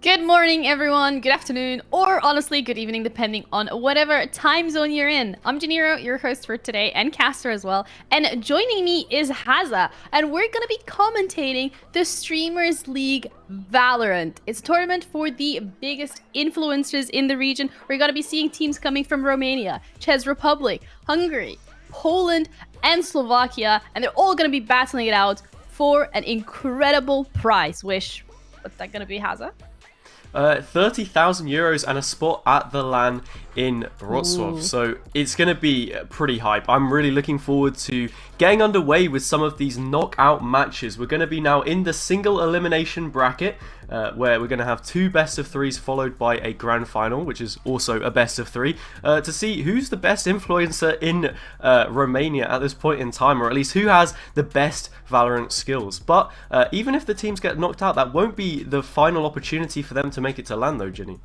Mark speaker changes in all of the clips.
Speaker 1: Good morning, everyone. Good afternoon, or honestly, good evening, depending on whatever time zone you're in. I'm Janiro, your host for today, and caster as well. And joining me is Haza, and we're gonna be commentating the Streamers League VALORANT. It's a tournament for the biggest influencers in the region. We're gonna be seeing teams coming from Romania, Czech Republic, Hungary, Poland, and Slovakia, and they're all gonna be battling it out for an incredible prize. What's that gonna be, Haza?
Speaker 2: 30,000 euros and a spot at the LAN in Wrocław. So it's going to be pretty hype. I'm really looking forward to getting underway with some of these knockout matches. We're going to be now in the single elimination bracket, where we're going to have 2 best of 3s followed by a grand final, which is also a best of 3, to see who's the best influencer in Romania at this point in time, or at least who has the best Valorant skills. But even if the teams get knocked out, that won't be the final opportunity for them to make it to LAN though, Ginny.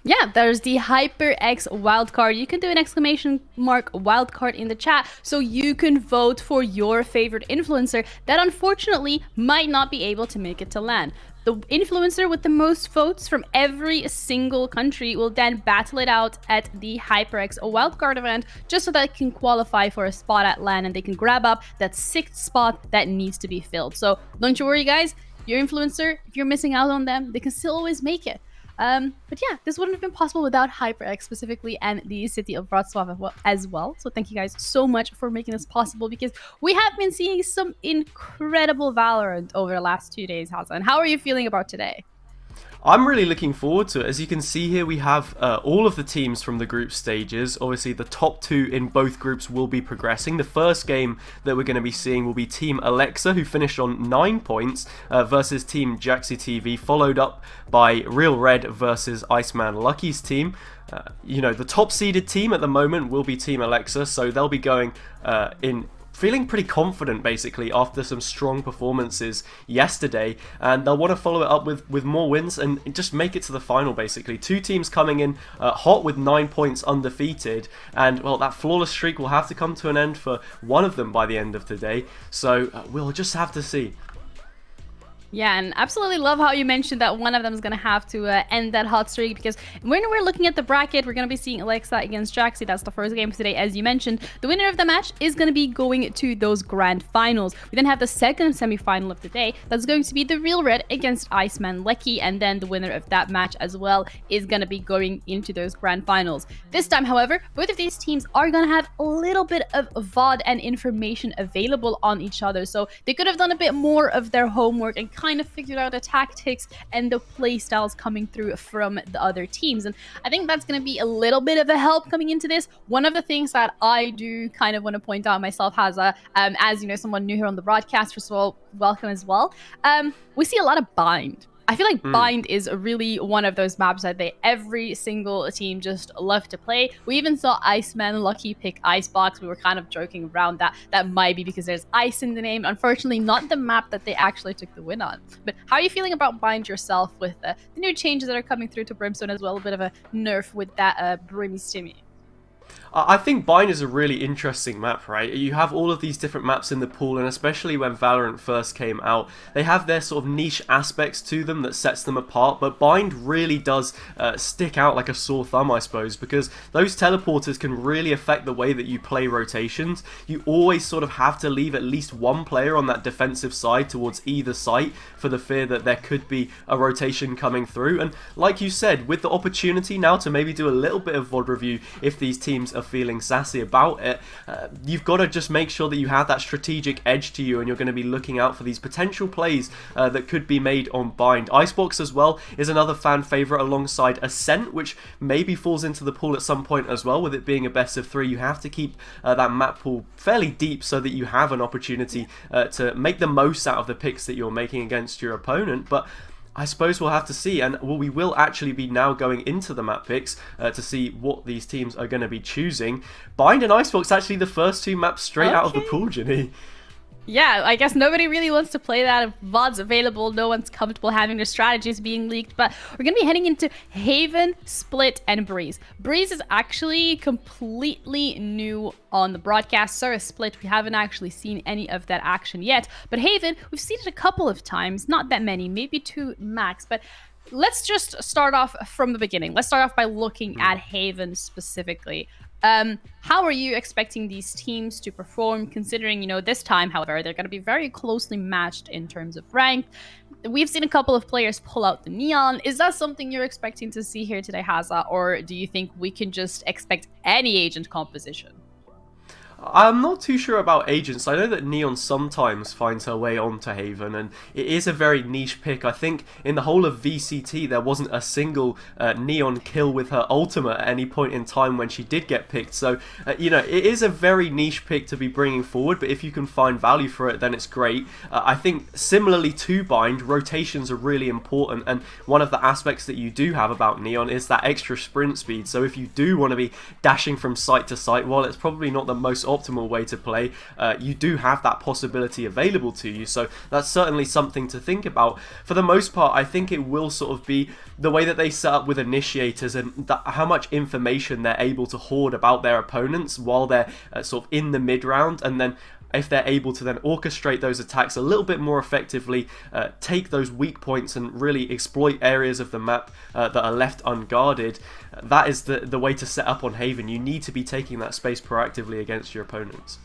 Speaker 1: Yeah, there's the HyperX wildcard. You can do an exclamation mark wildcard in the chat so you can vote for your favorite influencer that unfortunately might not be able to make it to LAN. The influencer with the most votes from every single country will then battle it out at the HyperX wildcard event just so that it can qualify for a spot at LAN and they can grab up that 6th spot that needs to be filled. So don't you worry, guys. Your influencer, if you're missing out on them, they can still always make it. But yeah, this wouldn't have been possible without HyperX specifically and the city of Wrocław as well. So thank you guys so much for making this possible, because we have been seeing some incredible Valorant over the last 2 days, Hassan. How are you feeling about today?
Speaker 2: I'm really looking forward to it. As you can see here, we have all of the teams from the group stages. Obviously, the top 2 in both groups will be progressing. The first game that we're going to be seeing will be Team Alexa, who finished on 9 points, versus Team Jaxi TV, followed up by Real Red versus Iceman Lucky's team. You know, the top seeded team at the moment will be Team Alexa, so they'll be going in feeling pretty confident basically after some strong performances yesterday, and they'll want to follow it up with more wins and just make it to the final basically. 2 teams coming in hot with 9 points undefeated, and well, that flawless streak will have to come to an end for one of them by the end of today, so we'll just have to see.
Speaker 1: Yeah, and absolutely love how you mentioned that one of them is going to have to end that hot streak, because when we're looking at the bracket, we're going to be seeing Alexa against Jaxi. That's the first game of today, as you mentioned. The winner of the match is going to be going to those grand finals. We then have the second semi-final of the day. That's going to be the Real Red against Iceman Lecky, and then the winner of that match as well is going to be going into those grand finals. This time, however, both of these teams are going to have a little bit of VOD and information available on each other, so they could have done a bit more of their homework and kind of figured out the tactics and the play styles coming through from the other teams. And I think that's going to be a little bit of a help coming into this. One of the things that I do kind of want to point out myself, Haza, as you know, someone new here on the broadcast, first of all, welcome as well. We see a lot of bind. I feel like Bind is really one of those maps that every single team just love to play. We even saw Iceman Lucky pick Icebox. We were kind of joking around that might be because there's ice in the name. Unfortunately, not the map that they actually took the win on. But how are you feeling about Bind yourself with the new changes that are coming through to Brimstone as well? A bit of a nerf with that Brimmy Stimmy.
Speaker 2: I think Bind is a really interesting map, right? You have all of these different maps in the pool, and especially when Valorant first came out, they have their sort of niche aspects to them that sets them apart, but Bind really does stick out like a sore thumb, I suppose, because those teleporters can really affect the way that you play rotations. You always sort of have to leave at least one player on that defensive side towards either site for the fear that there could be a rotation coming through, and like you said, with the opportunity now to maybe do a little bit of VOD review if these teams are feeling sassy about it, you've got to just make sure that you have that strategic edge to you, and you're going to be looking out for these potential plays that could be made on Bind. Icebox as well is another fan favourite alongside Ascent, which maybe falls into the pool at some point as well. With it being a best of 3, you have to keep that map pool fairly deep so that you have an opportunity to make the most out of the picks that you're making against your opponent. But I suppose we'll have to see, and we will actually be now going into the map picks to see what these teams are going to be choosing. Bind and Icebox actually the first 2 maps straight out of the pool, Ginny.
Speaker 1: Yeah, I guess nobody really wants to play that if VOD's available. No one's comfortable having their strategies being leaked. But we're going to be heading into Haven, Split, and Breeze. Breeze is actually completely new on the broadcast. So is Split. We haven't actually seen any of that action yet. But Haven, we've seen it a couple of times. Not that many, maybe 2 max. But let's just start off from the beginning. Let's start off by looking at Haven specifically. How are you expecting these teams to perform, considering, you know, this time, however, they're going to be very closely matched in terms of rank? We've seen a couple of players pull out the Neon. Is that something you're expecting to see here today, Haza, or do you think we can just expect any agent composition?
Speaker 2: I'm not too sure about agents. I know that Neon sometimes finds her way onto Haven, and it is a very niche pick. I think in the whole of VCT there wasn't a single Neon kill with her ultimate at any point in time when she did get picked. So, you know, it is a very niche pick to be bringing forward, but if you can find value for it, then it's great. I think similarly to Bind, rotations are really important, and one of the aspects that you do have about Neon is that extra sprint speed. So if you do want to be dashing from site to site, while it's probably not the most optimal way to play, you do have that possibility available to you, so that's certainly something to think about. For the most part, I think it will sort of be the way that they set up with initiators and how much information they're able to hoard about their opponents while they're sort of in the mid round, and then if they're able to then orchestrate those attacks a little bit more effectively, take those weak points and really exploit areas of the map that are left unguarded, that is the way to set up on Haven. You need to be taking that space proactively against your opponents.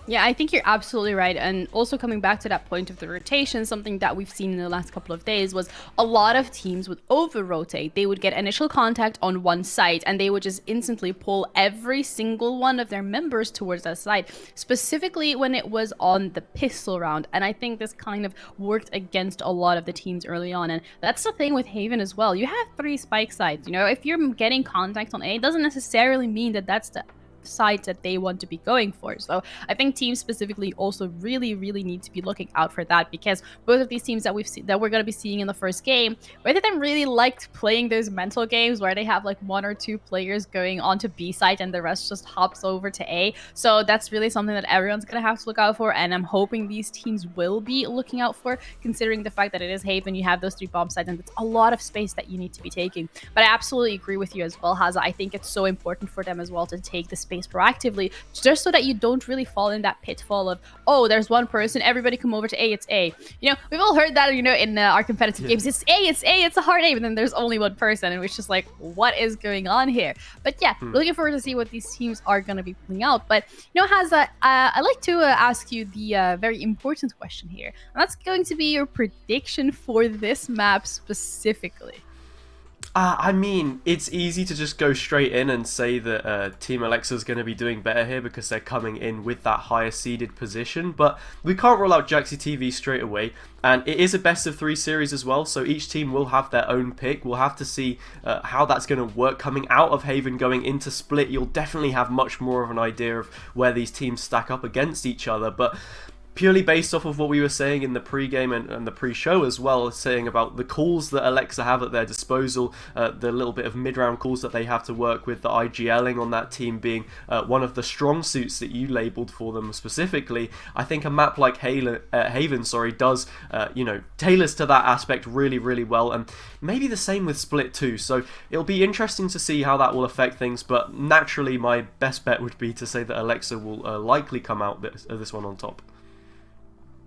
Speaker 1: Yeah, I think you're absolutely right. And also coming back to that point of the rotation, something that we've seen in the last couple of days was a lot of teams would over-rotate. They would get initial contact on one site and they would just instantly pull every single one of their members towards that site, specifically when it was on the pistol round. And I think this kind of worked against a lot of the teams early on. And that's the thing with Haven as well. You have 3 spike sites. You know, if you're getting contact on A, it doesn't necessarily mean that that's the sides that they want to be going for. So I think teams specifically also really need to be looking out for that, because both of these teams that we're going to be seeing in the first game, both of them really liked playing those mental games where they have like 1 or 2 players going onto B site and the rest just hops over to A. So that's really something that everyone's going to have to look out for, and I'm hoping these teams will be looking out for, considering the fact that it is Haven. You have those 3 bomb sites and it's a lot of space that you need to be taking. But I absolutely agree with you as well, Haza. I think it's so important for them as well to take the space proactively, just so that you don't really fall in that pitfall of, oh, there's one person, everybody come over to A, it's A. You know, we've all heard that, you know, in our competitive games, it's a hard A, but then there's only one person, and it's just like, what is going on here? But yeah, looking forward to see what these teams are going to be pulling out. But, you know, Haza, I'd like to ask you the very important question here, and that's going to be your prediction for this map specifically.
Speaker 2: I mean, it's easy to just go straight in and say that Team Alexa is going to be doing better here because they're coming in with that higher seeded position, but we can't rule out Jaxi TV straight away, and it is a best of 3 series as well, so each team will have their own pick. We'll have to see how that's going to work. Coming out of Haven, going into Split, you'll definitely have much more of an idea of where these teams stack up against each other, but purely based off of what we were saying in the pre-game and the pre-show as well, saying about the calls that Alexa have at their disposal, the little bit of mid-round calls that they have to work with, the IGLing on that team being one of the strong suits that you labelled for them specifically. I think a map like Haven, does, you know, tailors to that aspect really well, and maybe the same with Split too, so it'll be interesting to see how that will affect things, but naturally my best bet would be to say that Alexa will likely come out this one on top.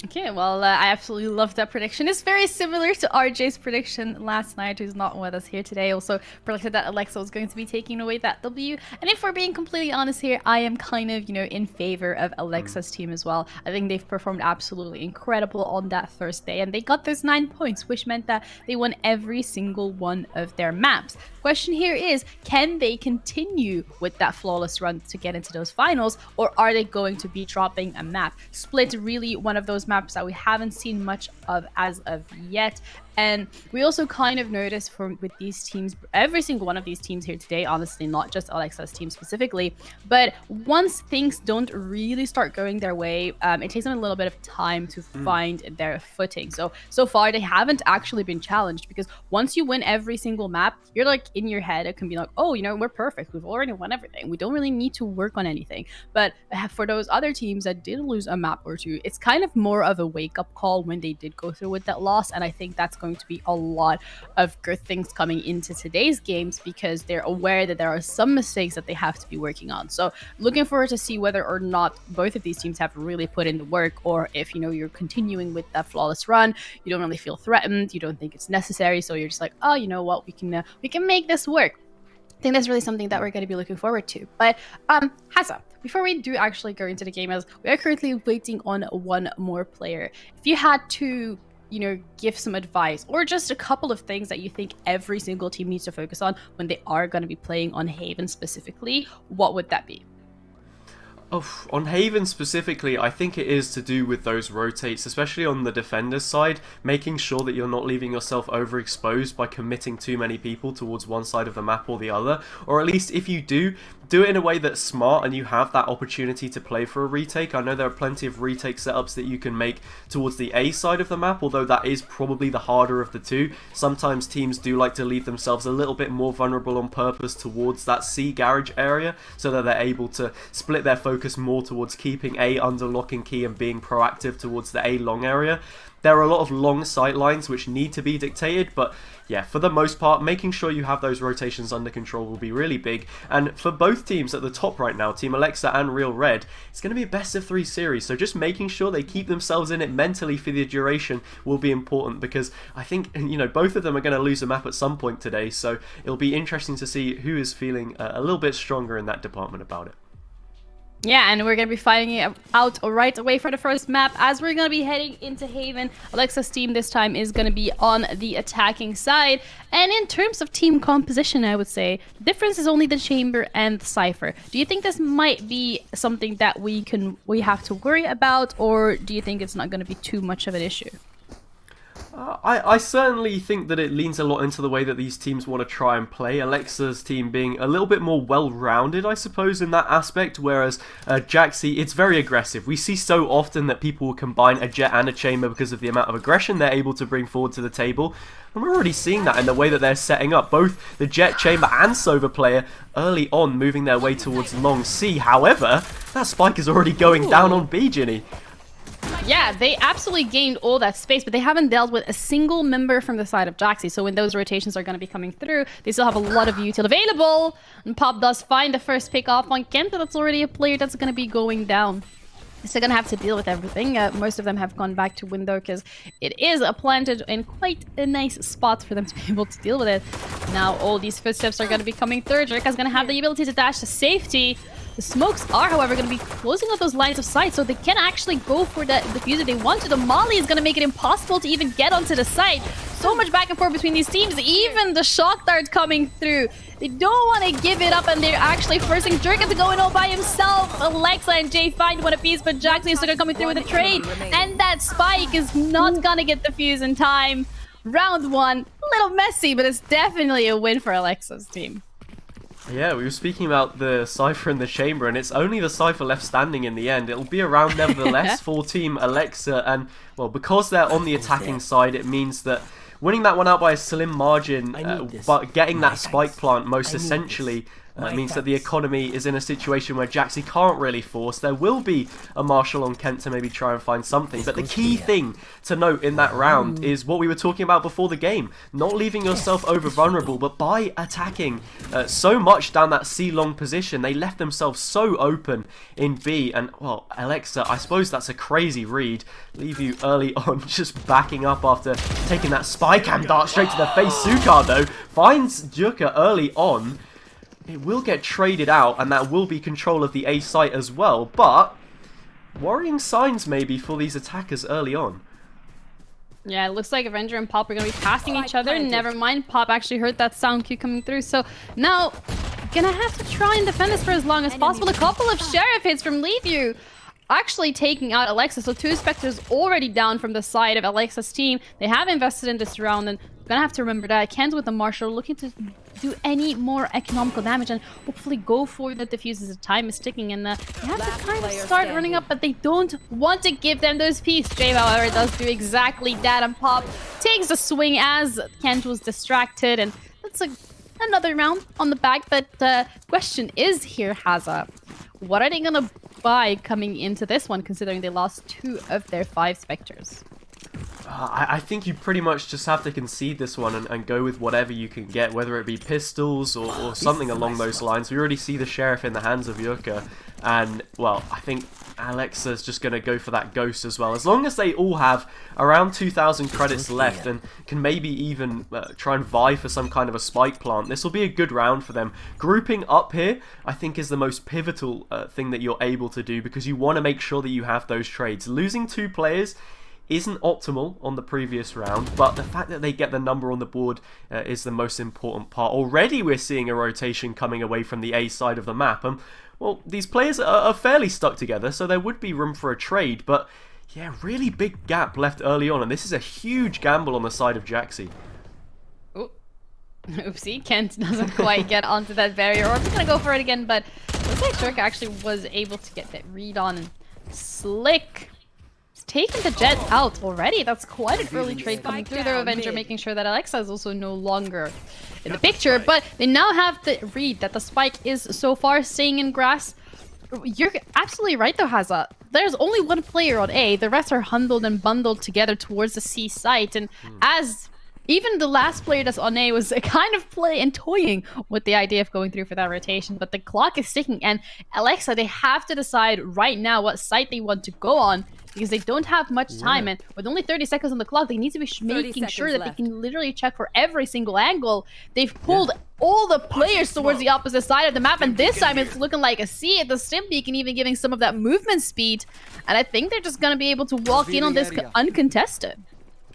Speaker 1: Okay, well, I absolutely love that prediction. It's very similar to RJ's prediction last night, who's not with us here today. Also predicted that Alexa was going to be taking away that W. And if we're being completely honest here, I am kind of, you know, in favor of Alexa's team as well. I think they've performed absolutely incredible on that first day, and they got those 9 points, which meant that they won every single one of their maps. Question here is, can they continue with that flawless run to get into those finals, or are they going to be dropping a map? Split, really one of those maps that we haven't seen much of as of yet. And we also kind of noticed with these teams, every single one of these teams here today, honestly, not just Alexa's team specifically, but once things don't really start going their way, it takes them a little bit of time to find their footing. So far, they haven't actually been challenged, because once you win every single map, you're like in your head, it can be like, oh, you know, we're perfect. We've already won everything. We don't really need to work on anything. But for those other teams that did lose a map or two, it's kind of more of a wake-up call when they did go through with that loss. And I think that's going to be a lot of good things coming into today's games, because they're aware that there are some mistakes that they have to be working on. So looking forward to see whether or not both of these teams have really put in the work, or if, you know, you're continuing with that flawless run, you don't really feel threatened, you don't think it's necessary, so you're just like, oh, you know what, we can make this work. I think that's really something that we're going to be looking forward to. But Haza, before we do actually go into the game, as we are currently waiting on one more player, if you had to, you know, give some advice or just a couple of things that you think every single team needs to focus on when they are going to be playing on Haven specifically, what would that be?
Speaker 2: Oh, on Haven specifically, I think it is to do with those rotates, especially on the defender's side, making sure that you're not leaving yourself overexposed by committing too many people towards one side of the map or the other, or at least if you do it in a way that's smart and you have that opportunity to play for a retake. I know there are plenty of retake setups that you can make towards the A side of the map, although that is probably the harder of the two. Sometimes teams do like to leave themselves a little bit more vulnerable on purpose towards that C garage area, so that they're able to split their focus more towards keeping A under lock and key and being proactive towards the A long area. There are a lot of long sight lines which need to be dictated, but yeah, for the most part, making sure you have those rotations under control will be really big. And for both teams at the top right now, Team Alexa and Real Red, it's going to be a best of 3 series, so just making sure they keep themselves in it mentally for the duration will be important, because I think, you know, both of them are going to lose a map at some point today, so it'll be interesting to see who is feeling a little bit stronger in that department about it.
Speaker 1: Yeah, and we're going to be finding it out right away for the first map, as we're going to be heading into Haven. Alexa's team this time is going to be on the attacking side. And in terms of team composition, I would say, the difference is only the Chamber and the Cypher. Do you think this might be something that we have to worry about, or do you think it's not going to be too much of an issue?
Speaker 2: I certainly think that it leans a lot into the way that these teams want to try and play. Alexa's team being a little bit more well-rounded, I suppose, in that aspect, whereas Jaxi, it's very aggressive. We see so often that people will combine a Jet and a Chamber because of the amount of aggression they're able to bring forward to the table. And we're already seeing that in the way that they're setting up. Both the Jet, Chamber and Sova player early on moving their way towards long C. However, that spike is already going down on B, Ginny.
Speaker 1: Yeah, they absolutely gained all that space, but they haven't dealt with a single member from the side of Jaxi. So when those rotations are going to be coming through, they still have a lot of util available. And Pop does find the first pick off on Kenta. That's already a player that's going to be going down. So they're going to have to deal with everything. Most of them have gone back to window because it is planted in quite a nice spot for them to be able to deal with it. Now all these footsteps are going to be coming through. Jerka's going to have the ability to dash to safety. The smokes are, however, going to be closing up those lines of sight, so they can actually go for the diffuser if they want to. The Molly is going to make it impossible to even get onto the site. So much back and forth between these teams. Even the shock dart coming through. They don't want to give it up, and they're actually forcing Jerka to go in all by himself. Alexa and Jay find one apiece, but Jaxi is still coming through with a trade. And that spike is not going to get the fuse in time. Round 1, a little messy, but it's definitely a win for Alexa's team.
Speaker 2: Yeah, we were speaking about the Cypher and the Chamber, and it's only the Cypher left standing in the end. It'll be a round nevertheless for Team Alexa, and, well, because they're on the attacking side, it means that winning that one out by a slim margin, but getting that spike plant most essentially means that the economy is in a situation where Jaxi can't really force. There will be a Marshall on Kent to maybe try and find something, but the key thing to note in that round is what we were talking about before the game. Not leaving yourself over vulnerable, but by attacking so much down that C long position, they left themselves so open in B. And, well, Alexa, I suppose that's a crazy read. Leave you early on just backing up after taking that spike and dart straight to the face. Sukar, though, finds Juka early on. It will get traded out, and that will be control of the A site as well, but worrying signs maybe for these attackers early on.
Speaker 1: Yeah, it looks like Avenger and Pop are going to be passing each other. Never mind, Pop actually heard that sound cue coming through, so now gonna have to try and defend this for as long as possible. A couple of Sheriff hits from Leaveview actually taking out Alexa, so 2 Spectres already down from the side of Alexa's team. They have invested in this round, and gonna have to remember that Kent with the Marshall looking to do any more economical damage and hopefully go for the diffuse as the time is ticking, and they have to kind of start running up, but they don't want to give them those pieces. Jay, however, does do exactly that, and Pop takes a swing as Kent was distracted, and that's another round on the back. But the question is here, Haza, what are they gonna buy coming into this one, considering they lost 2 of their 5 Spectres?
Speaker 2: I think you pretty much just have to concede this one and go with whatever you can get, whether it be pistols or something along those lines. We already see the Sheriff in the hands of Yurka, and, well, I think Alexa's just going to go for that Ghost as well. As long as they all have around 2,000 credits left and can maybe even try and vie for some kind of a spike plant, this will be a good round for them. Grouping up here, I think, is the most pivotal thing that you're able to do, because you want to make sure that you have those trades. Losing 2 players isn't optimal on the previous round, but the fact that they get the number on the board is the most important part. Already we're seeing a rotation coming away from the A side of the map, and well, these players are fairly stuck together, so there would be room for a trade, but yeah, really big gap left early on, and this is a huge gamble on the side of Jaxi.
Speaker 1: Oopsie, Kent doesn't quite get onto that barrier, or I'm just gonna go for it again, but looks like Shirk actually was able to get that read on, and Slick has taken the Jet out already. That's quite an early trade coming through there. Avenger making sure that Alexa is also no longer in the picture, but they now have the read that the spike is so far staying in grass. You're absolutely right though, Haza. There's only one player on A, the rest are huddled and bundled together towards the C site, and as even the last player that's on A was kind of toying with the idea of going through for that rotation, but the clock is ticking, and Alexa, they have to decide right now what site they want to go on, because they don't have much time, and with only 30 seconds on the clock, they need to be making sure that they can literally check for every single angle. They've pulled all the players towards the opposite side of the map, and this time it's looking like a C at the stim peak and even giving some of that movement speed, and I think they're just going to be able to walk in on this uncontested.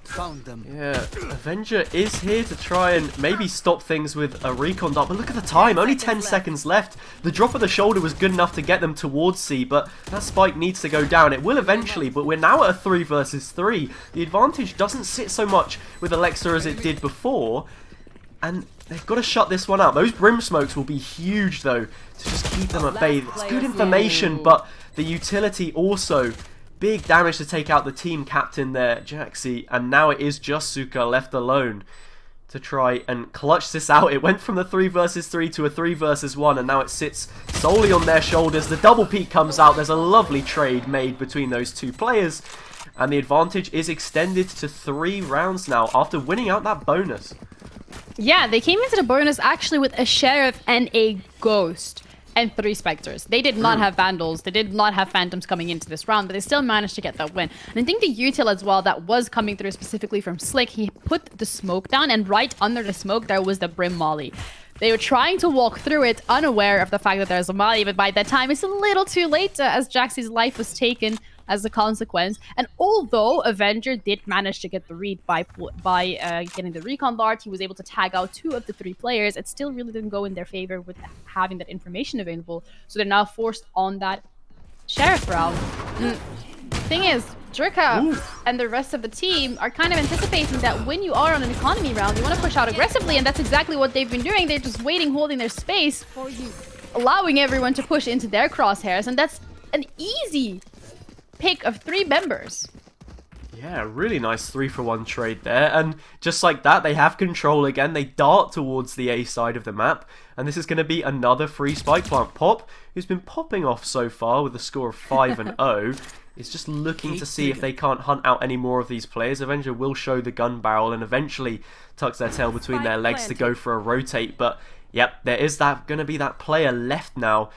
Speaker 3: Found them.
Speaker 2: Yeah, Avenger is here to try and maybe stop things with a recon dart, but look at the time, only 10 seconds left. The drop of the shoulder was good enough to get them towards C, but that spike needs to go down. It will eventually, but we're now at a 3 versus 3. The advantage doesn't sit so much with Alexa as it did before, and they've got to shut this one out. Those brim smokes will be huge though, to just keep them at bay. It's good information, but the utility also. Big damage to take out the team captain there, Jaxi, and now it is just Suka left alone to try and clutch this out. It went from the 3 versus 3 to a 3 versus 1, and now it sits solely on their shoulders. The double peak comes out. There's a lovely trade made between those two players, and the advantage is extended to 3 rounds now after winning out that bonus.
Speaker 1: Yeah, they came into the bonus actually with a Sheriff and a Ghost. And 3 Spectres. They did not have Vandals, they did not have Phantoms coming into this round, but they still managed to get that win. And I think the util as well that was coming through specifically from Slick, he put the smoke down, and right under the smoke there was the Brim Molly. They were trying to walk through it, unaware of the fact that there's a Molly, but by that time it's a little too late as Jaxi's life was taken as a consequence. And although Avenger did manage to get the read by getting the recon dart, he was able to tag out 2 of the 3 players. It still really didn't go in their favor with having that information available. So they're now forced on that Sheriff round. Thing is, Drika and the rest of the team are kind of anticipating that when you are on an economy round, you want to push out aggressively, and that's exactly what they've been doing. They're just waiting, holding their space, allowing everyone to push into their crosshairs, and that's an easy pick of 3 members.
Speaker 2: Yeah, really nice 3-for-1 trade there, and just like that, they have control again. They dart towards the A side of the map, and this is going to be another free spike plant. Pop, who's been popping off so far with a score of 5-0, is just looking to see if they can't hunt out any more of these players. Avenger will show the gun barrel and eventually tucks their tail between their legs to go for a rotate, but yep, there is going to be that player left now.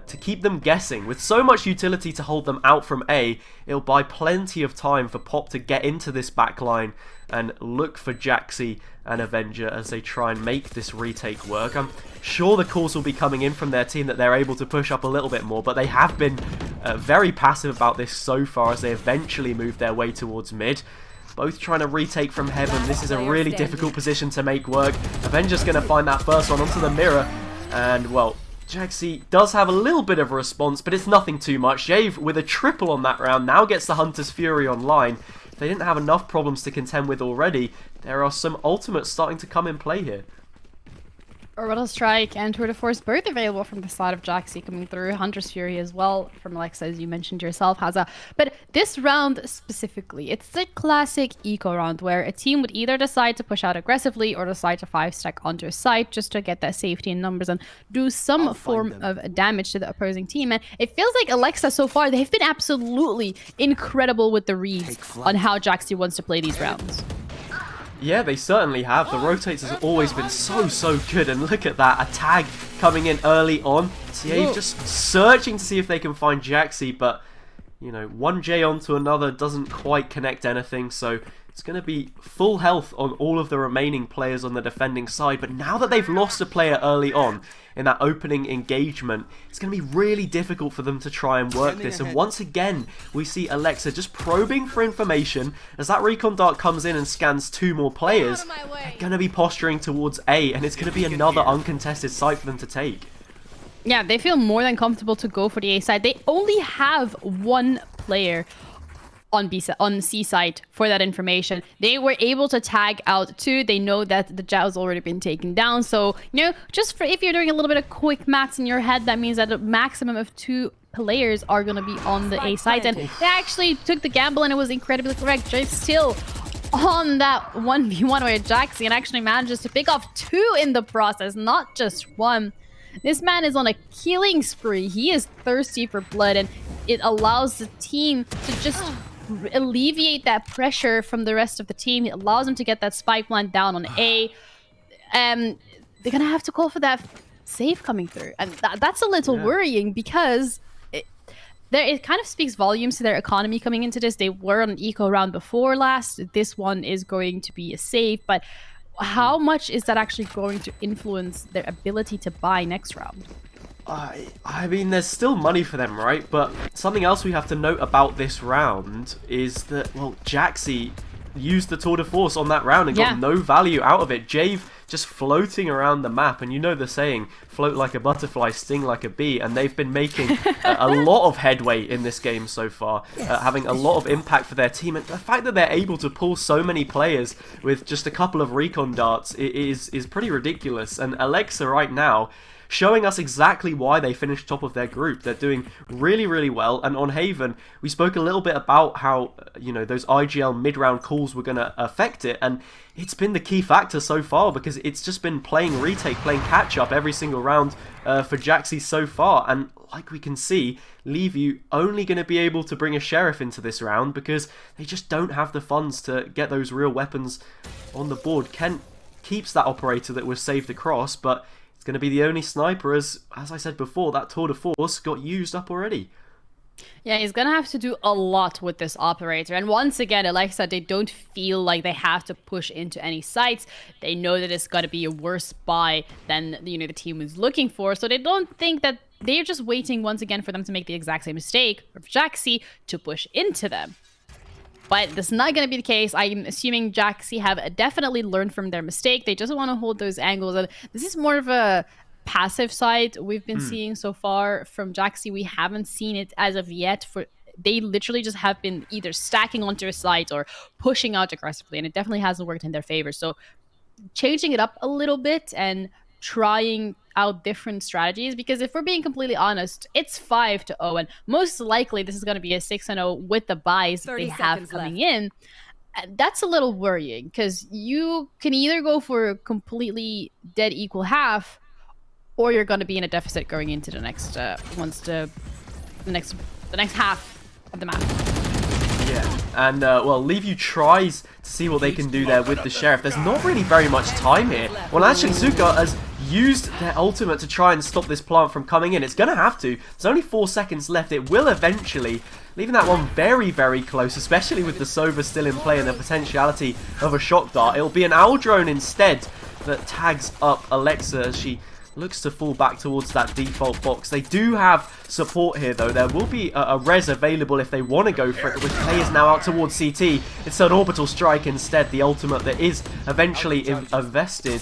Speaker 2: To keep them guessing. With so much utility to hold them out from A, it'll buy plenty of time for Pop to get into this backline and look for Jaxi and Avenger as they try and make this retake work. I'm sure the calls will be coming in from their team that they're able to push up a little bit more, but they have been very passive about this so far as they eventually move their way towards mid. Both trying to retake from heaven. This is a really difficult position to make work. Avenger's going to find that first one onto the mirror, and well, Jaxi does have a little bit of a response, but it's nothing too much. Jave, with a triple on that round, now gets the Hunter's Fury online. If they didn't have enough problems to contend with already, there are some ultimates starting to come in play here.
Speaker 1: Orbital Strike and Tour de Force both available from the side of Jaxi coming through. Hunter's Fury as well from Alexa, as you mentioned yourself, Haza. But this round specifically, it's the classic eco round where a team would either decide to push out aggressively or decide to 5-stack onto a site just to get that safety in numbers and do some form of damage to the opposing team. And it feels like Alexa so far, they've been absolutely incredible with the reads on how Jaxi wants to play these rounds.
Speaker 2: Yeah, they certainly have. The rotates has always been so good, and look at that, a tag coming in early on. TA just searching to see if they can find Jaxi, but you know, one J onto another doesn't quite connect anything, so it's going to be full health on all of the remaining players on the defending side. But now that they've lost a player early on in that opening engagement, it's going to be really difficult for them to try and work this. And once again, we see Alexa just probing for information. As that recon dart comes in and scans 2 more players, they're going to be posturing towards A, and it's going to be another uncontested site for them to take.
Speaker 1: Yeah, they feel more than comfortable to go for the A side. They only have one player on C side for that information. They were able to tag out 2. They know that the Jow's already been taken down. So, you know, just for if you're doing a little bit of quick maths in your head, that means that a maximum of 2 players are going to be on the A side. And they actually took the gamble and it was incredibly correct. Just still on that 1v1 with Jaxi and actually manages to pick off 2 in the process, not just 1. This man is on a killing spree. He is thirsty for blood, and it allows the team to just alleviate that pressure from the rest of the team. It allows them to get that spike plant down on A. They're going to have to call for that save coming through. And that's a little worrying because it kind of speaks volumes to their economy coming into this. They were on an eco round before last. This one is going to be a save, but how much is that actually going to influence their ability to buy next round?
Speaker 2: I mean, there's still money for them, right? But something else we have to note about this round is that, well, Jaxi used the tour de force on that round and got no value out of it. Jave just floating around the map, and you know the saying, float like a butterfly, sting like a bee, and they've been making a lot of headway in this game so far, having a lot of impact for their team, and the fact that they're able to pull so many players with just a couple of recon darts is pretty ridiculous. And Alexa right now showing us exactly why they finished top of their group. They're doing really, really well. And on Haven, we spoke a little bit about how, you know, those IGL mid-round calls were going to affect it. And it's been the key factor so far because it's just been playing retake, playing catch-up every single round for Jaxi so far. And like we can see, Leave only going to be able to bring a Sheriff into this round because they just don't have the funds to get those real weapons on the board. Kent keeps that operator that was saved across, but it's going to be the only sniper as I said before, that tour de force got used up already.
Speaker 1: Yeah, he's going to have to do a lot with this operator. And once again, Alexa, they don't feel like they have to push into any sites. They know that it's going to be a worse buy than, you know, the team was looking for. So they don't think that they're just waiting once again for them to make the exact same mistake of Jaxi to push into them. But that's not going to be the case. I'm assuming Jaxi have definitely learned from their mistake. They just want to hold those angles. And this is more of a passive side we've been seeing so far from Jaxi. We haven't seen it as of yet. They literally just have been either stacking onto a site or pushing out aggressively. And it definitely hasn't worked in their favor. So changing it up a little bit and trying out different strategies, because if we're being completely honest, it's 5-0, and most likely this is going to be a 6-0 with the buys that they have coming in. That's a little worrying because you can either go for a completely dead equal half, or you're going to be in a deficit going into the next the next half of the map.
Speaker 2: Yeah, and well, Leave tries to see what they can do there with the Sheriff. There's not really very much time here. Well, actually, Zuka has used their ultimate to try and stop this plant from coming in. It's going to have to. There's only 4 seconds left. It will eventually, leaving that one very, very close, especially with the Sova still in play and the potentiality of a shock dart. It'll be an owl drone instead that tags up Alexa as she looks to fall back towards that default box. They do have support here, though. There will be a res available if they want to go for it, with players now out towards CT. It's an orbital strike instead, the ultimate that is eventually invested.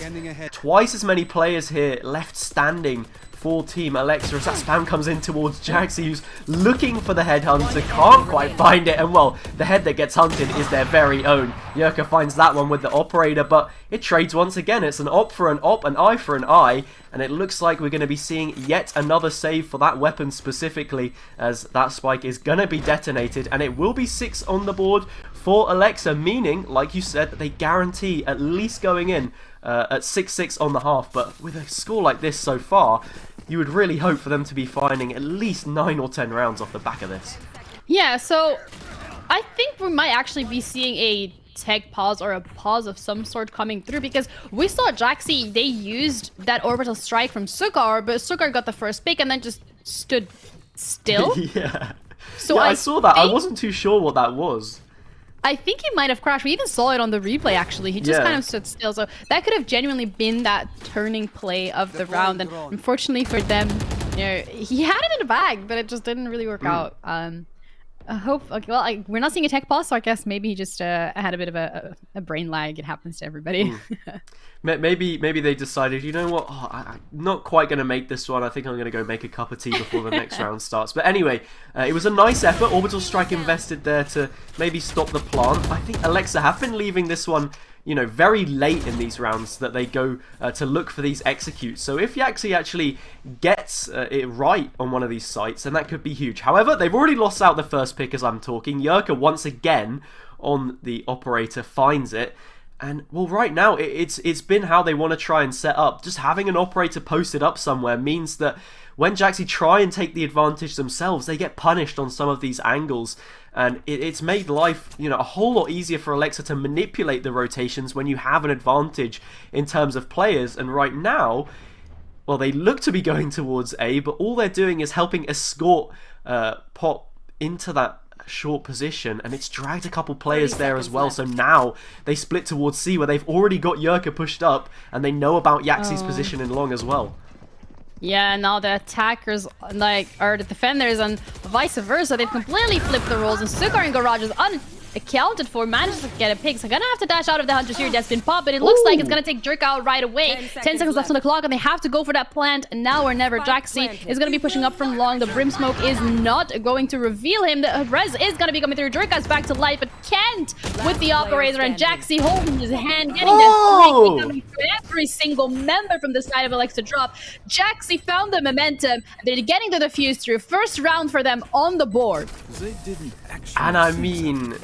Speaker 2: Twice as many players here left standing for Team Alexa as that spam comes in towards Jaxi, who's looking for the headhunter, can't quite find it, and well, the head that gets hunted is their very own. Yerka finds that one with the operator, but it trades once again. It's an op for an op, an eye for an eye, and it looks like we're going to be seeing yet another save for that weapon specifically, as that spike is going to be detonated, and it will be 6 on the board for Alexa, meaning, like you said, that they guarantee at least going in at 6-6 on the half. But with a score like this so far, you would really hope for them to be finding at least 9 or 10 rounds off the back of this.
Speaker 1: Yeah, so I think we might actually be seeing a tech pause or a pause of some sort coming through, because we saw Jaxi, they used that orbital strike from Sukar, but Sukar got the first pick and then just stood still.
Speaker 2: Yeah.
Speaker 1: So
Speaker 2: yeah, I saw that. I wasn't too sure what that was.
Speaker 1: I think he might have crashed. We even saw it on the replay, actually. He just kind of stood still. So that could have genuinely been that turning play of the round. And unfortunately for them, you know, he had it in the bag, but it just didn't really work out. I hope. Okay, well, we're not seeing a tech pause, so I guess maybe he just had a bit of a brain lag. It happens to everybody.
Speaker 2: Maybe they decided, you know what, I'm not quite going to make this one. I think I'm going to go make a cup of tea before the next round starts. But anyway, it was a nice effort. Orbital Strike invested there to maybe stop the plant. I think Alexa have been leaving this one, you know, very late in these rounds that they go to look for these executes. So if Yaxi actually gets it right on one of these sites, then that could be huge. However, they've already lost out the first pick as I'm talking. Yerka once again on the operator finds it. And, well, right now, it's been how they want to try and set up. Just having an operator posted up somewhere means that when Jaxi try and take the advantage themselves, they get punished on some of these angles. And it's made life, you know, a whole lot easier for Alexa to manipulate the rotations when you have an advantage in terms of players. And right now, well, they look to be going towards A, but all they're doing is helping escort Pop into that short position, and it's dragged a couple players there as well. So now they split towards C, where they've already got Yerka pushed up, and they know about Yaxi's position in long as well.
Speaker 1: Yeah, now the attackers are the defenders, and vice versa. They've completely flipped the roles, and Sukar and Garage is unaccounted for, manages to get a pick. So gonna have to dash out of the Hunter's here. That's been popped, but it looks like it's gonna take Jerk out right away. 10 seconds left on the clock, and they have to go for that plant now or never. Jaxi is gonna be pushing up from long. The Brim Smoke is not going to reveal him. The Res is gonna be coming through. Jerka's back to life, but can't with the operator, and Jaxi holding his hand, getting that break, coming through every single member from the side of Alexa drop. Jaxi found the momentum. They're getting the defuse through. First round for them on the board.
Speaker 3: They didn't actually,
Speaker 2: and I mean,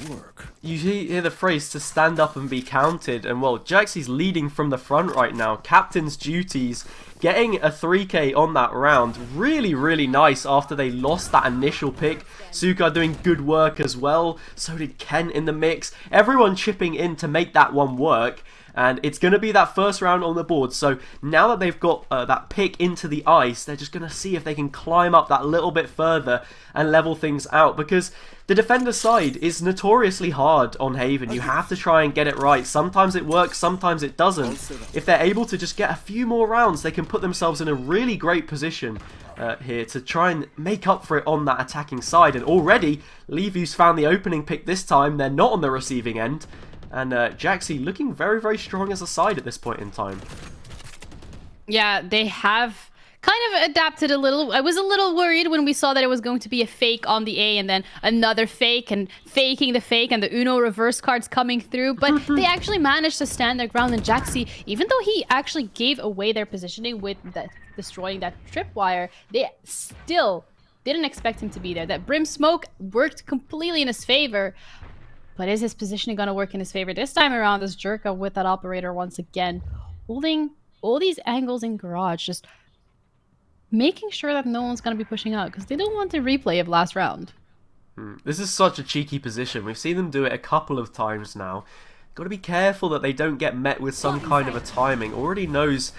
Speaker 2: you hear the phrase to stand up and be counted, and well, Jaxi's leading from the front right now. Captain's duties, getting a 3k on that round. Really, really nice after they lost that initial pick. Suka doing good work as well. So did Kent in the mix. Everyone chipping in to make that one work. And it's going to be that first round on the board. So now that they've got that pick into the ice, they're just going to see if they can climb up that little bit further and level things out. Because the defender side is notoriously hard on Haven. You have to try and get it right. Sometimes it works, sometimes it doesn't. If they're able to just get a few more rounds, they can put themselves in a really great position here to try and make up for it on that attacking side. And already, Levu's found the opening pick this time. They're not on the receiving end. And Jaxi looking very, very strong as a side at this point in time.
Speaker 1: Yeah, they have kind of adapted a little. I was a little worried when we saw that it was going to be a fake on the A and then another fake and faking the fake and the Uno reverse cards coming through. But they actually managed to stand their ground, and Jaxi, even though he actually gave away their positioning with destroying that tripwire, they still didn't expect him to be there. That Brim Smoke worked completely in his favor. But is his positioning going to work in his favor this time around as Jerka with that operator once again, holding all these angles in Garage, just making sure that no one's going to be pushing out because they don't want a replay of last round.
Speaker 2: This is such a cheeky position. We've seen them do it a couple of times now. Got to be careful that they don't get met with some kind of a timing. Already knows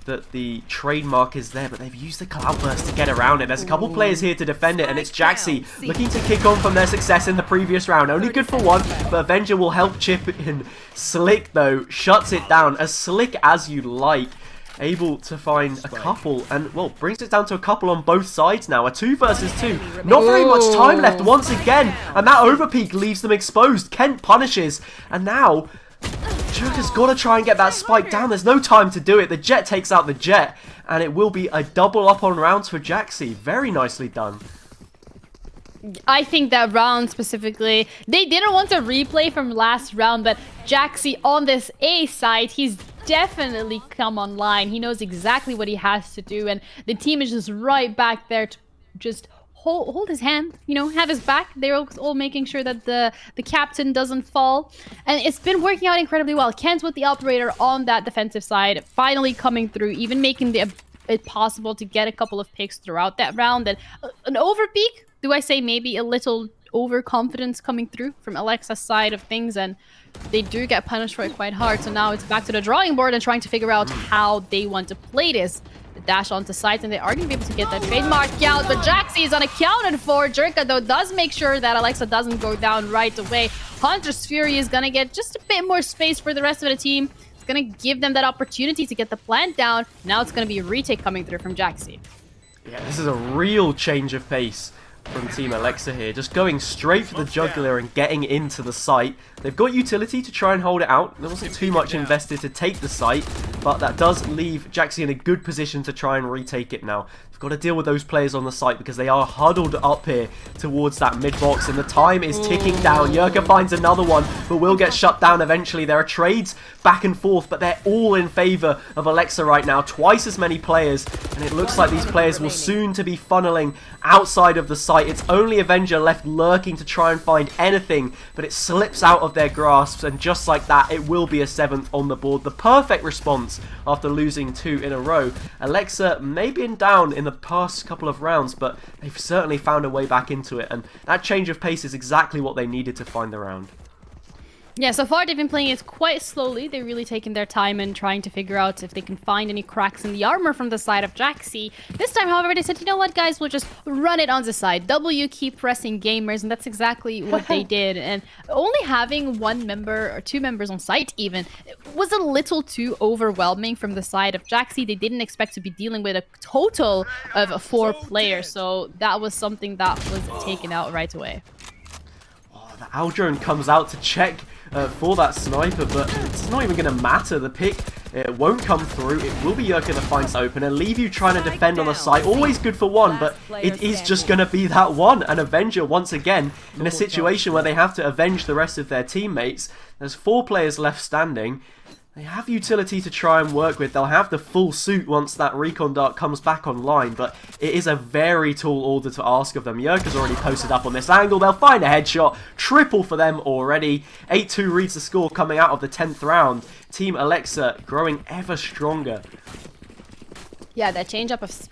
Speaker 2: that the trademark is there, but they've used the Cloudburst to get around it. There's a couple players here to defend it, and it's Jaxi looking to kick on from their success in the previous round. Only good for one, but Avenger will help chip in. Slick, though, shuts it down. As slick as you like. Able to find a couple, and, well, brings it down to a couple on both sides now. A 2 versus 2. Not very much time left once again, and that overpeak leaves them exposed. Kent punishes, and now Jerka's got to try and get that spike down. There's no time to do it. The Jet takes out the Jet, and it will be a double up on rounds for Jaxi. Very nicely done.
Speaker 1: I think that round specifically, they didn't want a replay from last round, but Jaxi on this A side, he's definitely come online. He knows exactly what he has to do, and the team is just right back there to just hold his hand, you know, have his back. They're all making sure that the captain doesn't fall, and it's been working out incredibly well. Kent with the operator on that defensive side, finally coming through, even making it possible to get a couple of picks throughout that round. And an overpeak, do I say maybe a little overconfidence coming through from Alexa's side of things, and they do get punished for it quite hard. So now it's back to the drawing board and trying to figure out how they want to play this. The dash onto sides, and they are going to be able to get that trademark out, but Jaxi is unaccounted for. Jerka, though, does make sure that Alexa doesn't go down right away. Hunter's Fury is going to get just a bit more space for the rest of the team. It's going to give them that opportunity to get the plant down. Now it's going to be a retake coming through from Jaxi.
Speaker 2: Yeah, this is a real change of pace from Team Alexa here. Just going straight for the jugular and getting into the site. They've got utility to try and hold it out. There wasn't too much invested to take the site, but that does leave Jaxi in a good position to try and retake it now. They've got to deal with those players on the site because they are huddled up here towards that mid box, and the time is ticking down. Yerka finds another one, but will get shut down eventually. There are trades back and forth, but they're all in favor of Alexa right now. Twice as many players, and it looks like these players will soon to be funneling outside of the site. It's only Avenger left lurking to try and find anything, but it slips out of their grasps, and just like that, it will be a 7th on the board. The perfect response after losing 2 in a row. Alexa may be down in the past couple of rounds, but they've certainly found a way back into it, and that change of pace is exactly what they needed to find the round.
Speaker 1: Yeah, so far they've been playing it quite slowly. They're really taking their time and trying to figure out if they can find any cracks in the armor from the side of Jaxi. This time, however, they said, you know what, guys, we'll just run it on the side. W, keep pressing gamers, and that's exactly what they did. And only having 1 member or 2 members on site even was a little too overwhelming from the side of Jaxi. They didn't expect to be dealing with a total of 4 players, so that was something that was taken out right away.
Speaker 2: Oh, the Aldrone comes out to check for that sniper, but it's not even going to matter. The pick, it won't come through. It will be Yerka that finds open and leave you trying to defend on the site. Always good for 1, but it is just going to be that 1. And Avenger, once again, in a situation where they have to avenge the rest of their teammates. There's 4 players left standing. They have utility to try and work with. They'll have the full suit once that recon dart comes back online, but it is a very tall order to ask of them. Yerka's already posted up on this angle. They'll find a headshot. Triple for them already. 8-2 reads the score coming out of the 10th round. Team Alexa growing ever stronger.
Speaker 1: Yeah, that change up of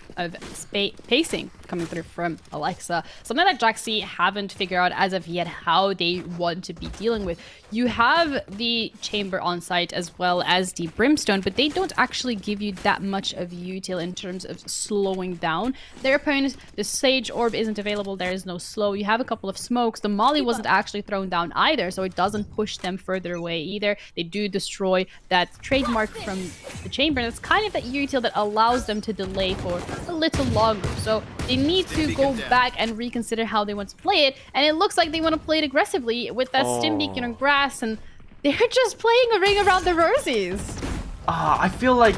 Speaker 1: pacing coming through from Alexa. Something that Jaxi haven't figured out as of yet how they want to be dealing with. You have the chamber on site as well as the brimstone, but they don't actually give you that much of util in terms of slowing down their opponents. The sage orb isn't available. There is no slow. You have a couple of smokes. The molly wasn't actually thrown down either, so it doesn't push them further away either. They do destroy that trademark from the chamber, and it's kind of that util that allows them to delay for a little longer. So they need to go back and reconsider how they want to play it, and it looks like they want to play it aggressively with that stim beacon on grass, and they're just playing a ring around the rosies.
Speaker 2: I feel like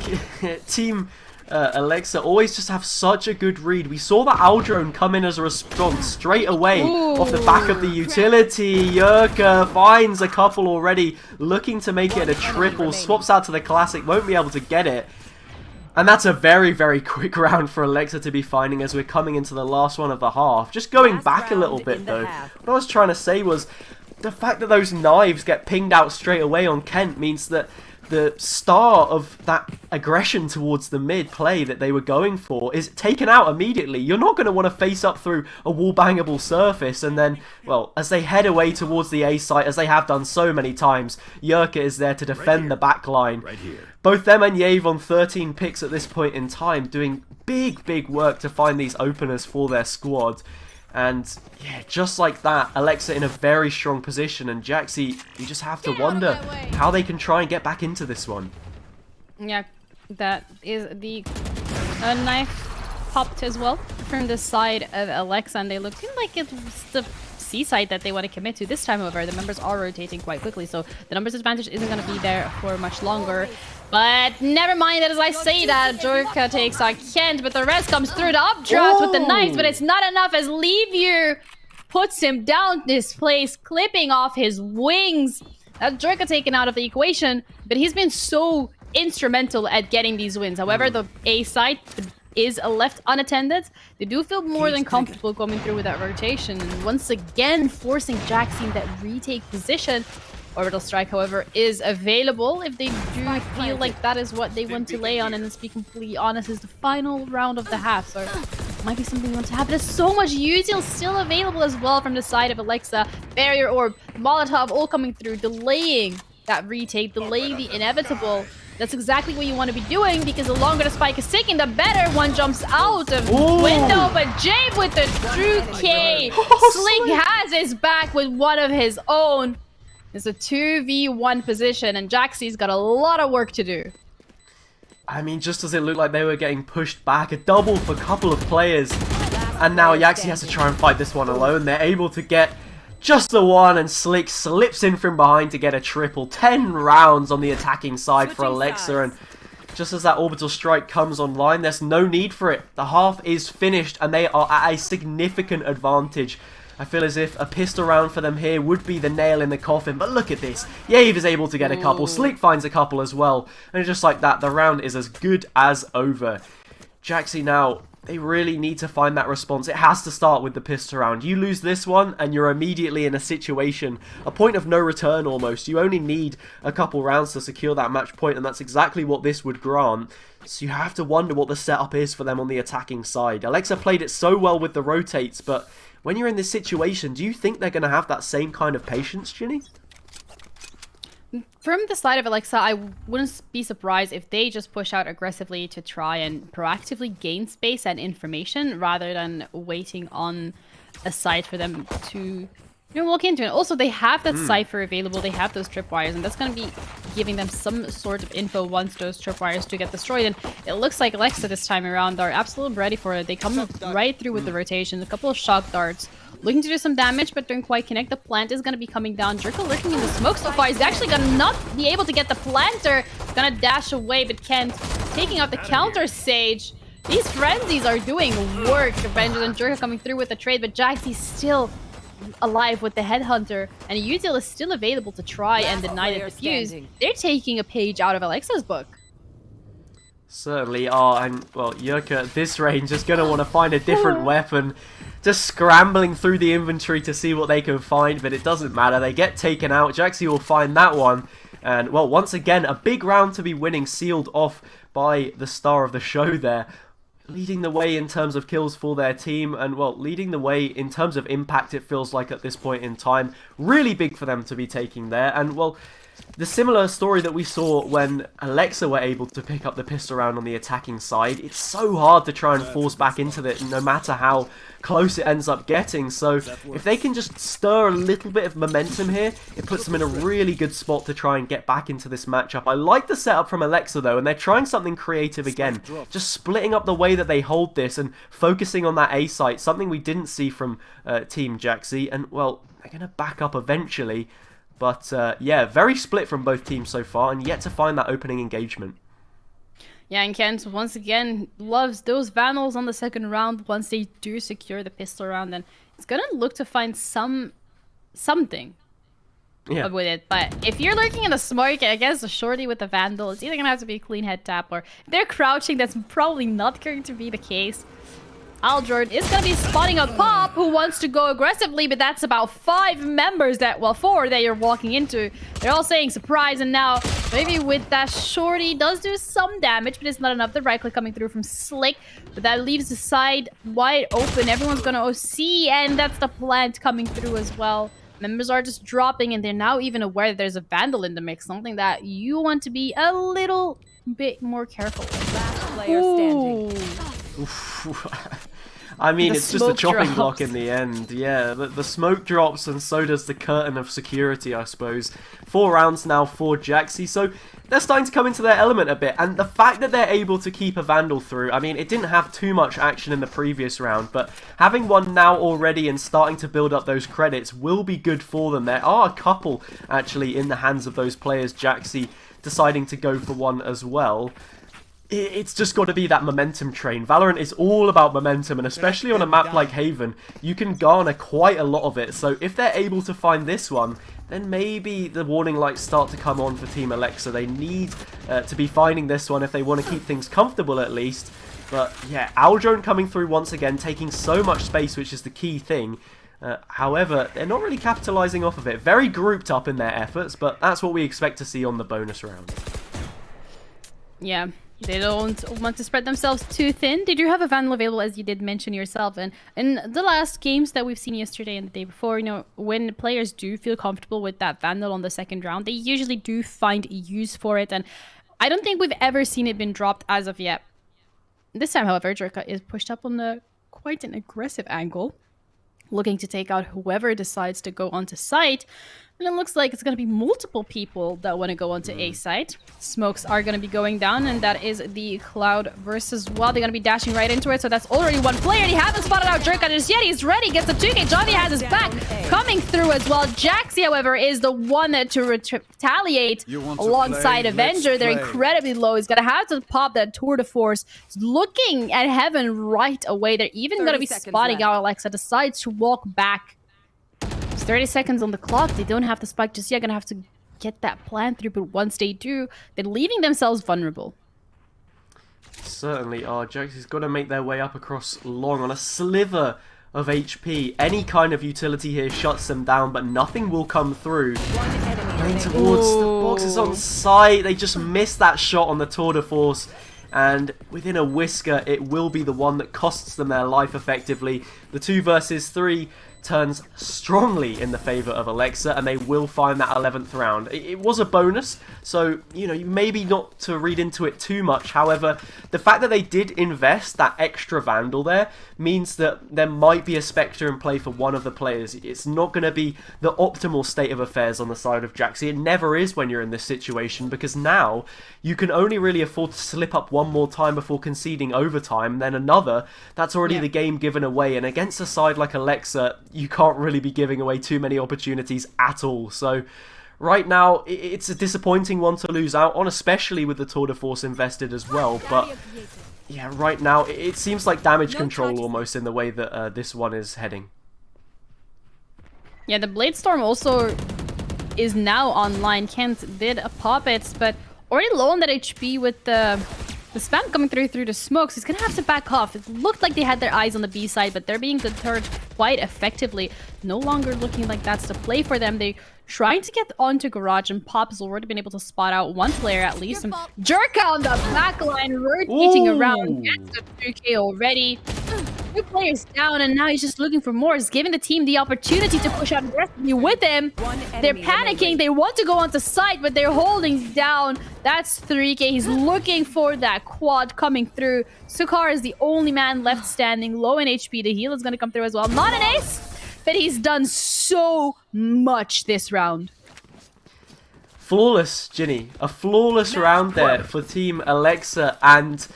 Speaker 2: Team Alexa always just have such a good read. We saw the Aldrone come in as a response straight away off the back of the utility. Yerka finds a couple already, looking to make it a triple, swaps out to the classic, won't be able to get it. And that's a very, very quick round for Alexa to be finding as we're coming into the last one of the half. Just going back a little bit though, what I was trying to say was the fact that those knives get pinged out straight away on Kent means that the start of that aggression towards the mid play that they were going for is taken out immediately. You're not going to want to face up through a wall-bangable surface, and then, well, as they head away towards the A site, as they have done so many times, Yerka is there to defend the back line. Both them and Yave on 13 picks at this point in time, doing big work to find these openers for their squad. And yeah, just like that, Alexa in a very strong position, and Jaxi, you just have to wonder how they can try and get back into this one.
Speaker 1: Yeah, that is the knife popped as well from the side of Alexa, and they look like it was the C side that they want to commit to. This time, however, the members are rotating quite quickly, so the numbers advantage isn't going to be there for much longer. But never mind that, as I say that, Jorka takes on Kent, but the rest comes through the updraft with the knife, but it's not enough as Levier puts him down this place, clipping off his wings. That's Jorka taken out of the equation, but he's been so instrumental at getting these wins. However, the A side is left unattended. They do feel more than comfortable coming through with that rotation, and once again forcing Jaxi in that retake position. Orbital Strike, however, is available if they do feel like that is what they want to lay on, and let's be completely honest, is the final round of the half, so it might be something you want to have. There's so much util still available as well from the side of Alexa. Barrier Orb, Molotov all coming through, delaying that retake, delaying the inevitable. That's exactly what you want to be doing, because the longer the spike is ticking, the better. One jumps out of window, but Jave with the true K. Slick has his back with one of his own. It's a 2v1 position, and Jaxi's got a lot of work to do.
Speaker 2: I mean, just as it looked like they were getting pushed back, a double for a couple of players. And now Yaxi has to try and fight this one alone. They're able to get just the one, and Slick slips in from behind to get a triple. 10 rounds on the attacking side for Alexa, and just as that orbital strike comes online, there's no need for it. The half is finished, and they are at a significant advantage. I feel as if a pistol round for them here would be the nail in the coffin, but look at this. Yave is able to get a couple, Slick finds a couple as well, and just like that, the round is as good as over. Jaxi now, they really need to find that response. It has to start with the pistol round. You lose this one, and you're immediately in a situation, a point of no return almost. You only need a couple rounds to secure that match point, and that's exactly what this would grant. So you have to wonder what the setup is for them on the attacking side. Alexa played it so well with the rotates, but when you're in this situation, do you think they're going to have that same kind of patience, Ginny?
Speaker 1: From the side of Alexa, I wouldn't be surprised if they just push out aggressively to try and proactively gain space and information rather than waiting on a site for them to walk into it. Also, they have that cipher available. They have those tripwires, and that's going to be giving them some sort of info once those tripwires do get destroyed. And it looks like Alexa this time around are absolutely ready for it. They come right through with the rotation, a couple of shock darts, looking to do some damage, but don't quite connect. The plant is going to be coming down. Jerka lurking in the smoke so far. He's actually going to not be able to get the planter. He's going to dash away, but can't. Taking out the counter Sage. These frenzies are doing work. Avengers and Jerka coming through with the trade, but Jaxie's still alive with the headhunter, and Util is still available to try and deny the defuse. They're taking a page out of Alexa's book.
Speaker 2: Certainly are, and well, Yurka at this range is going to want to find a different weapon, just scrambling through the inventory to see what they can find, but it doesn't matter. They get taken out. Jaxi will find that one, and well, once again, a big round to be winning, sealed off by the star of the show there. Leading the way in terms of kills for their team, and well, leading the way in terms of impact, it feels like at this point in time. Really big for them to be taking there, and well, the similar story that we saw when Alexa were able to pick up the pistol round on the attacking side, it's so hard to try and force back into it no matter how close it ends up getting. So if they can just stir a little bit of momentum here, it puts them in a really good spot to try and get back into this matchup. I like the setup from Alexa though, and they're trying something creative again, just splitting up the way that they hold this and focusing on that A site, something we didn't see from Team Jaxi, and well, they're going to back up eventually. But yeah, very split from both teams so far, and yet to find that opening engagement.
Speaker 1: Yeah, and Kent, once again, loves those Vandals on the second round. Once they do secure the pistol round, then it's going to look to find something with it. But if you're lurking in the smoke, I guess the shorty with the Vandal, it's either going to have to be a clean head tap, or if they're crouching, that's probably not going to be the case. Aljord is going to be spotting a Pop who wants to go aggressively, but that's about 5 members that, well, 4 that you're walking into. They're all saying surprise, and now maybe with that shorty does do some damage, but it's not enough. The right click coming through from Slick, but that leaves the side wide open. Everyone's going to OC, and that's the plant coming through as well. Members are just dropping, and they're now even aware that there's a Vandal in the mix, something that you want to be a little bit more careful with.
Speaker 3: Last player standing.
Speaker 2: I mean, it's just a chopping
Speaker 1: drops.
Speaker 2: block in the end. Yeah, the smoke drops, and so does the curtain of security, I suppose. 4 rounds now for Jaxi, so they're starting to come into their element a bit. And the fact that they're able to keep a Vandal through, I mean, it didn't have too much action in the previous round, but having one now already and starting to build up those credits will be good for them. There are a couple, actually, in the hands of those players. Jaxi deciding to go for one as well. It's just got to be that momentum train. Valorant is all about momentum, and especially on a map like Haven, you can garner quite a lot of it. So if they're able to find this one, then maybe the warning lights start to come on for Team Alexa. They need to be finding this one if they want to keep things comfortable at least. But yeah, Aldrone coming through once again, taking so much space, which is the key thing. However, they're not really capitalizing off of it. Very grouped up in their efforts, but that's what we expect to see on the bonus round.
Speaker 1: Yeah. They don't want to spread themselves too thin. They do have a Vandal available, as you did mention yourself. And in the last games that we've seen yesterday and the day before, you know, when players do feel comfortable with that Vandal on the second round, they usually do find use for it. And I don't think we've ever seen it been dropped as of yet. This time, however, Jerka is pushed up on quite an aggressive angle, looking to take out whoever decides to go onto site. And it looks like it's going to be multiple people that want to go onto A site. Smokes are going to be going down, and that is the Cloud versus Wild. They're going to be dashing right into it, so that's already one player. He hasn't spotted out Jerka just yet. He's ready, gets a 2K. Johnny has his back coming through as well. Jaxi, however, is the one to retaliate alongside Avenger. They're incredibly low. He's going to have to pop that tour de force. He's looking at Heaven right away. They're even going to be spotting out Alexa. Decides to walk back. 30 seconds on the clock. They don't have the spike just yet. Gonna have to get that plan through, but once they do, they're leaving themselves vulnerable.
Speaker 2: Certainly are. Jax is going to make their way up across long on a sliver of HP. Any kind of utility here shuts them down, but nothing will come through. Going towards the boxes on site. They just missed that shot on the tour de force. And within a whisker, it will be the one that costs them their life effectively. The 2 versus 3 turns strongly in the favour of Alexa, and they will find that 11th round. It was a bonus, so, you know, maybe not to read into it too much. However, the fact that they did invest that extra Vandal there means that there might be a Spectre in play for one of the players. It's not going to be the optimal state of affairs on the side of Jaxi. It never is when you're in this situation, because now you can only really afford to slip up one more time before conceding overtime, then another. That's already the game given away, and against a side like Alexa, you can't really be giving away too many opportunities at all. So right now, it's a disappointing one to lose out on, especially with the Tour de Force invested as well. But yeah, right now, it seems like damage control almost in the way that this one is heading.
Speaker 1: Yeah, the Blade Storm also is now online. Kent did pop it, but already low on that HP with the spam coming through the smokes. He's going to have to back off. It looked like they had their eyes on the B side, but they're being deterred quite effectively. No longer looking like that's the play for them. They trying to get onto Garage, and Pop has already been able to spot out one player at least. And Jerka on the back line, rotating around. Gets the 2K already. 2 players down, and now he's just looking for more. He's giving the team the opportunity to push out aggressively with him. They're panicking. They want to go onto site, but they're holding down. That's 3K. He's looking for that quad coming through. Sukar is the only man left standing, low in HP. The heal is going to come through as well. Not an ace, but he's done so much this round.
Speaker 2: Flawless, Ginny. A flawless round there for Team Alexa, and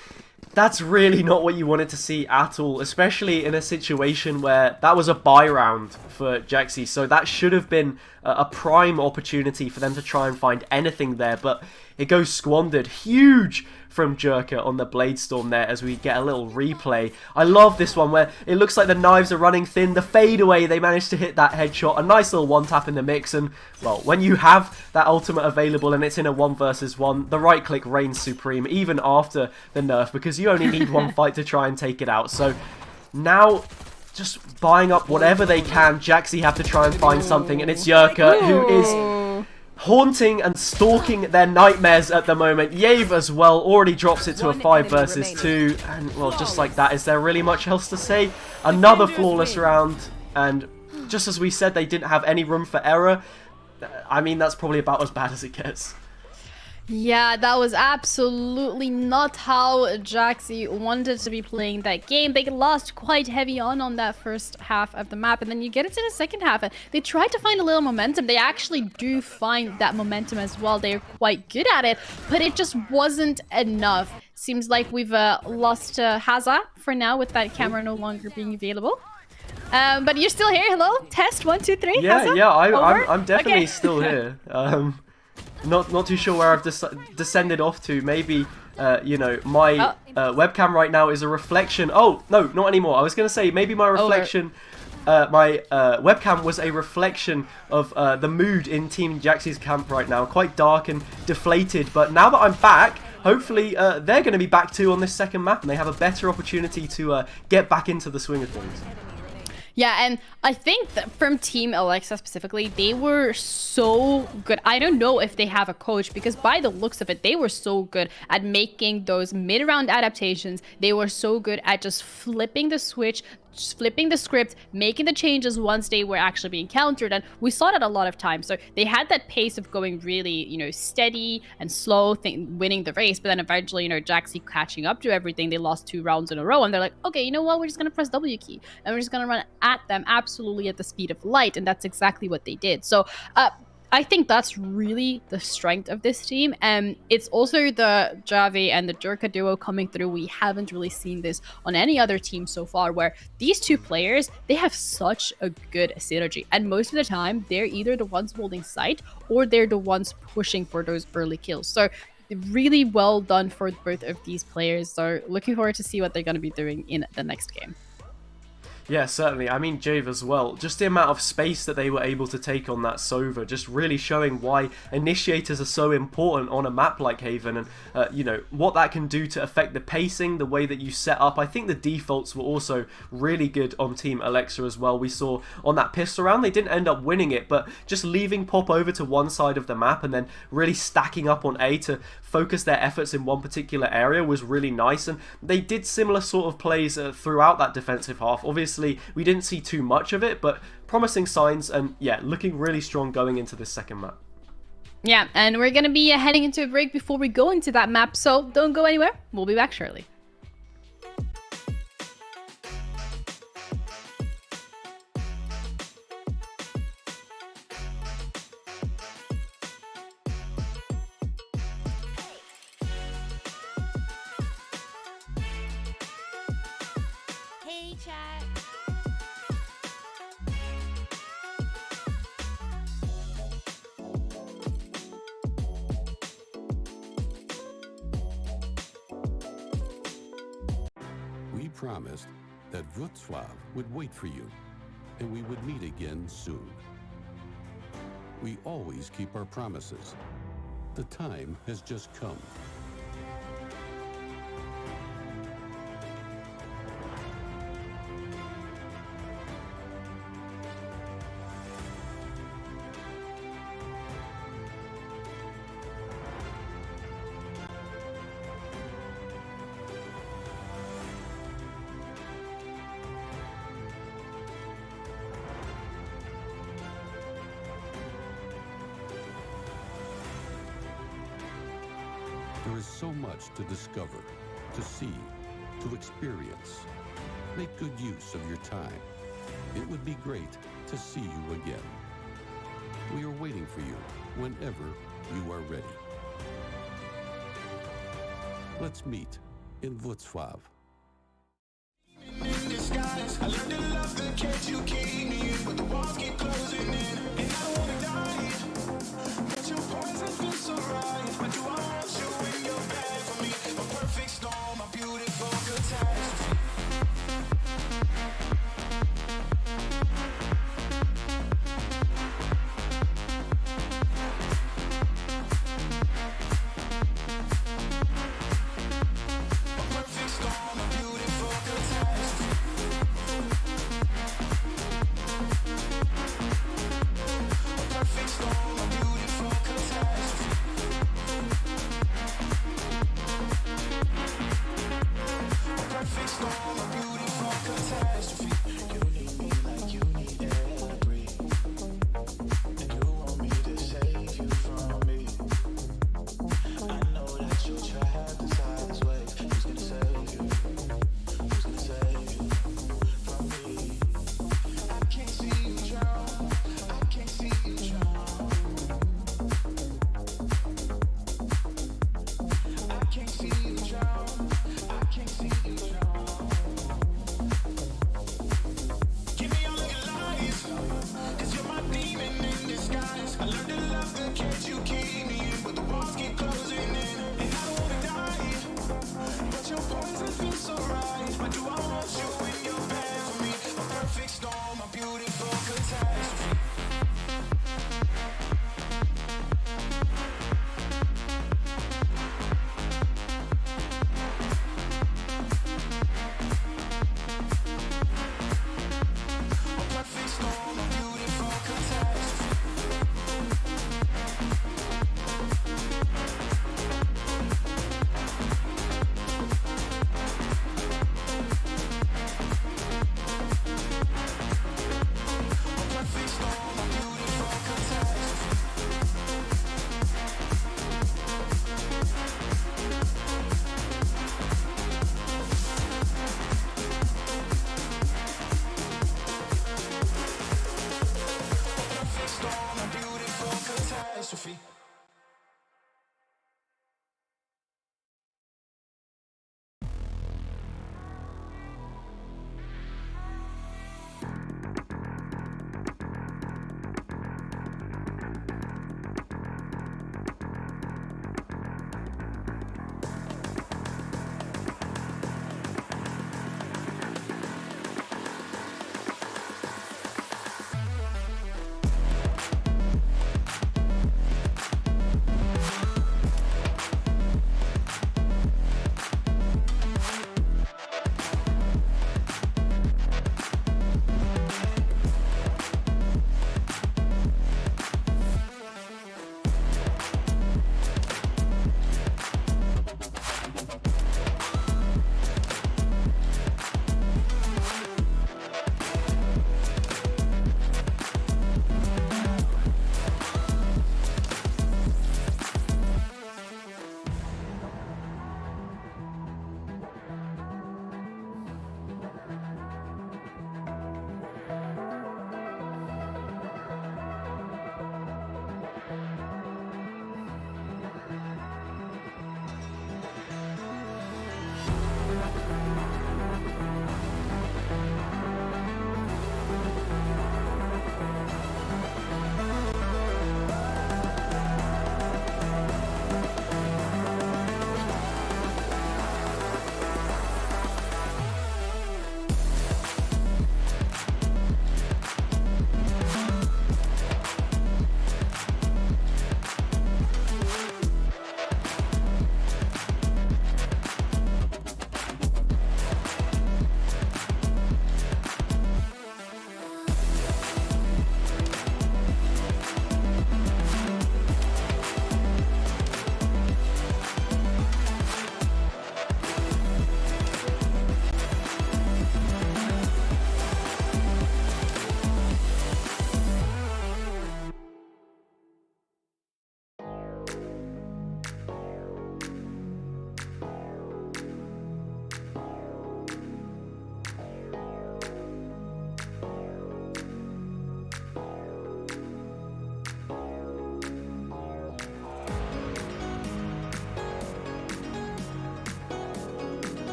Speaker 2: that's really not what you wanted to see at all, especially in a situation where that was a buy round for Jaxi. So that should have been a prime opportunity for them to try and find anything there, but it goes squandered. Huge from Jerka on the Blade Storm there as we get a little replay. I love this one where it looks like the knives are running thin. The fadeaway, they managed to hit that headshot. A nice little one-tap in the mix, and, well, when you have that ultimate available and it's in a 1 versus 1, the right-click reigns supreme, even after the nerf, because you only need one fight to try and take it out. So now, just buying up whatever they can. Jaxi have to try and find something, and it's Jerka who is haunting and stalking their nightmares at the moment. Yave as well already drops it to a 5 versus 2. And, well, just like that, is there really much else to say? Another flawless round. And just as we said, they didn't have any room for error. I mean, that's probably about as bad as it gets.
Speaker 1: Yeah, that was absolutely not how Jaxi wanted to be playing that game. They lost quite heavy on that first half of the map, and then you get into the second half, and they tried to find a little momentum. They actually do find that momentum as well. They're quite good at it, but it just wasn't enough. Seems like we've lost Haza for now with that camera no longer being available. But you're still here. Hello? Test 1, 2, 3.
Speaker 2: Yeah,
Speaker 1: Haza?
Speaker 2: yeah, I'm definitely
Speaker 1: Okay.
Speaker 2: still here. Not too sure where I've descended off to. Maybe, you know, my webcam right now is a reflection. Oh, no, not anymore. I was going to say, maybe my reflection, my webcam was a reflection of the mood in Team Jaxi's camp right now. Quite dark and deflated. But now that I'm back, hopefully they're going to be back too on this second map, and they have a better opportunity to get back into the swing of things.
Speaker 1: Yeah, and I think that from Team Alexa specifically, they were so good. I don't know if they have a coach, because by the looks of it, they were so good at making those mid-round adaptations. They were so good at just flipping the switch, just flipping the script, making the changes once they were actually being countered, and we saw that a lot of times. So they had that pace of going really, you know, steady and slow, winning the race, but then eventually, you know, Jaxi catching up to everything. They lost 2 rounds in a row, and they're like, okay, you know what, we're just gonna press W key, and we're just gonna run at them absolutely at the speed of light, and that's exactly what they did. So I think that's really the strength of this team. And it's also the Javi and the Durka duo coming through. We haven't really seen this on any other team so far, where these two players, they have such a good synergy. And most of the time, they're either the ones holding site or they're the ones pushing for those early kills. So really well done for both of these players. So looking forward to see what they're going to be doing in the next game.
Speaker 2: Yeah, certainly. I mean, Jave as well. Just the amount of space that they were able to take on that Sova, just really showing why initiators are so important on a map like Haven, and you know what that can do to affect the pacing, the way that you set up. I think the defaults were also really good on Team Alexa as well. We saw on that pistol round, they didn't end up winning it, but just leaving Pop over to one side of the map and then really stacking up on A to focus their efforts in one particular area was really nice. And they did similar sort of plays throughout that defensive half. Obviously, we didn't see too much of it, but promising signs, and yeah, looking really strong going into this second map.
Speaker 1: Yeah, and we're going to be heading into a break before we go into that map, so don't go anywhere. We'll be back shortly.
Speaker 3: Hey, chat.
Speaker 4: We promised that Wrocław would wait for you, and we would meet again soon. We always keep our promises. The time has just come. There is so much to discover, to see, to experience. Make good use of your time. It would be great to see you again. We are waiting for you whenever you are ready. Let's meet in Wrocław.
Speaker 5: I learned to love the cage you keep me in, but the walls keep closing in, and I don't wanna die. But your poison feels so right. Why do I want you when you're bad for me? My perfect storm, my beautiful catastrophe.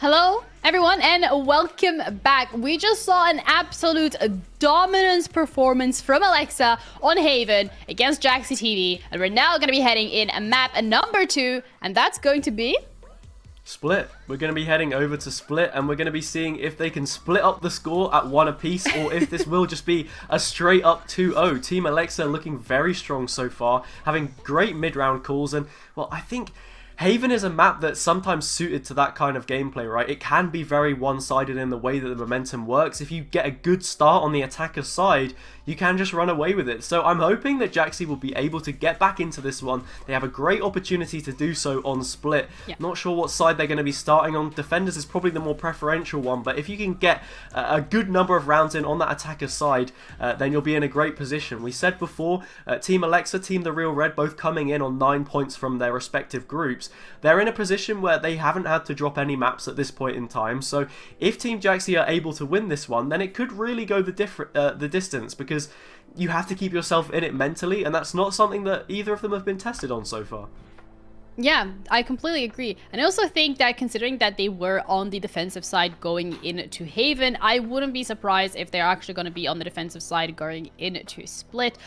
Speaker 1: Hello, everyone, and welcome back. We just saw an absolute dominance performance from Alexa on Haven against Jaxi TV, and we're now going to be heading in a map number 2, and that's going to be...
Speaker 2: Split. We're going to be heading over to Split, and we're going to be seeing if they can split up the score at 1 apiece, or if this will just be a straight up 2-0. Team Alexa looking very strong so far, having great mid-round calls, and, well, I think... Haven is a map that's sometimes suited to that kind of gameplay, right? It can be very one-sided in the way that the momentum works. If you get a good start on the attacker's side, you can just run away with it. So I'm hoping that Jaxi will be able to get back into this one. They have a great opportunity to do so on Split.
Speaker 1: Yeah.
Speaker 2: Not sure what side they're going to be starting on. Defenders is probably the more preferential one, but if you can get a good number of rounds in on that attacker's side, then you'll be in a great position. We said before, Team Alexa, Team The Real Red, both coming in on 9 points from their respective groups. They're in a position where they haven't had to drop any maps at this point in time, so if Team Jaxi are able to win this one, then it could really go the distance, because you have to keep yourself in it mentally, and that's not something that either of them have been tested on so far.
Speaker 1: Yeah, I completely agree. And I also think that considering that they were on the defensive side going into Haven, I wouldn't be surprised if they're actually going to be on the defensive side going into Split.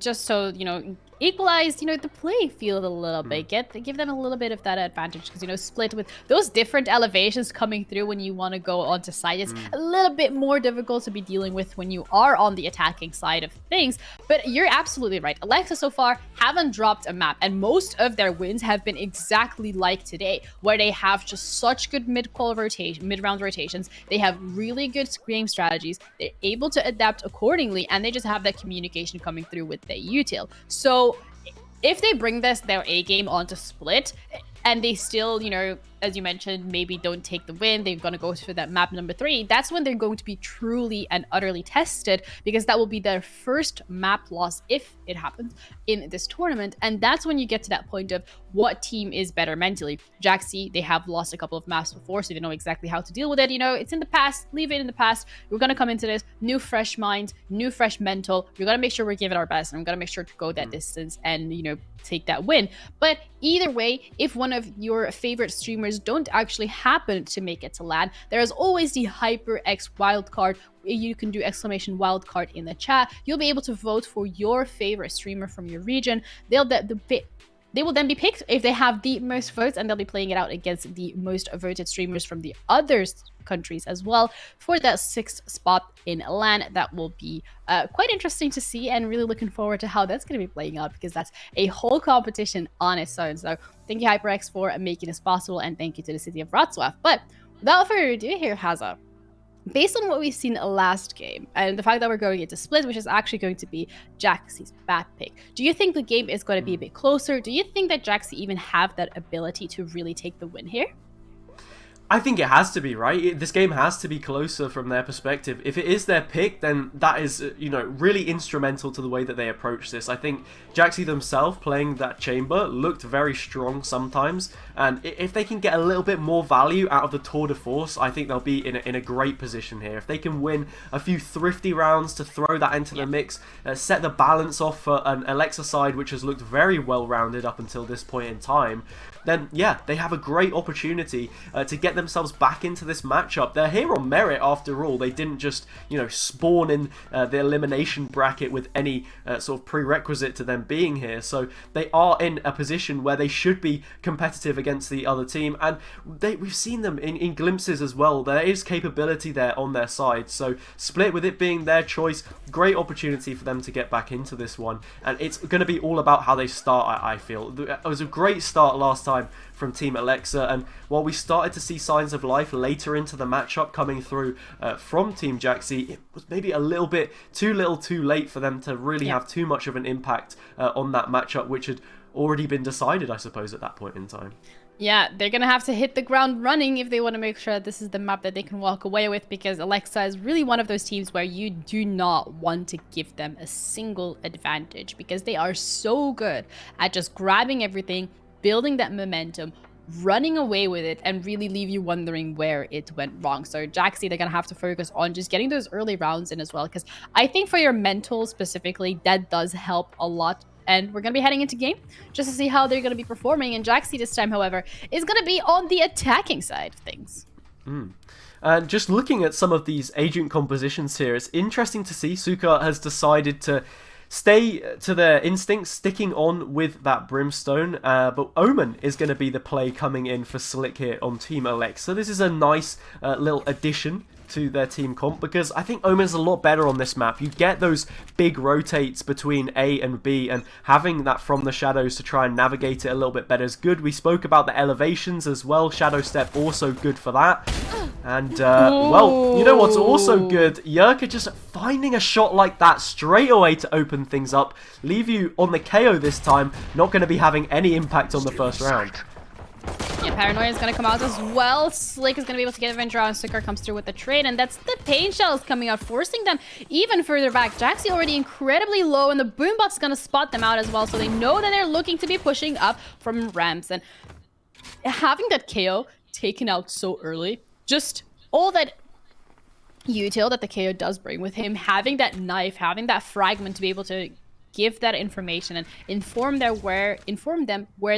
Speaker 1: Just so, you know, equalize, you know, the play field a little bit. Give them a little bit of that advantage, because, you know, Split with those different elevations coming through when you want to go onto side, it's a little bit more difficult to be dealing with when you are on the attacking side of things. But you're absolutely right. Alexa so far haven't dropped a map, and most of their wins have been exactly like today, where they have just such good mid-round rotations. They have really good game strategies. They're able to adapt accordingly, and they just have that communication coming through with their util. So if they bring their A game onto Split, and they still, you know, as you mentioned, maybe don't take the win, they're going to go for that map number 3, that's when they're going to be truly and utterly tested, because that will be their first map loss, if it happens, in this tournament. And that's when you get to that point of what team is better mentally. Jaxi, they have lost a couple of maps before, so they know exactly how to deal with it. You know, it's in the past, leave it in the past. We're going to come into this, new fresh mind, new fresh mental. We're going to make sure we're giving our best, and we're going to make sure to go that distance and, you know, take that win. But either way, if one of your favorite streamers don't actually happen to make it to LAN, there is always the HyperX wildcard. You can do exclamation wildcard in the chat. You'll be able to vote for your favorite streamer from your region. They will then be picked if they have the most votes, and they'll be playing it out against the most voted streamers from the other countries as well for that 6th spot in LAN. That will be quite interesting to see, and really looking forward to how that's going to be playing out, because that's a whole competition on its own. So thank you, HyperX, for making this possible, and thank you to the city of Wrocław. But without further ado here, Haza, based on what we've seen last game, and the fact that we're going into Split, which is actually going to be Jaxi's bad pick, do you think the game is going to be a bit closer? Do you think that Jaxi even have that ability to really take the win here?
Speaker 2: I think it has to be, right? This game has to be closer from their perspective. If it is their pick, then that is, you know, really instrumental to the way that they approach this. I think Jaxi themselves playing that chamber looked very strong sometimes, and if they can get a little bit more value out of the tour de force, I think they'll be in a great position here. If they can win a few thrifty rounds to throw that into the mix, set the balance off for an Alexa side which has looked very well-rounded up until this point in time, then yeah, they have a great opportunity to get themselves back into this matchup. They're here on merit after all. They didn't just, you know, spawn in the elimination bracket with any sort of prerequisite to them being here. So they are in a position where they should be competitive against the other team, and we've seen them in glimpses as well. There is capability there on their side. So Split, with it being their choice, great opportunity for them to get back into this one, and it's going to be all about how they start. I feel it was a great start last time from Team Alexa, and while we started to see signs of life later into the matchup coming through from Team Jaxi, it was maybe a little bit too little too late for them to really have too much of an impact on that matchup, which had already been decided, I suppose, at that point in time.
Speaker 1: Yeah, they're going to have to hit the ground running if they want to make sure that this is the map that they can walk away with, because Alexa is really one of those teams where you do not want to give them a single advantage, because they are so good at just grabbing everything, building that momentum, running away with it, and really leave you wondering where it went wrong. So Jaxi, they're going to have to focus on just getting those early rounds in as well, because I think for your mental specifically, that does help a lot. And we're going to be heading into game just to see how they're going to be performing. And Jaxi this time, however, is going to be on the attacking side of things.
Speaker 2: And just looking at some of these agent compositions here, it's interesting to see Suka has decided to stay to their instincts, sticking on with that Brimstone, but Omen is going to be the play coming in for Slick here on Team Alexa. So this is a nice little addition to their team comp, because I think Omen's a lot better on this map. You get those big rotates between A and B, and having that from the shadows to try and navigate it a little bit better is good. We spoke about the elevations as well. Shadow Step also good for that. And, well, you know what's also good? Yerka just finding a shot like that straight away to open things up. Leave you on the KO this time, not going to be having any impact on the first round.
Speaker 1: Yeah, Paranoia is going to come out as well. Slick is going to be able to get Avenger out, and Sukar comes through with the trade, and that's the Pain Shells coming out, forcing them even further back. Jaxi already incredibly low, and the Boombot is going to spot them out as well, so they know that they're looking to be pushing up from ramps. And having that KO taken out so early, just all that util that the KO does bring with him, having that knife, having that fragment to be able to give that information and inform them where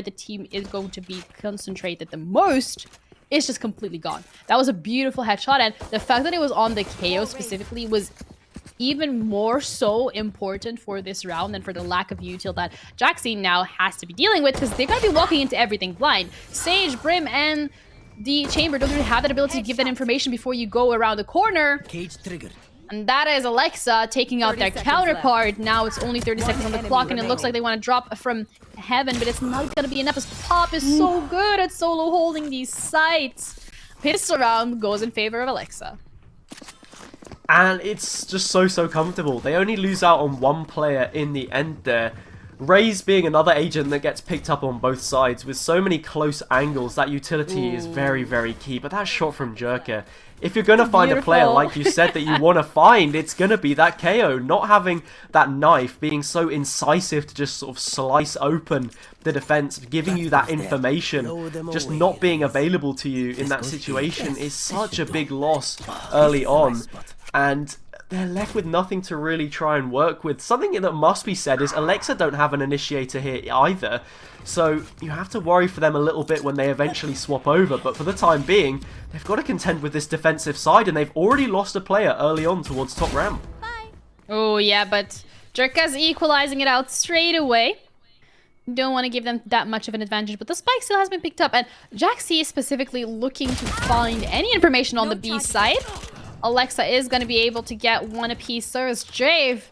Speaker 1: the team is going to be concentrated the most, is just completely gone. That was a beautiful headshot, and the fact that it was on the KO specifically was even more so important for this round than for the lack of util that Jaxi now has to be dealing with, because they're going to be walking into everything blind. Sage, Brim, and the Chamber don't really have that ability to give that information before you go around the corner.
Speaker 6: Cage triggered.
Speaker 1: And that is Alexa taking out their counterpart. Now it's only 30 seconds on the clock, and it looks like they want to drop from heaven, but it's not going to be enough, as Pop is so good at solo holding these sites. Pistol round goes in favor of Alexa.
Speaker 2: And it's just so comfortable. They only lose out on one player in the end there. Raze being another agent that gets picked up on both sides with so many close angles. That utility is very key. But that shot from Jerker, if you're going to find a player, like you said, that you want to find, it's going to be that KO. Not having that knife, being so incisive to just sort of slice open the defense, giving you that information, just not being available to you in that situation is such a big loss early on. And they're left with nothing to really try and work with. Something that must be said is Alexa don't have an initiator here either, so you have to worry for them a little bit when they eventually swap over, but for the time being, they've got to contend with this defensive side, and they've already lost a player early on towards top ramp.
Speaker 3: Bye.
Speaker 1: Oh yeah, but Jerka's equalizing it out straight away. Don't want to give them that much of an advantage, but the spike still has been picked up, and Jaxi is specifically looking to find any information on the B side. Alexa is going to be able to get one apiece, so is Jave.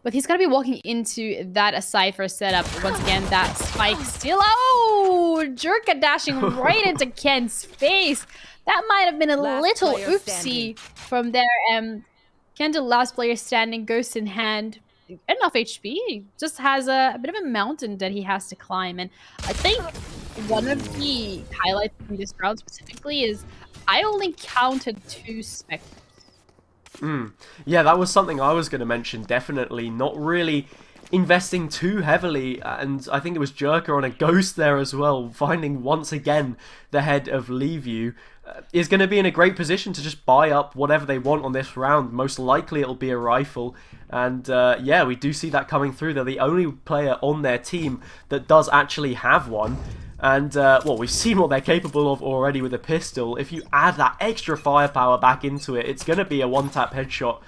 Speaker 1: But he's going to be walking into that Cypher setup. Once again, that spike still... Oh! Jerka dashing right into Ken's face. That might have been a little oopsie from there. Ken, the last player standing, ghost in hand. Enough HP. He just has a bit of a mountain that he has to climb. And I think one of the highlights from this round specifically is I only counted 2 specters.
Speaker 2: Yeah, that was something I was going to mention, definitely. Not really investing too heavily, and I think it was Jerker on a ghost there as well, finding once again the head of Leave You, is going to be in a great position to just buy up whatever they want on this round. Most likely it'll be a rifle, and yeah, we do see that coming through. They're the only player on their team that does actually have one. And, well, we've seen what they're capable of already with a pistol. If you add that extra firepower back into it, it's going to be a one-tap headshot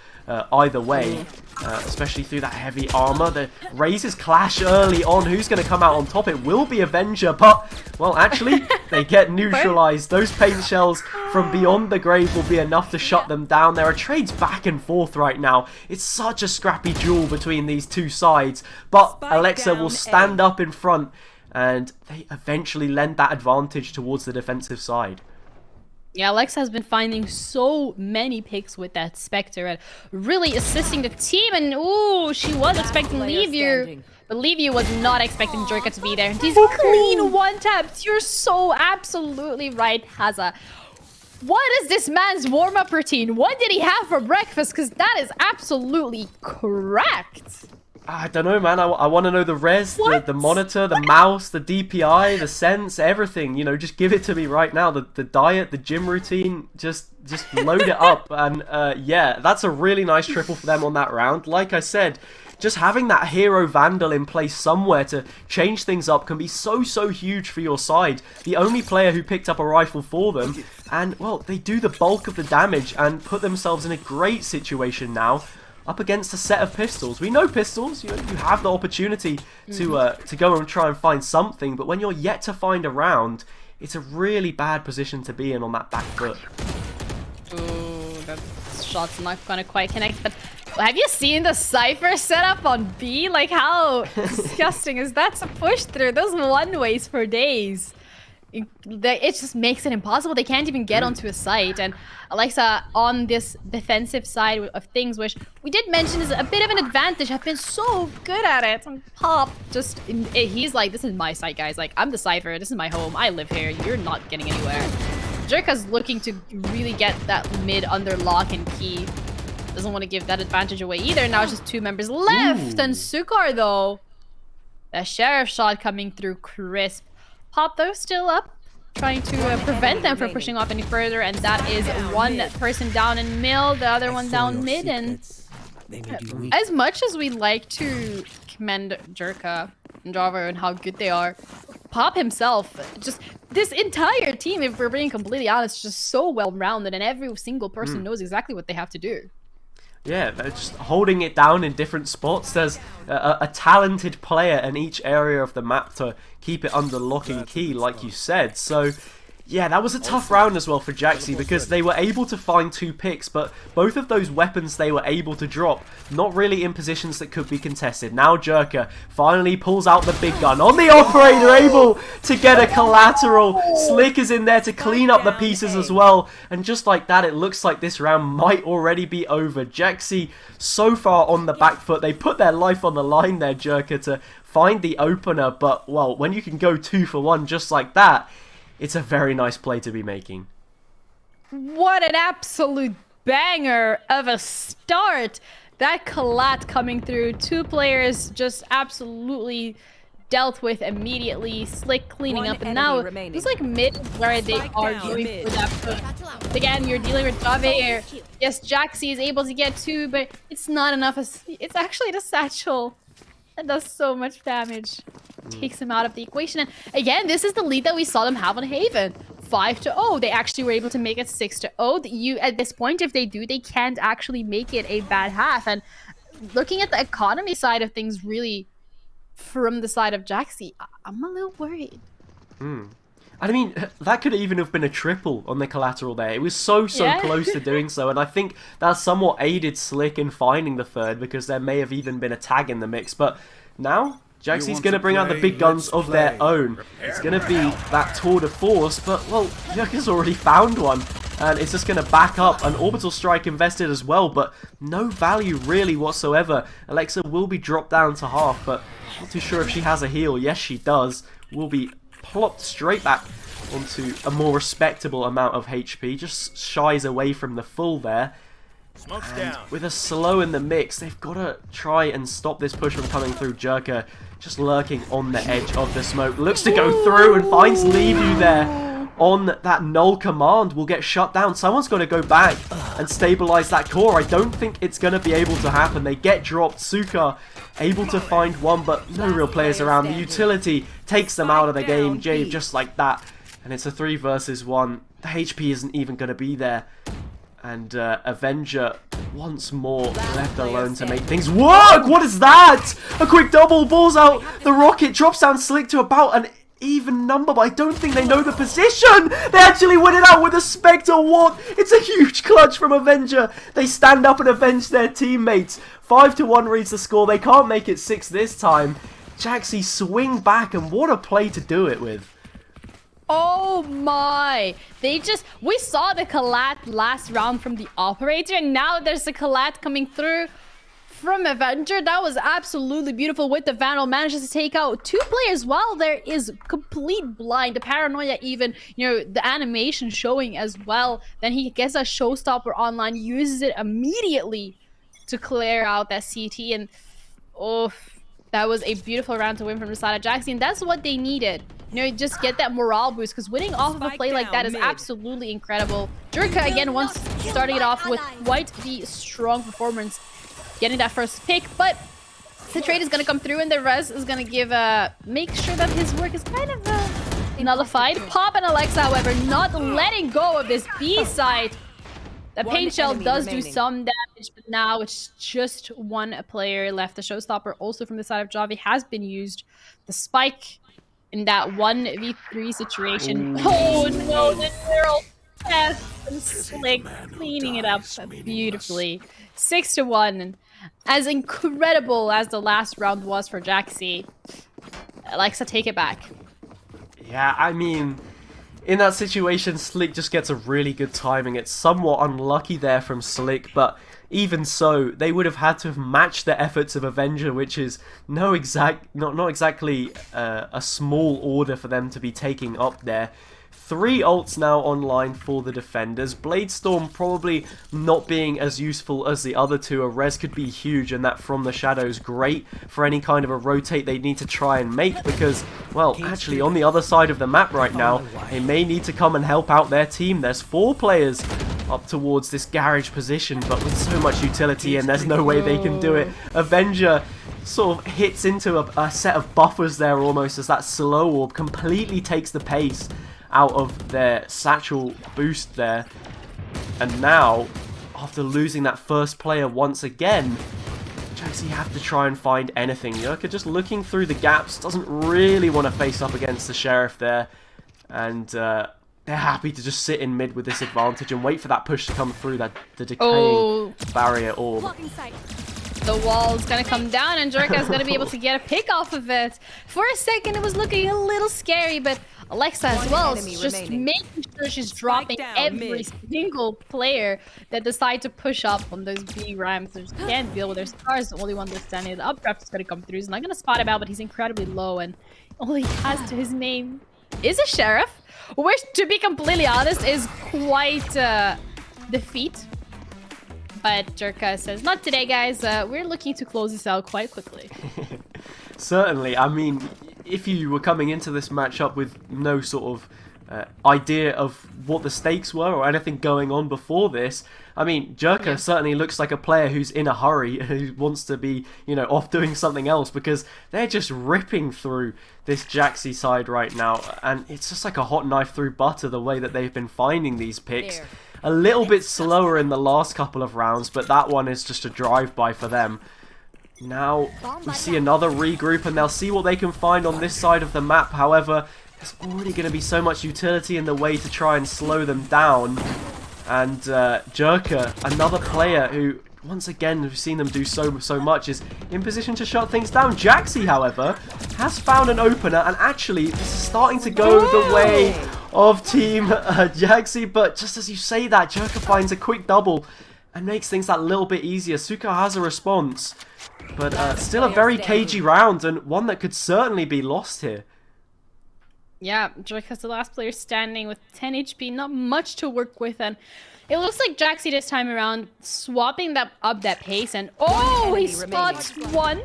Speaker 2: either way, especially through that heavy armor. The Razors clash early on. Who's going to come out on top? It will be Avenger, but, well, actually, they get neutralized. Those paint shells from beyond the grave will be enough to shut them down. There are trades back and forth right now. It's such a scrappy duel between these two sides, but Alexa will stand up in front, and they eventually lend that advantage towards the defensive side.
Speaker 1: Yeah, Alexa has been finding so many picks with that Spectre and really assisting the team. And ooh, she was expecting Leave You, but Leave You was not expecting Jerka to be there. These clean one-taps. You're so absolutely right, Haza. What is this man's warm-up routine? What did he have for breakfast? Because that is absolutely correct.
Speaker 2: I don't know, man. I want to know the res, the monitor, the mouse, the DPI, the sense, everything. You know, just give it to me right now. The diet, the gym routine, just load it up. And yeah, that's a really nice triple for them on that round. Like I said, just having that hero Vandal in place somewhere to change things up can be so huge for your side. The only player who picked up a rifle for them, and well, they do the bulk of the damage and put themselves in a great situation now up against a set of pistols. We know pistols, you have the opportunity to go and try and find something, but when you're yet to find a round, it's a really bad position to be in on that back foot.
Speaker 1: Ooh, that shot's not gonna quite connect, but have you seen the Cypher setup on B? Like, how disgusting is that to push through those one-ways for days? It just makes it impossible. They can't even get onto a site. And Alexa, on this defensive side of things, which we did mention is a bit of an advantage, have been so good at it. And Pop he's like, this is my site, guys. Like, I'm the Cypher. This is my home. I live here. You're not getting anywhere. Jerka's looking to really get that mid under lock and key. Doesn't want to give that advantage away either. Now it's just 2 members left. And Sukar, though, the sheriff shot coming through crisp. Pop, though, still up, trying to prevent them from pushing off any further, and that is 1 person down in middle, the other one down mid, and as much as we like to commend Jerka and Java and how good they are, Pop himself, just this entire team, if we're being completely honest, just so well-rounded, and every single person knows exactly what they have to do.
Speaker 2: Yeah, they're just holding it down in different spots. There's a talented player in each area of the map to keep it under lock and key, like you said. So, yeah, that was a tough round as well for Jaxi because they were able to find 2 picks, but both of those weapons they were able to drop, not really in positions that could be contested. Now Jerka finally pulls out the big gun on the operator, able to get a collateral. Slick is in there to clean up the pieces as well, and just like that, it looks like this round might already be over. Jaxi so far on the back foot. They put their life on the line there, Jerka, to find the opener, but, well, when you can go 2 for 1 just like that, it's a very nice play to be making.
Speaker 1: What an absolute banger of a start. That collat coming through. 2 players just absolutely dealt with immediately. Slick cleaning up. And now it's like mid where they are going for that push. Again, you're dealing with Jave. Yes, Jaxi is able to get 2, but it's not enough. It's actually the satchel. That does so much damage. Takes him out of the equation. And again, this is the lead that we saw them have on Haven. 5-0. They actually were able to make it 6-0. At this point, if they do, they can't actually make it a bad half. And looking at the economy side of things, really, from the side of Jaxi, I'm a little worried.
Speaker 2: I mean, that could even have been a triple on the collateral there. It was so close to doing so, and I think that somewhat aided Slick in finding the third because there may have even been a tag in the mix. But now, Jaxi's going to bring out the big guns of their own. It's going to be that tour de force, but, well, Jerka's already found one, and it's just going to back up. An orbital strike invested as well, but no value really whatsoever. Alexa will be dropped down to half, but not too sure if she has a heal. Yes, she does. Will be plopped straight back onto a more respectable amount of HP, just shies away from the full there. And with a slow in the mix, they've got to try and stop this push from coming through. Jerka just lurking on the edge of the smoke, looks to go through and finds Levu there on that null command. Will get shut down. Someone's got to go back and stabilize that core. I don't think it's going to be able to happen. They get dropped. Suka able to find one, but no real players around. The utility takes them out of the game, Jave, just like that. And it's a 3 versus 1. The HP isn't even going to be there. And Avenger once more left alone to make things work. What is that? A quick double, balls out. The rocket drops down Slick to about an even number, but I don't think they know the position. They actually win it out with a Spectre. What? It's a huge clutch from Avenger. They stand up and avenge their teammates. 5-1 reads the score. They can't make it 6 this time. Jaxi swing back, and what a play to do it with.
Speaker 1: Oh my! We saw the collat last round from the operator, and now there's a collat coming through from Avenger. That was absolutely beautiful with the Vandal. Manages to take out 2 players while there is complete blind. The paranoia even, the animation showing as well. Then he gets a showstopper online, uses it immediately to clear out that CT, and that was a beautiful round to win from the side of Jaxi, and that's what they needed. Just get that morale boost, because winning off of a play like that is absolutely incredible. Jerka, again, once starting it off with quite the strong performance, getting that first pick, but The trade is going to come through and the res is going to give make sure that his work is kind of nullified. Pop and Alexa, however, not letting go of this B side. The paint shell does do some damage, but now it's just one player left. The showstopper also from the side of Javi has been used. The spike in that 1v3 situation. Ooh. Oh no, the neural test and Slick cleaning it up beautifully. 6-1. As incredible as the last round was for Jaxi, Alexa, take it back.
Speaker 2: Yeah, I mean, in that situation, Slick just gets a really good timing. It's somewhat unlucky there from Slick, but even so, they would have had to have matched the efforts of Avenger, which is not exactly a small order for them to be taking up there. 3 ults now online for the defenders. Bladestorm probably not being as useful as the other two. A res could be huge, and that from the shadows great for any kind of a rotate they need to try and make, because, well, actually on the other side of the map right now, they may need to come and help out their team. There's 4 players up towards this garage position, but with so much utility, and there's no way they can do it. Avenger sort of hits into a set of buffers there almost, as that slow orb completely takes the pace out of their satchel boost there. And now, after losing that first player once again, Jaxi have to try and find anything. Yurka just looking through the gaps, doesn't really want to face up against the Sheriff there. And they're happy to just sit in mid with this advantage and wait for that push to come through, the decaying barrier orb.
Speaker 1: The wall's gonna come down and Jerka's gonna be able to get a pick off of it. For a second it was looking a little scary, but Alexa as well is just making sure she's dropping every single player that decides to push up on those B ramps. They just can't deal with their stars. The only one that's standing, the updraft is gonna come through. He's not gonna spot him out, but he's incredibly low, and all he has to his name is a Sheriff, which, to be completely honest, is quite the feat. But Jerka says, not today, guys. We're looking to close this out quite quickly.
Speaker 2: Certainly. I mean, if you were coming into this matchup with no sort of idea of what the stakes were or anything going on before this, I mean, Jerka certainly looks like a player who's in a hurry, who wants to be, you know, off doing something else, because they're just ripping through this Jaxi side right now, and it's just like a hot knife through butter the way that they've been finding these picks. A little bit slower in the last couple of rounds, but that one is just a drive-by for them. Now, we see another regroup, and they'll see what they can find on this side of the map. However, there's already going to be so much utility in the way to try and slow them down. And Jerka, another player who, once again, we've seen them do so much, is in position to shut things down. Jaxi, however, has found an opener, and actually, this is starting to go the way of Team Jaxi, but just as you say that, Jerka finds a quick double and makes things that little bit easier. Suka has a response, but still a very cagey round, and one that could certainly be lost here.
Speaker 1: Yeah, Jerka's the last player standing with 10 HP, not much to work with, and it looks like Jaxi this time around swapping up that pace, and he spots one.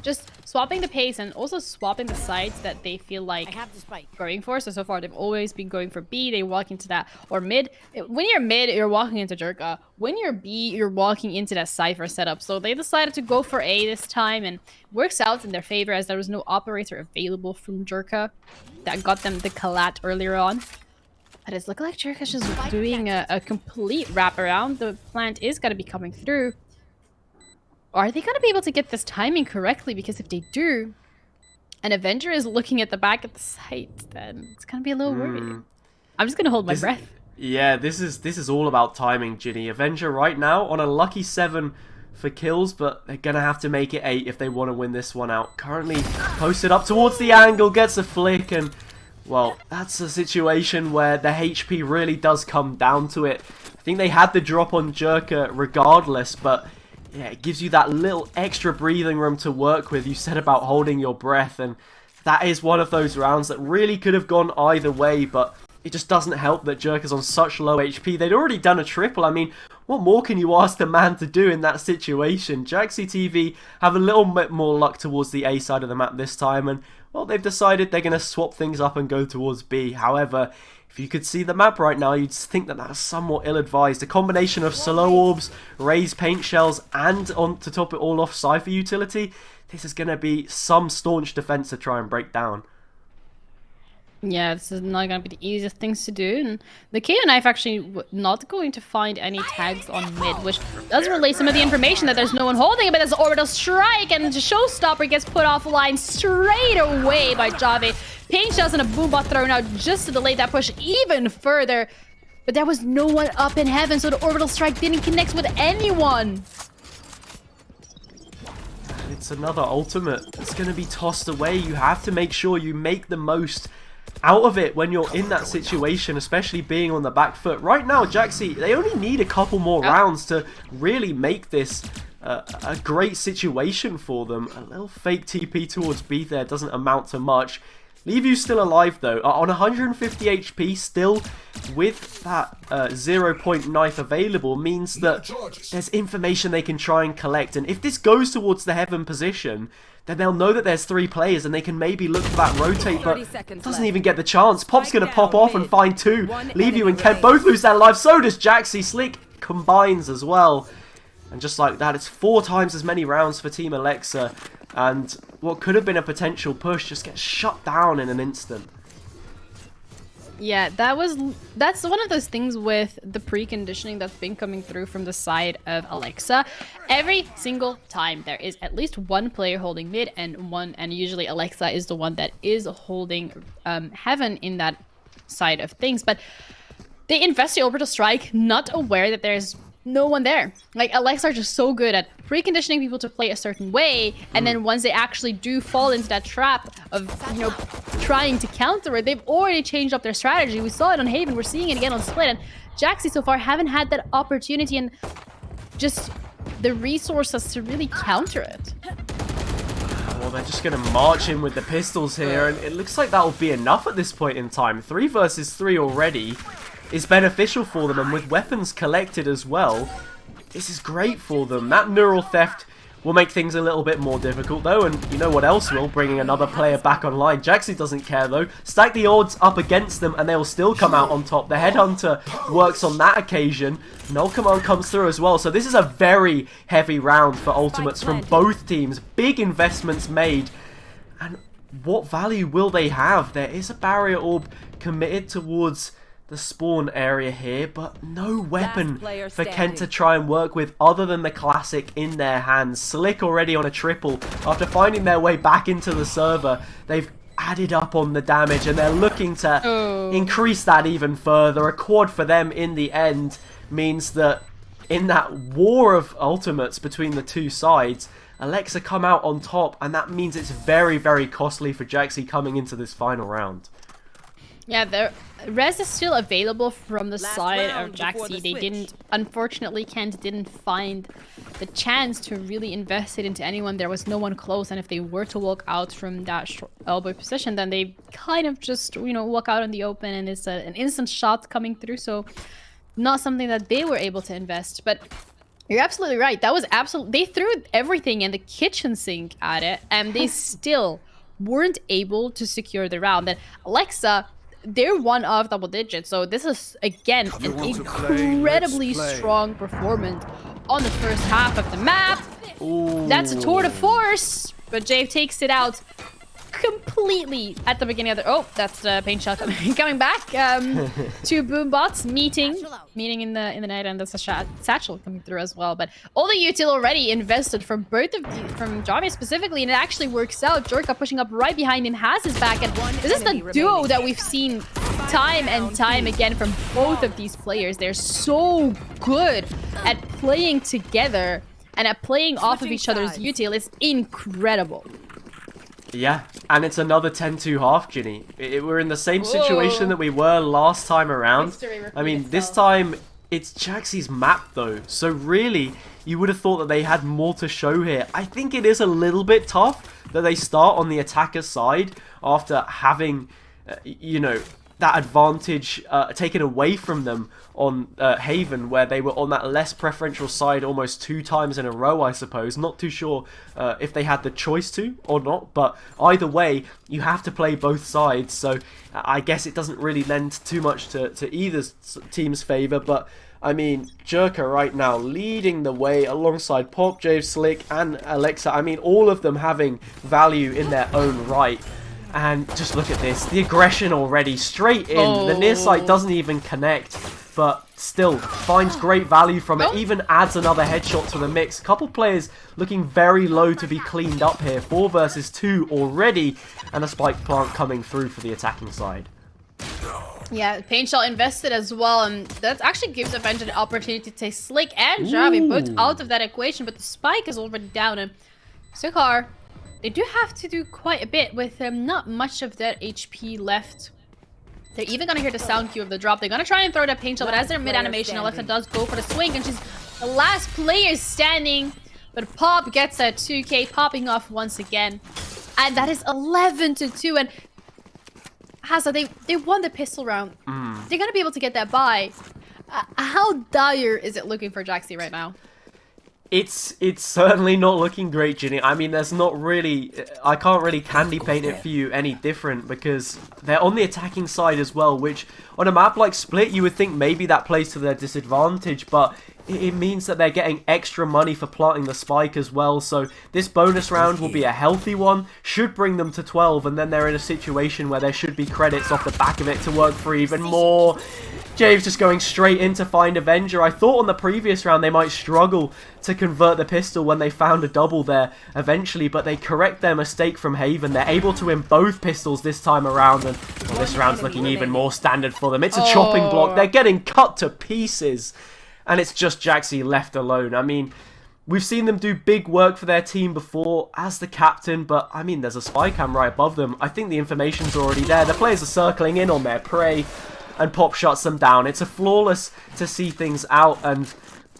Speaker 1: Just swapping the pace and also swapping the sides that they feel like going for. So far they've always been going for B. They walk into that, or mid. When you're mid, you're walking into Jerka. When you're B, you're walking into that Cypher setup. So they decided to go for A this time, and works out in their favor as there was no operator available from Jerka. That got them the collat earlier on. But it's looking like Jerka's just doing a complete wraparound. The plant is going to be coming through. Are they going to be able to get this timing correctly? Because if they do, and Avenger is looking at the back of the site, then it's going to be a little worrying. I'm just going to hold my breath.
Speaker 2: Yeah, this is all about timing, Ginny. Avenger right now on a lucky 7 for kills, but they're going to have to make it 8 if they want to win this one out. Currently posted up towards the angle, gets a flick, and, well, that's a situation where the HP really does come down to it. I think they had the drop on Jerka regardless, but yeah, it gives you that little extra breathing room to work with. You said about holding your breath, and that is one of those rounds that really could have gone either way, but it just doesn't help that Jerk is on such low HP. They'd already done a triple. I mean, what more can you ask the man to do in that situation? Jaxi TV have a little bit more luck towards the A side of the map this time, and, well, they've decided they're going to swap things up and go towards B. However, if you could see the map right now, you'd think that that's somewhat ill-advised. A combination of slow orbs, raised paint shells, and on to top it all off, Cypher utility. This is going to be some staunch defense to try and break down.
Speaker 1: Yeah, this is not going to be the easiest things to do. And the KO knife actually not going to find any tags on mid, which does relay some of the information that there's no one holding it, but there's an orbital strike, and the showstopper gets put offline straight away by Jave. Paint shells and a boombot thrown out just to delay that push even further. But there was no one up in heaven, so the orbital strike didn't connect with anyone.
Speaker 2: It's another ultimate that's going to be tossed away. You have to make sure you make the most out of it when you're in that situation, especially being on the back foot. Right now, Jaxi, they only need a couple more rounds to really make this a great situation for them. A little fake TP towards B there doesn't amount to much. Leave you still alive though, on 150 HP, still with that 0-point knife available, means that there's information they can try and collect. And if this goes towards the heaven position, then they'll know that there's 3 players and they can maybe look for that rotate, but doesn't even get the chance. Pop's going to pop off and find 2. Leave you and Kev both lose their lives. So does Jaxi. Slick combines as well. And just like that, it's 4 times as many rounds for Team Alexa. And what could have been a potential push just gets shut down in an instant.
Speaker 1: Yeah, that's one of those things with the preconditioning that's been coming through from the side of Alexa. Every single time there is at least one player holding mid and usually Alexa is the one that is holding heaven in that side of things. But they invest the orbital strike, not aware that there's no one there. Like, Alexa are just so good at preconditioning people to play a certain way, and then once they actually do fall into that trap of, you know, trying to counter it, they've already changed up their strategy. We saw it on Haven, we're seeing it again on Split, and Jaxi so far haven't had that opportunity and just the resources to really counter it.
Speaker 2: Well, they're just going to march in with the pistols here, and it looks like that will be enough at this point in time. 3 versus 3 already is beneficial for them, and with weapons collected as well, this is great for them. That neural theft will make things a little bit more difficult though, and you know what else will? Bringing another player back online. Jaxi doesn't care though. Stack the odds up against them and they'll still come out on top. The Headhunter works on that occasion. Null Command comes through as well, so this is a very heavy round for ultimates from both teams. Big investments made, and what value will they have? There is a barrier orb committed towards the spawn area here, but no weapon for Kent to try and work with other than the classic in their hands. Slick already on a triple after finding their way back into the server. They've added up on the damage and they're looking to increase that even further. A quad for them in the end means that in that war of ultimates between the two sides, Alexa come out on top, and that means it's very, very costly for Jaxi coming into this final round.
Speaker 1: Yeah, the res is still available from the side of Jaxi. They didn't, unfortunately, Kent didn't find the chance to really invest it into anyone. There was no one close, and if they were to walk out from that elbow position, then they kind of just, you know, walk out in the open, and it's an instant shot coming through, so not something that they were able to invest. But you're absolutely right. That was they threw everything in the kitchen sink at it, and they still weren't able to secure the round. That Alexa, they're one of double digits, so this is again an incredibly strong performance on the first half of the map. Ooh. That's a tour de force, but Jave takes it out completely at the beginning of the... Oh, that's the paint shot coming back. Two boombots meeting in the night, and that's a satchel coming through as well. But all the util already invested from both of the, from Javi specifically, and it actually works out. Jorka pushing up right behind him has his back, and this is the duo that we've seen time and time again from both of these players. They're so good at playing together and at playing off of each other's util. It's incredible.
Speaker 2: Yeah, and it's another 10-2 half, Ginny. We're in the same situation that we were last time around. I mean, this time it's Jaxi's map though, so really you would have thought that they had more to show here. I think it is a little bit tough that they start on the attacker side after having, you know, that advantage taken away from them on Haven, where they were on that less preferential side almost 2 times in a row, I suppose. Not too sure if they had the choice to or not, but either way, you have to play both sides, so I guess it doesn't really lend too much to either team's favour, but I mean, Jerka right now leading the way alongside Pop, Jave, Slick, and Alexa. I mean, all of them having value in their own right. And just look at this. The aggression already straight in.
Speaker 1: Oh.
Speaker 2: The near sight doesn't even connect, but still finds great value from it. Even adds another headshot to the mix. A couple players looking very low to be cleaned up here. 4 versus 2 already. And a spike plant coming through for the attacking side.
Speaker 1: Yeah, paint shot invested as well, and that actually gives Avenger an opportunity to take Slick and Javi both out of that equation, but the spike is already down, and Sukar, they do have to do quite a bit with not much of that HP left. They're even gonna hear the sound cue of the drop. They're gonna try and throw that paint shot, but as they're mid-animation, Alexa does go for the swing, and she's the last player standing, but Pop gets that 2K popping off once again, and that is 11-2, and Haza, they won the pistol round. They're gonna be able to get that by. How dire is it looking for Jaxi right now?
Speaker 2: It's certainly not looking great, Ginny. I mean, there's not really... I can't really candy paint it for you any different because they're on the attacking side as well, which on a map like Split, you would think maybe that plays to their disadvantage, but it means that they're getting extra money for planting the spike as well, so this bonus round will be a healthy one, should bring them to 12, and then they're in a situation where there should be credits off the back of it to work for even more. Jave's just going straight in to find Avenger. I thought on the previous round they might struggle to convert the pistol when they found a double there eventually, but they correct their mistake from Haven. They're able to win both pistols this time around, and well, this round's looking even more standard for them. It's a chopping block. They're getting cut to pieces. And it's just Jaxi left alone. I mean, we've seen them do big work for their team before as the captain, but I mean, there's a spy cam right above them. I think the information's already there. The players are circling in on their prey, and Pop shuts them down. It's a flawless to see things out, and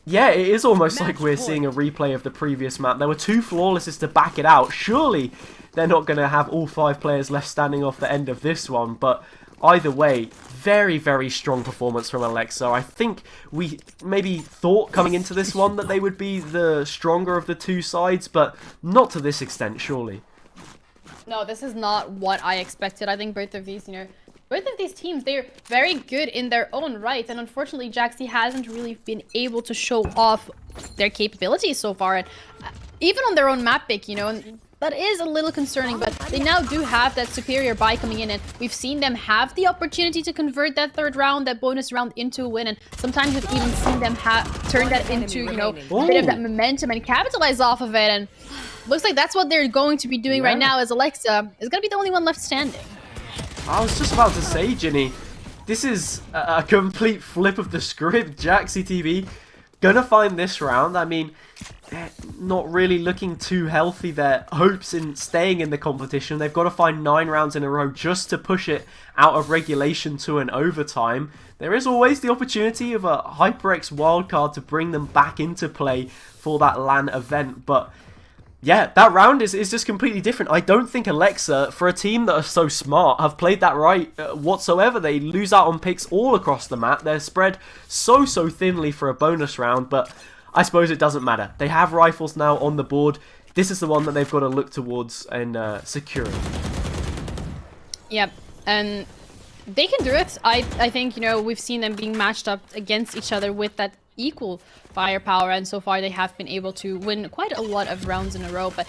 Speaker 2: yeah, it is almost like we're seeing a replay of the previous map. There were 2 flawlesses to back it out. Surely they're not going to have all 5 players left standing off the end of this one, but either way, very, very strong performance from Alexa. I think we maybe thought coming into this one that they would be the stronger of the 2 sides, but not to this extent, surely.
Speaker 1: No, this is not what I expected. I think both of these, both of these teams, they're very good in their own right, and unfortunately, Jaxi hasn't really been able to show off their capabilities so far, and even on their own map pick, and that is a little concerning, but they now do have that superior buy coming in, and we've seen them have the opportunity to convert that 3rd round, that bonus round, into a win, and sometimes we've even seen them turn that into, a bit of that momentum and capitalize off of it, and looks like that's what they're going to be doing right now, as Alexa is going to be the only one left standing.
Speaker 2: I was just about to say, Ginny, this is a complete flip of the script. Jaxi TV gonna find this round. I mean, they're not really looking too healthy. Their hopes in staying in the competition. They've got to find 9 rounds in a row just to push it out of regulation to an overtime. There is always the opportunity of a HyperX wildcard to bring them back into play for that LAN event, but yeah, that round is just completely different. I don't think Alexa, for a team that are so smart, have played that right whatsoever. They lose out on picks all across the map. They're spread so thinly for a bonus round, but I suppose it doesn't matter. They have rifles now on the board. This is the one that they've got to look towards and securing.
Speaker 1: Yep, and they can do it. I think, we've seen them being matched up against each other with that equal firepower, and so far they have been able to win quite a lot of rounds in a row, but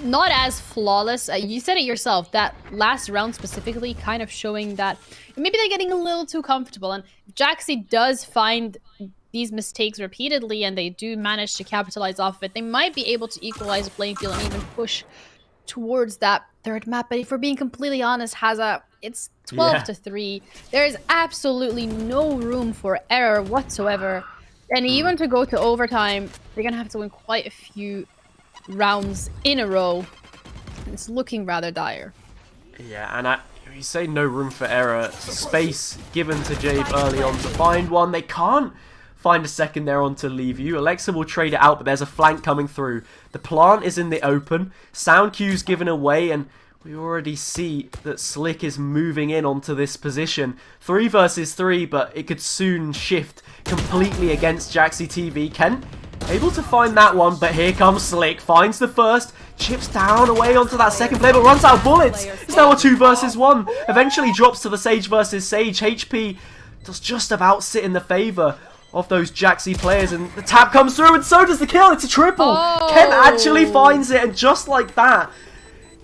Speaker 1: not as flawless. You said it yourself, that last round specifically kind of showing that maybe they're getting a little too comfortable, and if Jaxi does find these mistakes repeatedly and they do manage to capitalize off of it, they might be able to equalize the playing field and even push towards that 3rd map. But if we're being completely honest, Haza, it's 12-3. There is absolutely no room for error whatsoever. And even to go to overtime, they're going to have to win quite a few rounds in a row. It's looking rather dire.
Speaker 2: Yeah, and you say no room for error. Space given to Jave early on to find one. They can't find a second there on to leave you. Alexa will trade it out, but there's a flank coming through. The plant is in the open. Sound cue's given away, and we already see that Slick is moving in onto this position. 3 versus 3, but it could soon shift completely against Jaxi TV. Ken able to find that one, but here comes Slick. Finds the first, chips down away onto that second player, but runs out of bullets. It's now a 2 versus 1. Eventually drops to the Sage versus Sage. HP does just about sit in the favor of those Jaxi players, and the tap comes through, and so does the kill. It's a triple. Ken actually finds it, and just like that,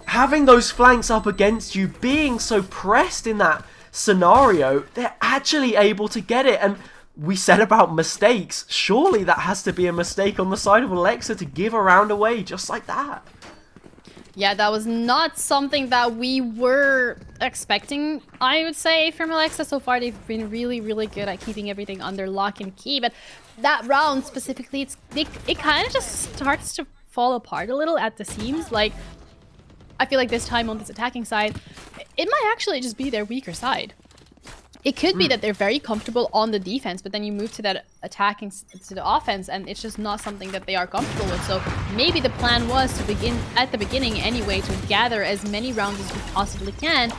Speaker 2: having those flanks up against you, being so pressed in that scenario, they're actually able to get it. And we said about mistakes. Surely that has to be a mistake on the side of Alexa to give a round away just like that.
Speaker 1: Yeah, that was not something that we were expecting, I would say, from Alexa. So far, they've been really, really good at keeping everything under lock and key. But that round specifically, it kind of just starts to fall apart a little at the seams. Like, I feel like this time on this attacking side, it might actually just be their weaker side. It could be that they're very comfortable on the defense, but then you move to that attacking, to the offense, and it's just not something that they are comfortable with. So maybe the plan was to begin, at the beginning anyway, to gather as many rounds as you possibly can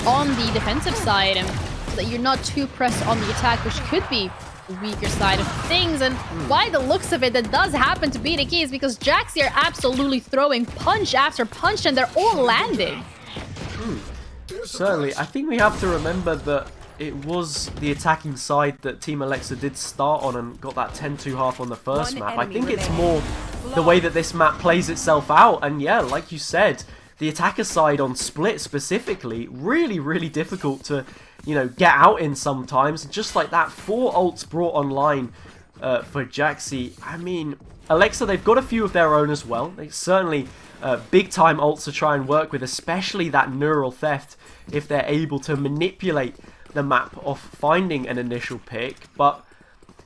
Speaker 1: on the defensive side, and so that you're not too pressed on the attack, which could be the weaker side of things. And by the looks of it, that does happen to be the case, because Jaxi are absolutely throwing punch after punch, and they're all landing.
Speaker 2: Certainly. I think we have to remember that it was the attacking side that Team Alexa did start on and got that 10-2 half on the first map. I think it's more the way that this map plays itself out. And yeah, like you said, the attacker side on Split specifically, really, really difficult to, you know, get out in sometimes. Just like that, 4 ults brought online for Jaxi. I mean, Alexa, they've got a few of their own as well. They certainly big time ults to try and work with, especially that neural theft, if they're able to manipulate the map of finding an initial pick. But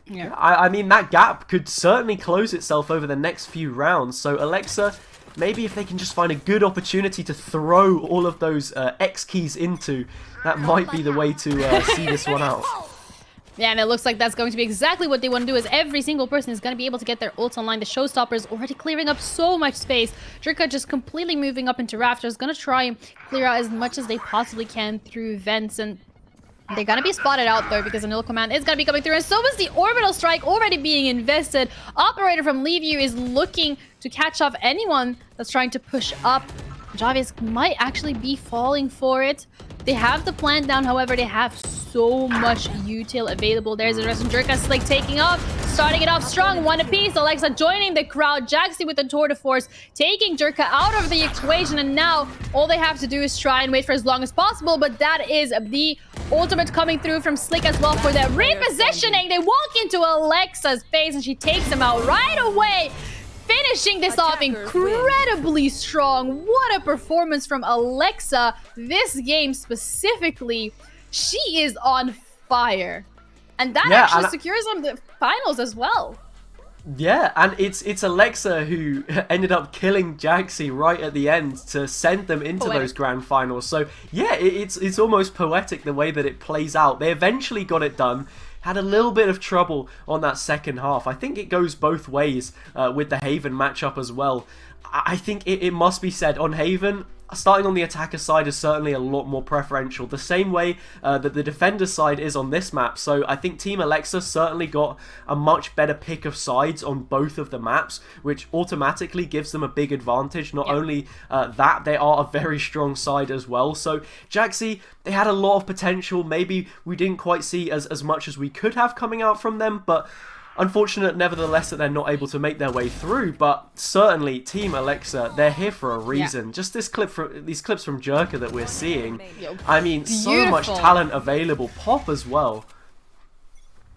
Speaker 2: yeah, I mean, that gap could certainly close itself over the next few rounds. So Alexa, maybe if they can just find a good opportunity to throw all of those X keys into, that might be the way to see this one out.
Speaker 1: Yeah, and it looks like that's going to be exactly what they want to do, is every single person is going to be able to get their ults online. The Showstoppers already clearing up so much space. Jerka just completely moving up into Rafters, going to try and clear out as much as they possibly can through vents, and they're going to be spotted out, though, because a null command is going to be coming through. And so is the orbital strike already being invested. Operator from Leaveview is looking to catch off anyone that's trying to push up. Javis might actually be falling for it. They have the plan down, however, they have so much util available. There's a Resident Jerka, Slick taking off, starting it off strong, 1 apiece. Alexa joining the crowd, Jaxi with the Tour de Force, taking Jerka out of the equation, and now all they have to do is try and wait for as long as possible. But that is the ultimate coming through from Slick as well for their repositioning. They walk into Alexa's face, and she takes them out right away. Finishing this off incredibly strong. What a performance from Alexa. This game specifically, she is on fire. And that actually secures them the finals as well.
Speaker 2: Yeah, and it's Alexa who ended up killing Jaxi right at the end to send them into those grand finals. So yeah, it's almost poetic the way that it plays out. They eventually got it done. Had a little bit of trouble on that second half. I think it goes both ways with the Haven matchup as well. I think it must be said, on Haven, starting on the attacker side is certainly a lot more preferential, the same way that the defender side is on this map. So I think Team Alexa certainly got a much better pick of sides on both of the maps, which automatically gives them a big advantage. Not only that, they are a very strong side as well. So Jaxi, they had a lot of potential. Maybe we didn't quite see as much as we could have coming out from them, but unfortunate nevertheless that they're not able to make their way through. But certainly Team Alexa, they're here for a reason. Just this clip from these clips from Jerka that we're seeing, I mean, so much talent available. Pop as well.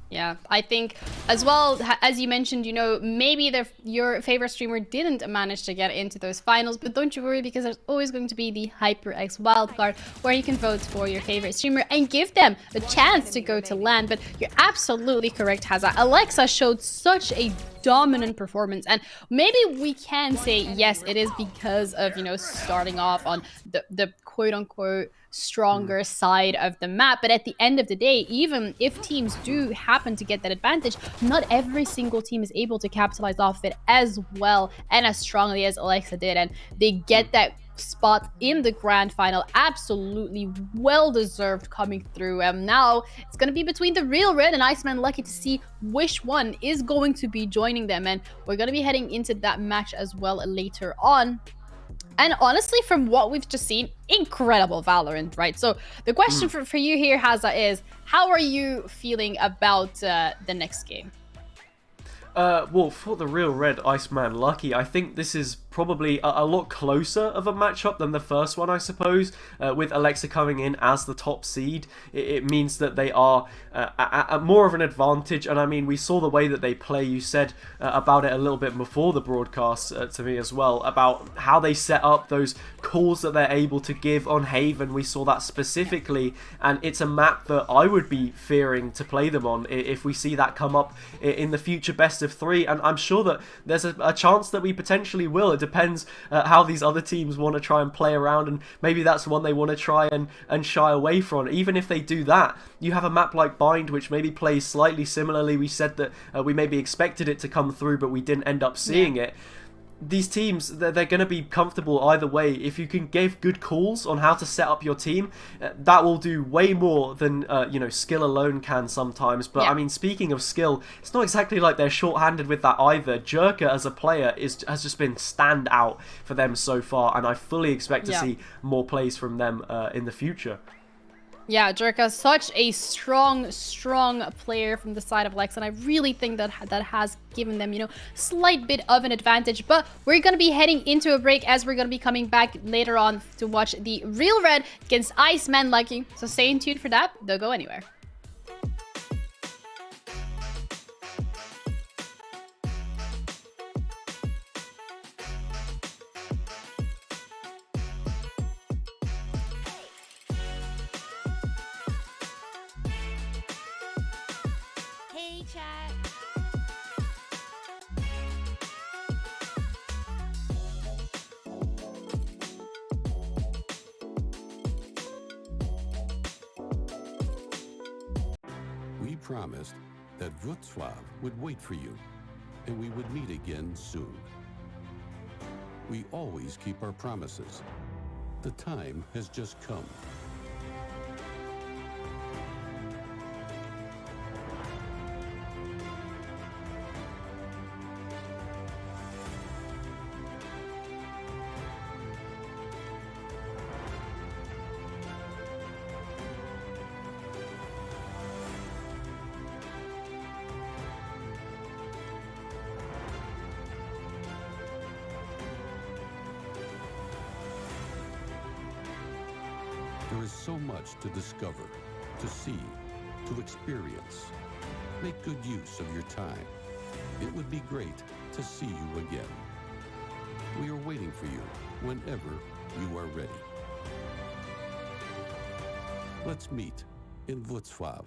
Speaker 1: Yeah, I think as well, as you mentioned, you know, maybe your favorite streamer didn't manage to get into those finals, but don't you worry, because there's always going to be the HyperX wildcard where you can vote for your favorite streamer and give them a chance to go to LAN. But you're absolutely correct, Haza. Alexa showed such a dominant performance, and maybe we can say, yes, it is because of, you know, starting off on the quote-unquote stronger side of the map. But at the end of the day, even if teams do happen to get that advantage, not every single team is able to capitalize off it as well and as strongly as Alexa did, and they get that spot in the grand final. Absolutely well deserved coming through. Now it's gonna be between the Real Red and Iceman Lucky to see which one is going to be joining them, and we're gonna be heading into that match as well later on. And honestly, from what we've just seen, incredible Valorant, right? So the question for you here, Haza, is how are you feeling about the next game?
Speaker 2: Well, for the Real Red Iceman Lucky, I think this is probably a lot closer of a matchup than the first one, I suppose. With Alexa coming in as the top seed, it means that they are at more of an advantage. And I mean, we saw the way that they play. You said about it a little bit before the broadcast to me as well, about how they set up those calls that they're able to give on Haven. We saw that specifically, and it's a map that I would be fearing to play them on if we see that come up in the future best of 3, and I'm sure that there's a chance that we potentially will. It depends how these other teams want to try and play around, and maybe that's one they want to try and shy away from. Even if they do that, you have a map like Bind, which maybe plays slightly similarly. We said that we maybe expected it to come through, but we didn't end up seeing it. These teams, they're going to be comfortable either way. If you can give good calls on how to set up your team, that will do way more than skill alone can sometimes. But I mean, speaking of skill, it's not exactly like they're short-handed with that either. Jerka as a player has just been standout for them so far, and I fully expect to see more plays from them in the future.
Speaker 1: Yeah, Jerka, such a strong player from the side of Lex, and I really think that that has given them, slight bit of an advantage. But we're going to be heading into a break, as we're going to be coming back later on to watch the Real Red against Iceman Lucky. So stay in tune for that. Don't go anywhere.
Speaker 3: Hey, chat.
Speaker 4: We promised that Wrocław would wait for you, and we would meet again soon. We always keep our promises. The time has just come. There is so much to discover, to see, to experience. Make good use of your time. It would be great to see you again. We are waiting for you whenever you are ready. Let's meet in Wrocław.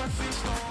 Speaker 5: Perfect storm.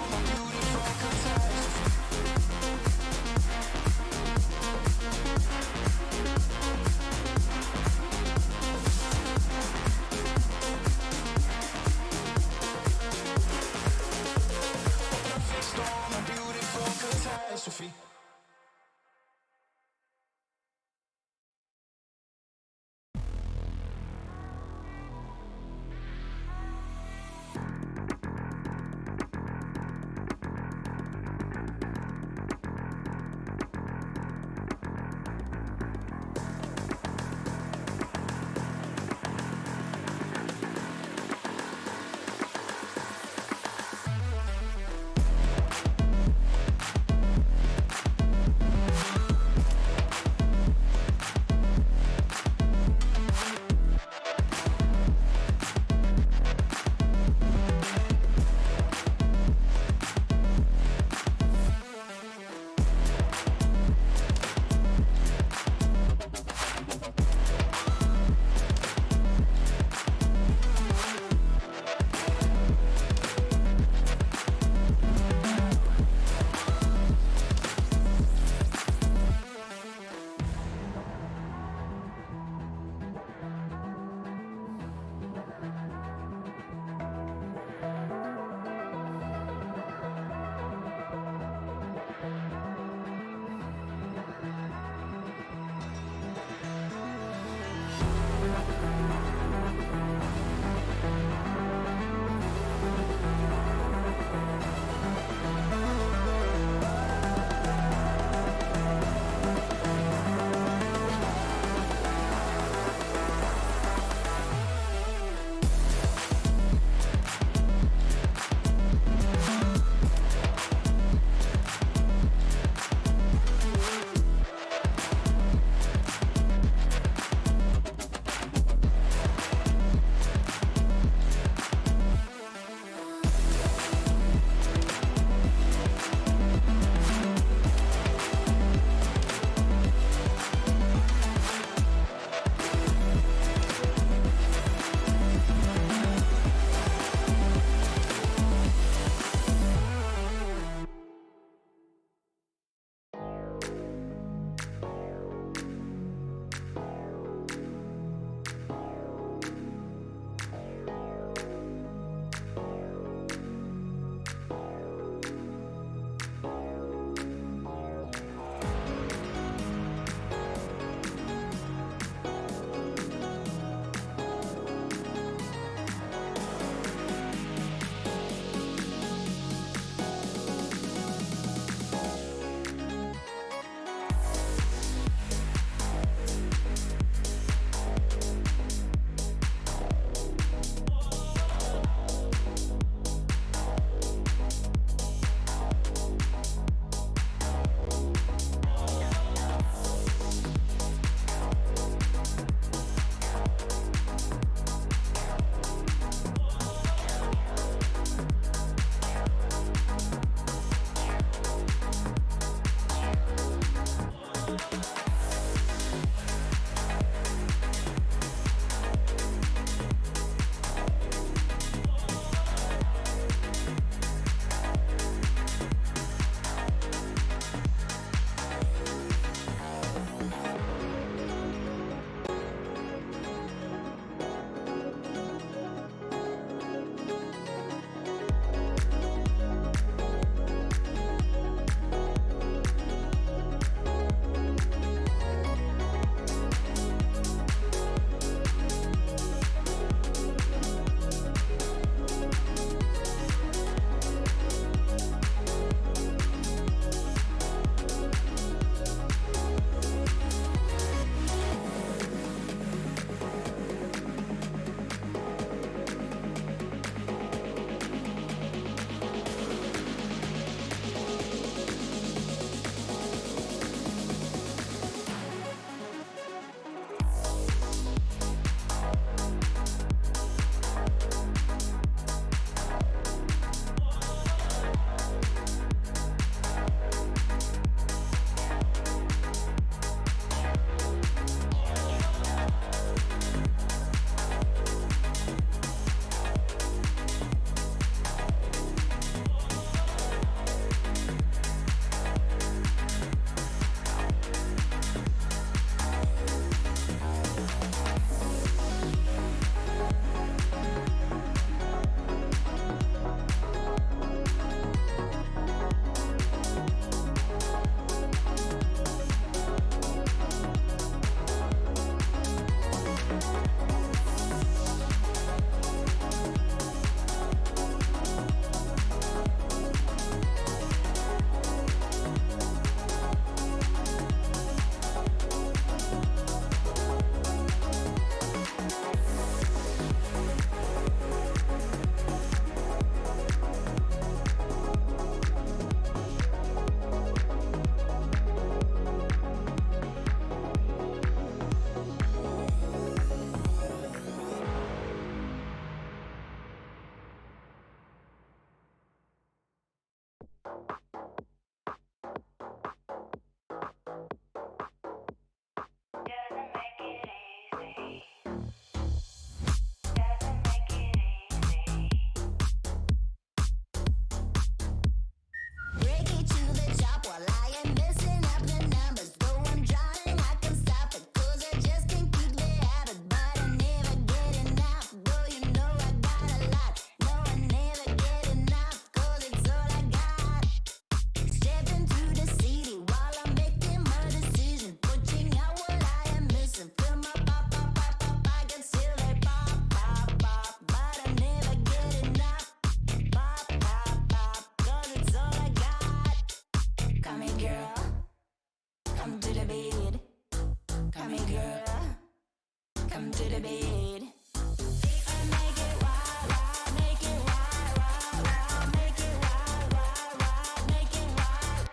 Speaker 3: rhythm to the beat. And make it wild, wild, make it wild, wild, wild, make it wild, wild, wild, make it wild.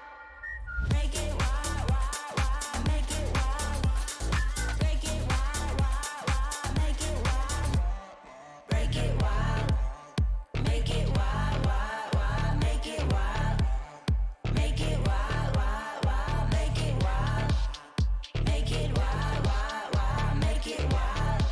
Speaker 3: Make it wild, wild, wild, make it wild. Break it wild, wild, wild, make it wild. Break it wild. Make it wild, wild, wild, make it wild. Make it wild, wild, wild, make it wild. Make it wild, wild, wild, make it wild.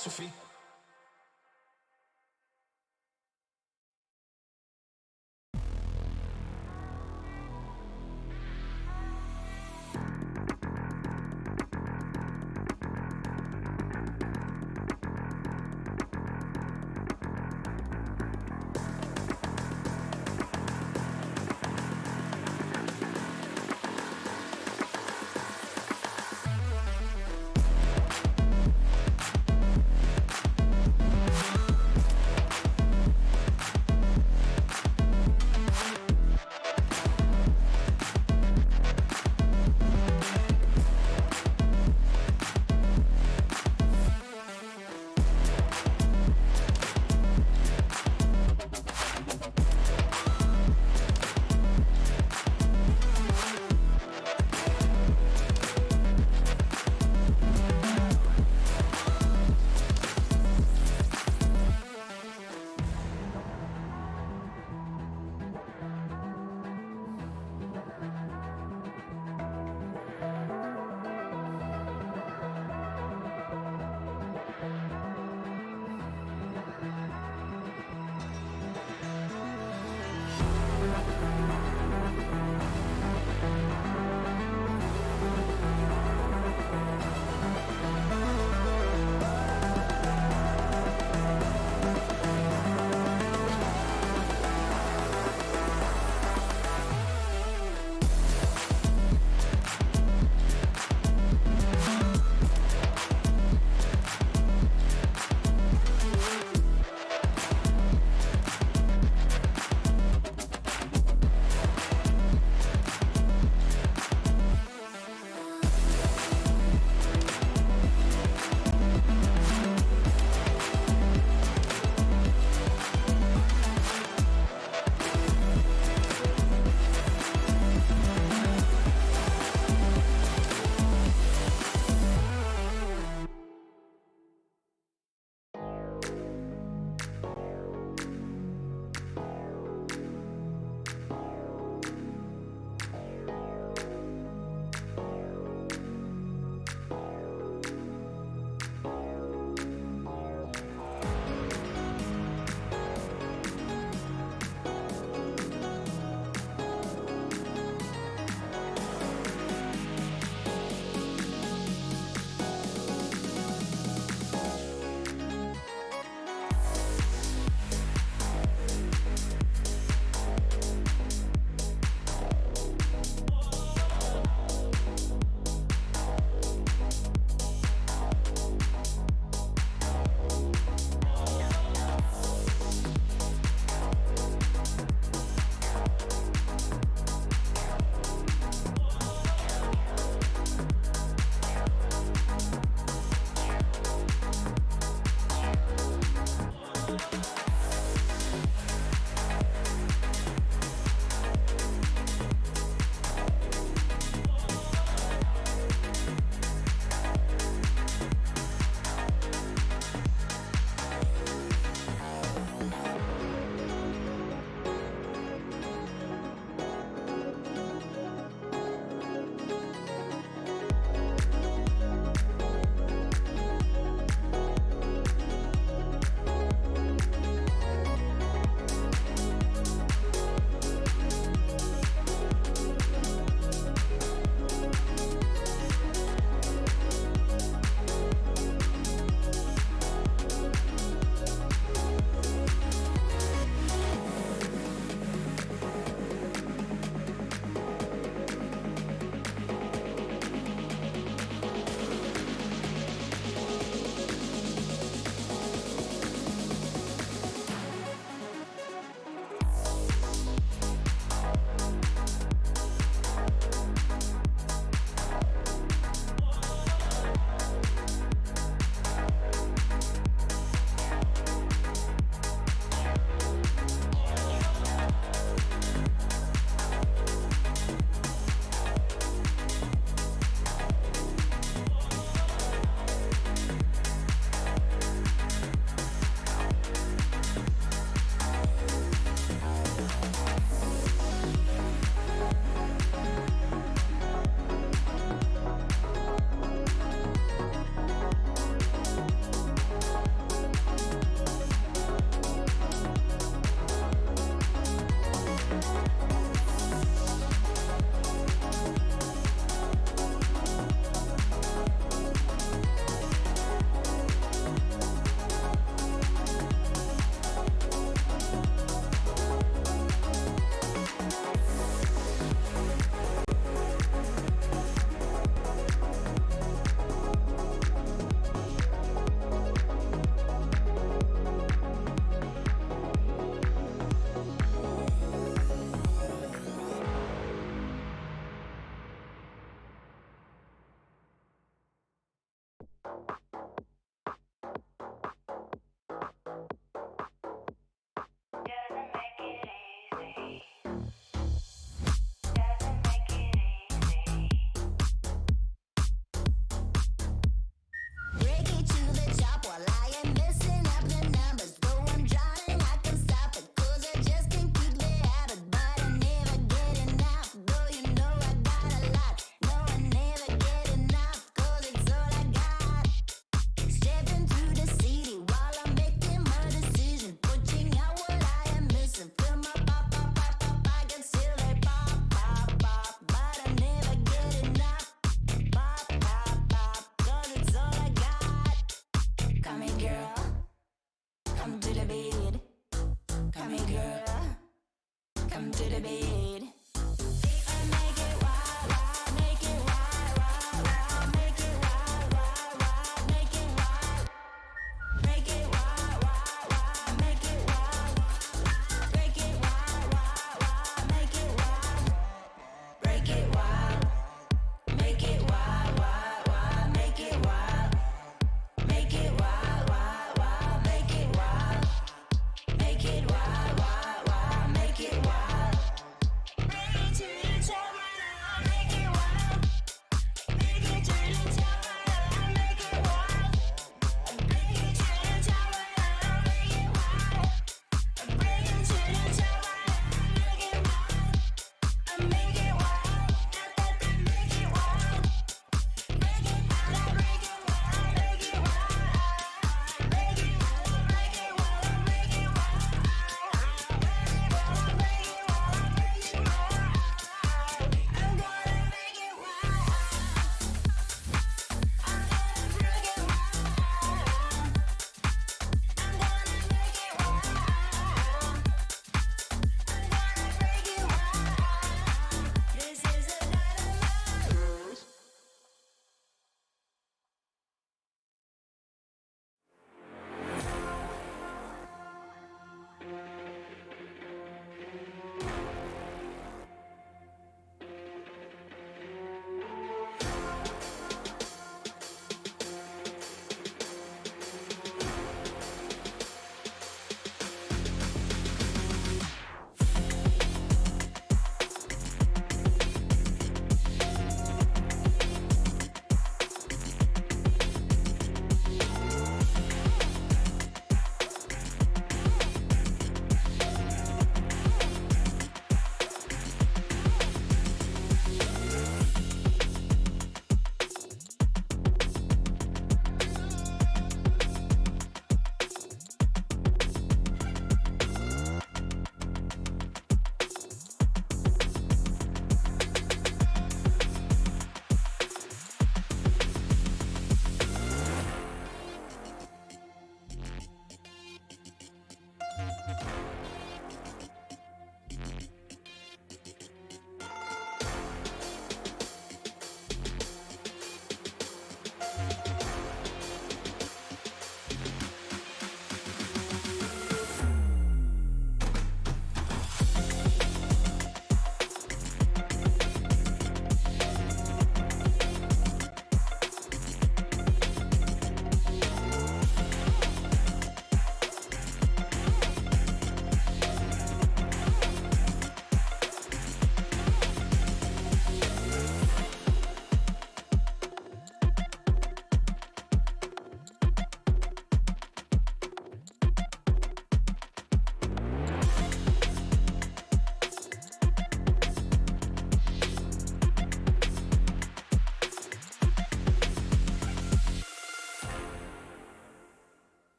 Speaker 5: catastrophe.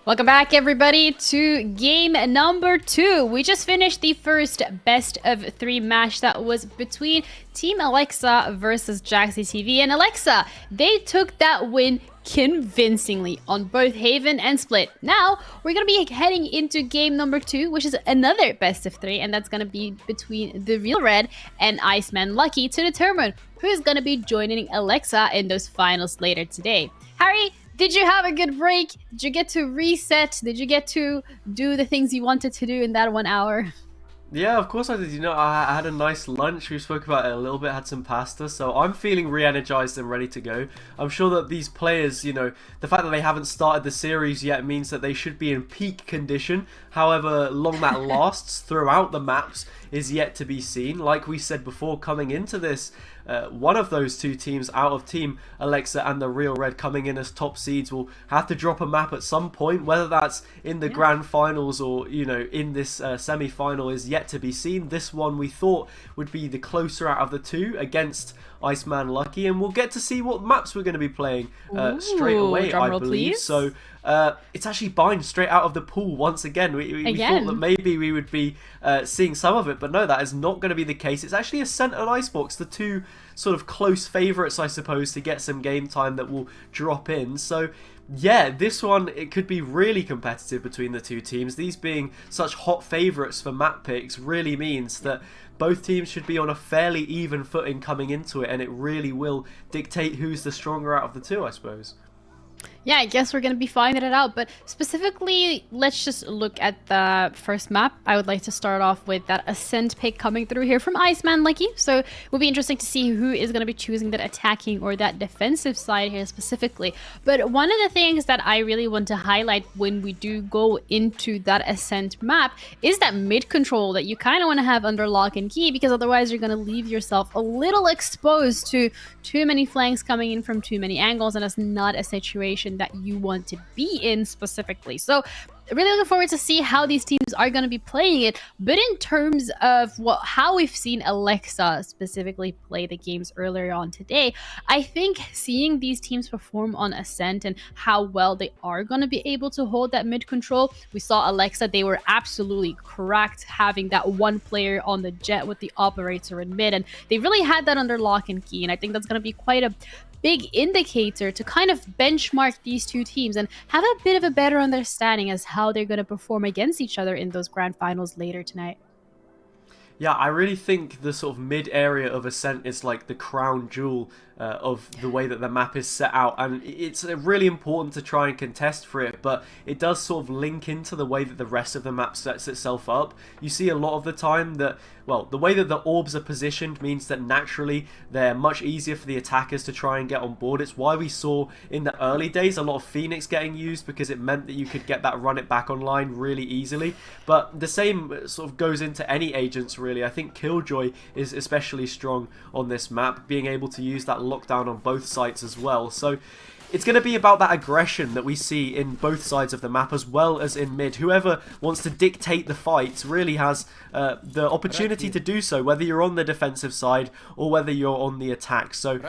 Speaker 1: Welcome back, everybody, to game number 2. We just finished the first best of 3 match that was between Team Alexa versus Jaxi TV. And Alexa, they took that win convincingly on both Haven and Split. Now, we're going to be heading into game number 2, which is another best of 3. And that's going to be between the Real Red and Iceman Lucky to determine who is going to be joining Alexa in those finals later today. Harry, did you have a good break? Did you get to reset? Did you get to do the things you wanted to do in that 1 hour?
Speaker 2: Yeah, of course I did. You know, I had a nice lunch. We spoke about it a little bit, had some pasta. So I'm feeling re-energized and ready to go. I'm sure that these players, you know, the fact that they haven't started the series yet means that they should be in peak condition. However long that lasts throughout the maps is yet to be seen. Like we said before, coming into this, one of those two teams out of Team Alexa and the Real Red coming in as top seeds will have to drop a map at some point. Whether that's in the grand finals or, you know, in this semi-final is yet to be seen. This one we thought would be the closer out of the two against Iceman Lucky, and we'll get to see what maps we're going to be playing straight away, I believe. Please. So it's actually Bind straight out of the pool once again. We thought that maybe we would be seeing some of it, but no, that is not going to be the case. It's actually Ascent and Icebox, the two sort of close favourites, I suppose, to get some game time that will drop in. So yeah, this one, it could be really competitive between the two teams. These being such hot favourites for map picks really means that both teams should be on a fairly even footing coming into it, and it really will dictate who's the stronger out of the two, I suppose.
Speaker 1: Yeah, I guess we're going to be finding it out, but specifically, let's just look at the first map. I would like to start off with that Ascent pick coming through here from Iceman Lucky, so it will be interesting to see who is going to be choosing that attacking or that defensive side here specifically. But one of the things that I really want to highlight when we do go into that Ascent map is that mid control that you kind of want to have under lock and key, because otherwise you're going to leave yourself a little exposed to too many flanks coming in from too many angles, and that's not a situation that you want to be in specifically. So really looking forward to see how these teams are going to be playing it. But in terms of how we've seen Alexa specifically play the games earlier on today, I think seeing these teams perform on Ascent and how well they are going to be able to hold that mid control. We saw Alexa, they were absolutely correct having that one player on the jet with the operator in mid, and they really had that under lock and key, and I think that's going to be quite a big indicator to kind of benchmark these two teams and have a bit of a better understanding as how they're going to perform against each other in those grand finals later tonight.
Speaker 2: Yeah, I really think the sort of mid area of Ascent is like the crown jewel of the way that the map is set out, and it's really important to try and contest for it, but it does sort of link into the way that the rest of the map sets itself up. You see a lot of the time that, well, the way that the orbs are positioned means that naturally they're much easier for the attackers to try and get on board. It's why we saw in the early days a lot of Phoenix getting used, because it meant that you could get that run it back online really easily. But the same sort of goes into any agents really. I think Killjoy is especially strong on this map, being able to use that lockdown on both sides as well. So it's going to be about that aggression that we see in both sides of the map as well as in mid. Whoever wants to dictate the fights really has the opportunity to do so, whether you're on the defensive side or whether you're on the attack. So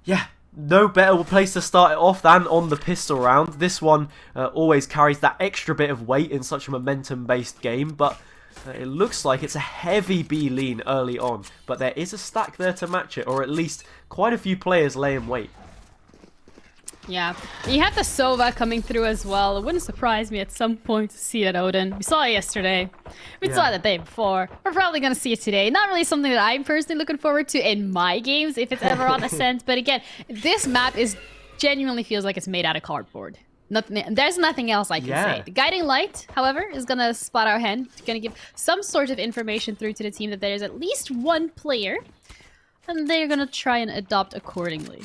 Speaker 2: yeah, no better place to start it off than on the pistol round. This one always carries that extra bit of weight in such a momentum-based game, but it looks like it's a heavy B lean early on, but there is a stack there to match it, or at least quite a few players laying weight.
Speaker 1: Yeah, you have the Sova coming through as well. It wouldn't surprise me at some point to see it, Odin. We saw it yesterday. We saw it the day before. We're probably going to see it today. Not really something that I'm personally looking forward to in my games, if it's ever on Ascent. But again, this map genuinely feels like it's made out of cardboard. There's nothing else I can say. The guiding light, however, is going to spot our hand. It's going to give some sort of information through to the team that there is at least one player, and they're going to try and adopt accordingly.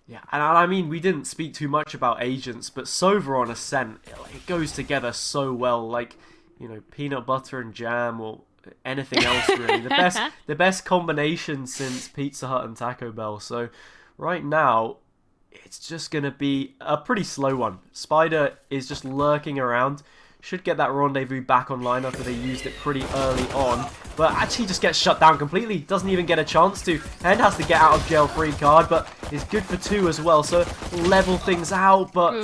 Speaker 2: Yeah, and I mean, we didn't speak too much about agents, but Sova on Ascent, it goes together so well, like, you know, peanut butter and jam or anything else really. The best combination since Pizza Hut and Taco Bell. So right now, it's just going to be a pretty slow one. Spider is just lurking around, should get that rendezvous back online after they used it pretty early on. But actually just gets shut down completely. Doesn't even get a chance to. Hen has to get out of jail free card, but is good for 2 as well. So level things out. But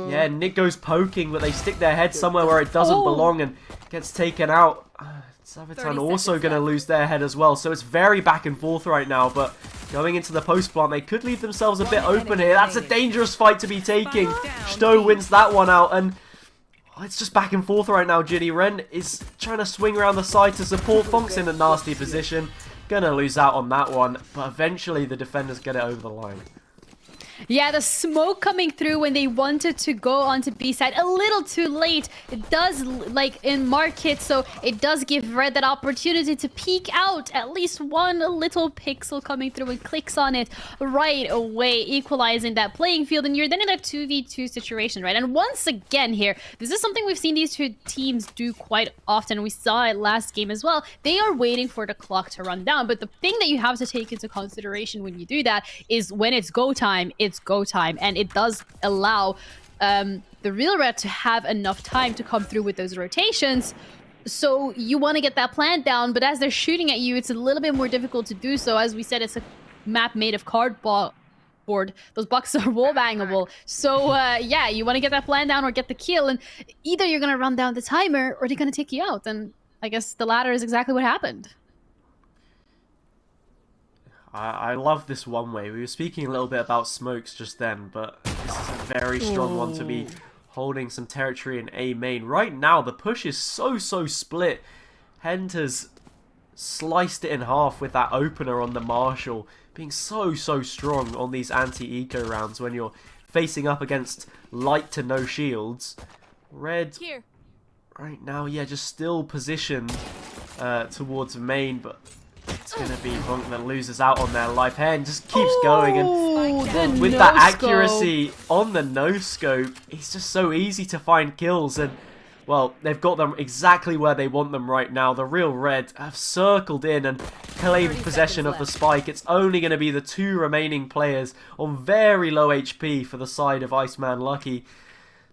Speaker 2: yeah, Nick goes poking, but they stick their head somewhere where it doesn't belong and gets taken out. Savitan also going to lose their head as well. So it's very back and forth right now. But going into the post plant, they could leave themselves a bit open here. That's a dangerous fight to be taking. Stowe wins that one out. And it's just back and forth right now, Ginny. Ren is trying to swing around the side to support. Funk's in a nasty position. Gonna lose out on that one. But eventually the defenders get it over the line.
Speaker 1: Yeah, the smoke coming through when they wanted to go onto B side a little too late. It does, like, in market, so it does give Red that opportunity to peek out. At least one little pixel coming through and clicks on it right away, equalizing that playing field. And you're then in a 2v2 situation, right? And once again here, this is something we've seen these two teams do quite often. We saw it last game as well. They are waiting for the clock to run down. But the thing that you have to take into consideration when you do that is when it's go time, it's go time, and it does allow the real Red to have enough time to come through with those rotations. So you want to get that plan down, but as they're shooting at you, it's a little bit more difficult to do so. As we said, it's a map made of cardboard. Those boxes are wall bangable. So yeah, you want to get that plan down or get the kill, and either you're going to run down the timer or they're going to take you out. And I guess the latter is exactly what happened.
Speaker 2: I love this one way. We were speaking a little bit about smokes just then, but this is a very strong one to be holding some territory in A main. Right now, the push is so split. Hent has sliced it in half with that opener on the Marshall, being so strong on these anti-eco rounds when you're facing up against light to no shields. Red,
Speaker 3: Here.
Speaker 2: right now, yeah, just still positioned towards main, but it's going to be Funk that loses out on their life. Hen just keeps going, and with that accuracy on the no-scope, it's just so easy to find kills. And, well, they've got them exactly where they want them right now. The real Red have circled in and claimed possession of the spike. It's only going to be the 2 remaining players on very low HP for the side of Iceman Lucky.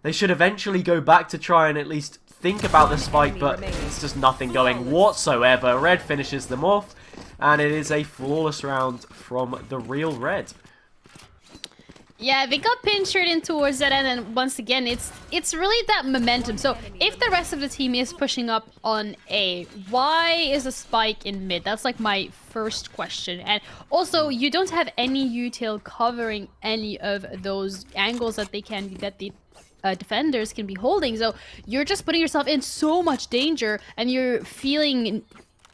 Speaker 2: They should eventually go back to try and at least think about the spike, but it's just nothing going whatsoever. Red finishes them off, and it is a flawless round from the real Red.
Speaker 1: Yeah, they got pinchered in towards that end, and once again, it's really that momentum. So if the rest of the team is pushing up on A, why is a spike in mid? That's like my first question. And also, you don't have any util covering any of those angles that they can that the defenders can be holding. So you're just putting yourself in so much danger, and you're feeling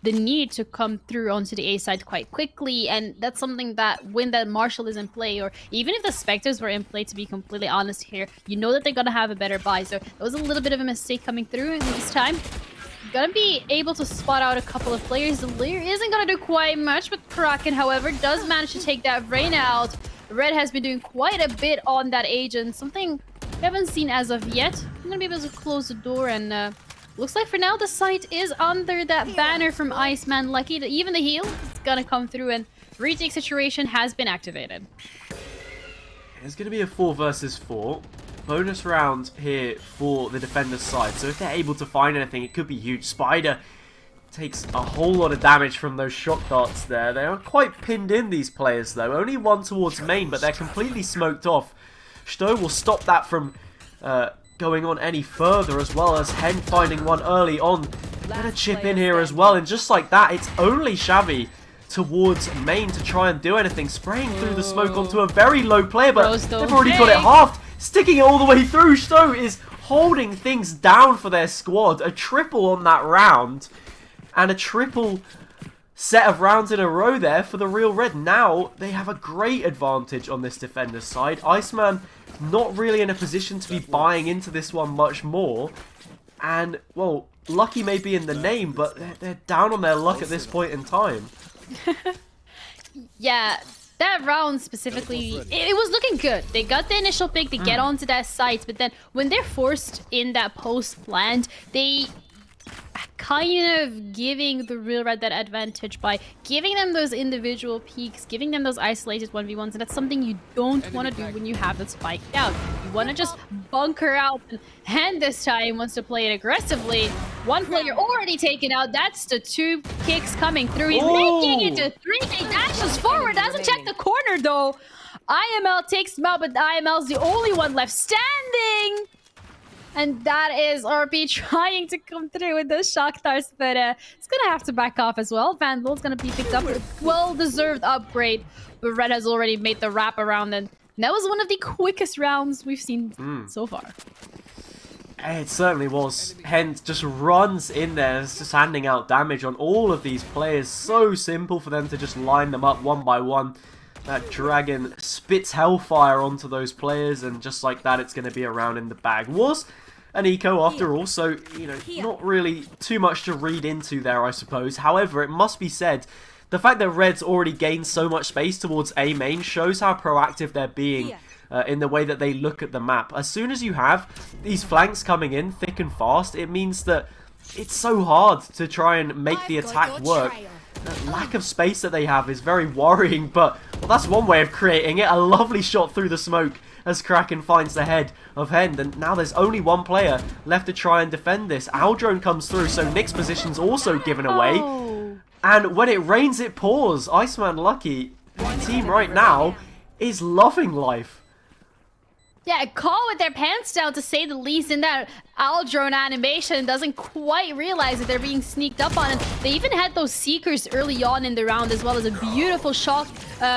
Speaker 1: the need to come through onto the A side quite quickly. And that's something that when that Marshall is in play, or even if the Spectres were in play, to be completely honest here, you know that they're gonna have a better buy. So that was a little bit of a mistake coming through this time. Gonna be able to spot out a couple of players. The Lear isn't gonna do quite much, but Kraken, however, does manage to take that Rain out. Red has been doing quite a bit on that agent, something we haven't seen as of yet. I'm gonna be able to close the door, and looks like for now the site is under that banner from Iceman Lucky. Even the heal is gonna come through, and retake situation has been activated.
Speaker 2: It's gonna be a 4 versus 4. Bonus round here for the defender's side, so if they're able to find anything, it could be huge. Spider takes a whole lot of damage from those shock darts there. They are quite pinned in, these players, though. Only one towards main, but they're completely smoked off. Stowe will stop that from going on any further, as well as Hen finding one early on. Gonna chip in here as well, and just like that, it's only Xavi towards main to try and do anything. Spraying through the smoke onto a very low player, but they've already got it halved. Sticking it all the way through. Stowe is holding things down for their squad. A triple on that round, and a triple set of rounds in a row there for the real Red. Now they have a great advantage on this defender's side. Iceman not really in a position to be buying into this one much more. And, well, lucky may be in the name, but they're down on their luck at this point in time.
Speaker 1: Yeah, that round specifically, it was looking good. They got the initial pick, they get onto that site, but then when they're forced in that post plant, they kind of giving the Real Red that advantage by giving them those individual peaks, giving them those isolated 1v1s, and that's something you don't want to do when you have the spike down. You want to just bunker out, and Hand this time wants to play it aggressively. One player already taken out, that's the 2 kicks coming through. He's making it to 3, he dashes forward, doesn't check the corner though. IML takes him out, but IML's the only one left standing. And that is RP trying to come through with those shock darts, but it's gonna have to back off as well. Vandal's gonna be picked up with a well-deserved upgrade, but Red has already made the wrap around, and that was one of the quickest rounds we've seen so far.
Speaker 2: It certainly was. Hend just runs in there, just handing out damage on all of these players. So simple for them to just line them up one by one. That dragon spits hellfire onto those players, and just like that, it's going to be a round in the bag. Was an eco after all, so, you know, not really too much to read into there, I suppose. However, it must be said, the fact that Red's already gained so much space towards A main shows how proactive they're being in the way that they look at the map. As soon as you have these flanks coming in thick and fast, it means that it's so hard to try and make the attack work. The lack of space that they have is very worrying, but well, that's one way of creating it. A lovely shot through the smoke as Kraken finds the head of Hend, and now there's only one player left to try and defend this. Aldrone comes through, so Nick's position's also given away. And when it rains, it pours. Iceman Lucky, the team right now, is loving life.
Speaker 1: Yeah, caught with their pants down to say the least in that Aldrone animation. Doesn't quite realize that they're being sneaked up on. And they even had those Seekers early on in the round, as well as a beautiful shock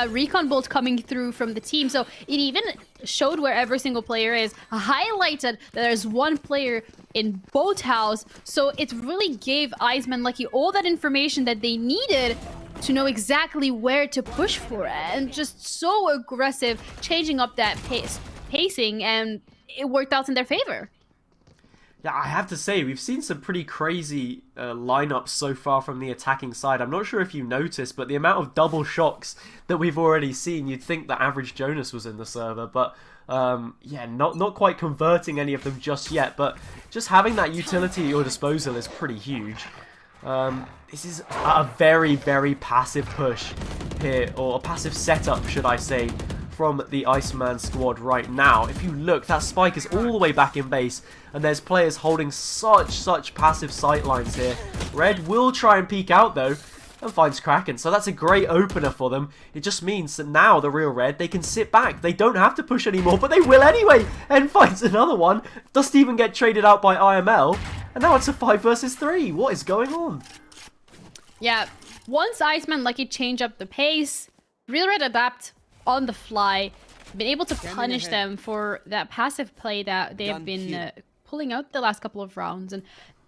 Speaker 1: recon bolt coming through from the team. So it even showed where every single player is, highlighted that there's one player in boat house. So it really gave Iceman Lucky all that information that they needed to know exactly where to push for it. And just so aggressive, changing up that pacing, and it worked out in their favor.
Speaker 2: Yeah, I have to say, we've seen some pretty crazy lineups so far from the attacking side. I'm not sure if you noticed, but the amount of double shocks that we've already seen, you'd think that Average Jonas was in the server, but yeah, not quite converting any of them just yet, but just having that utility at your disposal is pretty huge. This is a very, very passive push here, or a passive setup, should I say, from the Iceman squad right now. If you look, that spike is all the way back in base, and there's players holding such passive sightlines here. Red will try and peek out though, and finds Kraken, so that's a great opener for them. It just means that now the Real Red, they can sit back. They don't have to push anymore, but they will anyway, and finds another one. Doesn't even get traded out by IML, and now it's a 5 versus 3. What is going on?
Speaker 1: Yeah, once Iceman Lucky change up the pace, Real Red adapt on the fly, been able to punish them for that passive play that they have been pulling out the last couple of rounds, and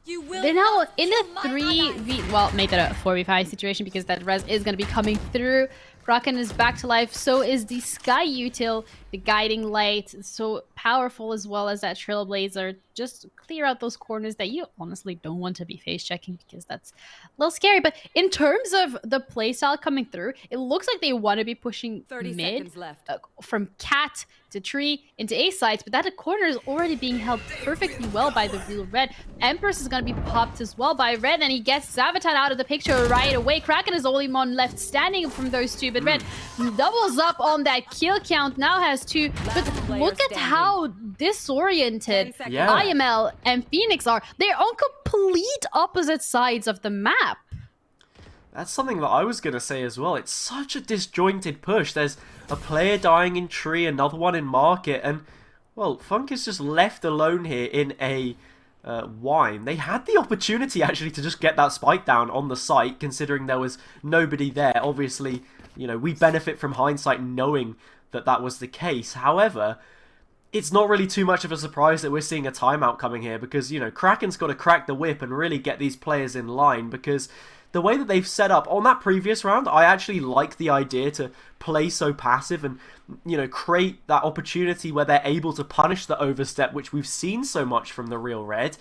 Speaker 1: they're now in a 3v, well, made that a 4v5 situation because that res is going to be coming through. Kraken is back to life, so is the Sky Util, the Guiding Light, so powerful, as well as that Trailblazer. Just clear out those corners that you honestly don't want to be face checking, because that's a little scary. But in terms of the playstyle coming through, it looks like they want to be pushing
Speaker 6: 30
Speaker 1: mid
Speaker 6: seconds left.
Speaker 1: From cat to tree into A sides, but that corner is already being held perfectly well by the Real Red. Empress is going to be popped as well by Red, and he gets Zavatan out of the picture right away. Kraken is the only one left standing from those two, but Red doubles up on that kill count, now has 2. But look at how disoriented
Speaker 2: Yeah.
Speaker 1: IML and Phoenix are. They're on complete opposite sides of the map.
Speaker 2: That's something that I was going to say as well. It's such a disjointed push. There's a player dying in tree, another one in market, and, well, Funk is just left alone here in a wine. They had the opportunity, actually, to just get that spike down on the site, considering there was nobody there. Obviously, you know, we benefit from hindsight knowing that that was the case. However, it's not really too much of a surprise that we're seeing a timeout coming here, because, you know, Kraken's got to crack the whip and really get these players in line, because the way that they've set up on that previous round, I actually like the idea to play so passive and, you know, create that opportunity where they're able to punish the overstep, which we've seen so much from the Real Red.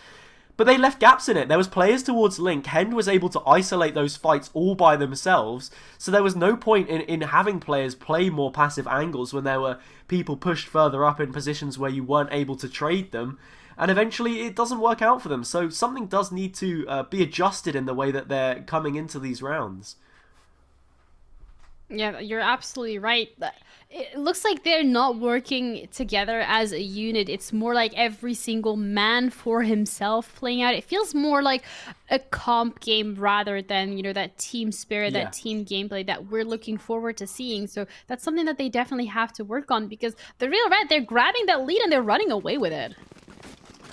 Speaker 2: But they left gaps in it. There was players towards Link. Hend was able to isolate those fights all by themselves, so there was no point in having players play more passive angles when there were people pushed further up in positions where you weren't able to trade them. and eventually it doesn't work out for them. So something does need to be adjusted in the way that they're coming into these rounds.
Speaker 1: Yeah, you're absolutely right. It looks like they're not working together as a unit. It's more like every single man for himself playing out. It feels more like a comp game rather than, you know, that team spirit,
Speaker 2: Yeah.
Speaker 1: that team gameplay that we're looking forward to seeing. So that's something that they definitely have to work on, because the Real Red, they're grabbing that lead and they're running away with it.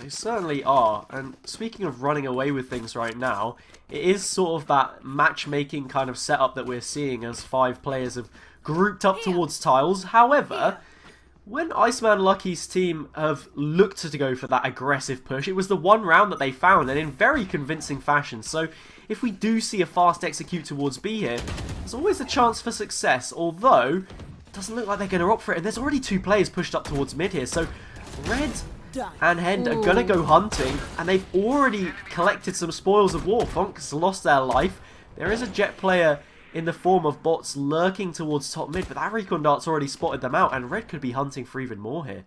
Speaker 2: They certainly are. And speaking of running away with things right now, it is sort of that matchmaking kind of setup that we're seeing as 5 players have grouped up towards tiles. However, when Iceman Lucky's team have looked to go for that aggressive push, it was the one round that they found, and in very convincing fashion. So if we do see a fast execute towards B here, there's always a chance for success, although it doesn't look like they're going to opt for it. And there's already 2 players pushed up towards mid here, so Red and Hend are going to go hunting, and they've already collected some spoils of war. Fonk's lost their life. There is a Jet player in the form of bots lurking towards top mid, but that recon dart's already spotted them out, and Red could be hunting for even more here.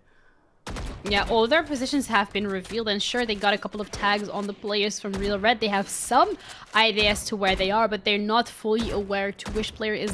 Speaker 1: Yeah, all their positions have been revealed, and sure, they got a couple of tags on the players from Real Red. They have some idea as to where they are, but they're not fully aware to which player is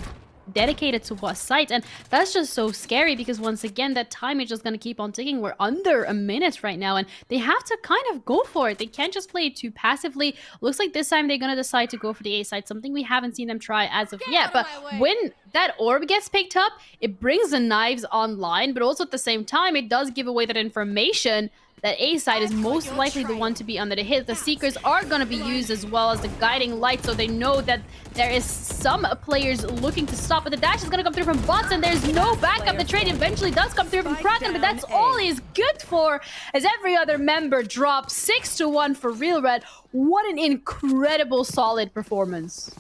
Speaker 1: dedicated to what site, and that's just so scary, because once again that time is just going to keep on ticking. We're under a minute right now, and they have to kind of go for it. They can't just play it too passively. Looks like this time they're going to decide to go for the A side, something we haven't seen them try as of yet. But when that orb gets picked up, it brings the knives online, but also at the same time it does give away that information that A side is most likely the one to be under the hit. The Seekers are going to be used as well as the guiding light, so they know that there is some players looking to stop, but the dash is going to come through from bots, and there's no backup. The trade eventually does come through from Kraken, but that's all he's good for, as every other member drops 6-1 for Real Red. What an incredible solid performance.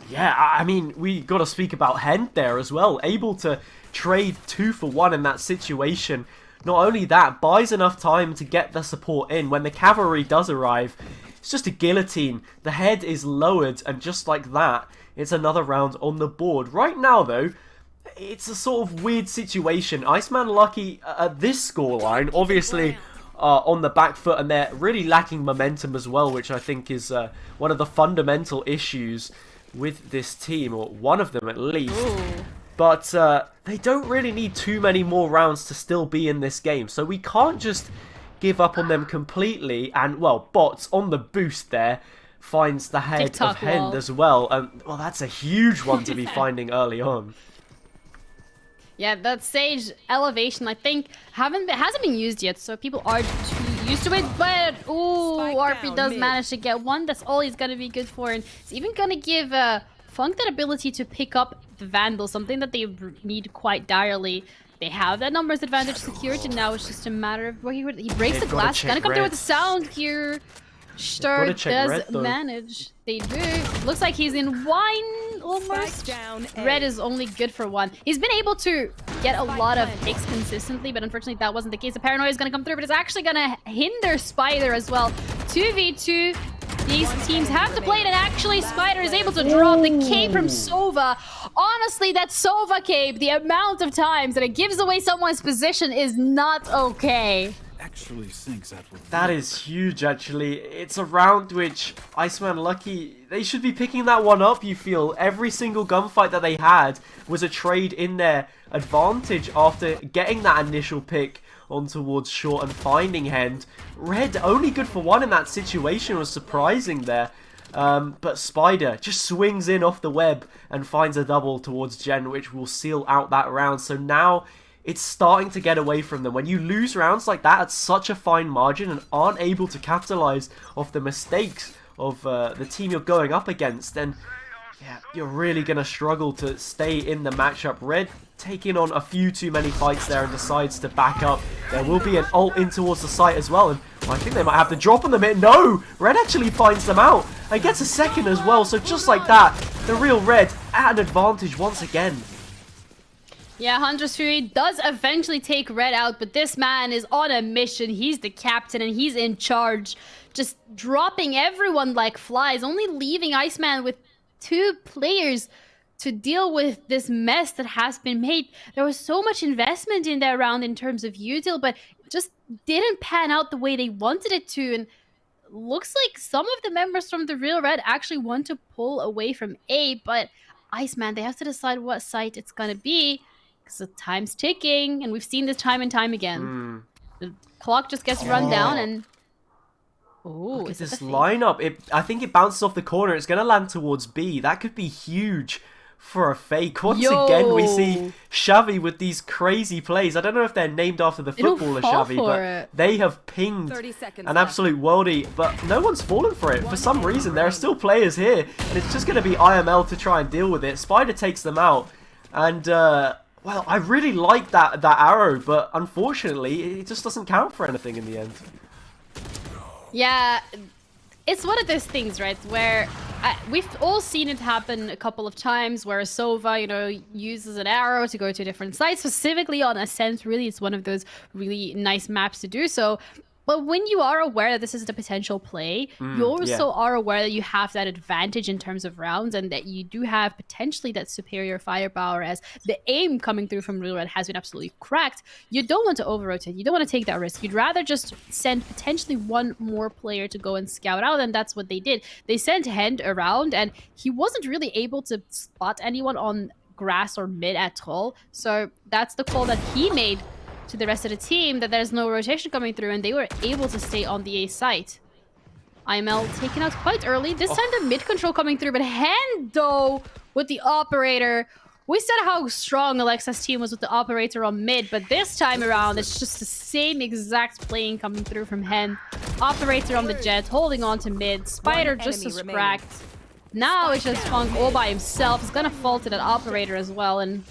Speaker 2: Yeah, I mean, we got to speak about Hend there as well, able to trade 2 for 1 in that situation. Not only that, buys enough time to get the support in. When the cavalry does arrive, it's just a guillotine. The head is lowered, and just like that, it's another round on the board. Right now, though, it's a sort of weird situation. Iceman Lucky at this scoreline, obviously on the back foot, and they're really lacking momentum as well, which I think is one of the fundamental issues with this team, or one of them at least.
Speaker 1: Ooh.
Speaker 2: But they don't really need too many more rounds to still be in this game. So we can't just give up on them completely. And, well, bots on the boost there finds the head
Speaker 1: TikTok
Speaker 2: of Hend
Speaker 1: wall.
Speaker 2: as well. And, well, that's a huge one to be finding early on.
Speaker 1: Yeah, that stage elevation, I think, hasn't been used yet, so people are too used to it. But, ooh, RP does manage to get one. That's all he's going to be good for. And it's even going to give Funk that ability to pick up the Vandal, something that they need quite direly. They have that numbers advantage secured, and now it's just a matter of where he breaks the
Speaker 2: They've gotta
Speaker 1: glass.
Speaker 2: check
Speaker 1: Gonna come through
Speaker 2: red.
Speaker 1: with the sound here. Start
Speaker 2: check
Speaker 1: does
Speaker 2: red, though.
Speaker 1: manage. They do. Looks like he's in wine almost.
Speaker 3: Down
Speaker 1: Red is only good for 1. He's been able to get a lot of picks consistently, but unfortunately that wasn't the case. The paranoia is going to come through, but it's actually going to hinder Spider as well. 2v2. These teams have to play it, and actually Spider is able to drop the cape from Sova. Honestly, that Sova cape, the amount of times that it gives away someone's position is not okay.
Speaker 6: Actually sinks that one.
Speaker 2: That is huge, actually. It's a round which Iceman Lucky, they should be picking that one up, you feel. Every single gunfight that they had was a trade in their advantage after getting that initial pick on towards short and finding Hend. Red only good for 1 in that situation was surprising there. But Spider just swings in off the web and finds a double towards Gen, which will seal out that round. So now it's starting to get away from them. When you lose rounds like that at such a fine margin and aren't able to capitalize off the mistakes of the team you're going up against, then yeah, you're really going to struggle to stay in the matchup. Red taking on a few too many fights there and decides to back up. There will be an ult in towards the site as well, and I think they might have to drop on them. No! Red actually finds them out and gets a second as well, so just like that, the Real Red at an advantage once again.
Speaker 1: Yeah, Hunter's Fury does eventually take Red out, but this man is on a mission. He's the captain and he's in charge. Just dropping everyone like flies, only leaving Iceman with 2 players to deal with this mess that has been made. There was so much investment in that round in terms of util, but just didn't pan out the way they wanted it to. And looks like some of the members from the Real Red actually want to pull away from A, but Iceman, they have to decide what site it's gonna be because the time's ticking, and we've seen this time and time again. The clock just gets run down, and oh,
Speaker 2: Look at
Speaker 1: is it
Speaker 2: this
Speaker 1: the
Speaker 2: lineup. I think it bounces off the corner. It's going to land towards B. That could be huge for a fake. Once again, we see Xavi with these crazy plays. I don't know if they're named after the
Speaker 1: don't
Speaker 2: footballer
Speaker 1: fall
Speaker 2: Xavi,
Speaker 1: for
Speaker 2: but
Speaker 1: it.
Speaker 2: they have pinged
Speaker 7: 30 seconds
Speaker 2: an
Speaker 7: left.
Speaker 2: absolute worldie. But no one's fallen for it. For some reason, there are still players here, and it's just going to be IML to try and deal with it. Spider takes them out, and well, I really like that arrow, but unfortunately, it just doesn't count for anything in the end.
Speaker 1: Yeah, it's one of those things, right, where we've all seen it happen a couple of times where Sova, you know, uses an arrow to go to a different site, specifically on Ascent. Really, it's one of those really nice maps to do so. But when you are aware that this is the potential play, you also are aware that you have that advantage in terms of rounds and that you do have potentially that superior firepower as the aim coming through from Real Red has been absolutely cracked. You don't want to over-rotate. You don't want to take that risk. You'd rather just send potentially one more player to go and scout out, and that's what they did. They sent Hend around, and he wasn't really able to spot anyone on grass or mid at all. So that's the call that he made to the rest of the team, that there's no rotation coming through, and they were able to stay on the A site. IML taken out quite early. This time the mid control coming through, but Hendo with the operator. We said how strong Alexa's team was with the operator on mid, but this time around it's just the same exact playing coming through from Hen. Operator on the jet, holding on to mid. Spider just as cracked. Now it's just Funk all by himself. He's gonna fall to that operator as well, and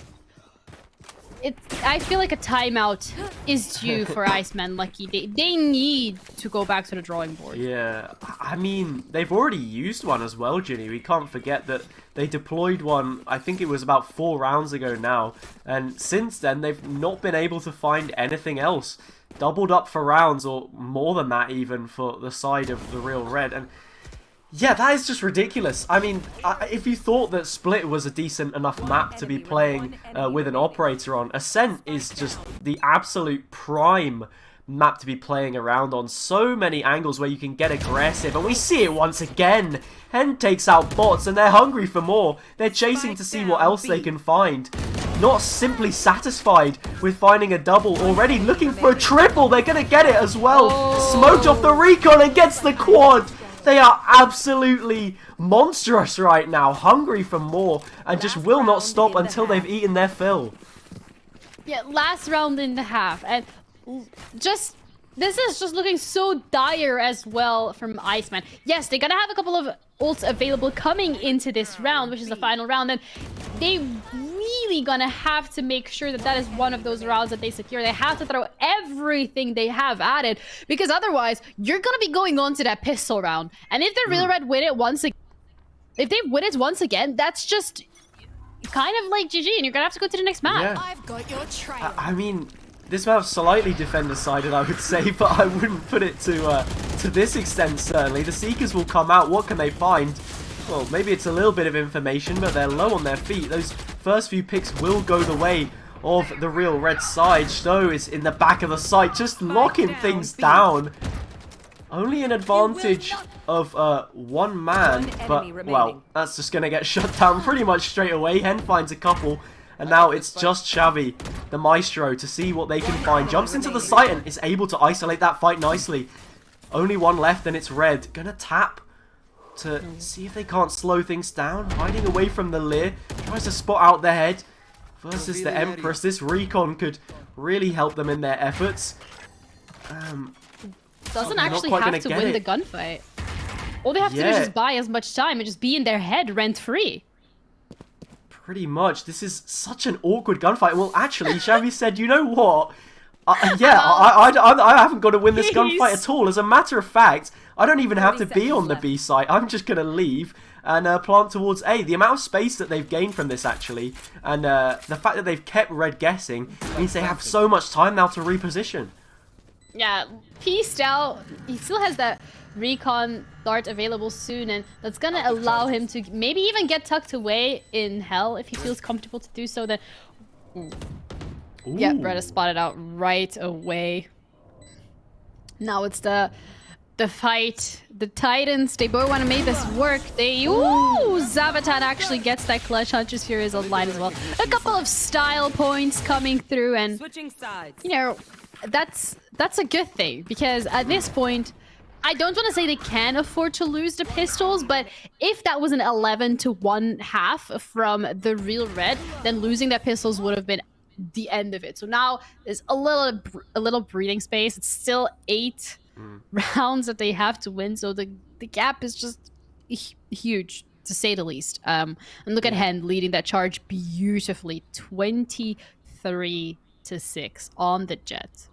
Speaker 1: I feel like a timeout is due for Iceman Lucky. They need to go back to the drawing board.
Speaker 2: Yeah, I mean, they've already used one as well, Ginny. We can't forget that they deployed one, I think it was about 4 rounds ago now. And since then, they've not been able to find anything else. Doubled up for rounds, or more than that even, for the side of the Real Red. And yeah, that is just ridiculous. I mean, if you thought that Split was a decent enough map to be playing with an operator on, Ascent is just the absolute prime map to be playing around on. So many angles where you can get aggressive, and we see it once again. Hen takes out bots, and they're hungry for more. They're chasing to see what else they can find. Not simply satisfied with finding a double, already looking for a triple. They're going to get it as well. Smoked off the recon and gets the quad. They are absolutely monstrous right now, hungry for more, and just will not stop until they've eaten their fill.
Speaker 1: Yeah, last round in the half, and just this is just looking so dire as well from Iceman. Yes, they're gonna have a couple of ults available coming into this round, which is the final round, and they really gonna have to make sure that that is one of those rounds that they secure. They have to throw everything they have at it, because otherwise you're gonna be going on to that pistol round. And if the Real Red win it once again, if they win it once again, that's just kind of like GG, and you're gonna have to go to the next map.
Speaker 2: Yeah.
Speaker 7: I've got your trail.
Speaker 2: I mean, this map's slightly defender-sided, I would say, but I wouldn't put it to this extent, certainly. The Seekers will come out. What can they find? Well, maybe it's a little bit of information, but they're low on their feet. Those first few picks will go the way of the Real Red side. Stowe is in the back of the site, just locking things down. Only an advantage of one man, but, well, that's just going to get shut down pretty much straight away. Hen finds a couple. And now it's just Xavi, the maestro, to see what they can find. Jumps into the site and is able to isolate that fight nicely. Only one left and it's Red. Gonna tap to see if they can't slow things down. Hiding away from the Lear. Tries to spot out their head versus the Empress. This recon could really help them in their efforts.
Speaker 1: Doesn't actually have to win the gunfight. All they have to do is just buy as much time and just be in their head rent-free.
Speaker 2: Pretty much. This is such an awkward gunfight. Well, actually, Xavi said, you know what? I haven't got to win this gunfight at all. As a matter of fact, I don't even have to be on the B site. I'm just going to leave and plant towards A. The amount of space that they've gained from this, actually, and the fact that they've kept Red guessing, means they have so much time now to reposition.
Speaker 1: Yeah, pieced out. He still has that recon dart available soon, and that's gonna allow him to maybe even get tucked away in Hell if he feels comfortable to do so. Then, yeah, Red is spotted out right away. Now it's the fight. The Titans, they both want to make this work. Ooh, Zavatan actually gets that clutch. Hunter's Fury is online as well. A couple of style points coming through, and
Speaker 7: Switching sides.
Speaker 1: you know, that's a good thing, because at this point, I don't want to say they can afford to lose the pistols, but if that was an 11-1 half from the Real Red, then losing that pistols would have been the end of it. So now there's a little breathing space. It's still 8 rounds that they have to win, so the gap is just huge, to say the least. And look at Hen leading that charge beautifully, 23-6 on the Jet.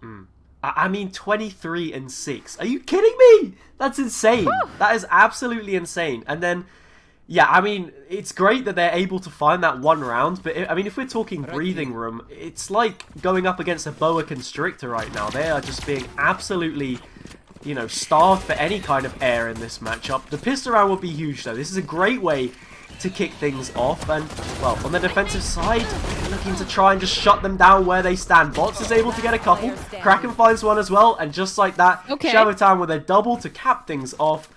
Speaker 2: I mean, 23-6. Are you kidding me? That's insane. That is absolutely insane. And then, yeah, I mean, it's great that they're able to find that one round, but I mean, if we're talking breathing room, it's like going up against a boa constrictor right now. They are just being absolutely, you know, starved for any kind of air in this matchup. The pistol round would be huge, though. This is a great way to kick things off, and, well, on the defensive side, looking to try and just shut them down where they stand. Bots is able to get a couple. Kraken finds one as well, and just like that, Shavatan with a double to cap things off.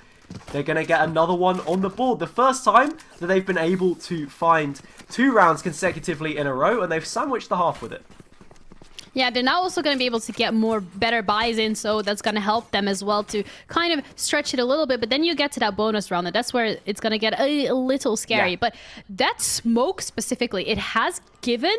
Speaker 2: They're going to get another one on the board. The first time that they've been able to find 2 rounds consecutively in a row, and they've sandwiched the half with it.
Speaker 1: Yeah, they're now also going to be able to get better buys in, so that's going to help them as well to kind of stretch it a little bit. But then you get to that bonus round, and that's where it's going to get a little scary.
Speaker 2: Yeah.
Speaker 1: But that smoke specifically, it has given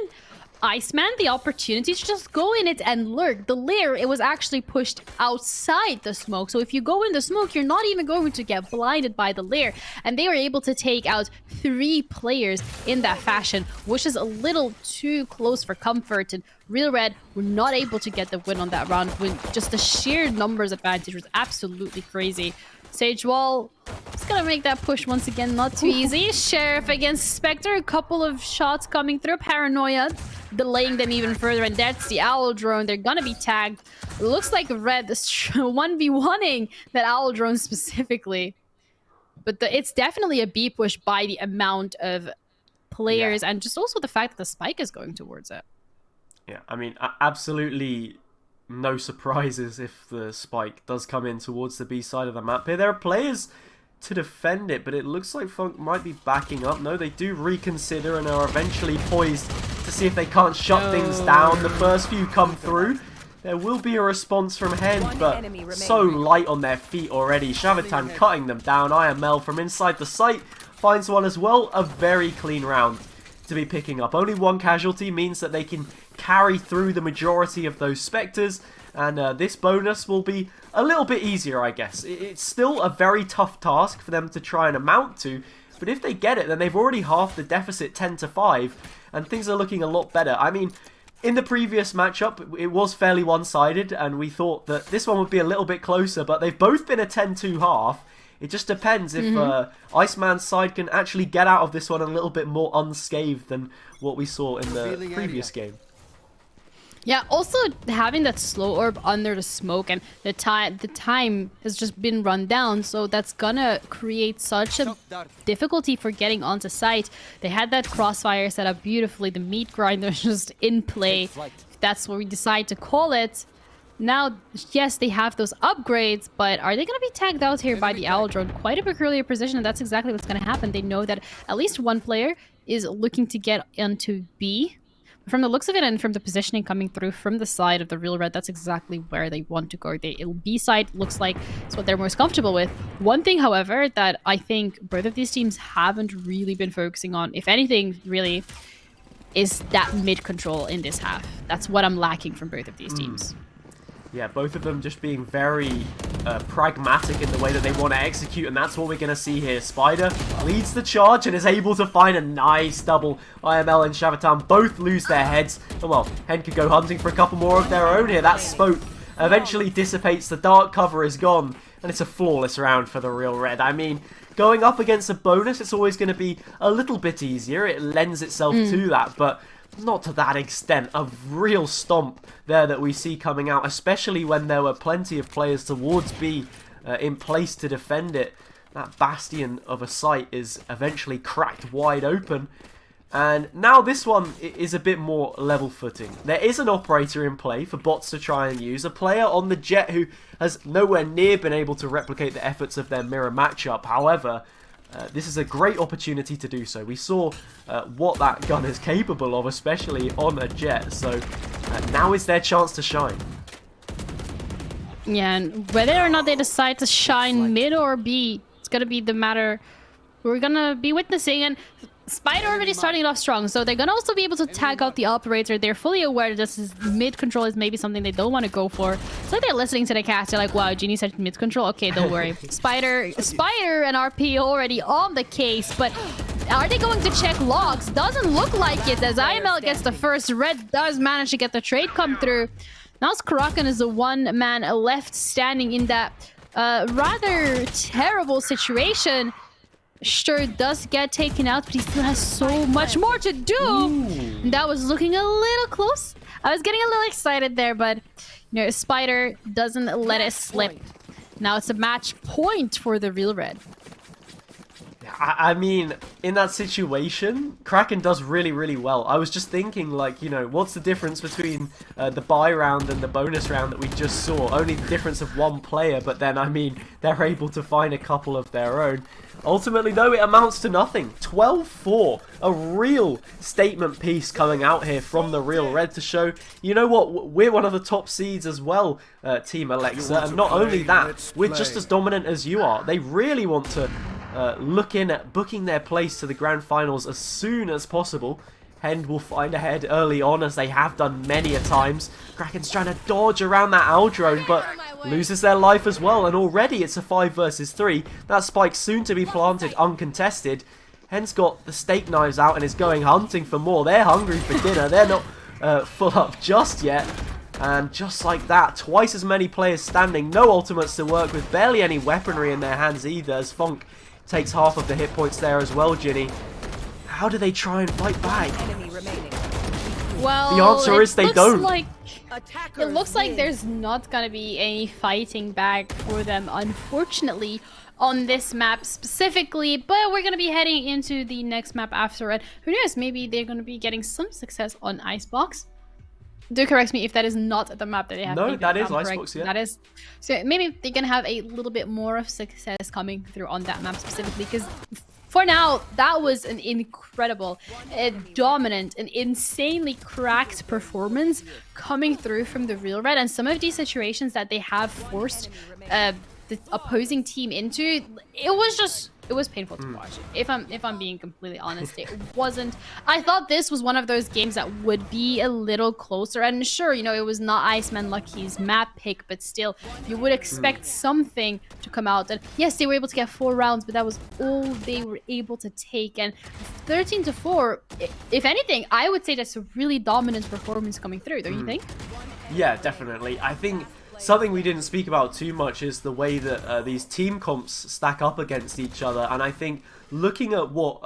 Speaker 1: Iceman the opportunity to just go in it and lurk. The lair, it was actually pushed outside the smoke. So if you go in the smoke, you're not even going to get blinded by the lair. And they were able to take out 3 players in that fashion, which is a little too close for comfort. And Real Red were not able to get the win on that round when just the sheer numbers advantage was absolutely crazy. Sage Wall is gonna make that push once again, not too easy. Sheriff against Spectre, a couple of shots coming through. Paranoia delaying them even further, and that's the Owl Drone. They're gonna be tagged. It looks like Red is 1v1ing that Owl Drone specifically. But it's definitely a B push by the amount of players, and just also the fact that the spike is going towards it.
Speaker 2: Yeah, I mean, absolutely no surprises if the spike does come in towards the B side of the map here. There are players to defend it, but it looks like Funk might be backing up. No, they do reconsider and are eventually poised to see if they can't shut things down. The first few come through. There will be a response from Hen, but so light on their feet already. Shavatan cutting them down. IML from inside the site finds one as well. A very clean round to be picking up. Only 1 casualty means that they can carry through the majority of those Spectres, and this bonus will be a little bit easier, I guess. It's still a very tough task for them to try and amount to, but if they get it, then they've already halved the deficit 10-5, and things are looking a lot better. I mean, in the previous matchup, it was fairly one-sided, and we thought that this one would be a little bit closer, but they've both been a 10-2 half. It just depends if Iceman's side can actually get out of this one a little bit more unscathed than what we saw in the previous game.
Speaker 1: Yeah, also having that slow orb under the smoke, and the time has just been run down, so that's gonna create such a difficulty for getting onto site. They had that crossfire set up beautifully, the meat grinder is just in play. That's what we decide to call it. Now, yes, they have those upgrades, but are they going to be tagged out here by the Owl Drone? Quite a peculiar position, and that's exactly what's going to happen. They know that at least one player is looking to get into B. From the looks of it and from the positioning coming through from the side of the Real Red, that's exactly where they want to go. B side looks like it's what they're most comfortable with. One thing, however, that I think both of these teams haven't really been focusing on, if anything, really, is that mid control in this half. That's what I'm lacking from both of these teams.
Speaker 2: Yeah, both of them just being very pragmatic in the way that they want to execute, and that's what we're going to see here. Spider leads the charge and is able to find a nice double. IML and Shavatan both lose their heads. And well, Hen could go hunting for a couple more of their own here. That smoke eventually dissipates, the dark cover is gone, and it's a flawless round for the Real Red. I mean, going up against a bonus, it's always going to be a little bit easier. It lends itself to that, but not to that extent. A real stomp there that we see coming out, especially when there were plenty of players towards B in place to defend it. That bastion of a site is eventually cracked wide open. And now this one is a bit more level footing. There is an operator in play for bots to try and use. A player on the Jet who has nowhere near been able to replicate the efforts of their mirror matchup. However, this is a great opportunity to do so. We saw what that gun is capable of, especially on a Jet. So now is their chance to shine.
Speaker 1: Yeah, and whether or not they decide to shine mid or B, it's gonna be the matter we're gonna be witnessing. And Spider already starting it off strong, so they're gonna also be able to tag out the operator. They're fully aware that this is mid control is maybe something they don't want to go for. It's like they're listening to the cast. They're like, wow, Genie said mid control. Okay, don't worry. Spider and RP already on the case, but are they going to check logs? Doesn't look like it, as IML gets the first. Red does manage to get the trade come through. Now Kraken is the one man left standing in that rather terrible situation. Sure does get taken out, but he still has so much more to do. Ooh. That was looking a little close. I was getting a little excited there, but you know, Spider doesn't let it slip. Now it's a match point for the Real Red.
Speaker 2: I mean, in that situation, Kraken does really, really well. I was just thinking, like, you know, what's the difference between the buy round and the bonus round that we just saw? Only the difference of one player, but then, I mean, they're able to find a couple of their own. Ultimately, though, it amounts to nothing. 12-4. A real statement piece coming out here from the Real Red to show, you know what, we're one of the top seeds as well, Team Alexa. And not only that, we're just as dominant as you are. They really want to look in at booking their place to the grand finals as soon as possible. Hend will find ahead early on, as they have done many a times. Kraken's trying to dodge around that owl drone, but loses their life as well. And already it's a 5 versus 3. That spike soon to be planted uncontested. Hend's got the steak knives out and is going hunting for more. They're hungry for dinner. They're not full up just yet. And just like that, twice as many players standing. No ultimates to work with. Barely any weaponry in their hands either, as Funk takes half of the hit points there as well, Ginny. How do they try and fight back?
Speaker 1: Well,
Speaker 2: the answer is they don't.
Speaker 1: It looks like there's not gonna be any fighting back for them, unfortunately, on this map specifically. But we're gonna be heading into the next map after it. Who knows? Maybe they're gonna be getting some success on Icebox. Do correct me if that is not the map that they have.
Speaker 2: No, that is Icebox, yeah.
Speaker 1: That is. So maybe they can have a little bit more of success coming through on that map specifically, because for now, that was an incredible, dominant, and insanely cracked performance coming through from the Real Red. And some of these situations that they have forced the opposing team into, it was painful to watch. If I'm being completely honest, it wasn't. I thought this was one of those games that would be a little closer. And sure, you know, it was not Iceman Lucky's map pick, but still, you would expect something to come out. And yes, they were able to get 4 rounds, but that was all they were able to take. And 13-4, if anything, I would say that's a really dominant performance coming through. Don't you think?
Speaker 2: Yeah, definitely. I think something we didn't speak about too much is the way that these team comps stack up against each other. And I think looking at what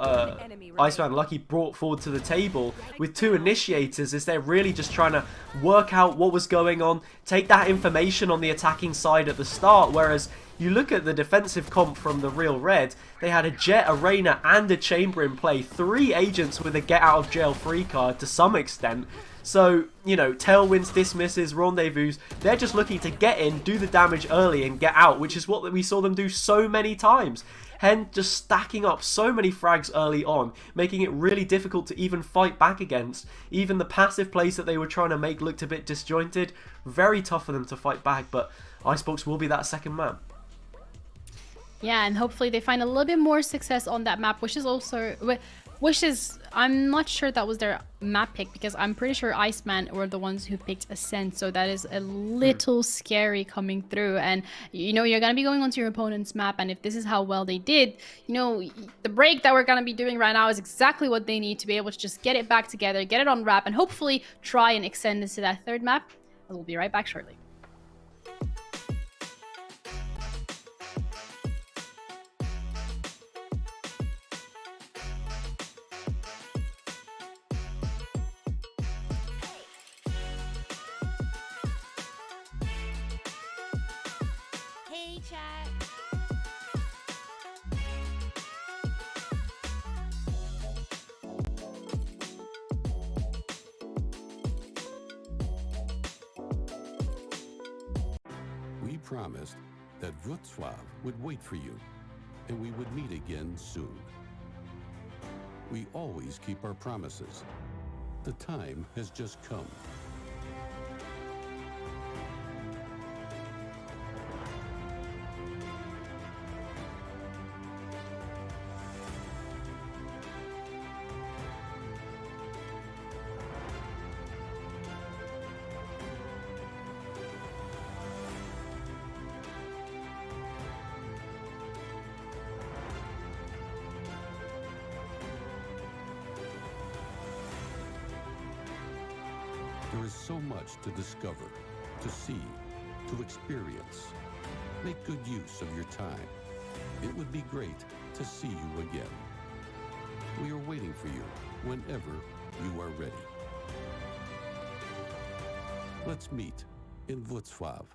Speaker 2: Iceman Lucky brought forward to the table with 2 initiators, is they're really just trying to work out what was going on, take that information on the attacking side at the start. Whereas you look at the defensive comp from the Real Red, they had a Jet, a Reyna, and a Chamber in play. 3 agents with a get out of jail free card to some extent. So, you know, tailwinds, dismisses, rendezvous, they're just looking to get in, do the damage early and get out, which is what we saw them do so many times. Hen just stacking up so many frags early on, making it really difficult to even fight back against. Even the passive plays that they were trying to make looked a bit disjointed. Very tough for them to fight back, but Icebox will be that second map.
Speaker 1: Yeah, and hopefully they find a little bit more success on that map, which is, I'm not sure that was their map pick, because I'm pretty sure Iceman were the ones who picked Ascent, so that is a little scary coming through. And you know, you're gonna be going onto your opponent's map, and if this is how well they did, you know, the break that we're gonna be doing right now is exactly what they need to be able to just get it back together, get it on wrap, and hopefully try and extend this to that 3rd map. And we'll be right back shortly.
Speaker 3: Hey, chat.
Speaker 4: promised that Wrocław would wait for you, and we would meet again soon. We always keep our promises. The time has just come. There is so much to discover, to see, to experience. Make good use of your time. It would be great to see you again. We are waiting for you whenever you are ready. Let's meet in Wrocław.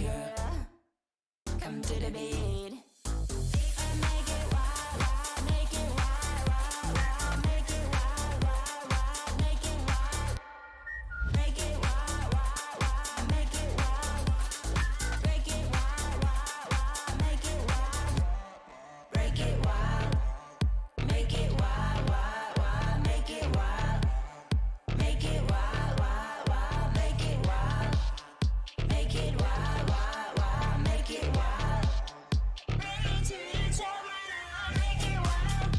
Speaker 3: girl, come to the bed. Make it wild, wild, make it wild, wild, wild, make it wild, wild, wild, make it wild. Make it wild, wild, wild, make it wild. Break it wild, wild, wild, make it wild. Break it wild, make it wild, wild, wild, make it wild. Make it wild, wild, wild, make it wild. Make it wild, wild, wild, make it wild. Bring it to the top right now, make it wild.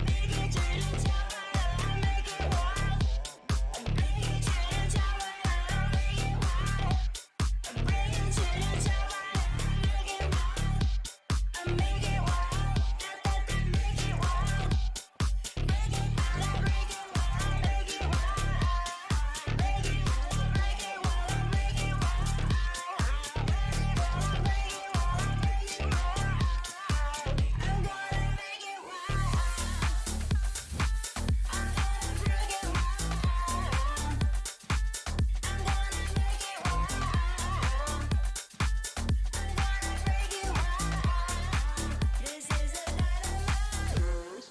Speaker 3: Make it to the top right now, make it wild. Bring it to the top right now, make it wild. Bring it to the top right now, make it wild. Make it wild, make it wild. Make it wild, make it wild, make it wild. Make it wild, make it wild, make it wild. Make it wild, make it wild, make it wild. I'm gonna make it wild. I'm gonna break it wild. I'm gonna make it wild. I'm gonna break it wild. This is a night of love.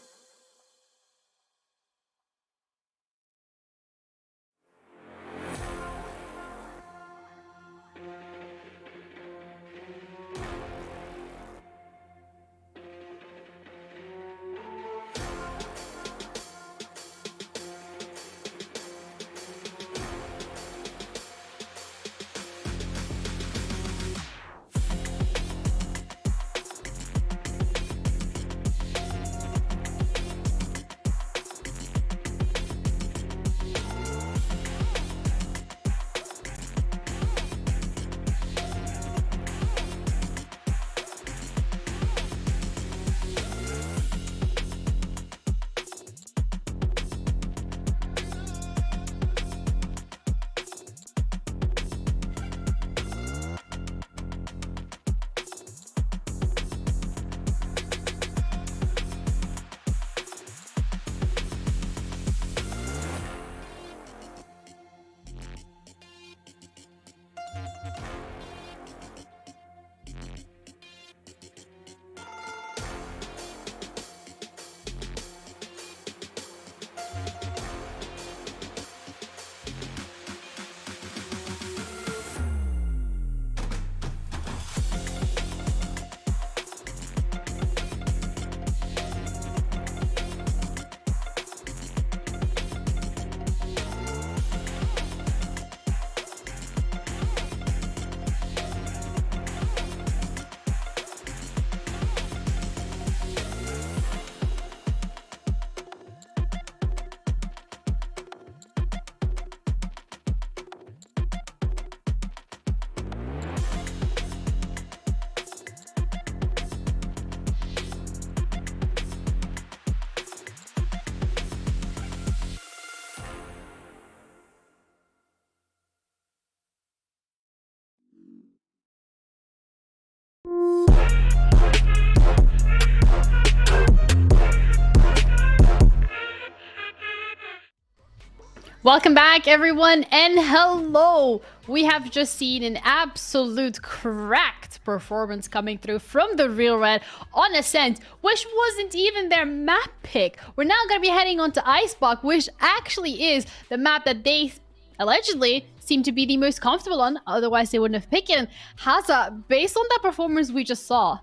Speaker 1: Welcome back, everyone, and hello! We have just seen an absolute cracked performance coming through from the Real Red on Ascent, which wasn't even their map pick. We're now going to be heading on to Icebox, which actually is the map that they allegedly seem to be the most comfortable on, otherwise they wouldn't have picked it. And Haza, based on that performance we just saw,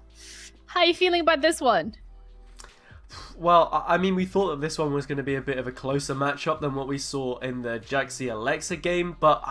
Speaker 1: how are you feeling about this one?
Speaker 2: Well, I mean, we thought that this one was going to be a bit of a closer matchup than what we saw in the Jaxi Alexa game, but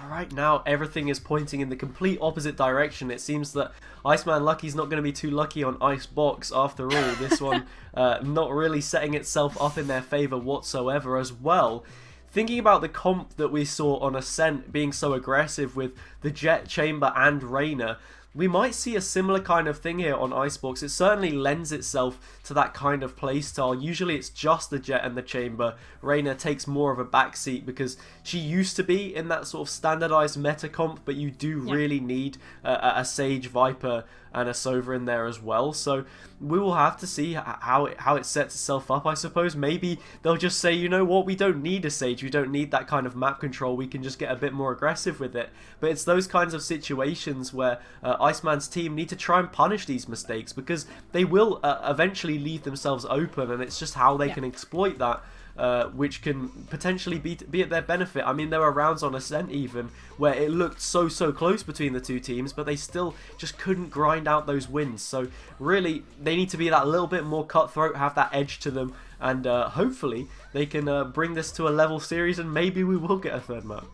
Speaker 2: right now everything is pointing in the complete opposite direction. It seems that Iceman Lucky's not going to be too lucky on Icebox after all. This one not really setting itself up in their favour whatsoever as well. Thinking about the comp that we saw on Ascent being so aggressive with the Jet Chamber and Reyna, we might see a similar kind of thing here on Icebox. It certainly lends itself to that kind of playstyle. Usually it's just the Jet and the Chamber. Reyna takes more of a backseat because she used to be in that sort of standardized meta comp, but you do really need a Sage, Viper, and a Sova in there as well. So we will have to see how it sets itself up, I suppose. Maybe they'll just say, you know what, we don't need a Sage, we don't need that kind of map control, we can just get a bit more aggressive with it. But it's those kinds of situations where Iceman's team need to try and punish these mistakes, because they will eventually leave themselves open, and it's just how they can exploit that. Which can potentially be at their benefit. I mean, there were rounds on Ascent even where it looked so close between the two teams, but they still just couldn't grind out those wins. So really, they need to be that little bit more cutthroat, have that edge to them, and hopefully they can bring this to a level series, and maybe we will get a third map.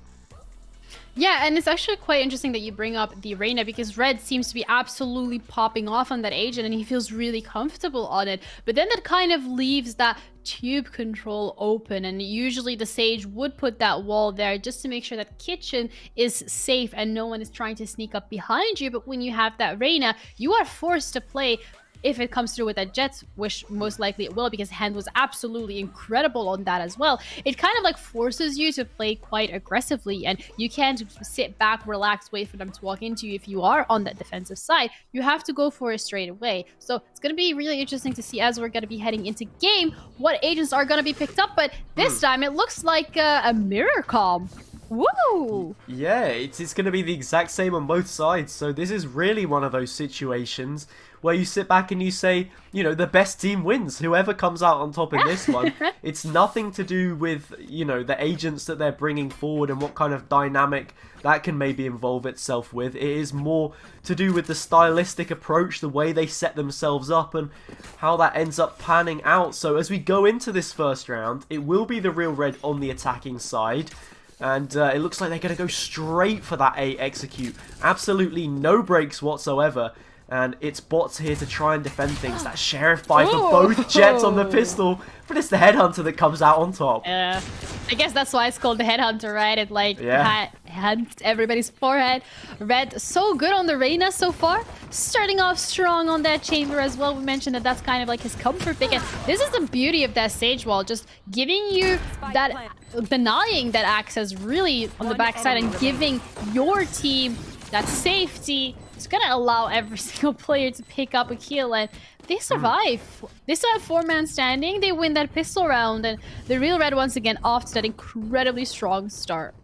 Speaker 1: Yeah, and it's actually quite interesting that you bring up the Reyna, because Red seems to be absolutely popping off on that agent and he feels really comfortable on it. But then that kind of leaves that tube control open, and usually the Sage would put that wall there just to make sure that Kitchen is safe and no one is trying to sneak up behind you. But when you have that Reyna, you are forced to play. If it comes through with a Jet, which most likely it will, because Hand was absolutely incredible on that as well, it kind of like forces you to play quite aggressively, and you can't sit back, relax, wait for them to walk into you if you are on that defensive side. You have to go for it straight away. So it's going to be really interesting to see, as we're going to be heading into game, what agents are going to be picked up. But this time it looks like a mirror comp. Woo!
Speaker 2: Yeah, it's going to be the exact same on both sides. So this is really one of those situations where you sit back and you say, you know, the best team wins. Whoever comes out on top in this one. It's nothing to do with, you know, the agents that they're bringing forward and what kind of dynamic that can maybe involve itself with. It is more to do with the stylistic approach, the way they set themselves up, and how that ends up panning out. So as we go into this first round, it will be the Real Red on the attacking side. And it looks like they're going to go straight for that A execute. Absolutely no breaks whatsoever. And it's bots here to try and defend things. That Sheriff buy for both Jets on the pistol. But it's the Headhunter that comes out on top.
Speaker 1: I guess that's why it's called the Headhunter, right? It like hunts everybody's forehead. Red, so good on the Reyna so far. Starting off strong on that Chamber as well. We mentioned that that's kind of like his comfort pick. And this is the beauty of that Sage Wall. Just giving you that, denying that access really on the backside and giving your team that safety. It's gonna allow every single player to pick up a kill, and they survive. They still have 4-man standing. They win that pistol round, and the Real Red once again off to that incredibly strong start.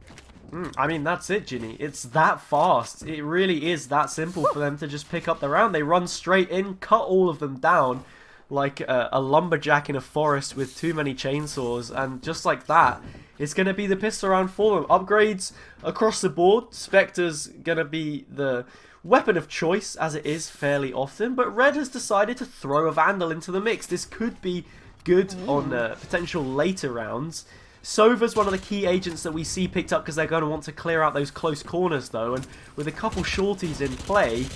Speaker 2: I mean, that's it, Ginny. It's that fast. It really is that simple for them to just pick up the round. They run straight in, cut all of them down like a lumberjack in a forest with too many chainsaws, and just like that, it's going to be the pistol round for them. Upgrades across the board. Spectre's going to be the weapon of choice, as it is fairly often, but Red has decided to throw a Vandal into the mix. This could be good on potential later rounds. Sova's one of the key agents that we see picked up because they're going to want to clear out those close corners though, and with a couple shorties in play,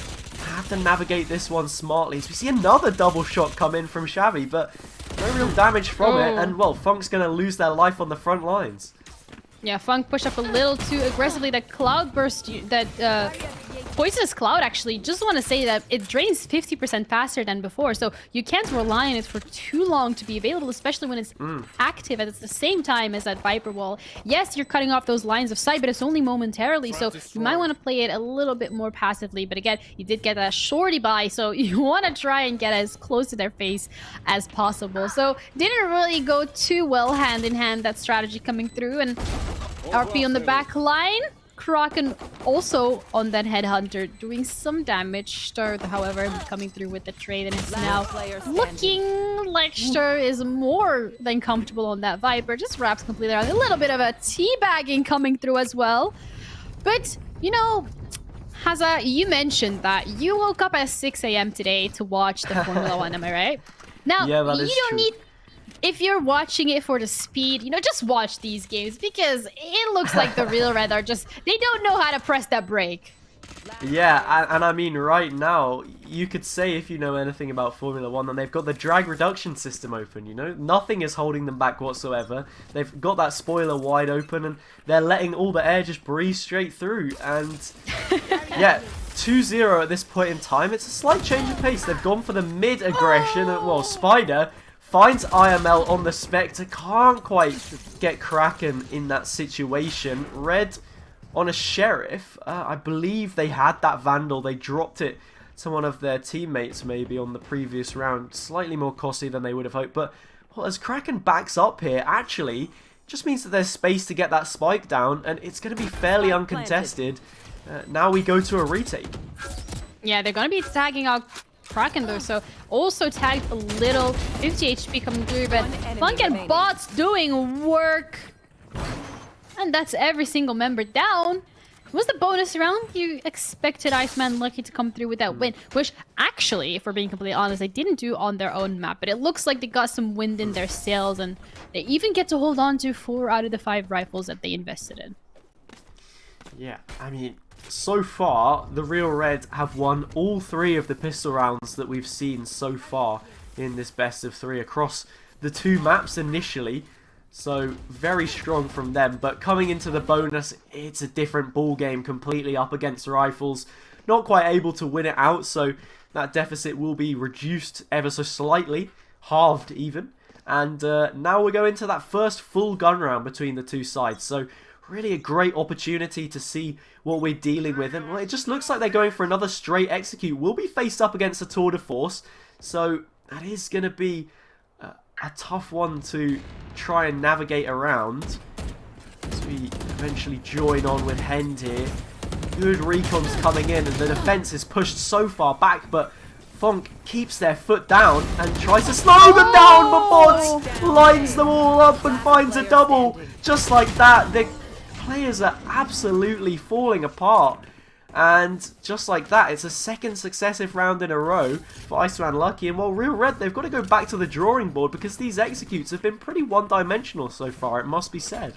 Speaker 2: have to navigate this one smartly. So we see another double shot come in from Xavi, but no real damage from it, and well, Funk's going to lose their life on the front lines.
Speaker 1: Yeah, Funk pushed up a little too aggressively. That Cloud burst, that Poisonous Cloud, actually, just want to say that it drains 50% faster than before, so you can't rely on it for too long to be available, especially when it's active at the same time as that Viper Wall. Yes, you're cutting off those lines of sight, but it's only momentarily, so you might want to play it a little bit more passively. But again, you did get that shorty buy, so you want to try and get as close to their face as possible. So didn't really go too well hand in hand, that strategy coming through, and RP on the back line. Kraken also on that Headhunter doing some damage. Stir, however, coming through with the trade, and it's now looking like Stir is more than comfortable on that Viper. Just wraps completely around. A little bit of a teabagging coming through as well. But, you know, Haza, you mentioned that you woke up at 6 a.m. today to watch the Formula 1, am I right? Now,
Speaker 2: yeah, that is
Speaker 1: you don't
Speaker 2: true.
Speaker 1: need... If you're watching it for the speed, you know, just watch these games, because it looks like the Real Red are just, they don't know how to press that brake.
Speaker 2: Yeah, and I mean, right now, you could say, if you know anything about Formula 1, that they've got the drag reduction system open, you know? Nothing is holding them back whatsoever. They've got that spoiler wide open, and they're letting all the air just breeze straight through. And, yeah, 2-0 at this point in time. It's a slight change of pace. They've gone for the mid aggression. Well, Spider finds IML on the Spectre. Can't quite get Kraken in that situation. Red on a Sheriff. I believe they had that Vandal. They dropped it to one of their teammates maybe on the previous round. Slightly more costly than they would have hoped. But well, as Kraken backs up here, actually, just means that there's space to get that spike down. And it's going to be fairly uncontested. Now we go to a retake.
Speaker 1: Yeah, they're going to be tagging out Kraken though, so also tagged a little. 50 HP coming through, but Funk and Bots doing work. And that's every single member down. Was the bonus round? You expected Iceman Lucky to come through with that win, which actually, if we're being completely honest, they didn't do on their own map, but it looks like they got some wind in their sails, and they even get to hold on to 4 out of the 5 rifles that they invested in.
Speaker 2: Yeah, I mean, so far, the Real Red have won all 3 of the pistol rounds that we've seen so far in this best of 3 across the 2 maps initially. So, very strong from them. But coming into the bonus, it's a different ball game completely up against rifles. Not quite able to win it out, so that deficit will be reduced ever so slightly. Halved even. And now we go into that first full gun round between the 2 sides. So, really a great opportunity to see what we're dealing with. And well, it just looks like they're going for another straight execute. We'll be faced up against a tour de force. So that is going to be a tough one to try and navigate around. As we eventually join on with Hend here. Good recons coming in and the defense is pushed so far back. But Funk keeps their foot down and tries to slow them down. But Bots lines them all up and finds a double. Just like that. The players are absolutely falling apart, and just like that, it's a second successive round in a row for Iceman Lucky. And while Real Red, they've got to go back to the drawing board because these executes have been pretty one-dimensional so far, it must be said.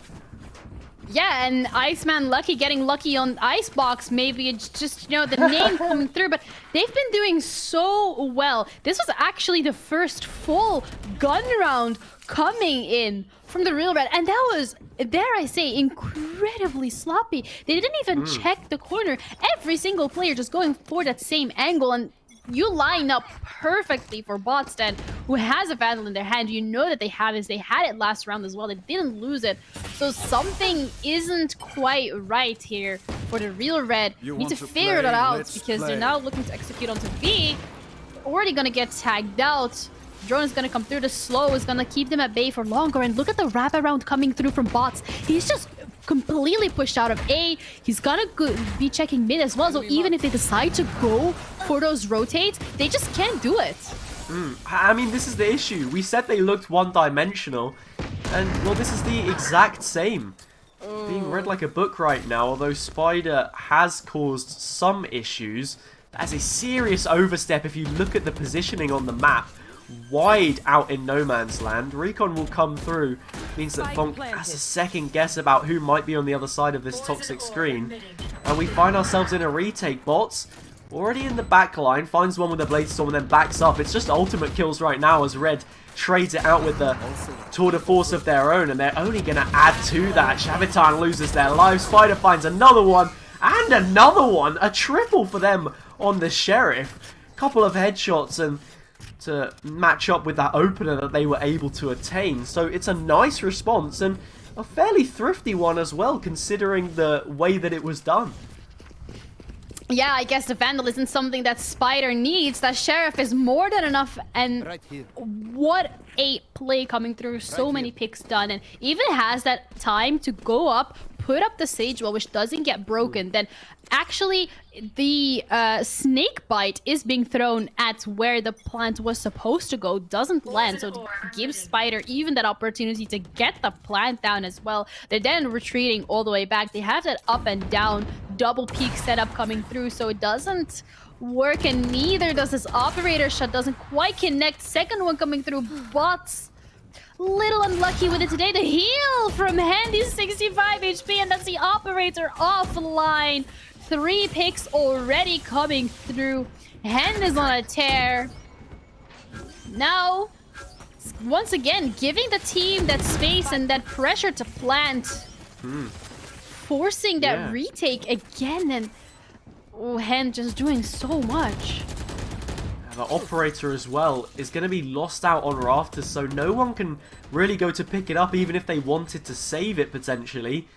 Speaker 1: Yeah, and Iceman Lucky getting lucky on Icebox, maybe it's just, you know, the name coming through, but they've been doing so well. This was actually the first full gun round coming in from the Real Red, and that was, dare I say, incredibly sloppy. They didn't even check the corner. Every single player just going for that same angle, and you line up perfectly for Botstan, who has a Vandal in their hand. You know that they have it. They had it last round as well. They didn't lose it. So something isn't quite right here for the Real Red. You need to figure that out because they're now looking to execute onto B. Already gonna get tagged out. Drone is gonna come through. The slow is gonna keep them at bay for longer. And look at the wraparound coming through from Bots. He's just completely pushed out of A. He's gonna be checking mid as well. So even if they decide to go for those rotates, they just can't do it.
Speaker 2: I mean, this is the issue. We said they looked one-dimensional, and well, this is the exact same. Being read like a book right now, although Spider has caused some issues. That's a serious overstep if you look at the positioning on the map. Wide out in no man's land. Recon will come through. Means that Funk has a second guess about who might be on the other side of this toxic screen. And we find ourselves in a retake. Bots already in the back line. Finds one with a Blade Storm and then backs up. It's just ultimate kills right now as Red trades it out with the tour de force of their own. And they're only going to add to that. Shavitan loses their life. Spider finds another one. And another one. A triple for them on the Sheriff. Couple of headshots and to match up with that opener that they were able to attain. So it's a nice response and a fairly thrifty one as well, considering the way that it was done.
Speaker 1: Yeah, I guess the Vandal isn't something that Spider needs. That Sheriff is more than enough, and what a play coming through. So many picks done, and even has that time to go up, put up the Sage Wall, which doesn't get broken. Then actually the snake bite is being thrown at where the plant was supposed to go, doesn't land, so it gives Spider even that opportunity to get the plant down as well. They're then retreating all the way back. They have that up and down double peak setup coming through, so it doesn't work, and neither does this operator shot. Doesn't quite connect. Second one coming through. Bots little unlucky with it today. The heal from Handy, 65 HP, and that's the operator offline. 3 picks already coming through. Hand is on a tear. Now, once again, giving the team that space and that pressure to plant. Forcing that retake again, and Oh, Hen just doing so much.
Speaker 2: The operator as well is going to be lost out on rafters, so no one can really go to pick it up, even if they wanted to save it potentially.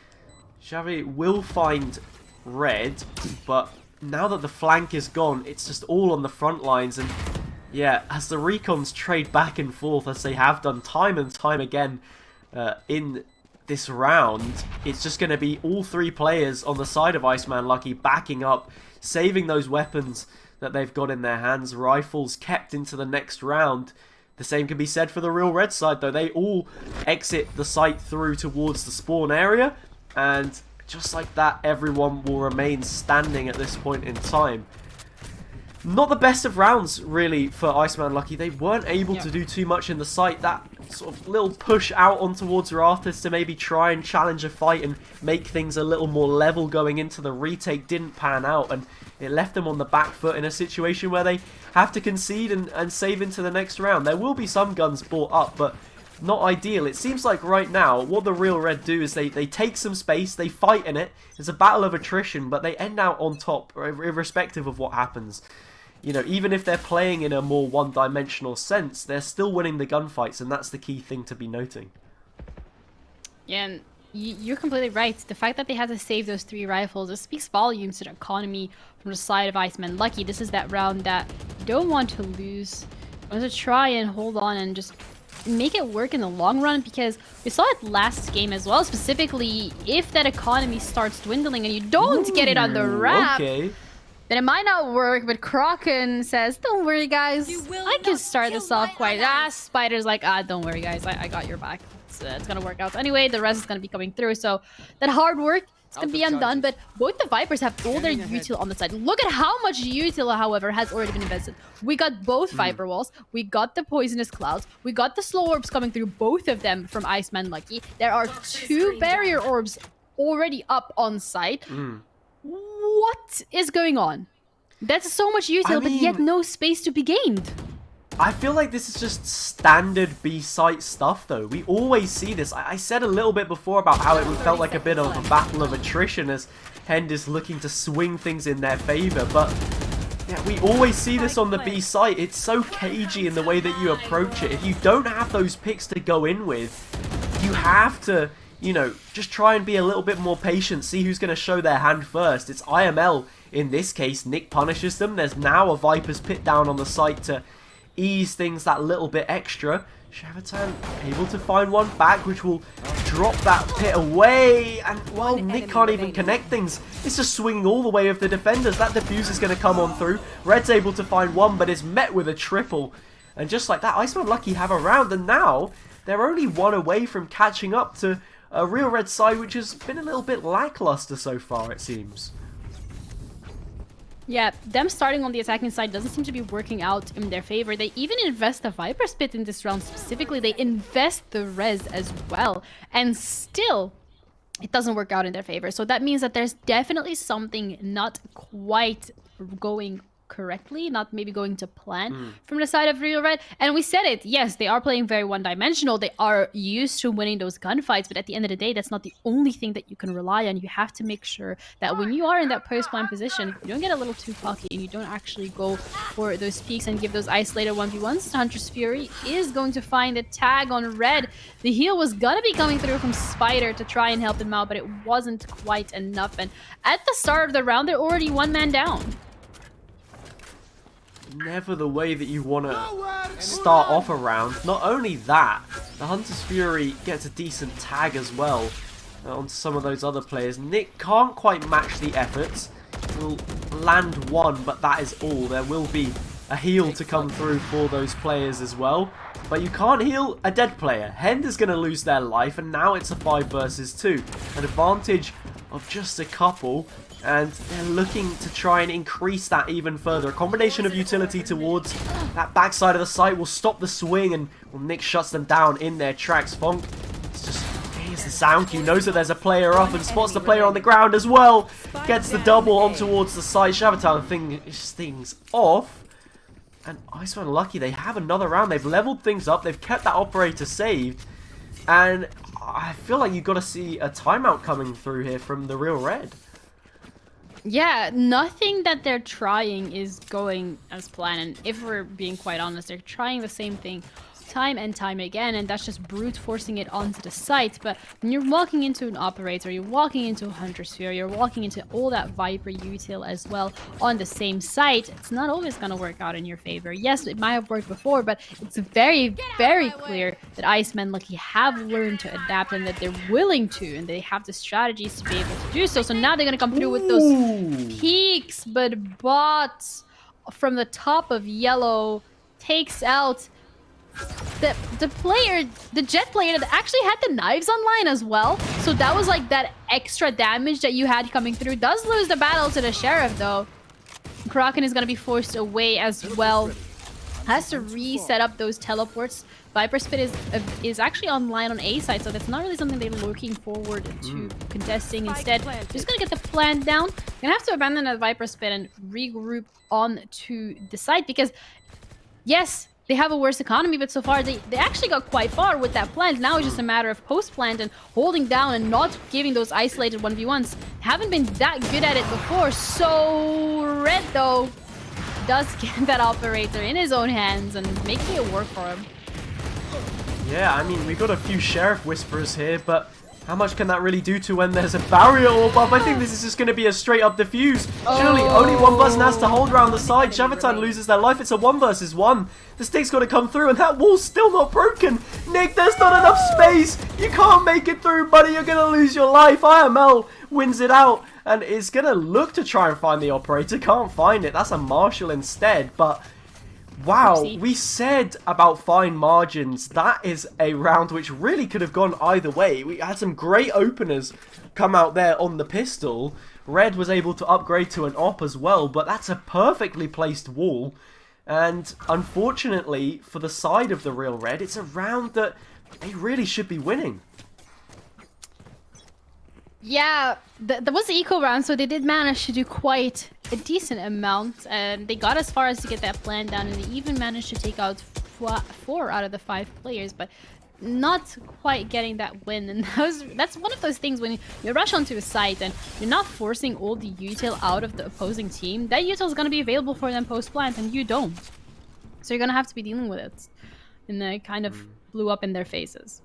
Speaker 2: Xavi will find red, but now that the flank is gone, it's just all on the front lines. And yeah, as the recons trade back and forth, as they have done time and time again in this round, it's just going to be all three players on the side of Iceman Lucky backing up, saving those weapons that they've got in their hands. Rifles kept into the next round. The same can be said for the Real Red side, though. They all exit the site through towards the spawn area, and just like that, everyone will remain standing at this point in time. Not the best of rounds, really, for Iceman Lucky. They weren't able to do too much in the site. That sort of little push out on towards rafters to maybe try and challenge a fight and make things a little more level going into the retake didn't pan out, and it left them on the back foot in a situation where they have to concede and save into the next round. There will be some guns brought up, but not ideal. It seems like right now, what the Real Red do is they take some space, they fight in it. It's a battle of attrition, but they end out on top, irrespective of what happens. You know, even if they're playing in a more one-dimensional sense, they're still winning the gunfights, and that's the key thing to be noting.
Speaker 1: Yeah, and you're completely right. The fact that they had to save those 3 rifles, it speaks volumes to the economy from the side of Iceman Lucky. This is that round that you don't want to lose. You want to try and hold on and just make it work in the long run, because we saw it last game as well. Specifically, if that economy starts dwindling and you don't get it on the wrap, then it might not work. But Kraken says, don't worry, guys. I can start this off quite... Spider's like, don't worry, guys. I got your back. It's gonna work out. Anyway, the rest is gonna be coming through. So that hard work is gonna be undone. But both the Vipers have all their util on the side. Look at how much util, however, has already been invested. We got both Viper walls. We got the poisonous clouds. We got the slow orbs coming through, both of them from Iceman Lucky. There are 2 barrier orbs already up on site. What is going on? That's so much util, but yet no space to be gained.
Speaker 2: I feel like this is just standard B-site stuff, though. We always see this. I said a little bit before about how it felt like a bit of a battle of attrition as Hend is looking to swing things in their favor, but yeah, we always see this on the B-site. It's so cagey in the way that you approach it. If you don't have those picks to go in with, you have to, you know, just try and be a little bit more patient, see who's going to show their hand first. It's IML in this case. Nick punishes them. There's now a Viper's pit down on the site to ease things that little bit extra. Shavatan able to find one back, which will drop that pit away. And, well, Nick can't even connect things. It's just swinging all the way of the defenders. That defuse is going to come on through. Red's able to find one, but is met with a triple. And just like that, Iceman Lucky have a round. And now they're only 1 away from catching up to a Real Red side, which has been a little bit lackluster so far, it seems.
Speaker 1: Yeah, them starting on the attacking side doesn't seem to be working out in their favor. They even invest a Viper Spit in this round specifically. They invest the res as well. And still, it doesn't work out in their favor. So that means that there's definitely something not quite going correctly, not maybe going to plan from the side of Real Red. And we said it, yes, they are playing very one-dimensional. They are used to winning those gunfights, but at the end of the day, that's not the only thing that you can rely on. You have to make sure that when you are in that post-plan position, you don't get a little too cocky and you don't actually go for those peaks and give those isolated 1v1s. Hunter's Fury is going to find a tag on Red. The heal was gonna be coming through from Spider to try and help him out, but it wasn't quite enough. And at the start of the round, they're already 1 man down.
Speaker 2: Never the way that you want to start off a round. Not only that, the Hunter's Fury gets a decent tag as well onto some of those other players. Nick can't quite match the efforts. Will land 1, but that is all. There will be a heal to come through for those players as well. But you can't heal a dead player. Hend is going to lose their life, and now it's a 5 versus 2. An advantage of just a couple. And they're looking to try and increase that even further. A combination of utility towards that backside of the site will stop the swing, and well, Nick shuts them down in their tracks. Fonk, it's just, here's the sound cue, knows that there's a player up and spots the player on the ground as well. Gets the double on towards the side. Shavatan finishes things off. And Iceman Lucky, they have another round. They've leveled things up. They've kept that operator saved. And I feel like you've got to see a timeout coming through here from the Real Red.
Speaker 1: Yeah, nothing that they're trying is going as planned. And if we're being quite honest, they're trying the same thing time and time again, and that's just brute forcing it onto the site. But when you're walking into an operator, you're walking into a hunter sphere, you're walking into all that Viper util as well on the same site, it's not always going to work out in your favor. Yes, it might have worked before, but it's very, very clear that Iceman Lucky have learned to adapt and that they're willing to, and they have the strategies to be able to do so. So now they're going to come through with those peaks, but bots from the top of yellow takes out the player, the Jet player that actually had the knives online as well. So that was like that extra damage that you had coming through. Does lose the battle to the Sheriff though. Kraken is going to be forced away as well. Has to reset up those teleports. Viper Spit is actually online on A side, so that's not really something they're looking forward to contesting. Instead, just gonna get the plant down. Gonna have to abandon that Viper Spit and regroup on to the site because, yes, they have a worse economy, but so far they actually got quite far with that plant. Now it's just a matter of post-plant and holding down and not giving those isolated 1v1s. Haven't been that good at it before. So Red, though, does get that operator in his own hands and making it work for him.
Speaker 2: Yeah, I mean, we got a few Sheriff Whisperers here, but how much can that really do to when there's a barrier orb up? I think this is just going to be a straight up defuse. Surely only one person has to hold around the side. Shavatan loses their life. It's a 1 versus 1. The stick's got to come through, and that wall's still not broken. Nick, there's not enough space. You can't make it through, buddy. You're going to lose your life. IML wins it out and is going to look to try and find the operator. Can't find it. That's a Marshall instead, but... wow, we said about fine margins. That is a round which really could have gone either way. We had some great openers come out there on the pistol. Red was able to upgrade to an op as well, but that's a perfectly placed wall. And unfortunately, for the side of the real Red, it's a round that they really should be winning.
Speaker 1: Yeah, that was the eco round, so they did manage to do quite a decent amount, and they got as far as to get that plan down, and they even managed to take out 4 out of the 5 players, but not quite getting that win. And that's one of those things when you rush onto a site and you're not forcing all the util out of the opposing team. That util is going to be available for them post-plant, and you don't. So you're going to have to be dealing with it. And it kind of blew up in their faces.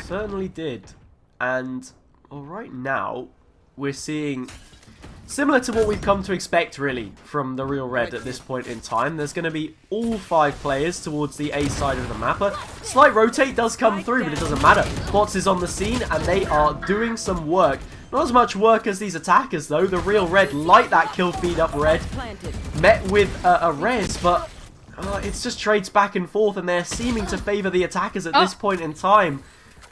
Speaker 2: Certainly did. And well, right now, we're seeing, similar to what we've come to expect, really, from the real Red at this point in time. There's going to be all 5 players towards the A side of the map. A slight rotate does come through, but it doesn't matter. Bots is on the scene, and they are doing some work. Not as much work as these attackers, though. The real Red, like that kill feed up Red, met with a res, but it's just trades back and forth, and they're seeming to favour the attackers at this point in time.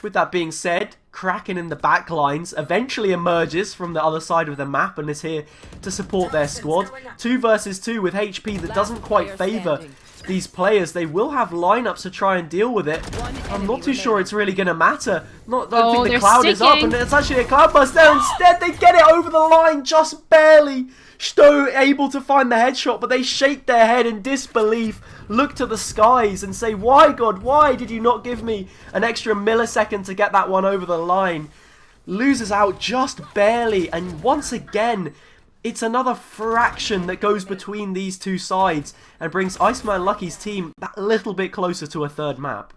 Speaker 2: With that being said, Kraken in the back lines eventually emerges from the other side of the map and is here to support their squad. 2 versus 2 with HP that doesn't quite favour these players. They will have lineups to try and deal with it. I'm not too sure it's really going to matter. Don't think the cloud is up, and it's actually a cloud burst there. Instead, they get it over the line just barely. Stowe able to find the headshot, but they shake their head in disbelief, look to the skies and say, why, God, why did you not give me an extra millisecond to get that one over the line? Loses out just barely, and once again, it's another fraction that goes between these two sides and brings Iceman Lucky's team that little bit closer to a third map.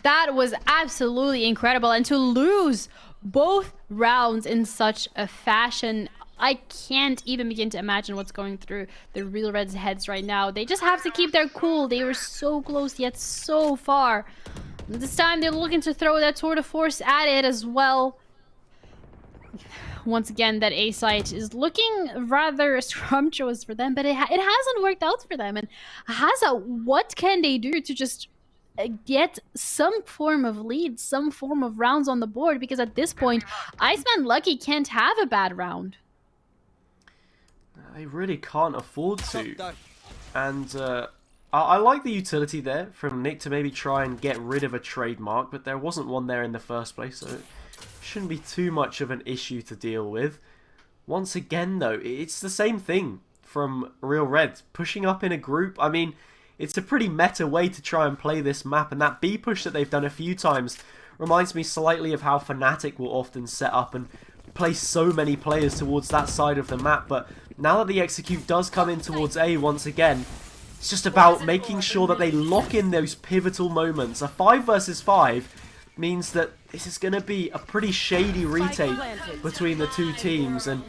Speaker 1: That was absolutely incredible, and to lose both rounds in such a fashion, I can't even begin to imagine what's going through the Real Reds' heads right now. They just have to keep their cool. They were so close yet so far. This time they're looking to throw that tour de force at it as well. Once again, that A site is looking rather scrumptious for them, but it hasn't worked out for them. And Haza, what can they do to just get some form of lead, some form of rounds on the board? Because at this point, Iceman Lucky can't have a bad round.
Speaker 2: They really can't afford to. And I like the utility there from Nick to maybe try and get rid of a trademark, but there wasn't one there in the first place, so it shouldn't be too much of an issue to deal with. Once again, though, it's the same thing from Real Red. Pushing up in a group, I mean, it's a pretty meta way to try and play this map, and that B push that they've done a few times reminds me slightly of how Fnatic will often set up and place so many players towards that side of the map. But now that the execute does come in towards A once again, it's just about making sure that they lock in those pivotal moments. A 5 versus 5 means that this is going to be a pretty shady retake between the two teams, and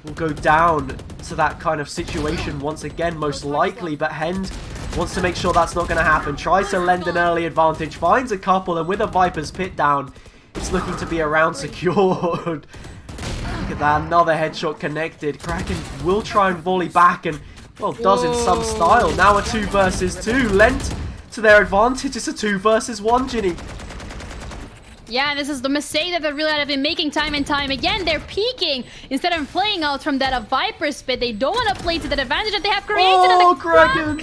Speaker 2: we'll go down to that kind of situation once again, most likely. But Hend wants to make sure that's not going to happen. Tries to lend an early advantage, finds a couple, and with a Viper's pit down, it's looking to be a round secured. Look at that, another headshot connected. Kraken will try and volley back, and, well, does in some style. Now a 2 versus 2, lent to their advantage. It's a 2 versus 1, Ginny.
Speaker 1: Yeah, and this is the mistake that the Real Red have been making time and time again. They're peeking instead of playing out from that Viper's pit. They don't want to play to that advantage that they have created.
Speaker 2: Oh,
Speaker 1: And the Kraken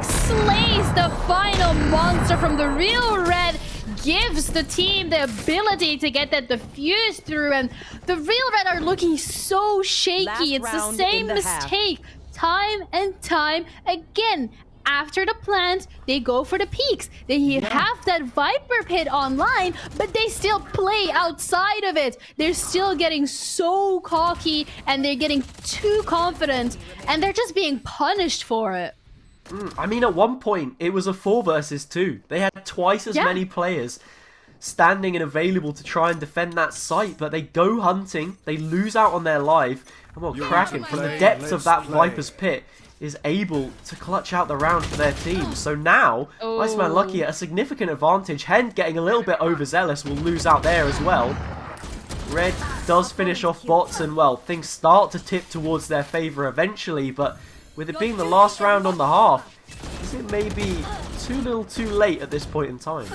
Speaker 1: slays the final monster from the Real Red. Gives the team the ability to get that defuse through, and the Real Red are looking so shaky. It's the same mistake time and time again. After the plant, they go for the peaks. They have that Viper pit online, but they still play outside of it. They're still getting so cocky, and they're getting too confident, and they're just being punished for it.
Speaker 2: I mean, at one point, it was a 4 versus 2. They had twice as many players standing and available to try and defend that site, but they go hunting, they lose out on their life, and well, Kraken, from the depths of that Viper's pit, is able to clutch out the round for their team. So now, Iceman Lucky at a significant advantage. Hend getting a little bit overzealous will lose out there as well. Red does finish off bots, and well, things start to tip towards their favour eventually, but with it being the last round on the half, is it maybe too little too late at this point in time?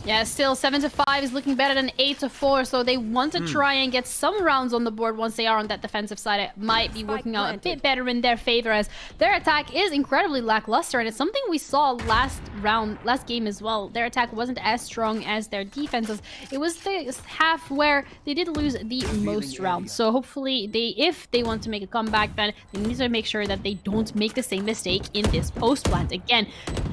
Speaker 1: Yeah, still 7-5 is looking better than 8-4, so they want to try and get some rounds on the board once they are on that defensive side. It might be working out a bit better in their favor, as their attack is incredibly lackluster, and it's something we saw last game as well. Their attack wasn't as strong as their defenses. It was the half where they did lose the most rounds, so hopefully if they want to make a comeback, then they need to make sure that they don't make the same mistake in this post plant. Again,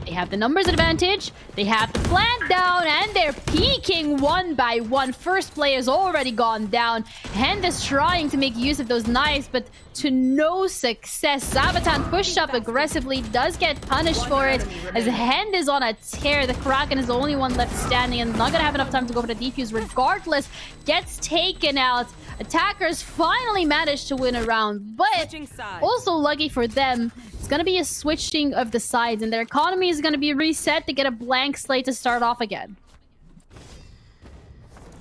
Speaker 1: they have the numbers advantage, they have the plant down, and they're peeking one by one. First player has already gone down. Hend is trying to make use of those knives, but to no success. Zabatan pushed up aggressively, does get punished for it, as Hend is on a tear. The Kraken is the only one left standing and not gonna have enough time to go for the defuse regardless. Gets taken out. Attackers finally managed to win a round, but also lucky for them, it's gonna be a switching of the sides, and their economy is gonna be reset to get a blank slate to start off again.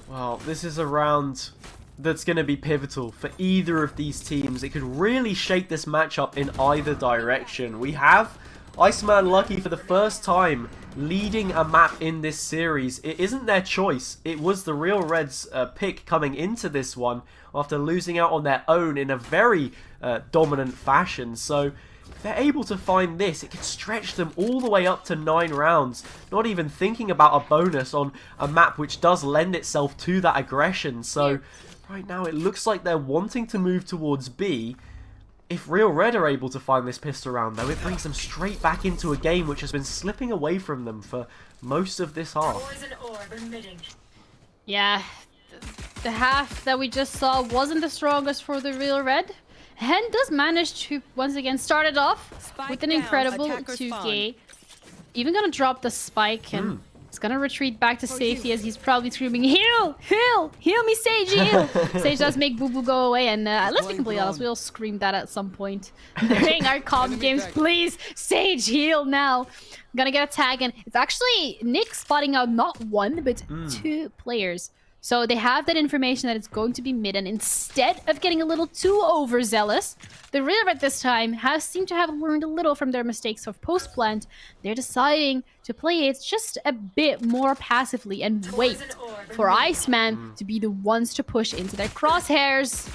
Speaker 2: Well, this is a round that's going to be pivotal for either of these teams. It could really shake this matchup in either direction. We have Iceman Lucky for the first time leading a map in this series. It isn't their choice. It was the Real Reds' pick coming into this one after losing out on their own in a very dominant fashion. So if they're able to find this, it could stretch them all the way up to 9 rounds, not even thinking about a bonus on a map which does lend itself to that aggression. So right now it looks like they're wanting to move towards B. If Real Red are able to find this pistol round, though, it brings them straight back into a game which has been slipping away from them for most of this half.
Speaker 1: Yeah, the half that we just saw wasn't the strongest for the Real Red. Hend does manage to once again start it off with an incredible 2K. Even gonna drop the spike, and it's gonna retreat back to safety as he's probably screaming, "Heal! Heal! Heal me, Sage! Heal!" Sage does make Boo Boo go away, and let's be completely honest, we all scream that at some point during our calm games. Please, Sage, heal now! Gonna get a tag, and it's actually Nick spotting out not one, but 2 players. So they have that information that it's going to be mid, and instead of getting a little too overzealous, the Real Red this time seem to have learned a little from their mistakes of post-plant. They're deciding to play it just a bit more passively and wait for Iceman to be the ones to push into their crosshairs.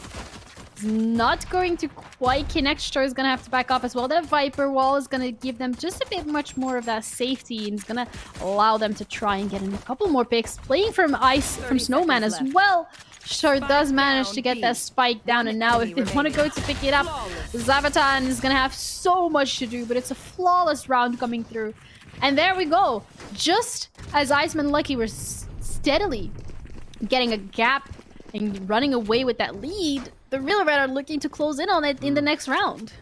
Speaker 1: It's not going to quite connect. Sure is going to have to back up as well. That Viper wall is going to give them just a bit much more of that safety, and it's going to allow them to try and get in a couple more picks. Playing from Snowman as well. Sure does manage to get that spike down, and now if they want to go to pick it up, Zabatan is going to have so much to do, but it's a flawless round coming through. And there we go. Just as Iceman Lucky were steadily getting a gap and running away with that lead, the Real Red are looking to close in on it in the next round.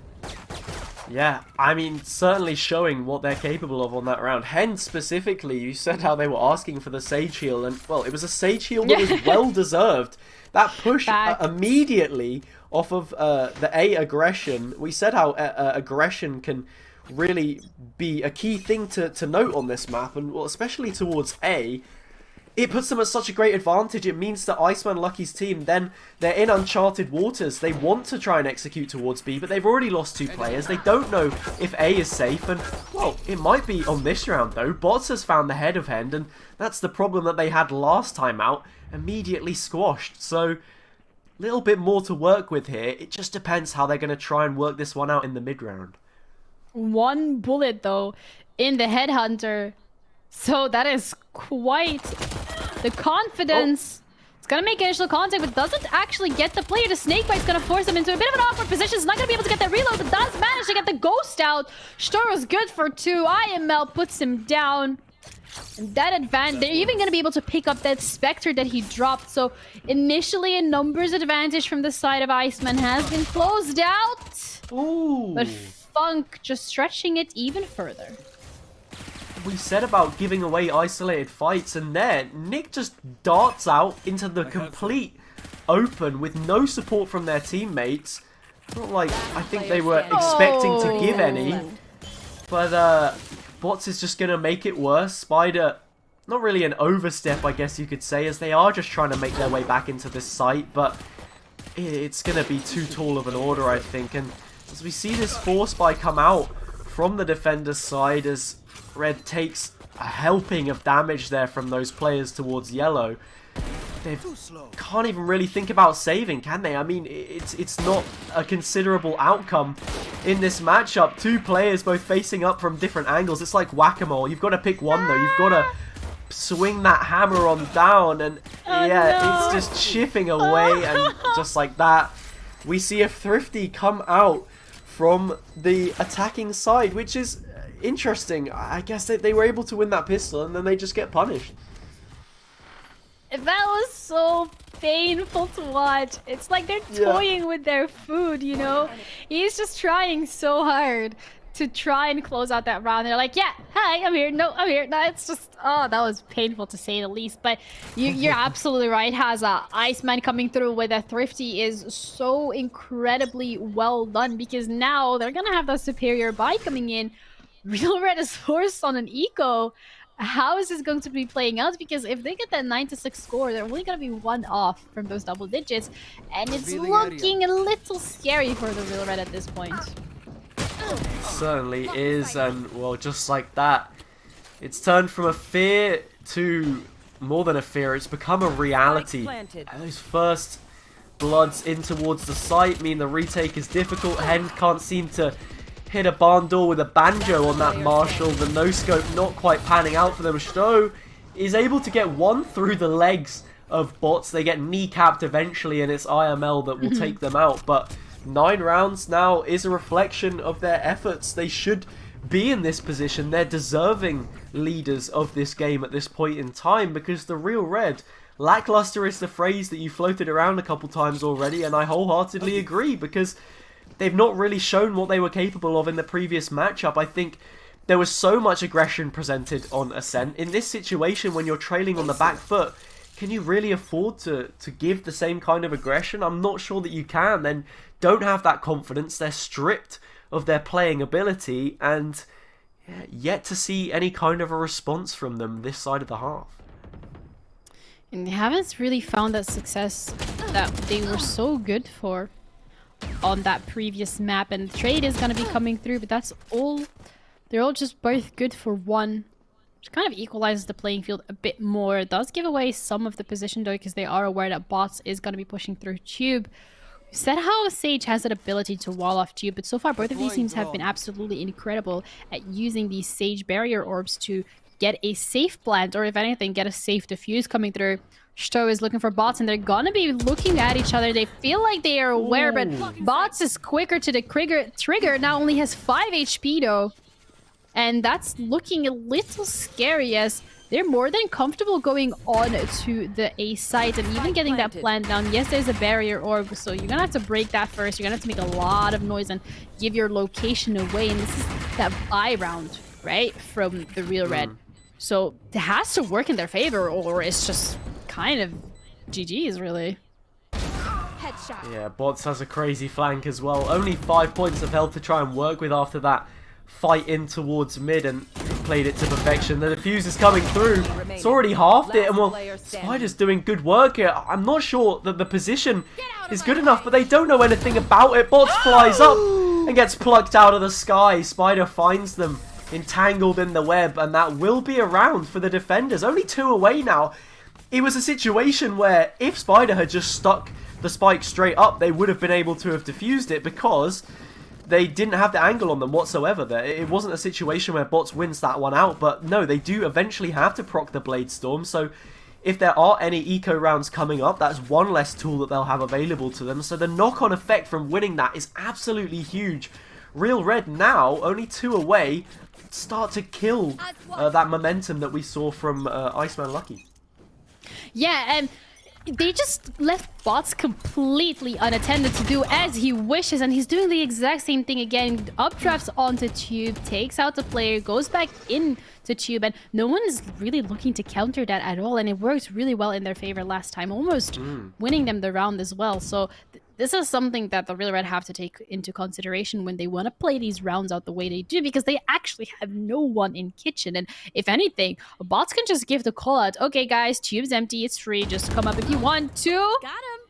Speaker 2: Yeah, I mean, certainly showing what they're capable of on that round. Hen specifically, you said how they were asking for the Sage heal, and, well, it was a Sage heal that was well-deserved. That push immediately off of the A aggression. We said how aggression can really be a key thing to note on this map, and, well, especially towards A. It puts them at such a great advantage. It means that Iceman Lucky's team, then they're in uncharted waters. They want to try and execute towards B, but they've already lost 2 players. They don't know if A is safe, and, well, it might be on this round, though. Bots has found the head of Hend, and that's the problem that they had last time out, immediately squashed. So, a little bit more to work with here. It just depends how they're going to try and work this one out in the mid-round.
Speaker 1: 1 bullet, though, in the Headhunter. So that is quite the confidence. It's gonna make initial contact, but doesn't actually get the player. The snakebite's gonna force him into a bit of an awkward position. He's not gonna be able to get that reload, but does manage to get the ghost out. Stur is good for 2. IML puts him down. And that advantage, they're even gonna be able to pick up that Spectre that he dropped. So initially a numbers advantage from the side of Iceman has been closed out.
Speaker 2: Ooh.
Speaker 1: But Funk just stretching it even further.
Speaker 2: We said about giving away isolated fights, and there, Nick just darts out into the complete open with no support from their teammates. Not like I think they were expecting to give any, but Bots is just going to make it worse. Spider, not really an overstep, I guess you could say, as they are just trying to make their way back into this site, but it's going to be too tall of an order, I think. And as we see this force buy come out from the defender's side, as Red takes a helping of damage there from those players towards yellow. They can't even really think about saving, can they? I mean, it's not a considerable outcome in this matchup. 2 players both facing up from different angles. It's like whack-a-mole. You've got to pick one, though. You've got to swing that hammer on down, and yeah, it's just chipping away, and just like that, we see a Thrifty come out from the attacking side, which is interesting. I guess they were able to win that pistol, and then they just get punished.
Speaker 1: That was so painful to watch. It's like they're toying with their food, you know? He's just trying so hard to try and close out that round. They're like, yeah, hi, I'm here. No, I'm here. No, it's just, oh, that was painful to say the least. But you're absolutely right, Haza. Iceman coming through with a Thrifty is so incredibly well done, because now they're going to have the superior buy coming in. Real Red is forced on an eco. How is this going to be playing out? Because if they get that 9-6 score, they're only going to be 1 off from those double digits. And it's looking a little scary for the Real Red at this point.
Speaker 2: It certainly is, and, well, just like that, it's turned from a fear to more than a fear. It's become a reality. And those first bloods in towards the site mean the retake is difficult. Hen can't seem to hit a barn door with a banjo on that Marshall. The no-scope not quite panning out for them. Stowe is able to get 1 through the legs of Bots. They get kneecapped eventually, and it's IML that will take them out. But 9 rounds now is a reflection of their efforts. They should be in this position. They're deserving leaders of this game at this point in time, because the Real Red, lackluster is the phrase that you floated around a couple times already, and I wholeheartedly agree, because they've not really shown what they were capable of in the previous matchup. I think there was so much aggression presented on Ascent. In this situation, when you're trailing on the back foot, can you really afford to give the same kind of aggression? I'm not sure that you can. Then don't have that confidence. They're stripped of their playing ability, and yet to see any kind of a response from them this side of the half.
Speaker 1: And they haven't really found that success that they were so good for on that previous map, and the trade is going to be coming through, but that's all. They're all just both good for 1, which kind of equalizes the playing field a bit more. It does give away some of the position, though, because they are aware that Bots is going to be pushing through Tube. We said how Sage has that ability to wall off Tube, but so far both of these teams have been absolutely incredible at using these Sage barrier orbs to get a safe plant, or if anything, get a safe defuse coming through. Stowe is looking for Bots, and they're gonna be looking at each other. They feel like they are aware, but Bots is quicker to the trigger. Now only has 5 HP though. And that's looking a little scary, as they're more than comfortable going on to the A site and even getting that plant down. Yes, there's a barrier orb, so you're gonna have to break that first. You're gonna have to make a lot of noise and give your location away. And this is that buy round, right, from the Real Red. So it has to work in their favor, or it's just kind of GG's, really.
Speaker 2: Yeah, Bots has a crazy flank as well. Only 5 points of health to try and work with after that fight in towards mid, and played it to perfection. The defuse is coming through. It's already halved it, and well, Spider's doing good work here. I'm not sure that the position is good enough, but they don't know anything about it. Bots flies up and gets plucked out of the sky. Spider finds them entangled in the web, and that will be a round for the defenders. Only 2 away now. It was a situation where if Spider had just stuck the spike straight up, they would have been able to have defused it because they didn't have the angle on them whatsoever. It wasn't a situation where Bots wins that one out, but no, they do eventually have to proc the Blade Storm, so if there are any eco rounds coming up, that's one less tool that they'll have available to them, so the knock-on effect from winning that is absolutely huge. Real Red now, only 2 away, start to kill that momentum that we saw from Iceman Lucky.
Speaker 1: Yeah, and they just left Bots completely unattended to do as he wishes, and he's doing the exact same thing again. Updrafts onto Tube, takes out the player, goes back into Tube, and no one is really looking to counter that at all, and it worked really well in their favor last time, almost winning them the round as well. So this is something that the Real Red have to take into consideration when they want to play these rounds out the way they do, because they actually have no one in kitchen. And if anything, Bots can just give the call out, okay guys, Tube's empty, it's free, just come up if you want to.
Speaker 3: Got him.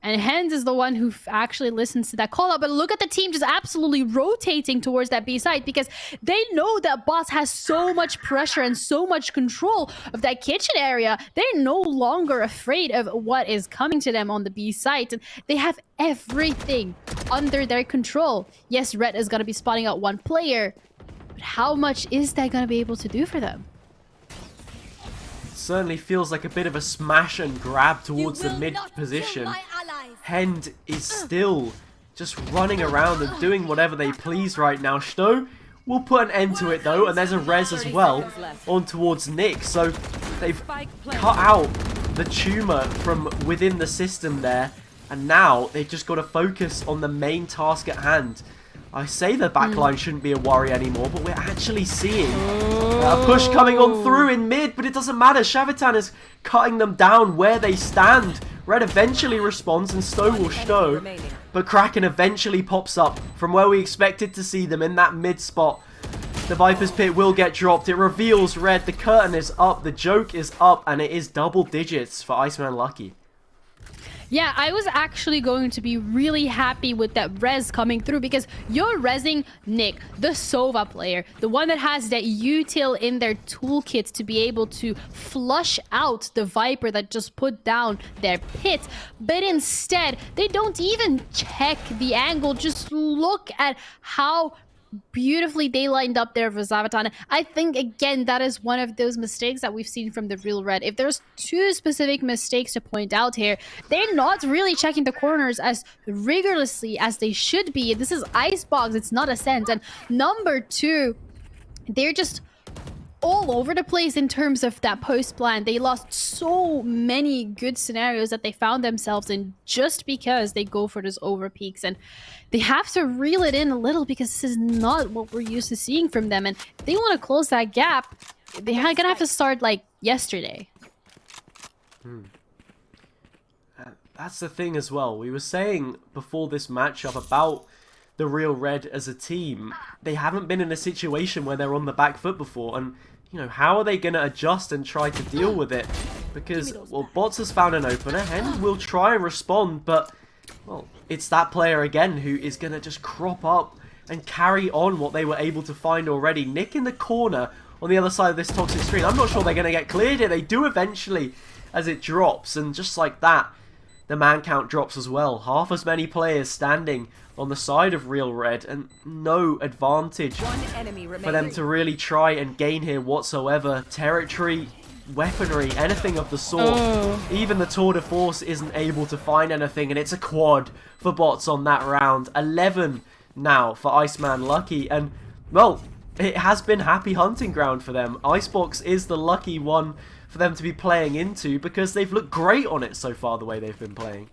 Speaker 1: And Hens is the one who actually listens to that call out. But look at the team just absolutely rotating towards that B site, because they know that Bots has so much pressure and so much control of that kitchen area. They're no longer afraid of what is coming to them on the B site. And they have everything under their control. Yes, Red is going to be spotting out one player, but how much is that going to be able to do for them?
Speaker 2: Certainly feels like a bit of a smash and grab towards the mid position. Hend is still just running around and doing whatever they please right now. Sto will put an end to it though, and there's a res as well on towards Nick. So they've cut out the tumor from within the system there, and now they've just got to focus on the main task at hand. I say the backline shouldn't be a worry anymore, but we're actually seeing a push coming on through in mid, but it doesn't matter. Shavitan is cutting them down where they stand. Red eventually responds and Sto will Sto, but Kraken eventually pops up from where we expected to see them in that mid spot. The Viper's Pit will get dropped. It reveals Red. The curtain is up. The joke is up, and it is double digits for Iceman Lucky.
Speaker 1: Yeah, I was actually going to be really happy with that res coming through, because you're resing Nick, the Sova player, the one that has that util in their toolkit to be able to flush out the Viper that just put down their pit. But instead, they don't even check the angle. Just look at how beautifully they lined up there for Zavatan. I think, again, that is one of those mistakes that we've seen from the Real Red. If there's 2 specific mistakes to point out here, they're not really checking the corners as rigorously as they should be. This is Icebox, it's not Ascent. And number 2, they're just all over the place in terms of that post plan. They lost so many good scenarios that they found themselves in just because they go for those over peaks, and they have to reel it in a little, because this is not what we're used to seeing from them. And if they want to close that gap, they're gonna have to start like yesterday.
Speaker 2: That's the thing as well. We were saying before this matchup about the Real Red as a team. They haven't been in a situation where they're on the back foot before, and you know, how are they going to adjust and try to deal with it? Because, well, Bots has found an opener. Hen will try and respond, but, well, it's that player again who is going to just crop up and carry on what they were able to find already. Nick in the corner on the other side of this toxic screen. I'm not sure they're going to get cleared here. They do eventually as it drops, and just like that, the man count drops as well. Half as many players standing on the side of Real Red, and no advantage for them to really try and gain here whatsoever. Territory, weaponry, anything of the sort. Even the Tour de Force isn't able to find anything, and it's a quad for Bots on that round. 11 now for Iceman Lucky, and, well, it has been happy hunting ground for them. Icebox is the lucky one for them to be playing into because they've looked great on it so far the way they've been playing.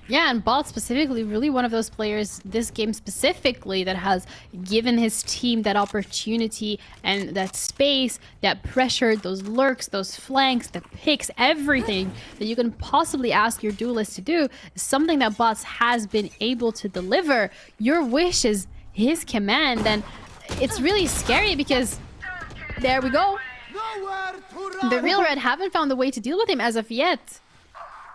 Speaker 1: Yeah, and Bot specifically, really one of those players, this game specifically, that has given his team that opportunity and that space, that pressure, those lurks, those flanks, the picks, everything that you can possibly ask your duelist to do is something that Bots has been able to deliver. Your wish is his command, and it's really scary because there we go. The Real Red haven't found a way to deal with him as of yet.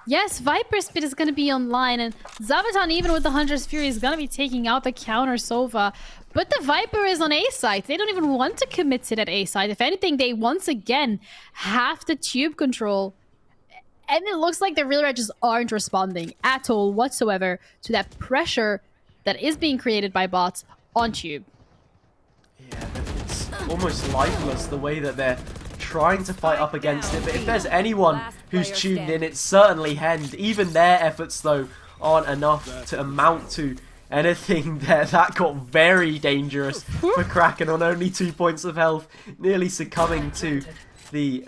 Speaker 1: Yes, Viper Speed is going to be online, and Zabaton, even with the Hunter's Fury, is going to be taking out the counter Sova. But the Viper is on A side. They don't even want to commit to that A side. If anything, they once again have the tube control. And it looks like the Real Red just aren't responding at all whatsoever to that pressure that is being created by bots on tube.
Speaker 2: Yeah, it's almost lifeless the way that they're trying to fight up against it, but if there's anyone who's tuned in, it's certainly Hend. Even their efforts, though, aren't enough to amount to anything there. That got very dangerous for Kraken on only 2 points of health, nearly succumbing to the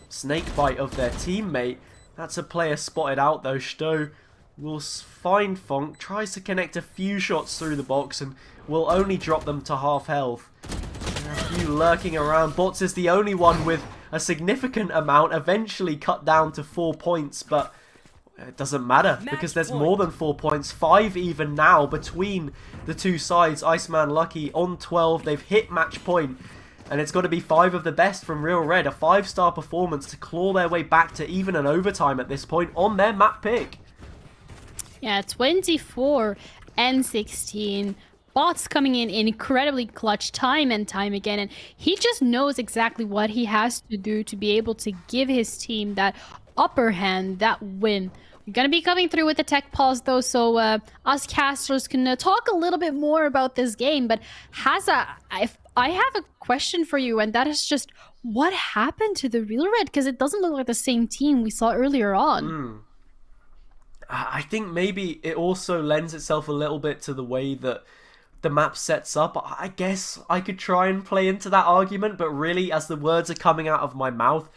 Speaker 2: snake bite of their teammate. That's a player spotted out, though. Stowe will find Fonk, tries to connect a few shots through the box, and will only drop them to half health. A few lurking around. Bots is the only one with a significant amount, eventually cut down to 4 points, but it doesn't matter because there's more than 4 points, 5 even now between the two sides. Iceman Lucky on 12, they've hit match point, and it's got to be 5 of the best from Real Red, a 5-star performance to claw their way back to even an overtime at this point on their map pick.
Speaker 1: Yeah, 24 and 16. Bots coming in incredibly clutch time and time again, and he just knows exactly what he has to do to be able to give his team that upper hand, that win. We're going to be coming through with the tech pause, though, so us casters can talk a little bit more about this game. But Haza, I have a question for you, and that is just, what happened to the Real Red? Because it doesn't look like the same team we saw earlier on.
Speaker 2: I think maybe it also lends itself a little bit to the way that the map sets up. I guess I could try and play into that argument, but really, as the words are coming out of my mouth,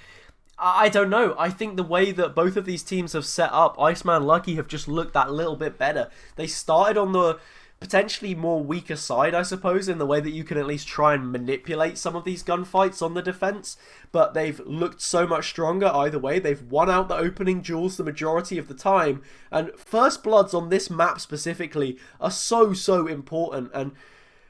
Speaker 2: I don't know. I think the way that both of these teams have set up, Iceman Lucky have just looked that little bit better. They started on the potentially more weaker side, I suppose, in the way that you can at least try and manipulate some of these gunfights on the defense, but they've looked so much stronger either way. They've won out the opening duels the majority of the time, and first bloods on this map specifically are so important. And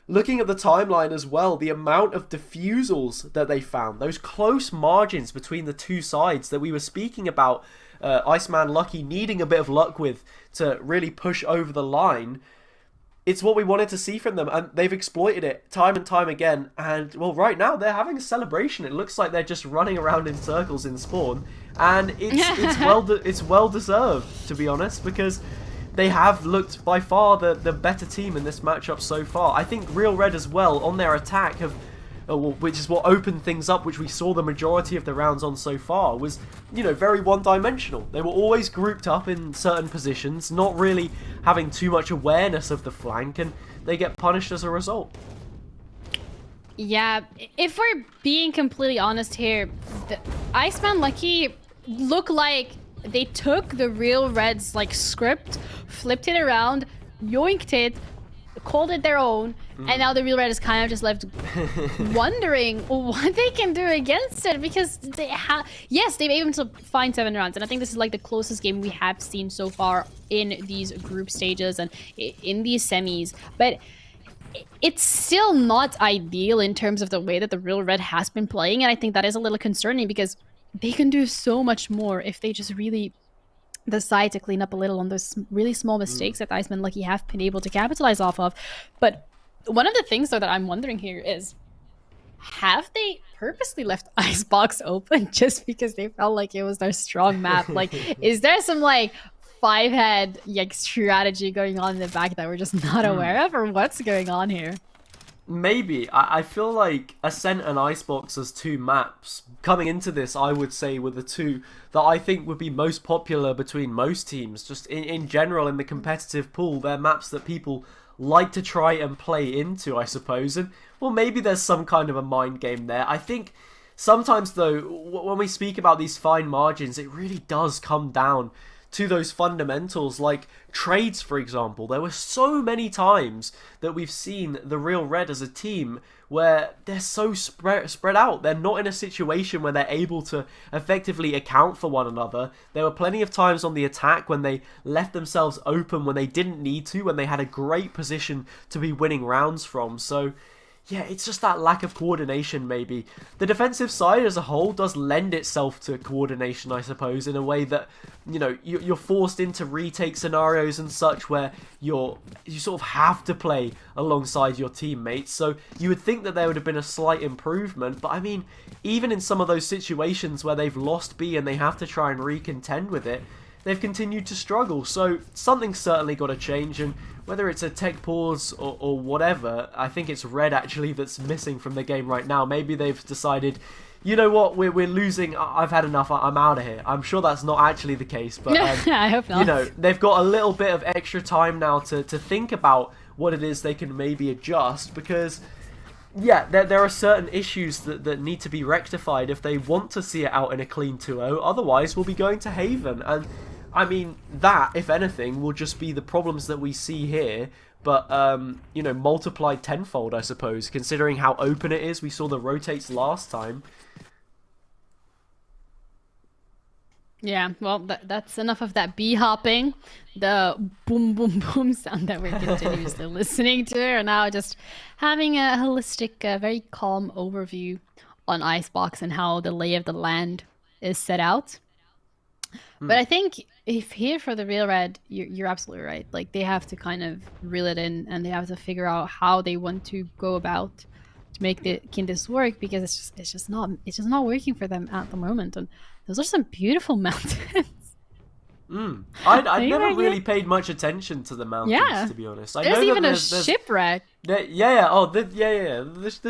Speaker 2: looking at the timeline as well, the amount of defusals that they found, those close margins between the two sides that we were speaking about, Iceman Lucky needing a bit of luck with to really push over the line. It's what we wanted to see from them, and they've exploited it time and time again. And, well, right now they're having a celebration. It looks like they're just running around in circles in spawn, and it's well deserved, to be honest, because they have looked by far the better team in this matchup so far. I think Real Red as well on their attack have, which is what opened things up, which we saw the majority of the rounds on so far, was, you know, very one-dimensional. They were always grouped up in certain positions, not really having too much awareness of the flank, and they get punished as a result.
Speaker 1: Yeah, if we're being completely honest here, the Iceman Lucky look like they took the Real Red's like script, flipped it around, yoinked it, called it their own, and now the Real Red is kind of just left wondering what they can do against it, because they have, yes, they've been able to find 7 rounds, and I think this is like the closest game we have seen so far in these group stages and in these semis, but it's still not ideal in terms of the way that the Real Red has been playing, and I think that is a little concerning because they can do so much more if they just really decide to clean up a little on those really small mistakes that Iceman Lucky have been able to capitalize off of. But one of the things, though, that I'm wondering here is, have they purposely left Icebox open just because they felt like it was their strong map? Like, is there some, like, 5-head like strategy going on in the back that we're just not aware of, or what's going on here?
Speaker 2: Maybe. I feel like Ascent and Icebox as two maps coming into this, I would say, were the two that I think would be most popular between most teams. Just in general, in the competitive pool, they're maps that people like to try and play into, I suppose. And, well, maybe there's some kind of a mind game there. I think sometimes, though, when we speak about these fine margins, it really does come down to those fundamentals, like trades, for example. There were so many times that we've seen the Real Red as a team where they're so spread out. They're not in a situation where they're able to effectively account for one another. There were plenty of times on the attack when they left themselves open when they didn't need to, when they had a great position to be winning rounds from. So yeah, it's just that lack of coordination, maybe. The defensive side as a whole does lend itself to coordination, I suppose, in a way that, you know, you're forced into retake scenarios and such where you sort of have to play alongside your teammates. So you would think that there would have been a slight improvement, but I mean, even in some of those situations where they've lost B and they have to try and recontend with it, they've continued to struggle. So something's certainly got to change, and whether it's a tech pause or whatever, I think it's Red actually that's missing from the game right now. Maybe they've decided, you know what, we're losing, I've had enough, I'm out of here. I'm sure that's not actually the case, but
Speaker 1: I hope not.
Speaker 2: you know, they've got a little bit of extra time now to think about what it is they can maybe adjust, because yeah, there are certain issues that need to be rectified if they want to see it out in a clean 2-0. Otherwise, we'll be going to Haven. And I mean, that, if anything, will just be the problems that we see here, but, you know, multiplied tenfold, I suppose, considering how open it is. We saw the rotates last time.
Speaker 1: Yeah, well, that's enough of that bee hopping, the boom, boom, boom sound that we're continuously listening to, and now just having a holistic, very calm overview on Icebox and how the lay of the land is set out. But I think if here for the Real Red, you're absolutely right. Like, they have to kind of reel it in, and they have to figure out how they want to go about to make this work, because it's just not working for them at the moment. And those are some beautiful mountains.
Speaker 2: I'd never really paid much attention to the mountains, to be honest. I
Speaker 1: There's
Speaker 2: know
Speaker 1: even
Speaker 2: there's
Speaker 1: a shipwreck.
Speaker 2: The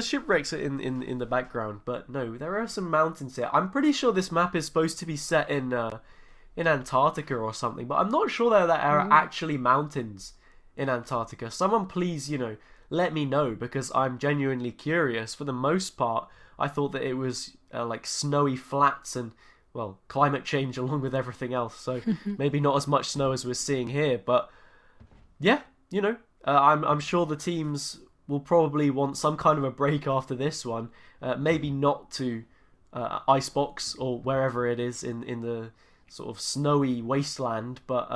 Speaker 2: shipwrecks are in the background, but no, there are some mountains here. I'm pretty sure this map is supposed to be set in Antarctica or something, but I'm not sure that there are actually mountains in Antarctica. Someone please, you know, let me know, because I'm genuinely curious. For the most part, I thought that it was like snowy flats and, well, climate change along with everything else. So maybe not as much snow as we're seeing here, but yeah, you know, I'm sure the teams will probably want some kind of a break after this one. Maybe not to Icebox or wherever it is in the sort of snowy wasteland, but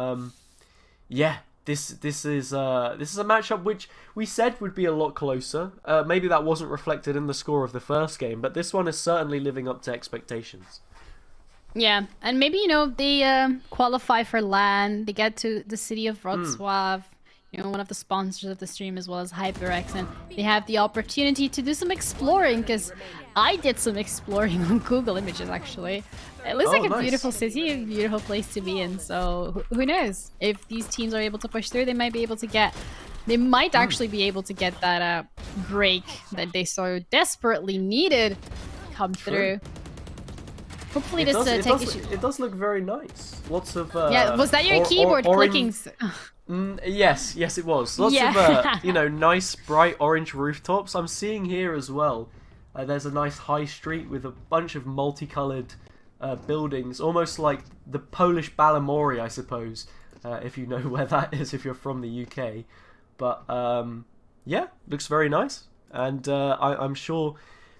Speaker 2: yeah, this is a matchup which we said would be a lot closer. Maybe that wasn't reflected in the score of the first game, but this one is certainly living up to expectations.
Speaker 1: Yeah, and maybe, you know, they qualify for LAN, they get to the city of Wrocław, you know, one of the sponsors of the stream, as well as HyperX, and they have the opportunity to do some exploring, because I did some exploring on Google Images, actually. It looks like a
Speaker 2: nice.
Speaker 1: beautiful city, a beautiful place to be in, so who knows? If these teams are able to push through, they might be able to get... They might actually be able to get that break that they so desperately needed come through. Hopefully this
Speaker 2: it does look very nice. Lots of
Speaker 1: yeah, was that your keyboard clicking?
Speaker 2: Yes, it was. Lots of you know, nice bright orange rooftops. I'm seeing here as well. There's a nice high street with a bunch of multicolored buildings, almost like the Polish Balamory, I suppose, if you know where that is, if you're from the UK. But yeah, looks very nice, and I'm sure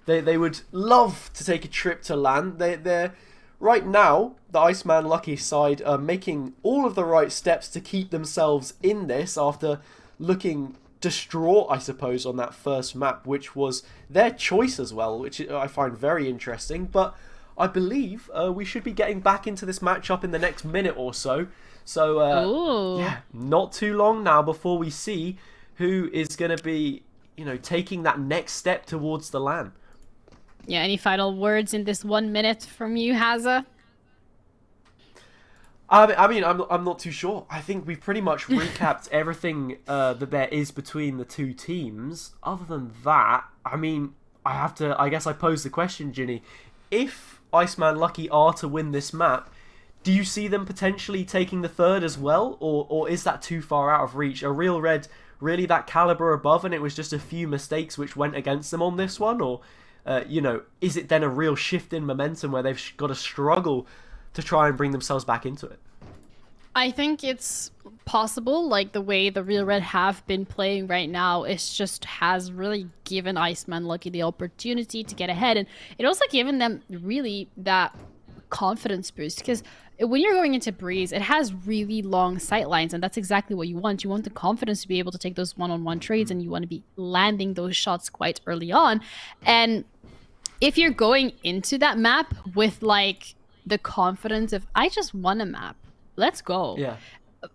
Speaker 2: they would love to take a trip to LAN. They're right now, the Iceman Lucky side are making all of the right steps to keep themselves in this after looking distraught, I suppose, on that first map, which was their choice as well, which I find very interesting. But I believe we should be getting back into this matchup in the next minute or so. So, yeah, not too long now before we see who is going to be, you know, taking that next step towards the LAN.
Speaker 1: Yeah, any final words in this 1 minute from you, Haza?
Speaker 2: I mean, I'm not too sure. I think we've pretty much recapped everything that there is between the two teams. Other than that, I mean, I guess I pose the question, Ginny. If Iceman Lucky are to win this map, do you see them potentially taking the third as well? Or is that too far out of reach? Are Real Red really that caliber above and it was just a few mistakes which went against them on this one? Or, you know, is it then a real shift in momentum where they've got to struggle to try and bring themselves back into it?
Speaker 1: I think it's possible, like the way the Real Red have been playing right now, it just has really given Iceman Lucky the opportunity to get ahead, and it also given them really that confidence boost, because when you're going into Breeze, it has really long sight lines, and that's exactly what you want. You want the confidence to be able to take those one-on-one trades, and you want to be landing those shots quite early on. And if you're going into that map with like the confidence of, I just won a map, let's go.
Speaker 2: Yeah.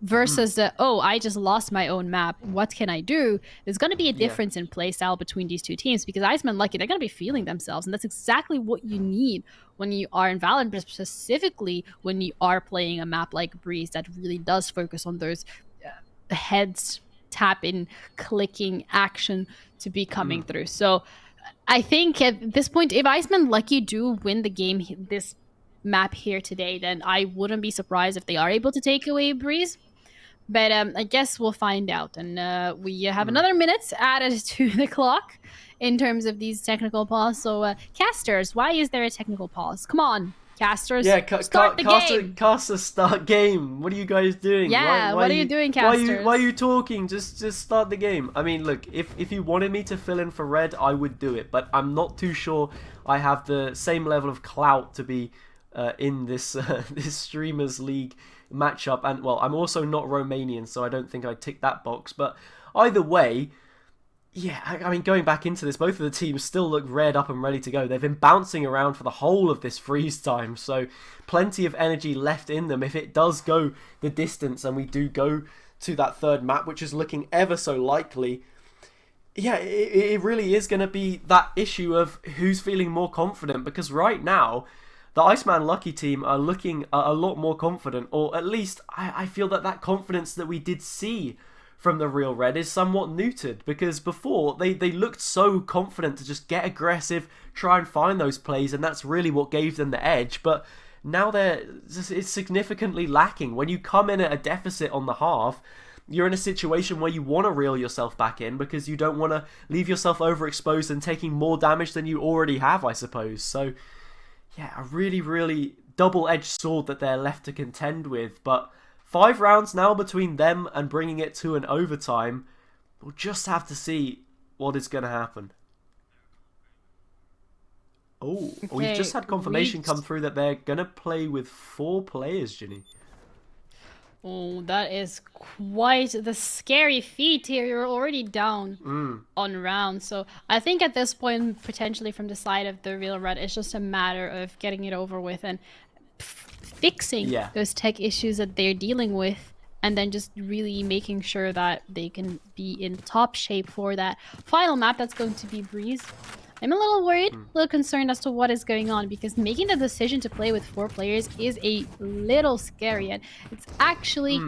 Speaker 1: Versus the, oh, I just lost my own map, what can I do? There's going to be a difference in play style between these two teams, because Iceman Lucky, they're going to be feeling themselves, and that's exactly what you need when you are in Valorant, but specifically when you are playing a map like Breeze that really does focus on those heads tapping, clicking action to be coming through. So I think at this point, if Iceman Lucky do win the game, this map here today, then I wouldn't be surprised if they are able to take away Breeze. But I guess we'll find out. And we have another minute added to the clock in terms of these technical pause. So casters, why is there a technical pause? Come on, casters, start the game.
Speaker 2: Casters, start game. What are you guys doing?
Speaker 1: Yeah, what are you doing, casters?
Speaker 2: Why are you talking? Just start the game. I mean, look, if you wanted me to fill in for Red, I would do it. But I'm not too sure I have the same level of clout to be in this this Streamers League matchup. And, well, I'm also not Romanian, so I don't think I'd tick that box. But either way, yeah, I mean, going back into this, both of the teams still look reared up and ready to go. They've been bouncing around for the whole of this freeze time, so plenty of energy left in them if it does go the distance and we do go to that third map, which is looking ever so likely. Yeah, it really is going to be that issue of who's feeling more confident, because right now the Iceman Lucky team are looking a lot more confident, or at least I feel that confidence that we did see from the Real Red is somewhat neutered, because before they looked so confident to just get aggressive, try and find those plays, and that's really what gave them the edge. But now it's significantly lacking. When you come in at a deficit on the half, you're in a situation where you want to reel yourself back in because you don't want to leave yourself overexposed and taking more damage than you already have, I suppose. So yeah, a really, really double-edged sword that they're left to contend with. But 5 rounds now between them and bringing it to an overtime. We'll just have to see what is going to happen. Oh, we've just had confirmation come through that they're going to play with 4 players, Ginny.
Speaker 1: Oh, that is quite the scary feat here. You're already down on round. So I think at this point, potentially from the side of the Real Red, it's just a matter of getting it over with and fixing those tech issues that they're dealing with, and then just really making sure that they can be in top shape for that final map that's going to be Breeze. I'm a little worried, a little concerned as to what is going on, because making the decision to play with 4 players is a little scary, and it's actually,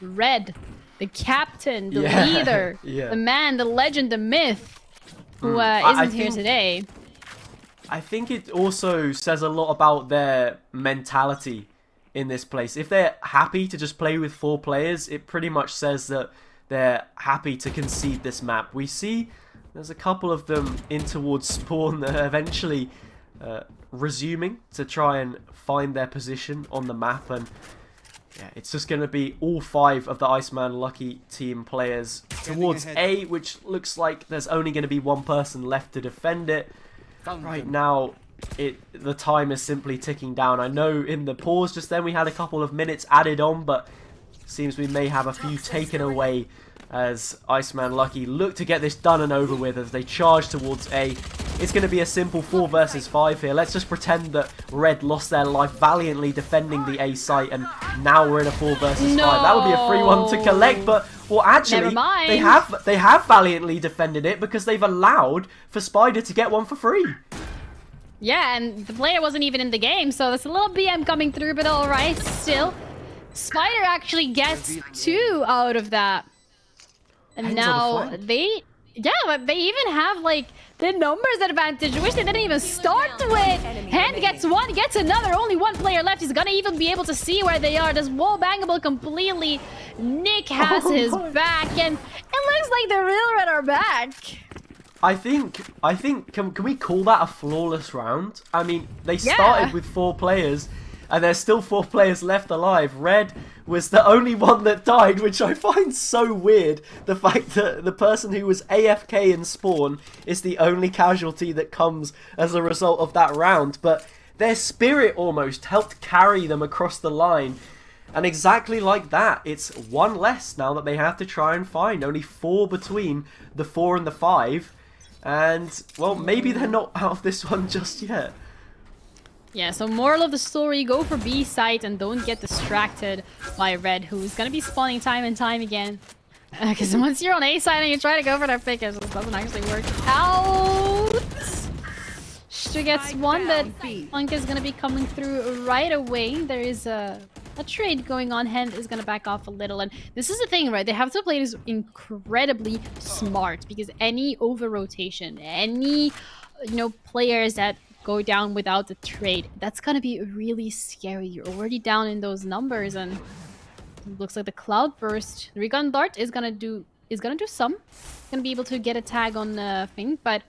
Speaker 1: Red, the captain, the leader, the man, the legend, the myth, who isn't here today.
Speaker 2: I think it also says a lot about their mentality in this place. If they're happy to just play with 4 players, it pretty much says that they're happy to concede this map. We see there's a couple of them in towards spawn that are eventually resuming to try and find their position on the map, and yeah, it's just going to be all 5 of the Iceman Lucky team players towards A, which looks like there's only going to be 1 person left to defend it. Right now, the time is simply ticking down. I know in the pause just then we had a couple of minutes added on, but it seems we may have a few taken away as Iceman Lucky look to get this done and over with as they charge towards A. It's going to be a simple 4 versus 5 here. Let's just pretend that Red lost their life valiantly defending the A site, and now we're in a 4 versus 5. That would be a free one to collect, but well, actually, they have valiantly defended it because they've allowed for Spider to get one for free.
Speaker 1: Yeah, and the player wasn't even in the game, so there's a little BM coming through, but alright, still Spider actually gets 2 out of that. And
Speaker 2: Hens on the
Speaker 1: now
Speaker 2: flank.
Speaker 1: they... Yeah, but they even have, like, the numbers advantage, which they didn't even start with. Hen gets 1, gets another. Only 1 player left. He's gonna even be able to see where they are. This wall bangable completely. Nick has his back, and it looks like the Real Red are back.
Speaker 2: I think, can we call that a flawless round? I mean, they started with 4 players, and there's still 4 players left alive. Red was the only one that died, which I find so weird. The fact that the person who was AFK in spawn is the only casualty that comes as a result of that round. But their spirit almost helped carry them across the line. And exactly like that, it's 1 less now that they have to try and find. Only 4 between the 4 and the 5. And, well, maybe they're not out of this one just yet.
Speaker 1: Yeah, so moral of the story, go for B site and don't get distracted by Red, who's gonna be spawning time and time again. Because once you're on A side and you try to go for that pick, it just doesn't actually work out. She gets 1, but Funk is gonna be coming through right away. There is a trade going on. Hen is gonna back off a little, and this is the thing, right? They have to play this incredibly smart, because any over rotation, any players that go down without the trade, that's gonna be really scary. You're already down in those numbers, and it looks like the cloud burst. The recon dart is gonna do some. Gonna be able to get a tag on thing, but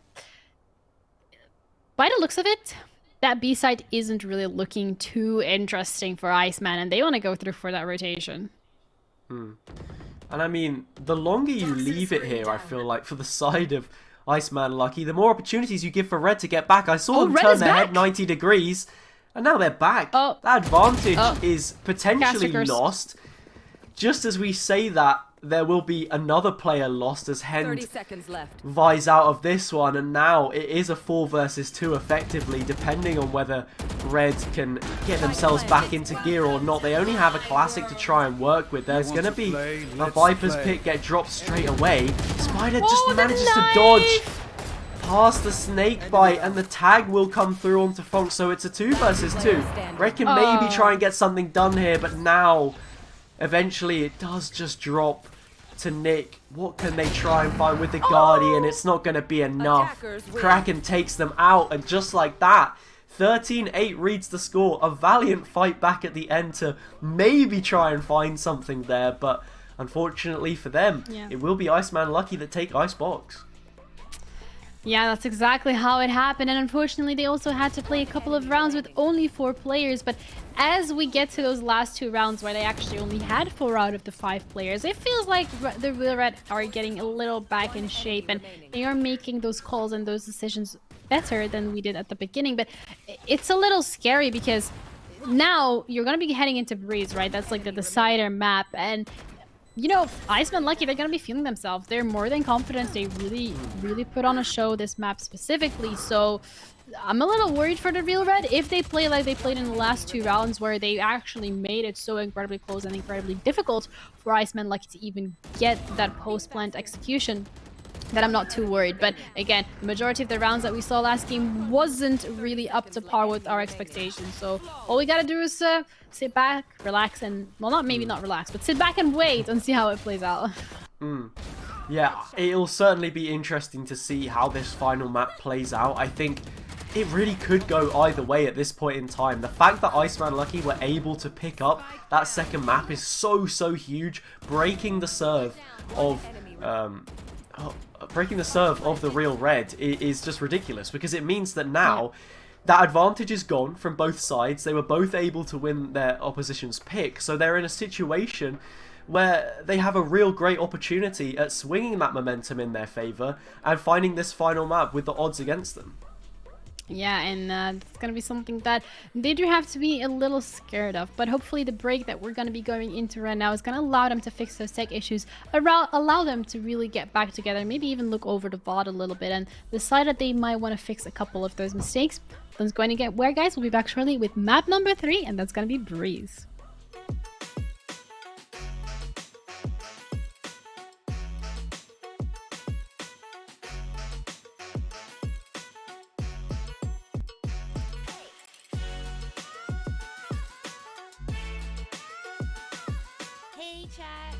Speaker 1: by the looks of it, that B side isn't really looking too interesting for Iceman, and they want to go through for that rotation.
Speaker 2: And I mean, the longer you leave it here, I feel like, for the side of Iceman Lucky, the more opportunities you give for Red to get back. I saw them
Speaker 1: Red
Speaker 2: turn
Speaker 1: is
Speaker 2: their
Speaker 1: back.
Speaker 2: head 90 degrees, and now they're back.
Speaker 1: Oh.
Speaker 2: That advantage is potentially
Speaker 1: Caster curse.
Speaker 2: lost. Just as we say that, there will be another player lost as Hen
Speaker 7: 30 seconds left.
Speaker 2: vies out of this one, and now it is a 4 versus 2 effectively, depending on whether Red can get themselves back into gear or not. They only have a classic to try and work with. There's going to be a Viper's pick get dropped straight away. Spider just
Speaker 1: the
Speaker 2: manages to
Speaker 1: knife!
Speaker 2: dodge past the snake bite, and the tag will come through onto Funk, so it's a 2 versus 2. Red can maybe try and get something done here, but now eventually it does just drop to Nick. What can they try and find with the Guardian? It's not going to be enough.
Speaker 7: Attackers win.
Speaker 2: Kraken takes them out, and just like that, 13-8 reads the score. A valiant fight back at the end to maybe try and find something there, but unfortunately for them, it will be Iceman Lucky that take Icebox.
Speaker 1: Yeah, that's exactly how it happened, and unfortunately they also had to play a couple of rounds with only 4 players, but as we get to those last 2 rounds where they actually only had 4 out of the 5 players, it feels like the Real Red are getting a little back in shape, and they are making those calls and those decisions better than we did at the beginning. But it's a little scary because now you're going to be heading into Breeze, right? That's like the decider map, and Iceman Lucky, they're going to be feeling themselves. They're more than confident. They really put on a show this map specifically. So I'm a little worried for the Real Red if they play like they played in the last 2 rounds, where they actually made it so incredibly close and incredibly difficult for Iceman Lucky to even get that post-plant execution. That I'm not too worried. But again, the majority of the rounds that we saw last game wasn't really up to par with our expectations. So all we gotta do is sit back, relax, and well, maybe not relax, but sit back and wait and see how it plays out.
Speaker 2: Yeah, it'll certainly be interesting to see how this final map plays out. I think it really could go either way at this point in time. The fact that Iceman Lucky were able to pick up that second map is so huge, breaking the serve of the Real Red is just ridiculous, because it means that now that advantage is gone from both sides. They were both able to win their opposition's pick, so they're in a situation where they have a real great opportunity at swinging that momentum in their favor and finding this final map with the odds against them.
Speaker 1: Yeah, and it's going to be something that they do have to be a little scared of. But hopefully the break that we're going to be going into right now is going to allow them to fix those tech issues, allow them to really get back together, maybe even look over the VOD a little bit and decide that they might want to fix a couple of those mistakes. That's going to get where, guys. We'll be back shortly with map number 3, and that's going to be Breeze. Hey, chat.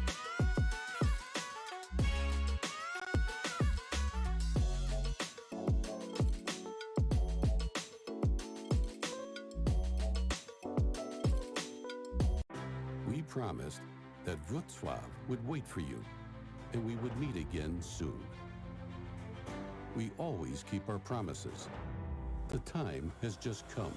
Speaker 4: We promised that Wrocław would wait for you, and we would meet again soon. We always keep our promises. The time has just come.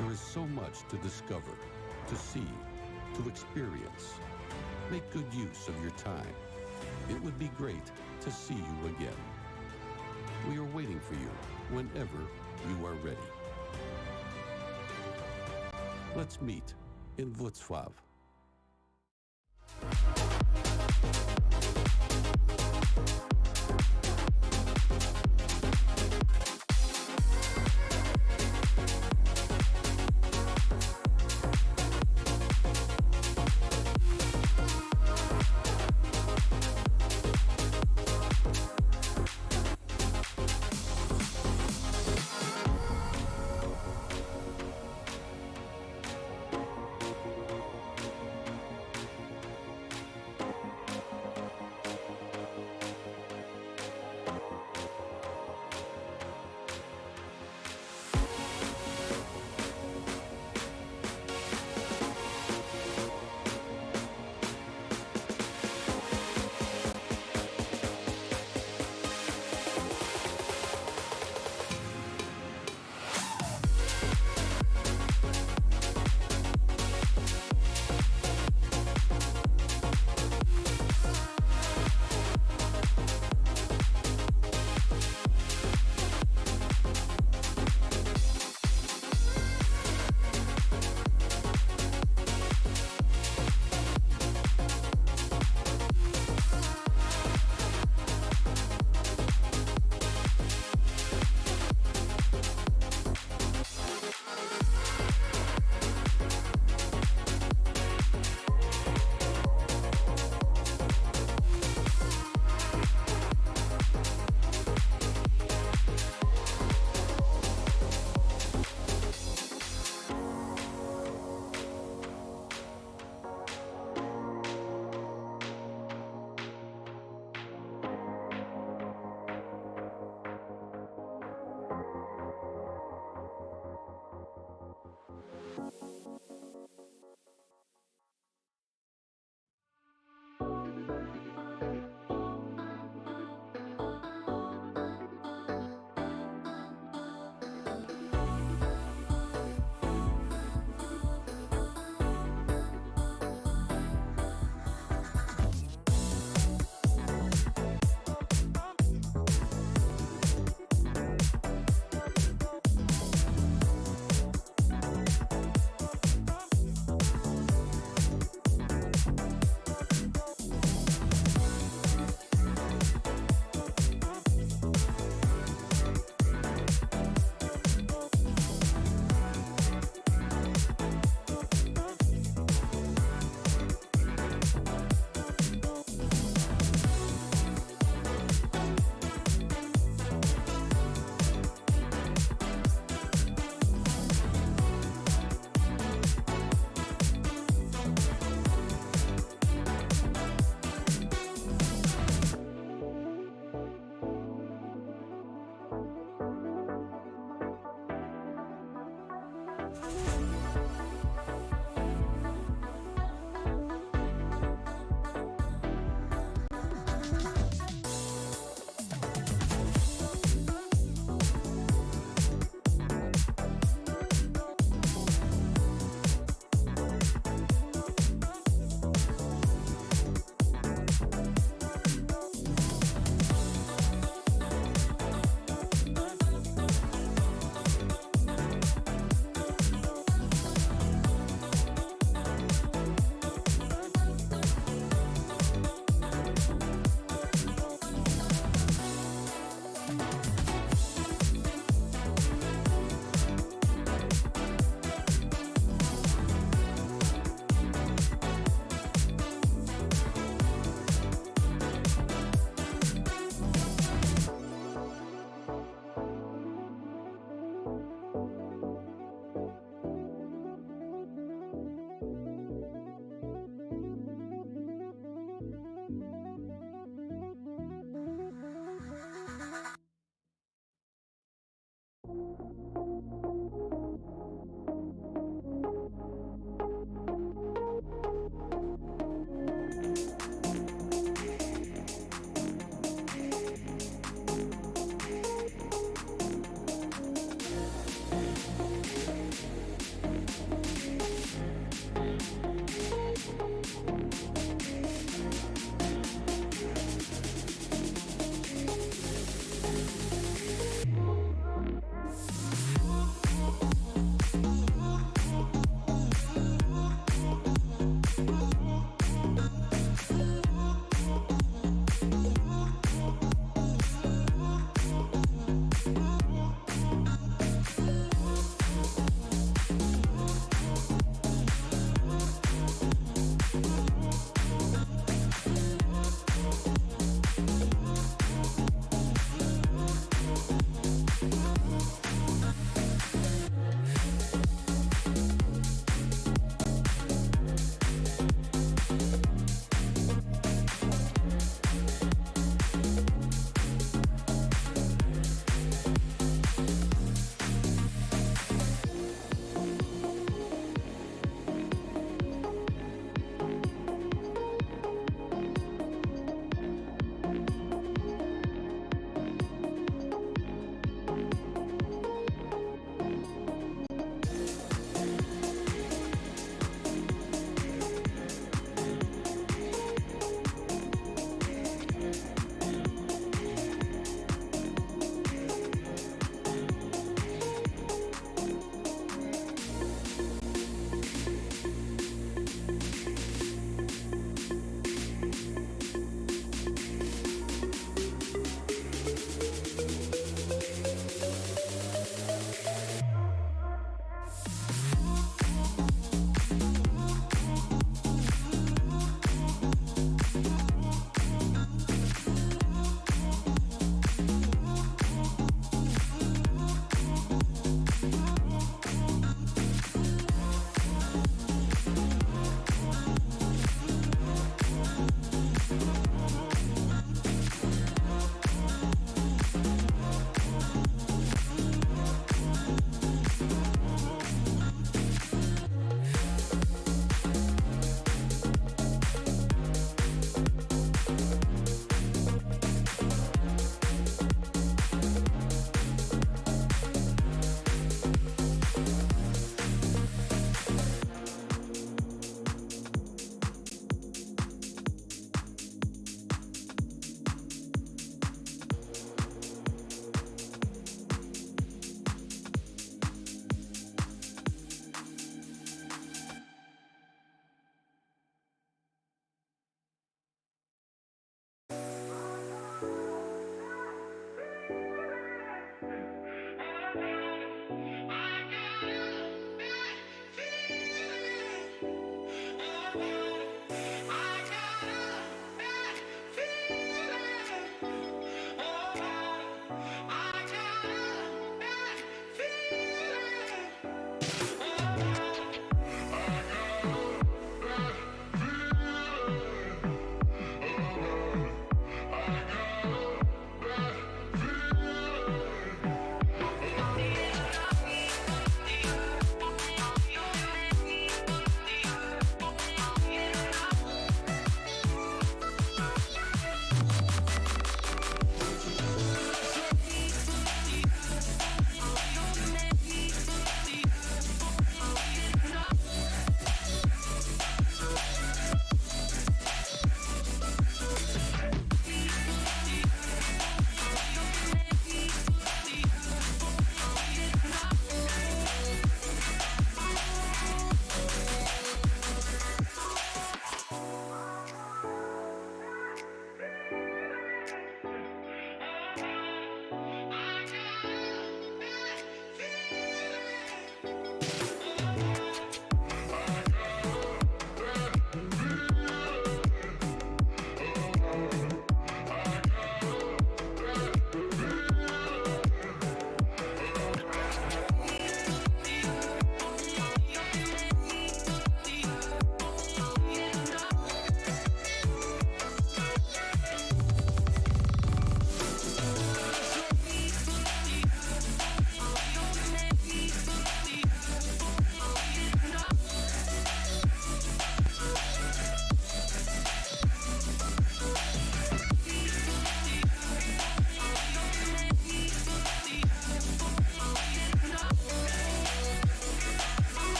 Speaker 4: There is so much to discover, to see, to experience. Make good use of your time. It would be great to see you again. We are waiting for you whenever you are ready. Let's meet in Wrocław.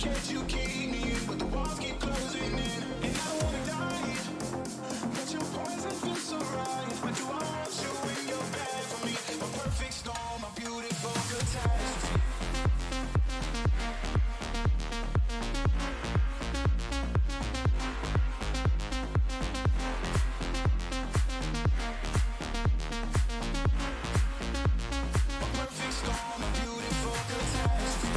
Speaker 5: cage you keep me in, but the walls keep closing in. And I don't wanna die, but your poison feels so right. Why do I want you when you're bad for me? My perfect storm, my beautiful catastrophe. My perfect storm, my beautiful catastrophe.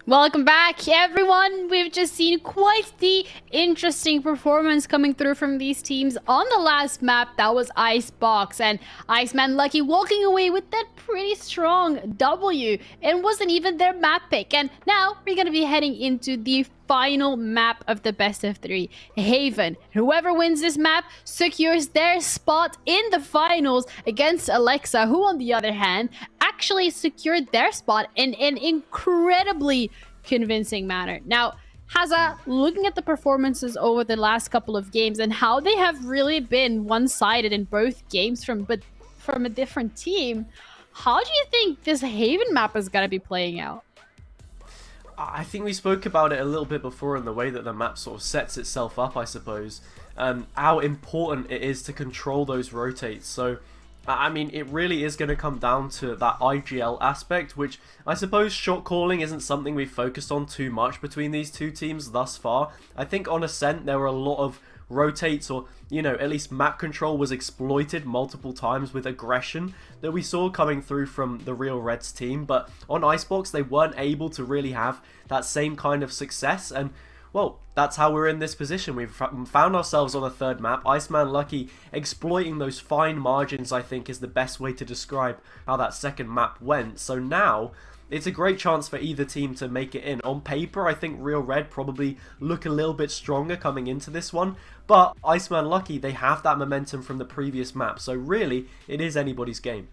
Speaker 1: Welcome back, everyone. We've just seen quite the interesting performance coming through from these teams on the last map. That was Icebox, and Iceman Lucky walking away with that pretty strong W. It wasn't even their map pick. And now we're going to be heading into the final map of the best of 3, Haven. Whoever wins this map secures their spot in the finals against Alexa, who on the other hand actually secured their spot in an incredibly convincing manner. Now, Haza, looking at the performances over the last couple of games and how they have really been one-sided in both games from a different team, how do you think this Haven map is going to be playing out?
Speaker 2: I think we spoke about it a little bit before in the way that the map sort of sets itself up, I suppose. How important it is to control those rotates. So, I mean, it really is going to come down to that IGL aspect, which I suppose shot calling isn't something we've focused on too much between these two teams thus far. I think on Ascent there were a lot of rotates, or you know, at least map control was exploited multiple times with aggression that we saw coming through from the Real Reds team, but on Icebox they weren't able to really have that same kind of success, and well, that's how we're in this position. We've found ourselves on a third map. Iceman Lucky exploiting those fine margins, I think, is the best way to describe how that second map went. So now it's a great chance for either team to make it in. On paper, I think Real Red probably look a little bit stronger coming into this one, but Iceman Lucky, they have that momentum from the previous map, so really, it is anybody's game.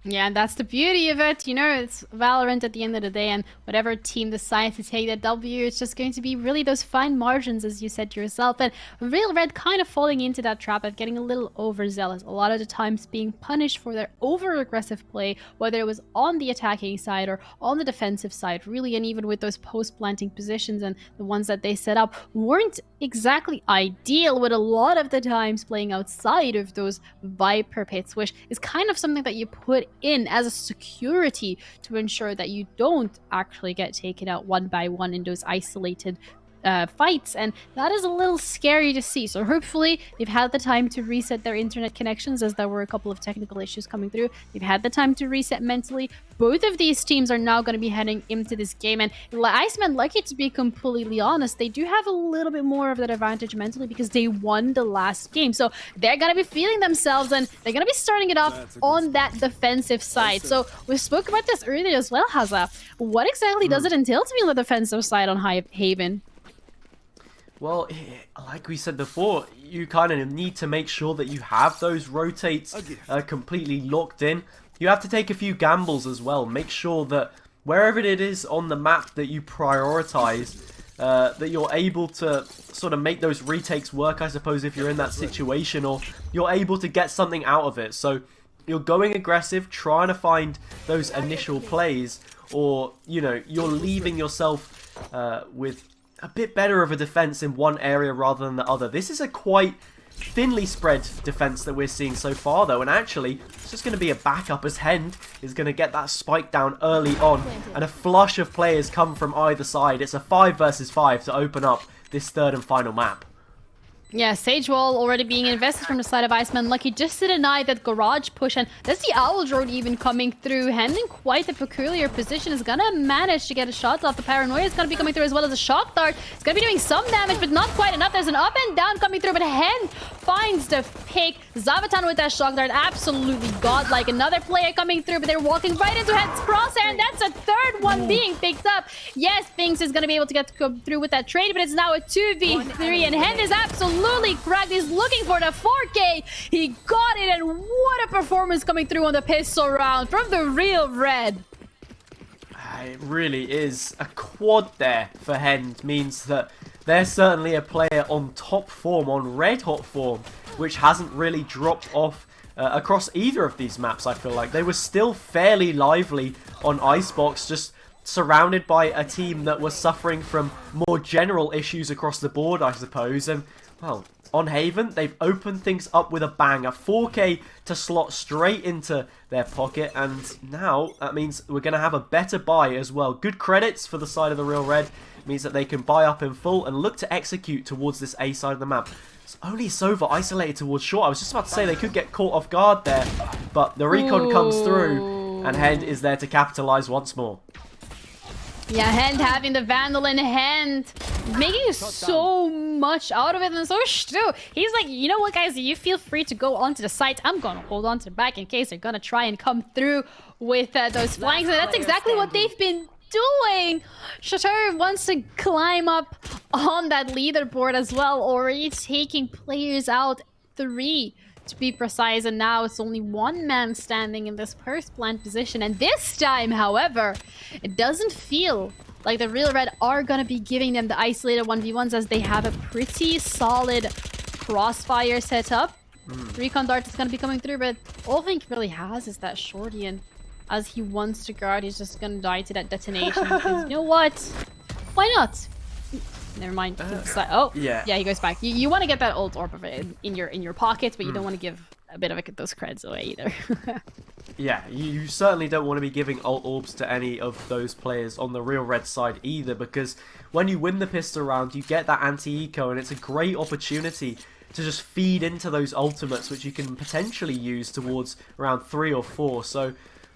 Speaker 1: Yeah, and that's the beauty of it. You know, it's Valorant at the end of the day, and whatever team decides to take that W, it's just going to be really those fine margins, as you said yourself. And Real Red kind of falling into that trap of getting a little overzealous. A lot of the times being punished for their over-aggressive play, whether it was on the attacking side or on the defensive side, really. And even with those post-planting positions and the ones that they set up weren't exactly ideal, with a lot of the times playing outside of those Viper pits, which is kind of something that you put in as a security to ensure that you don't actually get taken out one by one in those isolated fights, and that is a little scary to see. So hopefully they've had the time to reset their internet connections, as there were a couple of technical issues coming through. They've had the time to reset mentally. Both of these teams are now going to be heading into this game, and Iceman Lucky, to be completely honest, they do have a little bit more of that advantage mentally because they won the last game. So they're going to be feeling themselves, and they're going to be starting it off on that defensive side. So we spoke about this earlier as well, Haza. What exactly does it entail to be on the defensive side on Haven?
Speaker 2: Well, like we said before, you kind of need to make sure that you have those rotates completely locked in. You have to take a few gambles as well. Make sure that wherever it is on the map that you prioritize, that you're able to sort of make those retakes work, I suppose, if you're in that situation, or you're able to get something out of it. So you're going aggressive, trying to find those initial plays, or, you know, you're leaving yourself with a bit better of a defense in one area rather than the other. This is a quite thinly spread defense that we're seeing so far, though, and actually it's just going to be a backup as Hend is going to get that spike down early on, and a flush of players come from either side. It's a 5 versus 5 to open up this third and final map.
Speaker 1: Yeah, Sage Wall already being invested from the side of Iceman Lucky just to deny that garage push, and there's the Owl Drone even coming through. Hend in quite a peculiar position, is gonna manage to get a shot off. The Paranoia is gonna be coming through, as well as a Shock Dart. It's gonna be doing some damage, but not quite enough. There's an up and down coming through, but Hend finds the pick. Zavatan with that Shock Dart, absolutely godlike. Another player coming through, but they're walking right into Hend's crosshair, and that's a third one being picked up. Yes, Binks is gonna be able to get through with that trade, but it's now a 2v3, and Hend is absolutely cracked. He's looking for the 4K. He got it, and what a performance coming through on the pistol round from the Real Red.
Speaker 2: It really is. A quad there for Hend means that they're certainly a player on top form, on red hot form, which hasn't really dropped off across either of these maps. I feel like they were still fairly lively on Icebox, just surrounded by a team that was suffering from more general issues across the board, I suppose. And well, on Haven, they've opened things up with a bang. A 4K to slot straight into their pocket, and now that means we're going to have a better buy as well. Good credits for the side of the Real Red. It means that they can buy up in full and look to execute towards this A side of the map. It's only Sova isolated towards short. I was just about to say they could get caught off guard there, but the recon comes through, and Hend is there to capitalize once more.
Speaker 1: Yeah, Hand having the Vandal in hand, making so much out of it, and so Stu, he's like, you know what, guys, you feel free to go onto the site. I'm gonna hold on to the back in case they're gonna try and come through with those flanks, and that's exactly what they've been doing. Shatter wants to climb up on that leaderboard as well, already taking players out 3. To be precise, and now it's only 1 man standing in this first plant position. And this time, however, it doesn't feel like the Real Red are gonna be giving them the isolated 1v1s, as they have a pretty solid crossfire set up. Recon Dart is gonna be coming through, but all Think really has is that shorty, and as he wants to guard, he's just gonna die to that detonation because you know what? Why not? Never mind. Oh,
Speaker 2: yeah.
Speaker 1: Yeah, he goes back. You want to get that ult orb of it in your pocket, but you don't want to give a bit of those creds away either.
Speaker 2: Yeah, you certainly don't want to be giving ult orbs to any of those players on the Real Red side either, because when you win the pistol round, you get that anti-eco, and it's a great opportunity to just feed into those ultimates, which you can potentially use towards round 3 or 4. So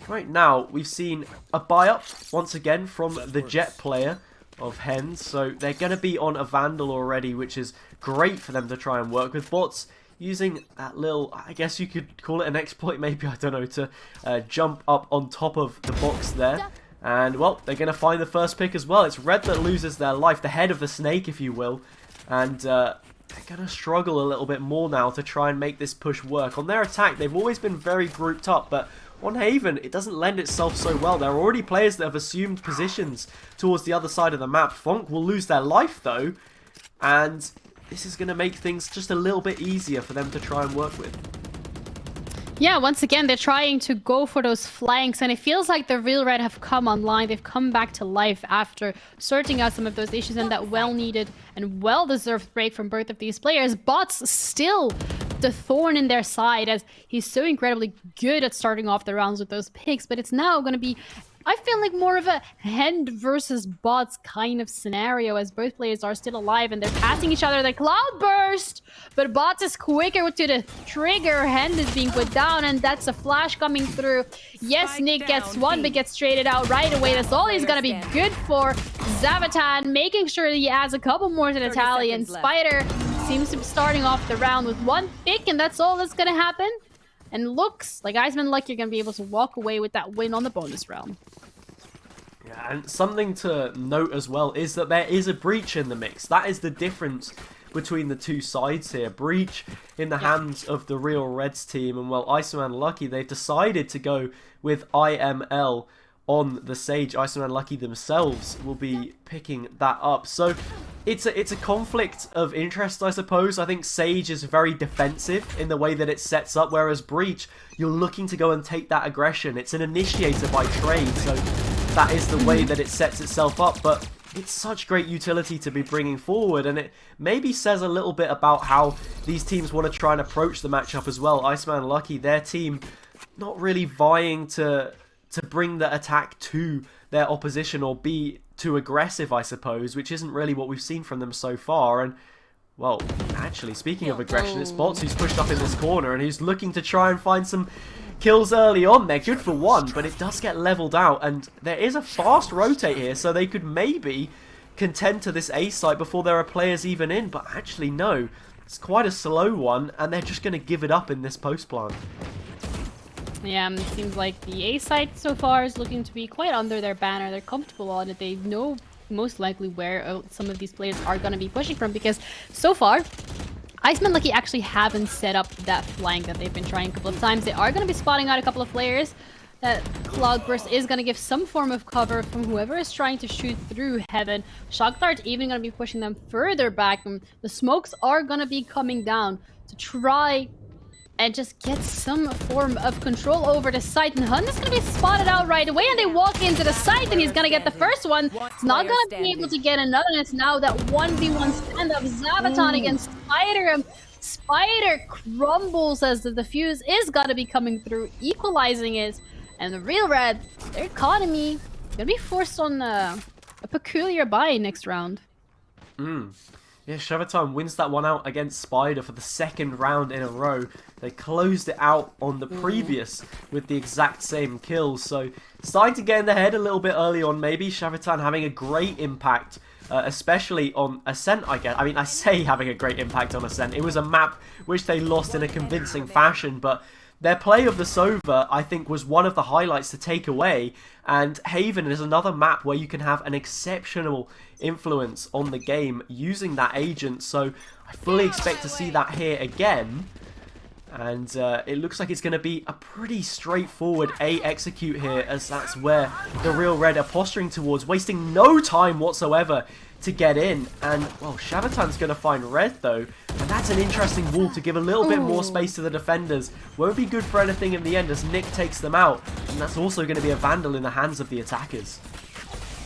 Speaker 2: right now, we've seen a buy-up once again from the Jet player of Hens, so they're going to be on a Vandal already, which is great for them to try and work with. Bots using that little, I guess you could call it an exploit maybe, I don't know, to jump up on top of the box there. And, well, they're going to find the first pick as well. It's Red that loses their life, the head of the snake, if you will. And they're going to struggle a little bit more now to try and make this push work. On their attack, they've always been very grouped up, but on Haven, it doesn't lend itself so well. There are already players that have assumed positions towards the other side of the map. Fonk will lose their life, though, and this is going to make things just a little bit easier for them to try and work with.
Speaker 1: Yeah, once again, they're trying to go for those flanks, and it feels like the Real Red have come online. They've come back to life after sorting out some of those issues, and that well-needed and well-deserved break from both of these players. Bots still the thorn in their side, as he's so incredibly good at starting off the rounds with those picks, but it's now going to be, I feel like, more of a Hand versus Bots kind of scenario, as both players are still alive and they're passing each other the Cloud Burst, but Bots is quicker to the trigger. Hand is being put down, and that's a flash coming through. Yes, Nick gets one, but gets traded out right away. That's all he's going to be good for. Zavatan making sure that he adds a couple more to the tally, and Spider seems to be starting off the round with 1 pick, and that's all that's going to happen. And looks like Iceman Lucky are going to be able to walk away with that win on the bonus round.
Speaker 2: Yeah, and something to note as well is that there is a Breach in the mix. That is the difference between the two sides here. Breach in the hands of the Real Reds team, and well, Iceman Lucky, they've decided to go with IML on the Sage. Iceman Lucky themselves will be picking that up. So it's a conflict of interest, I suppose. I think Sage is very defensive in the way that it sets up, whereas Breach, you're looking to go and take that aggression. It's an initiator by trade, so that is the way that it sets itself up, but it's such great utility to be bringing forward, and it maybe says a little bit about how these teams want to try and approach the matchup as well. Iceman Lucky, their team, not really vying to bring the attack to their opposition or be too aggressive, I suppose, which isn't really what we've seen from them so far. And, well, actually, speaking of aggression, it's Bots who's pushed up in this corner and who's looking to try and find some kills early on. They're good for 1, but it does get leveled out, and there is a fast rotate here, so they could maybe contend to this A site before there are players even in, but actually no, it's quite a slow one, and they're just going to give it up in this post plant.
Speaker 1: Yeah, it seems like the A site so far is looking to be quite under their banner. They're comfortable on it. They know most likely where some of these players are going to be pushing from, because so far Iceman Lucky actually haven't set up that flank that they've been trying a couple of times. They are going to be spotting out a couple of players. That Cloudburst is going to give some form of cover from whoever is trying to shoot through Heaven. Shock Dart even going to be pushing them further back, and the smokes are going to be coming down to try and just get some form of control over the site. And Hun is going to be spotted out right away, and they walk into the site, and he's going to get the first one. It's not going to be able to get another, and it's now that 1v1 stand-up. Zavatan against Spider. Spider crumbles as the defuse is going to be coming through, equalizing it. And the Real Red, their economy, going to be forced on a peculiar buy next round.
Speaker 2: Yeah, Shavaton wins that one out against Spider for the second round in a row. They closed it out on the previous with the exact same kills. So starting to get in the head a little bit early on maybe. Shavaton having a great impact, especially on Ascent, I guess. I mean, I say having a great impact on Ascent. It was a map which they lost in a convincing fashion, but their play of the Sova, I think, was one of the highlights to take away. And Haven is another map where you can have an exceptional influence on the game using that agent. So I fully expect to see that here again. And it looks like it's going to be a pretty straightforward A execute here, as that's where the Real Red are posturing towards, wasting no time whatsoever to get in. And, well, Shavatan's going to find Red, though. And that's an interesting wall to give a little bit more space to the defenders. Won't be good for anything in the end as Nick takes them out. And that's also going to be a Vandal in the hands of the attackers.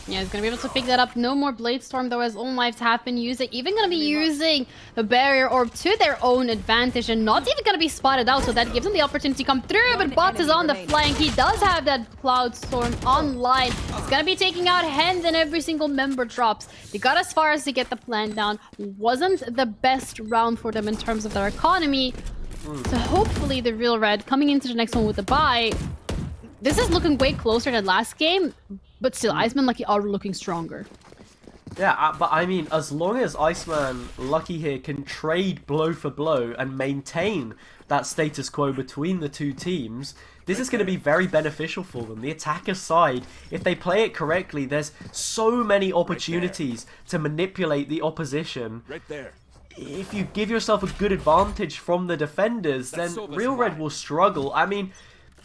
Speaker 1: Yeah, he's going to be able to pick that up. No more Blade Storm, though, as Own Lives have been using. Even going to be using the Barrier Orb to their own advantage and not even going to be spotted out. So that gives him the opportunity to come through. But Bots is on the flank. He does have that Cloud Storm online. He's going to be taking out Hand and every single member drops. They got as far as to get the plan down. Wasn't the best round for them in terms of their economy. So hopefully the Real Red coming into the next one with the bye. This is looking way closer than last game. But still, Iceman Lucky are looking stronger.
Speaker 2: Yeah, but I mean, as long as Iceman Lucky here can trade blow for blow and maintain that status quo between the two teams, this is going to be very beneficial for them. The attacker side, if they play it correctly, there's so many opportunities to manipulate the opposition.
Speaker 6: Right there.
Speaker 2: If you give yourself a good advantage from the defenders, then Real Red will struggle. I mean,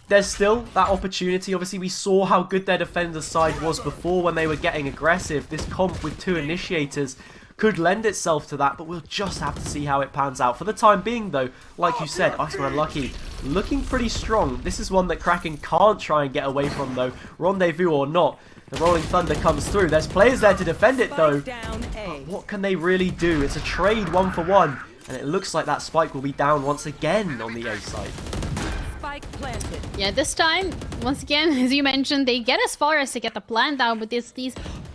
Speaker 2: there's still that opportunity. Obviously, we saw how good their defender side was before when they were getting aggressive. This comp with 2 initiators could lend itself to that, but we'll just have to see how it pans out. For the time being, though, like you said, Iceman Lucky looking pretty strong. This is one that Kraken can't try and get away from, though. Rendezvous or not, the Rolling Thunder comes through. There's players there to defend it, though. But what can they really do? It's a trade 1-for-1, and it looks like that Spike will be down once again on the A side.
Speaker 7: Planted.
Speaker 1: Yeah, this time, once again, as you mentioned, they get as far as to get the plan down, but there's these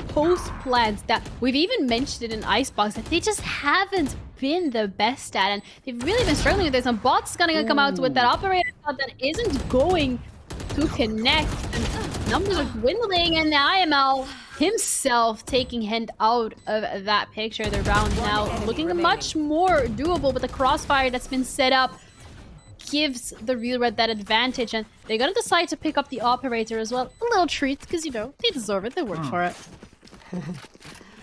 Speaker 1: post plans that we've even mentioned it in Icebox that they just haven't been the best at, and they've really been struggling with this. And Bot's gonna come out with that operator that isn't going to connect, and numbers are dwindling, and the IML himself taking Hand out of that picture. The round now looking much more doable, but the crossfire that's been set up gives the Real Red that advantage, and they're gonna decide to pick up the operator as well. A little treat, because, you know, they deserve it. They worked for it.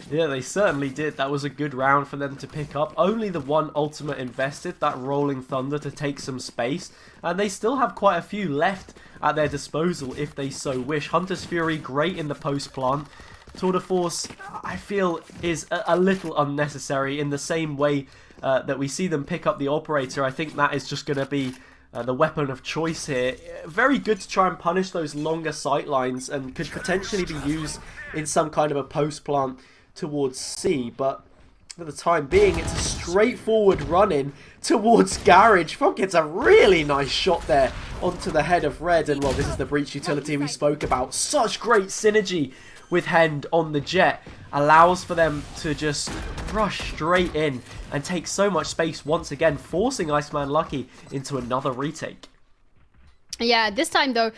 Speaker 2: Yeah, they certainly did. That was a good round for them to pick up. Only the one ultimate invested, that Rolling Thunder, to take some space. And they still have quite a few left at their disposal if they so wish. Hunter's Fury, great in the post plant. Tour de Force, I feel, is a little unnecessary in the same way that we see them pick up the operator. I think that is just going to be the weapon of choice here. Very good to try and punish those longer sightlines and could potentially be used in some kind of a post plant towards C, but for the time being it's a straightforward run-in towards Garage. Funk gets a really nice shot there onto the head of Red, and well, this is the breach utility we spoke about. Such great synergy with Hend on the Jet, allows for them to just rush straight in and take so much space once again, forcing Iceman Lucky into another retake.
Speaker 1: Yeah, this time though,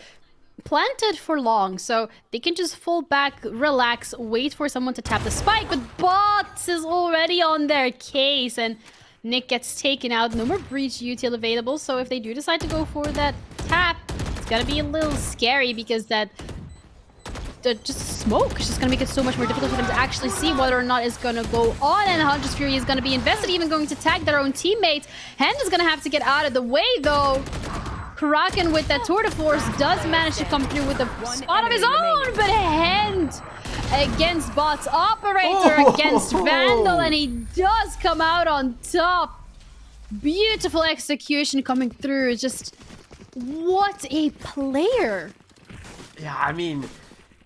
Speaker 1: planted for long, so they can just fall back, relax, wait for someone to tap the spike, but Bots is already on their case, and Nick gets taken out. No more breach util available, so if they do decide to go for that tap, it's gonna be a little scary, because that just smoke is just gonna make it so much more difficult for them to actually see whether or not it's gonna go on, and Hunter's Fury is gonna be invested, even going to tag their own teammates. Hand is gonna have to get out of the way though. Kraken with that Tour de Force does manage to come through with a spot of his own, but Hand against Bot's operator, against Vandal, and he does come out on top. Beautiful execution coming through. Just what a player.
Speaker 2: Yeah, I mean,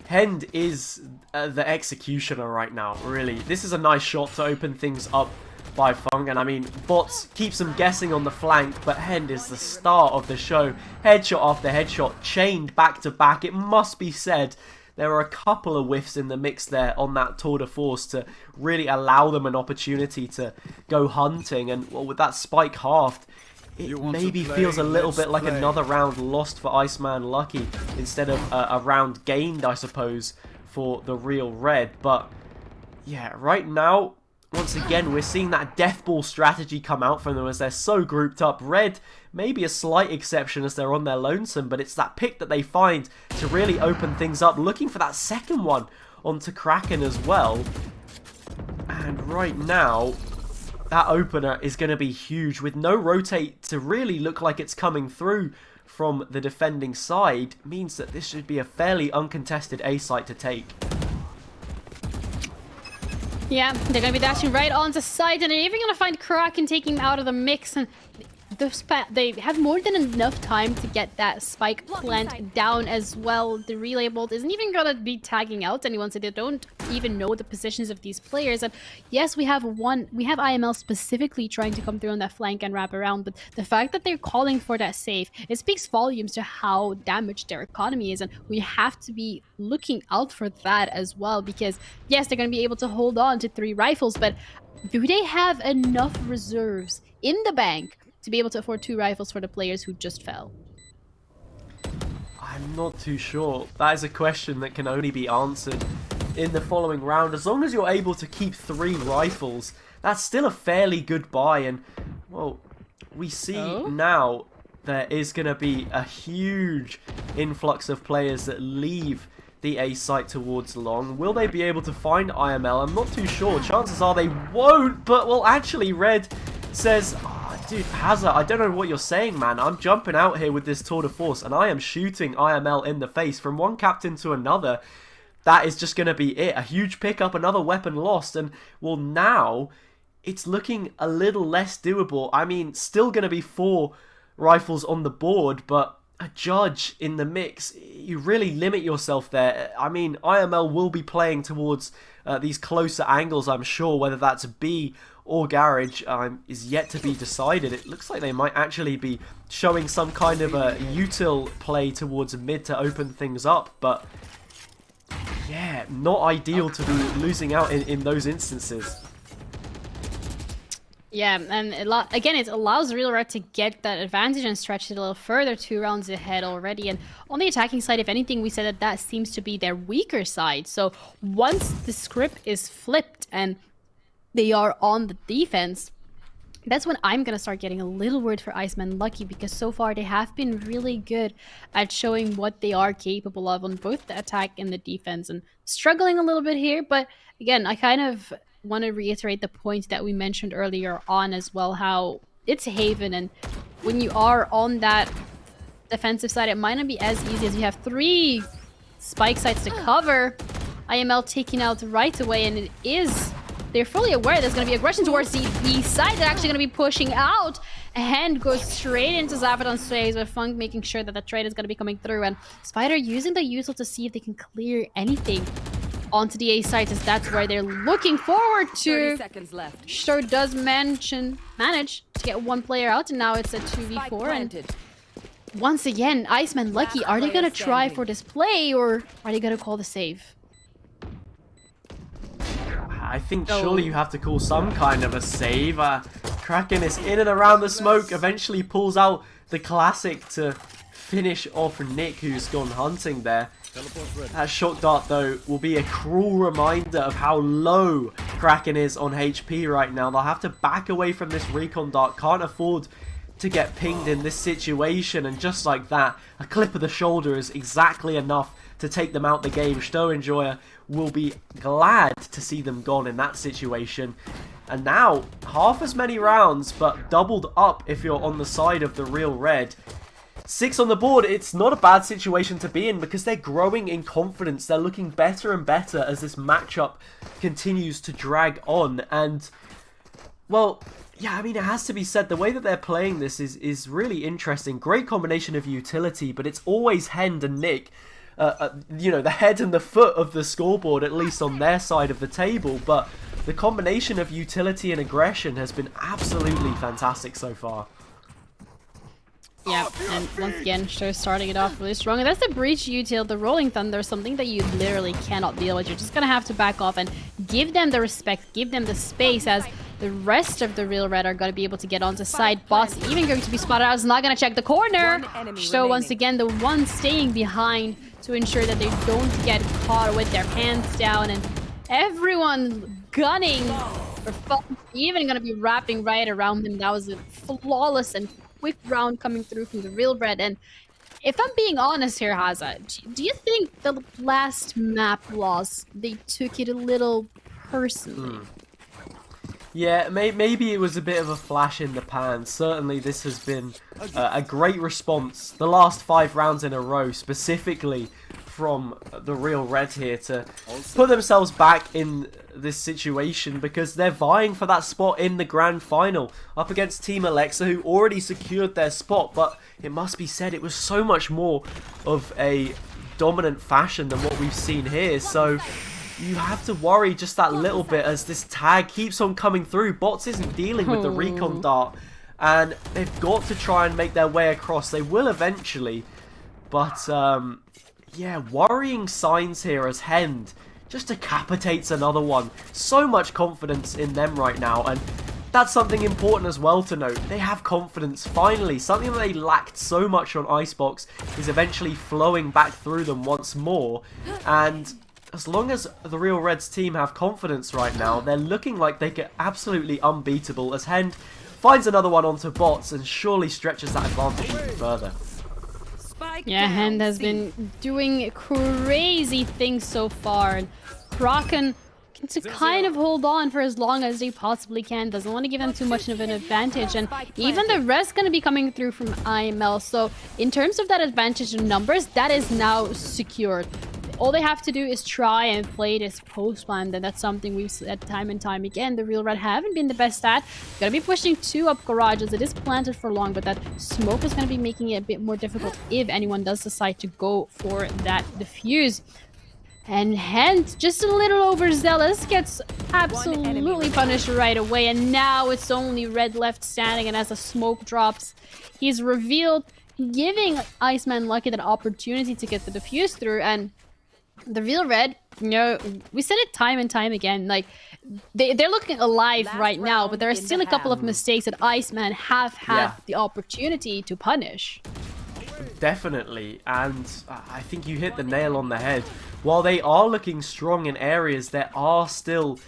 Speaker 2: Hend is the executioner right now, really. This is a nice shot to open things up by Fung, and I mean, Bots keeps them guessing on the flank, but Hend is the star of the show. Headshot after headshot, chained back to back. It must be said there are a couple of whiffs in the mix there on that tour de force to really allow them an opportunity to go hunting. And well, with that spike halved, it maybe feels a little bit like another round lost for Iceman Lucky instead of a round gained, I suppose, for the real red. But yeah, right now, once again, we're seeing that death ball strategy come out from them as they're so grouped up. Red, maybe a slight exception as they're on their lonesome, but it's that pick that they find to really open things up, looking for that second one onto Kraken as well. And right now, that opener is going to be huge with no rotate to really look like it's coming through from the defending side. Means that this should be a fairly uncontested A site to take.
Speaker 1: Yeah, they're going to be dashing right onto site, and they're even going to find Kraken taking him out of the mix. And they have more than enough time to get that spike plant down as well. The relay bolt isn't even going to be tagging out anyone, so they don't even know the positions of these players. And yes, we have IML specifically trying to come through on that flank and wrap around, but the fact that they're calling for that save, it speaks volumes to how damaged their economy is, and we have to be looking out for that as well, because yes, they're going to be able to hold on to 3 rifles, but do they have enough reserves in the bank to be able to afford 2 rifles for the players who just fell?
Speaker 2: I'm not too sure. That is a question that can only be answered in the following round. As long as you're able to keep 3 rifles, that's still a fairly good buy. And, well, we see now there is going to be a huge influx of players that leave the A site towards long. Will they be able to find IML? I'm not too sure. Chances are they won't, but, well, actually, Red says, dude, Hazza, I don't know what you're saying, man. I'm jumping out here with this tour de force, and I am shooting IML in the face from one captain to another. That is just going to be it. A huge pickup, another weapon lost, and, well, now it's looking a little less doable. I mean, still going to be 4 rifles on the board, but a judge in the mix, you really limit yourself there. I mean, IML will be playing towards these closer angles, I'm sure, whether that's B or garage is yet to be decided. It looks like they might actually be showing some kind of a util play towards mid to open things up, but yeah, not ideal to be losing out in those instances.
Speaker 1: Yeah, and again, it allows Real Red to get that advantage and stretch it a little further, 2 rounds ahead already. And on the attacking side, if anything, we said that seems to be their weaker side. So once the script is flipped and they are on the defense, that's when I'm going to start getting a little worried for Iceman Lucky, because so far they have been really good at showing what they are capable of on both the attack and the defense, and struggling a little bit here. But again, I kind of want to reiterate the point that we mentioned earlier on as well, how it's Haven, and when you are on that defensive side, it might not be as easy as you have 3 spike sites to cover. IML taking out right away, and it is... They're fully aware there's going to be aggression towards the B side. They're actually going to be pushing out. A hand goes straight into Zappadon's face, with Funk making sure that the trade is going to be coming through. And Spider using the util to see if they can clear anything onto the A side, as that's where they're looking forward to.
Speaker 7: 30 seconds left.
Speaker 1: Sure does manage to get 1 player out, and now it's a 2v4. And once again, Iceman Lucky, are they going to try for this play, or are they going to call the save?
Speaker 2: I think surely you have to call some kind of a save. Kraken is in and around the smoke, eventually pulls out the classic to finish off Nick, who's gone hunting there. That shot dart, though, will be a cruel reminder of how low Kraken is on HP right now. They'll have to back away from this recon dart, can't afford to get pinged in this situation, and just like that, a clip of the shoulder is exactly enough to take them out the game. Stoenjoyer will be glad to see them gone in that situation. And now, half as many rounds, but doubled up if you're on the side of the real red. 6 on the board. It's not a bad situation to be in, because they're growing in confidence. They're looking better and better as this matchup continues to drag on. And, well, yeah, I mean, it has to be said, the way that they're playing this is really interesting. Great combination of utility, but it's always Hend and Nick. You know, the head and the foot of the scoreboard, at least on their side of the table. But the combination of utility and aggression has been absolutely fantastic so far.
Speaker 1: Yeah, and once again, Show starting it off really strong. And that's the Breach util, the Rolling Thunder, something that you literally cannot deal with. You're just gonna have to back off and give them the respect, give them the space, as the rest of the Real Red are gonna be able to get onto side. Boss even going to be spotted. I was not gonna check the corner.
Speaker 7: One enemy
Speaker 1: Show once
Speaker 7: remaining.
Speaker 1: again, the one staying behind to ensure that they don't get caught with their pants down, and everyone gunning for fun. Even gonna be wrapping right around him. That was a flawless and quick round coming through from the Real Red. And if I'm being honest here, Haza, do you think the last map loss, they took it a little personally?
Speaker 2: Yeah, maybe it was a bit of a flash in the pan. Certainly this has been a great response the last 5 rounds in a row, specifically from the Real Red here, to put themselves back in this situation, because they're vying for that spot in the grand final up against Team Alexa, who already secured their spot. But it must be said, it was so much more of a dominant fashion than what we've seen here. So you have to worry just that little bit as this tag keeps on coming through. Bots isn't dealing with the recon dart, and they've got to try and make their way across. They will eventually, but yeah, worrying signs here as Hend just decapitates another one. So much confidence in them right now, and that's something important as well to note. They have confidence, finally. Something that they lacked so much on Icebox is eventually flowing back through them once more, and as long as the Real Reds team have confidence right now, they're looking like they get absolutely unbeatable, as Hend finds another one onto bots and surely stretches that advantage even further.
Speaker 1: Yeah, Hend has been doing crazy things so far, and Kraken can to kind of hold on for as long as they possibly can. Doesn't want to give them too much of an advantage, and even the rest going to be coming through from IML. So in terms of that advantage in numbers, that is now secured. All they have to do is try and play this post plan, and that's something we've said time and time again. The Real Red haven't been the best at. Gonna be pushing 2 up garages. It is planted for long, but that smoke is gonna be making it a bit more difficult if anyone does decide to go for that defuse. And Hent, just a little overzealous, gets absolutely punished right away. And now it's only Red left standing, and as the smoke drops, he's revealed, giving Iceman Lucky that opportunity to get the defuse through. And the Real Red, you know, we said it time and time again, like, they're looking alive right now, but there are still a couple of mistakes that Iceman have had the opportunity to punish.
Speaker 2: Definitely, and I think you hit the nail on the head. While they are looking strong in areas, there are still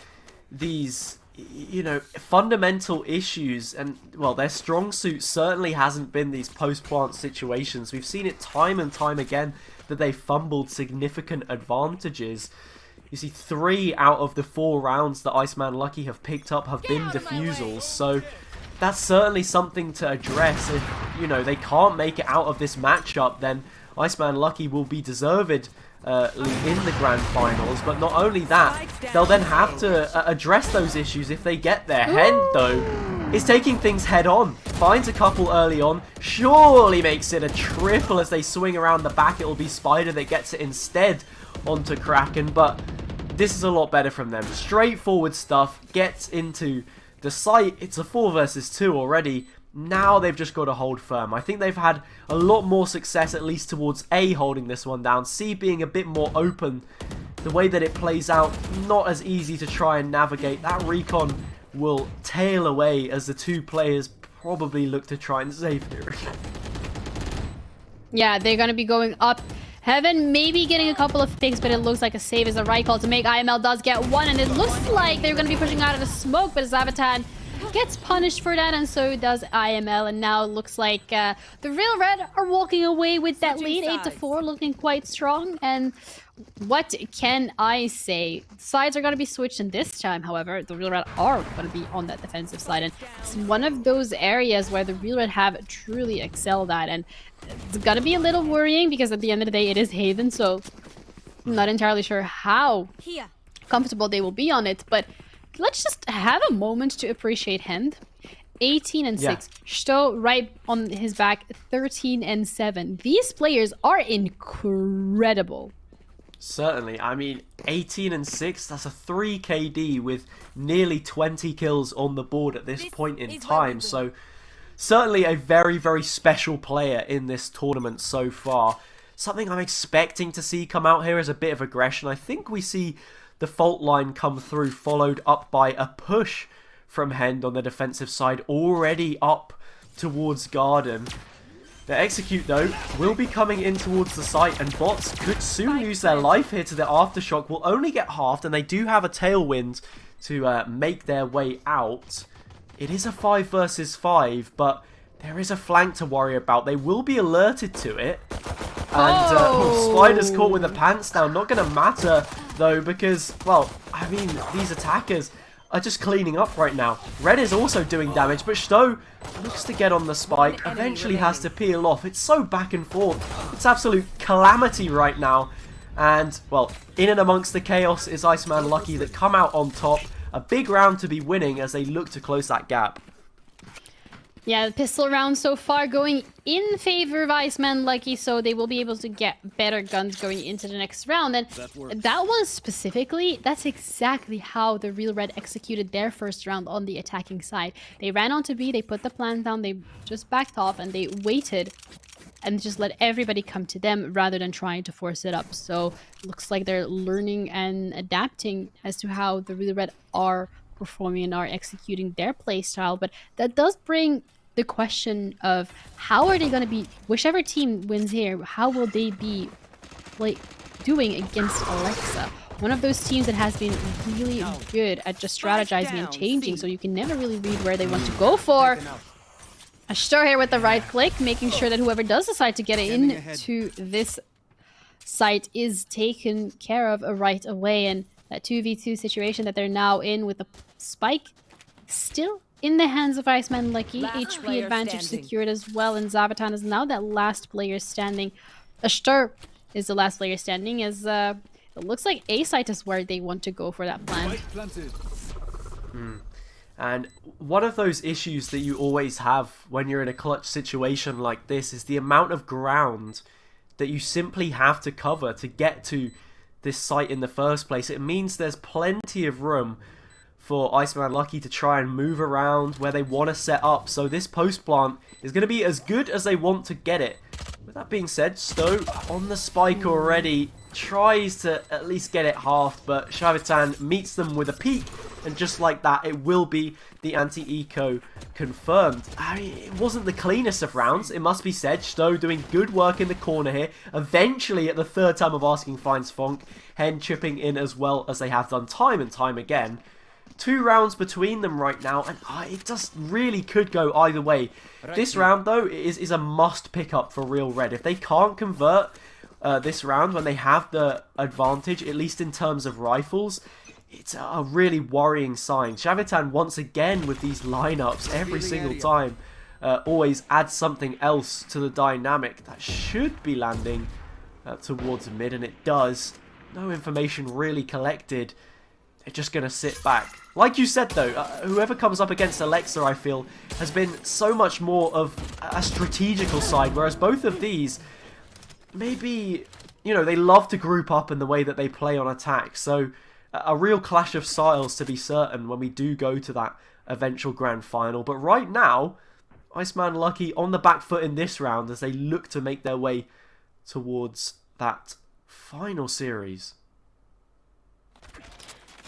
Speaker 2: these, you know, fundamental issues, and, well, their strong suit certainly hasn't been these post-plant situations. We've seen it time and time again that they fumbled significant advantages. You see, 3 out of the 4 rounds that Iceman Lucky have picked up have been defusals, so that's certainly something to address. If, you know, they can't make it out of this matchup, then Iceman Lucky will be deservedly in the grand finals. But not only that, they'll then have to address those issues if they get there. Hend, though, is taking things head on. Finds a couple early on, surely makes it a triple as they swing around the back. It'll be Spider that gets it instead onto Kraken, but this is a lot better from them. Straightforward stuff, gets into the site. It's a 4 versus 2 already. Now they've just got to hold firm. I think they've had a lot more success, at least towards A, holding this one down, C, being a bit more open. The way that it plays out, not as easy to try and navigate. That recon will tail away as the 2 players probably look to try and save it.
Speaker 1: Yeah, they're going to be going up Heaven maybe getting a couple of picks, but it looks like a save is a right call to make. IML does get one, and it looks like they're going to be pushing out of the smoke, but Zavatan gets punished for that, and so does IML. And now it looks like the Real Red are walking away with that lead, 8-4, looking quite strong. And what can I say? Sides are going to be switched, and this time, however, the Real Red are going to be on that defensive side. And it's one of those areas where the Real Red have truly excelled at. And it's going to be a little worrying because at the end of the day, it is Haven, so I'm not entirely sure how comfortable they will be on it. But let's just have a moment to appreciate Hend. 18-6. Sto right on his back, 13-7. These players are incredible.
Speaker 2: Certainly. I mean, 18-6, that's a 3 KD with nearly 20 kills on the board at this point in time. So certainly a very, very special player in this tournament so far. Something I'm expecting to see come out here is a bit of aggression. I think we see the fault line come through, followed up by a push from Hend on the defensive side, already up towards Garden. The execute, though, will be coming in towards the site, and bots could soon lose their life here to the aftershock. Will only get halved, and they do have a tailwind to make their way out. It is a 5 versus 5, but there is a flank to worry about. They will be alerted to it. And Spider's caught with the pants down. Not going to matter, though, because, well, I mean, these attackers are just cleaning up right now. Red is also doing damage, but Stowe looks to get on the spike, eventually has to peel off. It's so back and forth. It's absolute calamity right now. And, well, in and amongst the chaos is Iceman Lucky that come out on top. A big round to be winning as they look to close that gap.
Speaker 1: Yeah, the pistol round so far going in favor of Iceman Lucky, so they will be able to get better guns going into the next round. And that one specifically, that's exactly how the Real Red executed their first round on the attacking side. They ran onto B, they put the plant down, they just backed off, and they waited and just let everybody come to them rather than trying to force it up. So it looks like they're learning and adapting as to how the Real Red are performing and are executing their playstyle. But that does bring the question of how are they going to be, whichever team wins here, how will they be doing against Alexa? One of those teams that has been really good at just strategizing and changing, so you can never really read where they want to go for. Ashtar here with the right click, making sure that whoever does decide to get into this site is taken care of right away. And that 2v2 situation that they're now in with the spike still in the hands of Iceman Lucky. HP advantage secured as well, and Zavatan is now that last player standing. Ashtar is the last player standing, as it looks like A site is where they want to go for that plan.
Speaker 2: And one of those issues that you always have when you're in a clutch situation like this is the amount of ground that you simply have to cover to get to this site in the first place. It means there's plenty of room for Iceman Lucky to try and move around where they want to set up. So this post plant is going to be as good as they want to get it. With that being said, Stowe on the spike already, tries to at least get it halved, but Shavitan meets them with a peek, and just like that, it will be the anti-eco confirmed. I mean, it wasn't the cleanest of rounds, it must be said. Stowe doing good work in the corner here. Eventually, at the third time of asking, finds Fonk. Hen chipping in as well as they have done time and time again. 2 rounds between them right now, and it just really could go either way. This round, though, is a must pick up for Real Red. If they can't convert this round when they have the advantage, at least in terms of rifles, it's a really worrying sign. Shavitan, once again, with these lineups every single time, always adds something else to the dynamic that should be landing towards mid, and it does. No information really collected. They're just going to sit back. Like you said, though, whoever comes up against Alexa, I feel, has been so much more of a strategical side, whereas both of these, maybe, you know, they love to group up in the way that they play on attack. So a real clash of styles, to be certain, when we do go to that eventual grand final. But right now, Iceman Lucky on the back foot in this round as they look to make their way towards that final series.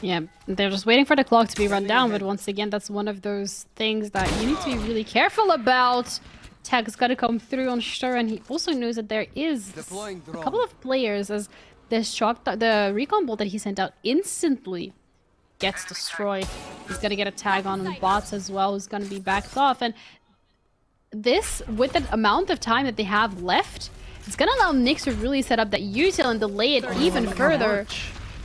Speaker 1: Yeah, they're just waiting for the clock to be run down, but once again, that's one of those things that you need to be really careful about. Tag's got to come through on Stur, and he also knows that there is a couple of players, as the recon bolt that he sent out instantly gets destroyed. He's going to get a tag on bots as well, who's going to be backed off. And this, with the amount of time that they have left, it's going to allow Nyx to really set up that util and delay it even further.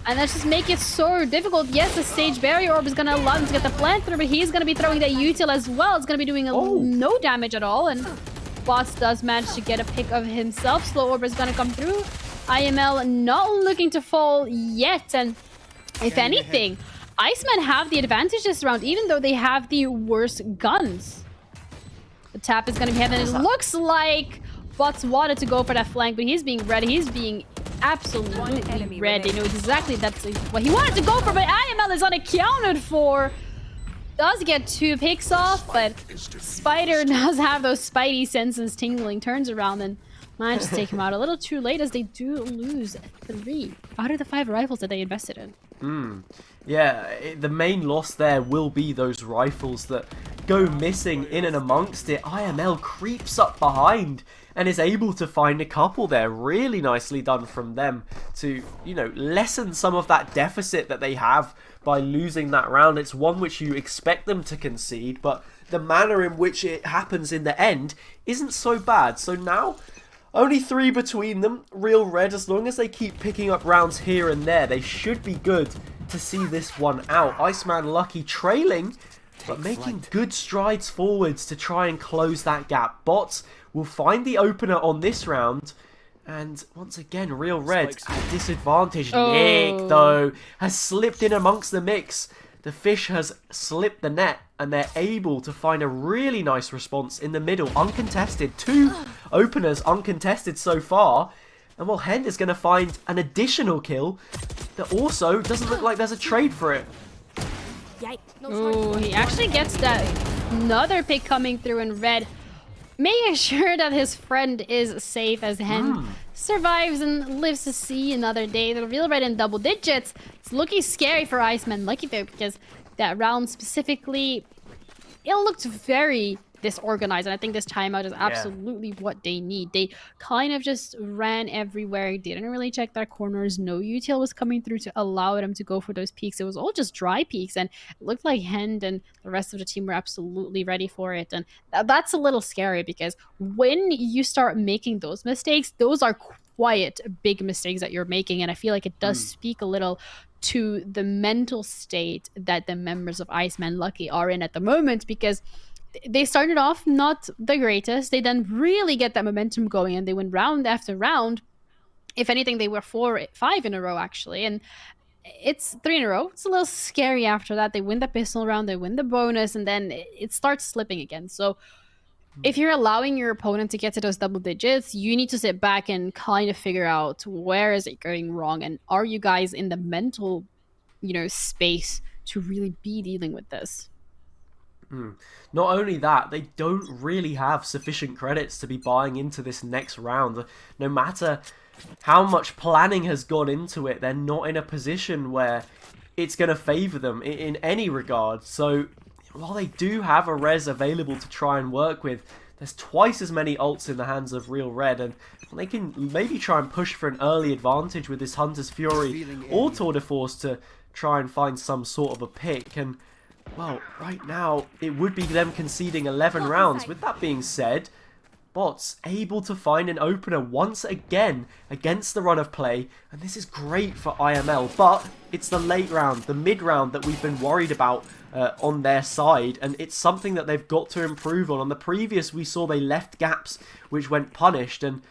Speaker 1: And that's just make it so difficult. Yes, the stage barrier orb is going to allow him to get the plant through, but he's going to be throwing that util as well. It's going to be doing no damage at all. And Boss does manage to get a pick of himself. Slow orb is going to come through. IML not looking to fall yet. And if anything, Icemen have the advantage this round, even though they have the worst guns. The tap is going to be heavy. And it looks like Bots wanted to go for that flank, but he's being ready. He's being absolutely ready. Know exactly that's what he wanted to go for, but IML is unaccounted for. does get 2 picks off, but Spider does have those spidey senses tingling, turns around and manages to take him out a little too late as they do lose 3 out of the 5 rifles that they invested in.
Speaker 2: Yeah, the main loss there will be those rifles that go missing in and amongst it. IML creeps up behind and is able to find a couple there. Really nicely done from them to, you know, lessen some of that deficit that they have by losing that round. It's one which you expect them to concede, but the manner in which it happens in the end isn't so bad. So now, only 3 between them. Real Red, as long as they keep picking up rounds here and there, they should be good to see this one out. Iceman Lucky trailing, but making good strides forwards to try and close that gap. Bots will find the opener on this round, and once again, Real Red at disadvantage. Nick, though, has slipped in amongst the mix. The fish has slipped the net, and they're able to find a really nice response in the middle. Uncontested. 2 openers uncontested so far. And well, Hen is going to find an additional kill that also doesn't look like there's a trade for it.
Speaker 1: Ooh, he actually gets that another pick coming through in Red, making sure that his friend is safe as Hen survives and lives to see another day. The Real Red in double digits. It's looking scary for Iceman Lucky though, because that round specifically, it looked very disorganized, and I think this timeout is absolutely what they need. They kind of just ran everywhere, didn't really check their corners. No util was coming through to allow them to go for those peaks. It was all just dry peaks, and it looked like Hend and the rest of the team were absolutely ready for it. And that's a little scary, because when you start making those mistakes, those are quite big mistakes that you're making, and I feel like it does speak a little to the mental state that the members of Iceman Lucky are in at the moment, because they started off not the greatest. They then really get that momentum going, and they win round after round. If anything, they were 4-5 in a row, actually. And it's 3 in a row. It's a little scary after that. They win the pistol round, they win the bonus, and then it starts slipping again. So if you're allowing your opponent to get to those double digits, you need to sit back and kind of figure out where is it going wrong, and are you guys in the mental, space to really be dealing with this?
Speaker 2: Not only that, they don't really have sufficient credits to be buying into this next round. No matter how much planning has gone into it, they're not in a position where it's going to favour them in any regard. So while they do have a res available to try and work with, there's twice as many ults in the hands of Real Red, and they can maybe try and push for an early advantage with this Hunter's Fury or Tour de Force to try and find some sort of a pick. And well, right now, it would be them conceding 11 rounds. With that being said, Bots able to find an opener once again against the run of play, and this is great for IML, but it's the late round, the mid round that we've been worried about on their side, and it's something that they've got to improve on. On the previous, we saw they left gaps which went punished, and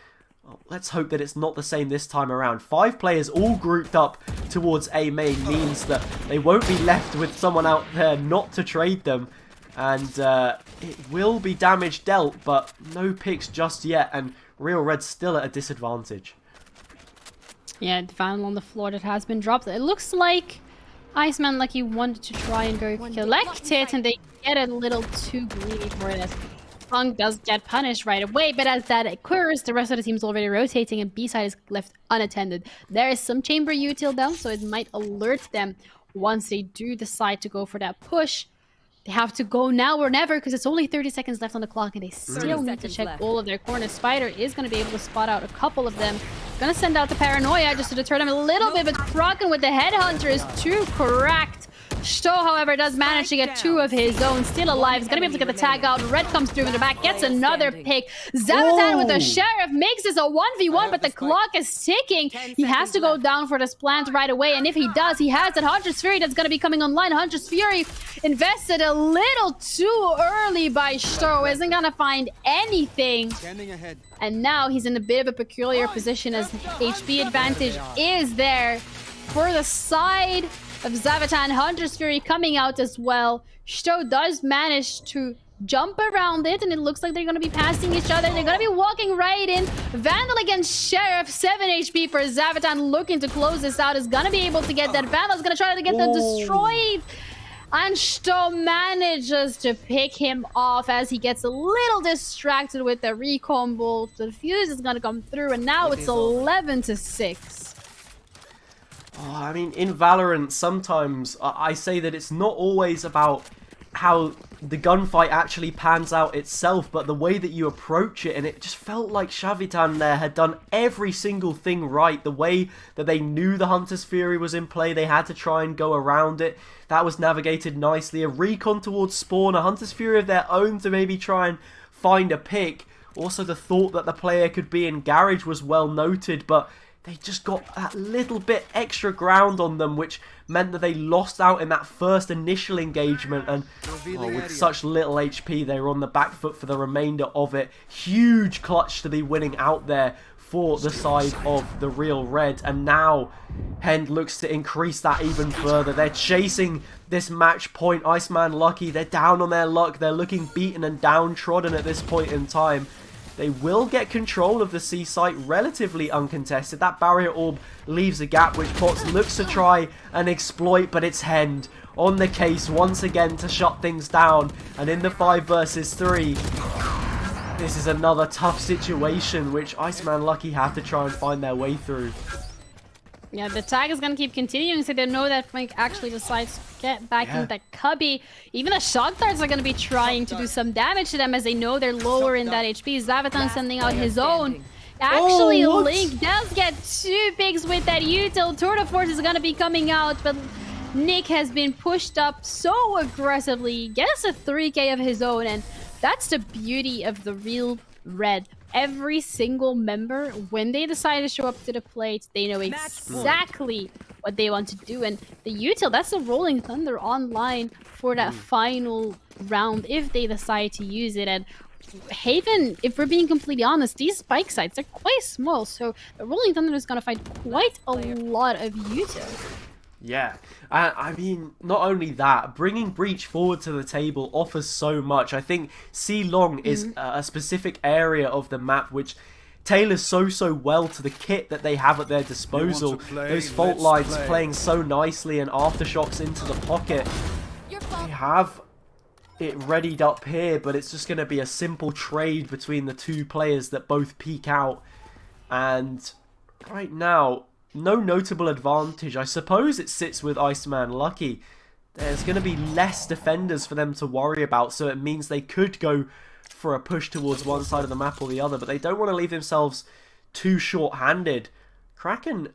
Speaker 2: well, let's hope that it's not the same this time around. 5 players all grouped up towards A main means that they won't be left with someone out there not to trade them. And it will be damage dealt, but no picks just yet. And Real Red's still at a disadvantage.
Speaker 1: Yeah, the final on the floor that has been dropped. It looks like Iceman Lucky wanted to try and go collect it, and they get a little too greedy for it. Funk does get punished right away, but as that occurs, the rest of the team's already rotating and B-side is left unattended. There is some chamber util down, so it might alert them once they do decide to go for that push. They have to go now or never, because it's only 30 seconds left on the clock, and they still need to check all of their corners. Spider is going to be able to spot out a couple of them. Going to send out the Paranoia just to deter them a little bit, but Kroken with the Headhunter is too cracked. Sto, however, does manage to get 2 of his own. Still alive. He's going to be able to get the tag out. Red comes through in the back. Gets another pick. Zavatan with the Sheriff makes this a 1v1, but the clock is ticking. He has to go down for this plant right away. And if he does, he has that Hunter's Fury that's going to be coming online. Hunter's Fury invested a little too early by Sto. Isn't going to find anything. And now he's in a bit of a peculiar position, as HP advantage is there for the side of Zavatan. Hunter's Fury coming out as well. Sto does manage to jump around it, and it looks like they're going to be passing each other. They're going to be walking right in. Vandal against Sheriff. 7 HP for Zavatan, looking to close this out. Is going to be able to get that. Vandal's going to try to get them destroyed. And Sto manages to pick him off as he gets a little distracted with the recon bolt. The fuse is gonna come through, and now it's 11-6.
Speaker 2: Oh, I mean, in Valorant, sometimes I say that it's not always about how the gunfight actually pans out itself, but the way that you approach it. And it just felt like Shavitan there had done every single thing right. The way that they knew the Hunter's Fury was in play, they had to try and go around it. That was navigated nicely. A recon towards spawn, a Hunter's Fury of their own to maybe try and find a pick. Also, the thought that the player could be in garage was well noted, but they just got that little bit extra ground on them, which meant that they lost out in that first initial engagement. And with such little HP, they were on the back foot for the remainder of it. Huge clutch to be winning out there for the side of the Real Red. And now Hend looks to increase that even further. They're chasing this match point. Iceman Lucky, they're down on their luck. They're looking beaten and downtrodden at this point in time. They will get control of the C site relatively uncontested. That barrier orb leaves a gap which Potts looks to try and exploit, but it's Hend on the case once again to shut things down. And in the 5 versus 3, this is another tough situation which Iceman Lucky have to try and find their way through.
Speaker 1: Yeah, the tag is gonna keep continuing, so they know that Frank actually decides to get back in the cubby. Even the shock darts are gonna be trying to do some damage to them as they know they're lower in that HP. Zavatan sending out his own. Actually, Link does get 2 picks with that util. Tour de Force is gonna be coming out, but Nick has been pushed up so aggressively. Gets a 3k of his own, and that's the beauty of the Real Red. Every single member, when they decide to show up to the plate, they know exactly what they want to do. And the util, that's the Rolling Thunder online for that final round if they decide to use it. And Haven, if we're being completely honest, these spike sites are quite small, so the Rolling Thunder is going to find quite a lot of util.
Speaker 2: Yeah, I mean, not only that, bringing Breach forward to the table offers so much. I think C Long is a specific area of the map which tailors so well to the kit that they have at their disposal. Those fault lines playing so nicely and aftershocks into the pocket. They have it readied up here, but it's just going to be a simple trade between the two players that both peek out. And right now, no notable advantage. I suppose it sits with Iceman Lucky. There's going to be less defenders for them to worry about, so it means they could go for a push towards one side of the map or the other, but they don't want to leave themselves too short-handed. Kraken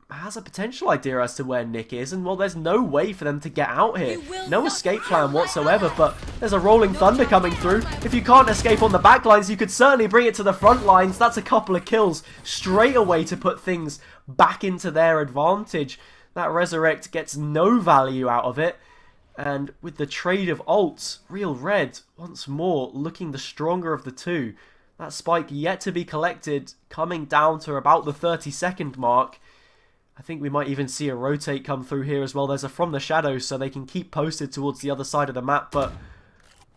Speaker 2: has a potential idea as to where Nick is, and well, there's no way for them to get out here. No escape plan whatsoever, but there's a Rolling Thunder coming through. If you can't escape on the back lines, you could certainly bring it to the front lines. That's a couple of kills straight away to put things back into their advantage. That Resurrect gets no value out of it. And with the trade of ults, Real Red, once more, looking the stronger of the two. That spike yet to be collected, coming down to about the 30-second mark. I think we might even see a rotate come through here as well. There's a From the Shadows, so they can keep posted towards the other side of the map. But,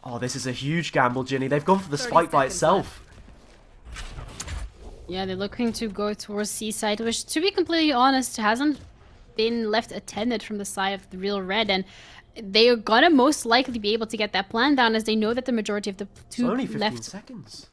Speaker 2: oh, this is a huge gamble, Ginny. They've gone for the spike by itself.
Speaker 1: Yeah, they're looking to go towards Seaside, which, to be completely honest, hasn't been left attended from the side of the Real Red. And they are gonna most likely be able to get that plan down, as they know that the majority of the two
Speaker 2: It's only 15
Speaker 1: left.
Speaker 2: seconds.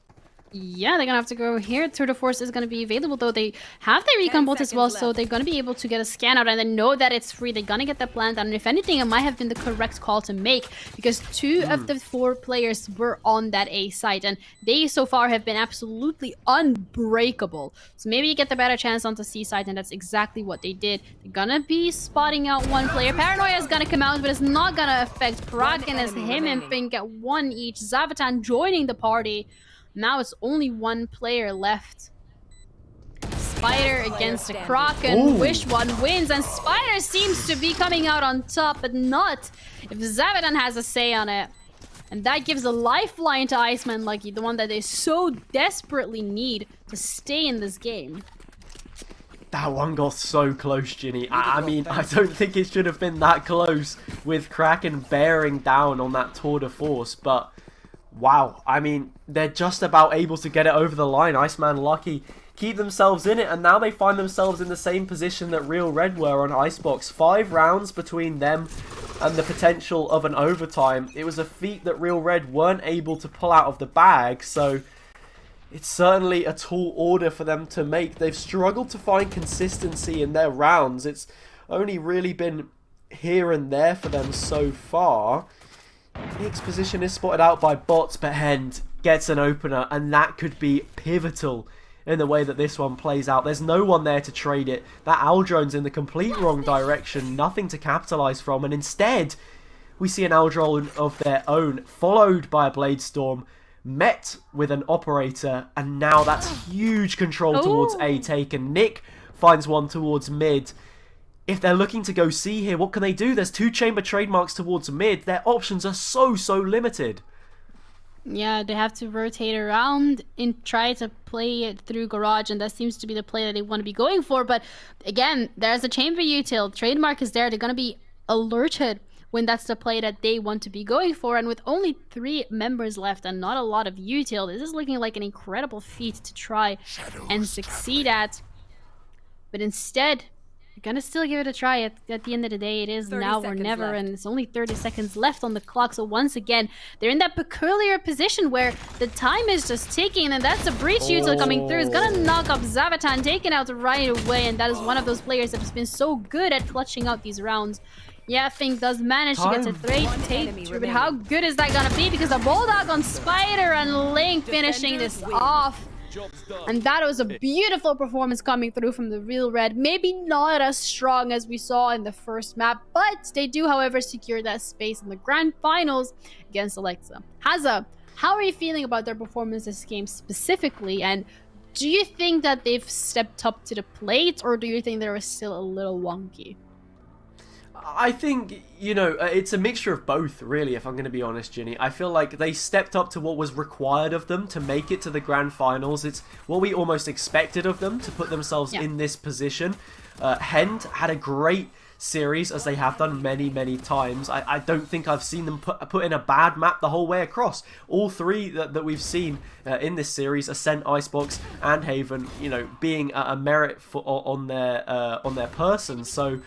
Speaker 1: Yeah, they're gonna have to go here. Tour de Force is gonna be available, though. They have their recon bolt as well, so they're gonna be able to get a scan out, and they know that it's free. They're gonna get that plan down, and if anything, it might have been the correct call to make, because 2 of the 4 players were on that A site, and they so far have been absolutely unbreakable. So maybe you get the better chance on the C side, and that's exactly what they did. They're gonna be spotting out one player. Paranoia is gonna come out, but it's not gonna affect Kraken, as him and Fink get 1 each. Zavatan joining the party. Now it's only 1 player left. Spider against the Kraken.
Speaker 2: Ooh.
Speaker 1: Which one wins? And Spider seems to be coming out on top, but not if Zavatan has a say on it. And that gives a lifeline to Iceman Lucky, the one that they so desperately need to stay in this game.
Speaker 2: That one got so close, Ginny. I mean, I don't think it should have been that close with Kraken bearing down on that tour de force, but wow, I mean, they're just about able to get it over the line. Iceman Lucky keep themselves in it, and now they find themselves in the same position that Real Red were on Icebox. 5 rounds between them. and the potential of an overtime. It was a feat that Real Red weren't able to pull out of the bag, so it's certainly a tall order for them to make. They've struggled to find consistency in their rounds. It's only really been here and there for them so far. Nick's position is spotted out by bots, but Hend gets an opener, and that could be pivotal in the way that this one plays out. There's no one there to trade it. That Aldrone's in the complete wrong direction, nothing to capitalize from, and instead we see an Aldrone of their own, followed by a Bladestorm, met with an operator, and now that's huge control towards A taken. Nick finds one towards mid. If they're looking to go C here, what can they do? There's 2 chamber trademarks towards mid. Their options are so limited.
Speaker 8: Yeah, they have to rotate around and try to play it through garage, and that seems to be the play that they want to be going for. But again, there's a chamber util. Trademark is there. They're going to be alerted when that's the play that they want to be going for. And with only 3 members left and not a lot of util, this is looking like an incredible feat to try and succeed at. But instead, we're gonna still give it a try. At the end of the day, it is now or never,
Speaker 7: left.
Speaker 8: and it's only 30 seconds left on the clock. So once again, they're in that peculiar position where the time is just ticking, and that's a breach util coming through. It's gonna knock up Zavatan, taken out right away, and that is one of those players that has been so good at clutching out these rounds. Yeah, Fink does manage to get to take through, but how good is that gonna be? Because the Bulldog on Spider and Link finishing this off. And that was a beautiful performance coming through from the Real Red. Maybe not as strong as we saw in the first map, but they do, however, secure that space in the grand finals against Alexa. Haza, how are you feeling about their performance this game specifically? And do you think that they've stepped up to the plate, or do you think they were still a little wonky?
Speaker 2: I think, you know, it's a mixture of both, really, if I'm going to be honest, Ginny. I feel like they stepped up to what was required of them to make it to the grand finals. It's what we almost expected of them to put themselves in this position. Hend had a great series, as they have done many times. I don't think I've seen them put in a bad map the whole way across. All 3 that we've seen in this series, Ascent, Icebox, and Haven, you know, being a merit on their person. So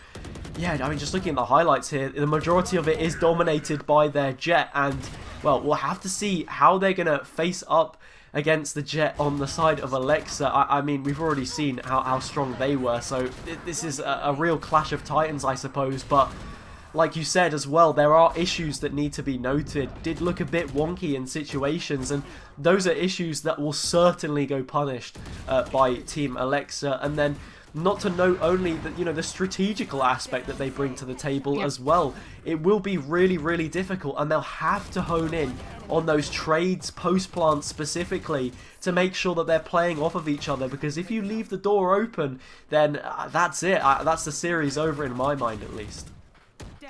Speaker 2: yeah, I mean, just looking at the highlights here, the majority of it is dominated by their Jet, and well, we'll have to see how they're gonna face up against the Jet on the side of Alexa. I mean, we've already seen how strong they were, so this is a real clash of titans, I suppose. But like you said as well, there are issues that need to be noted. Did look a bit wonky in situations, and those are issues that will certainly go punished by Team Alexa. And then not to note only that, you know, the strategical aspect that they bring to the table as well. It will be really difficult, and they'll have to hone in on those trades post-plant specifically to make sure that they're playing off of each other, because if you leave the door open, then that's it. That's the series over, in my mind at least.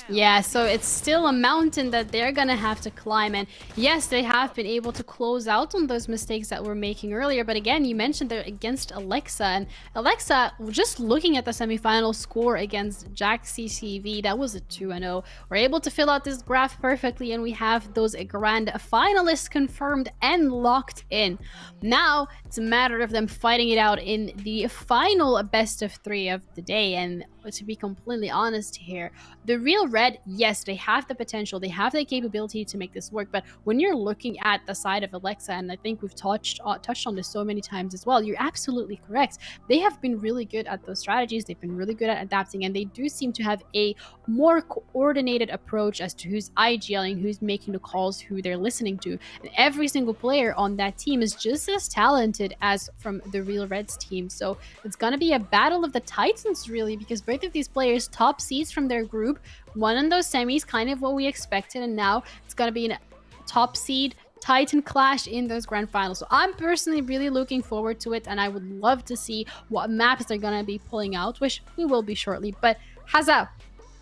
Speaker 8: Yeah, so it's still a mountain that they're gonna have to climb, and yes, they have been able to close out on those mistakes that we're making earlier, but again, you mentioned they're against Alexa, and Alexa, just looking at the semifinal score against Jack CCV, that was a 2-0. We're able to fill out this graph perfectly, and we have those grand finalists confirmed and locked in. Now, it's a matter of them fighting it out in the final best of 3 of the day, and to be completely honest here, the Real Red, yes, they have the potential, they have the capability to make this work, but when you're looking at the side of Alexa, and I think we've touched on this so many times as well, you're absolutely correct. They have been really good at those strategies, they've been really good at adapting, and they do seem to have a more coordinated approach as to who's IGLing, who's making the calls, who they're listening to, and every single player on that team is just as talented as from the Real Reds team. So it's gonna be a battle of the titans, really, because both of these players top seeds from their group, one in those semis, kind of what we expected, and now it's gonna be a top seed Titan clash in those grand finals. So I'm personally really looking forward to it, and I would love to see what maps they're gonna be pulling out, which we will be shortly. But Haza,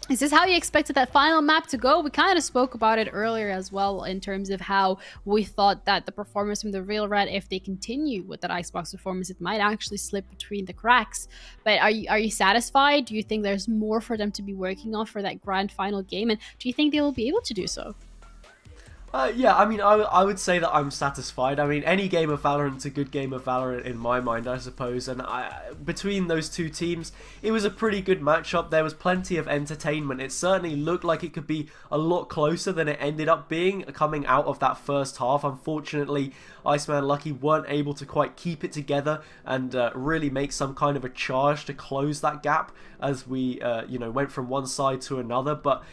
Speaker 8: is this how you expected that final map to go? We kind of spoke about it earlier as well, in terms of how we thought that the performance from the Real Red, if they continue with that Icebox performance, it might actually slip between the cracks. But are you satisfied? Do you think there's more for them to be working on for that grand final game? And do you think they will be able to do so?
Speaker 2: Yeah, I mean, I would say that I'm satisfied. I mean, any game of Valorant's a good game of Valorant in my mind, I suppose. And between those two teams, it was a pretty good matchup. There was plenty of entertainment. It certainly looked like it could be a lot closer than it ended up being coming out of that first half. Unfortunately, Iceman Lucky weren't able to quite keep it together and really make some kind of a charge to close that gap as we, went from one side to another. But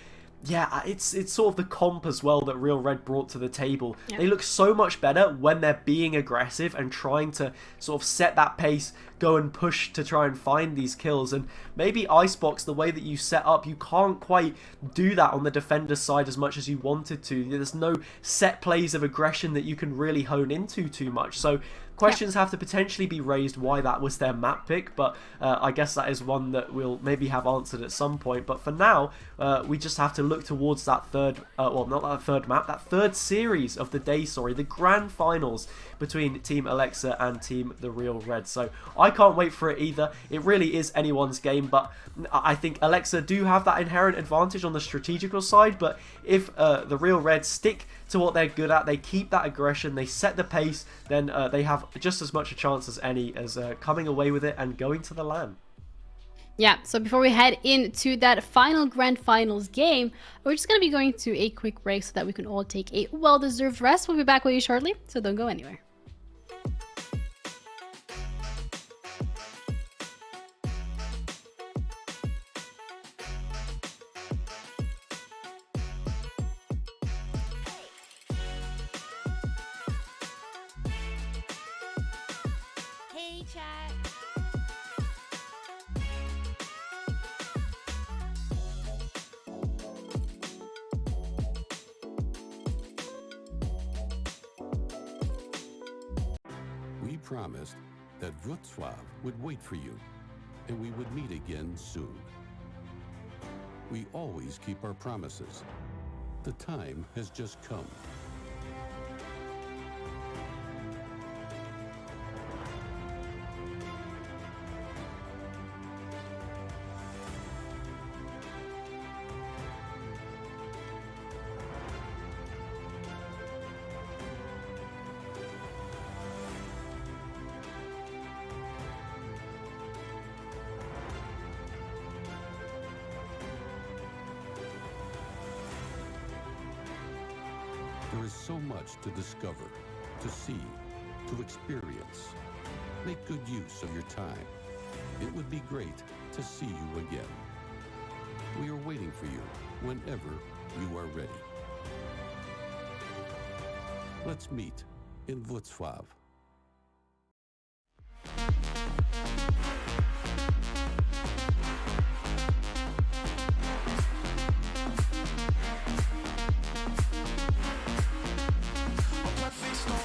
Speaker 2: yeah, it's sort of the comp as well that Real Red brought to the table.
Speaker 8: Yeah.
Speaker 2: They look so much better when they're being aggressive and trying to sort of set that pace, go and push to try and find these kills. And maybe Icebox, the way that you set up, you can't quite do that on the defender's side as much as you wanted to. There's no set plays of aggression that you can really hone into too much. So questions have to potentially be raised why that was their map pick, but I guess that is one that we'll maybe have answered at some point. But for now, we just have to look towards that third, well, not that third map, that third series of the day, the grand finals between Team Alexa and Team The Real Red. So I can't wait for it either. It really is anyone's game, but I think Alexa do have that inherent advantage on the strategical side. But if The Real Red stick to what they're good at, they keep that aggression, they set the pace, then they have just as much a chance as any as coming away with it and going to the LAN.
Speaker 8: Yeah, so before we head into that final grand finals game, we're just going to be going to a quick break so that we can all take a well-deserved rest. We'll be back with you shortly, so don't go anywhere.
Speaker 3: Hey, chat.
Speaker 4: We promised that Wrocław would wait for you, and we would meet again soon. We always keep our promises. The time has just come. There is so much to discover, to see, to experience. Make good use of your time. It would be great to see you again. We are waiting for you whenever you are ready. Let's meet in Wrocław.
Speaker 5: Perfect storm.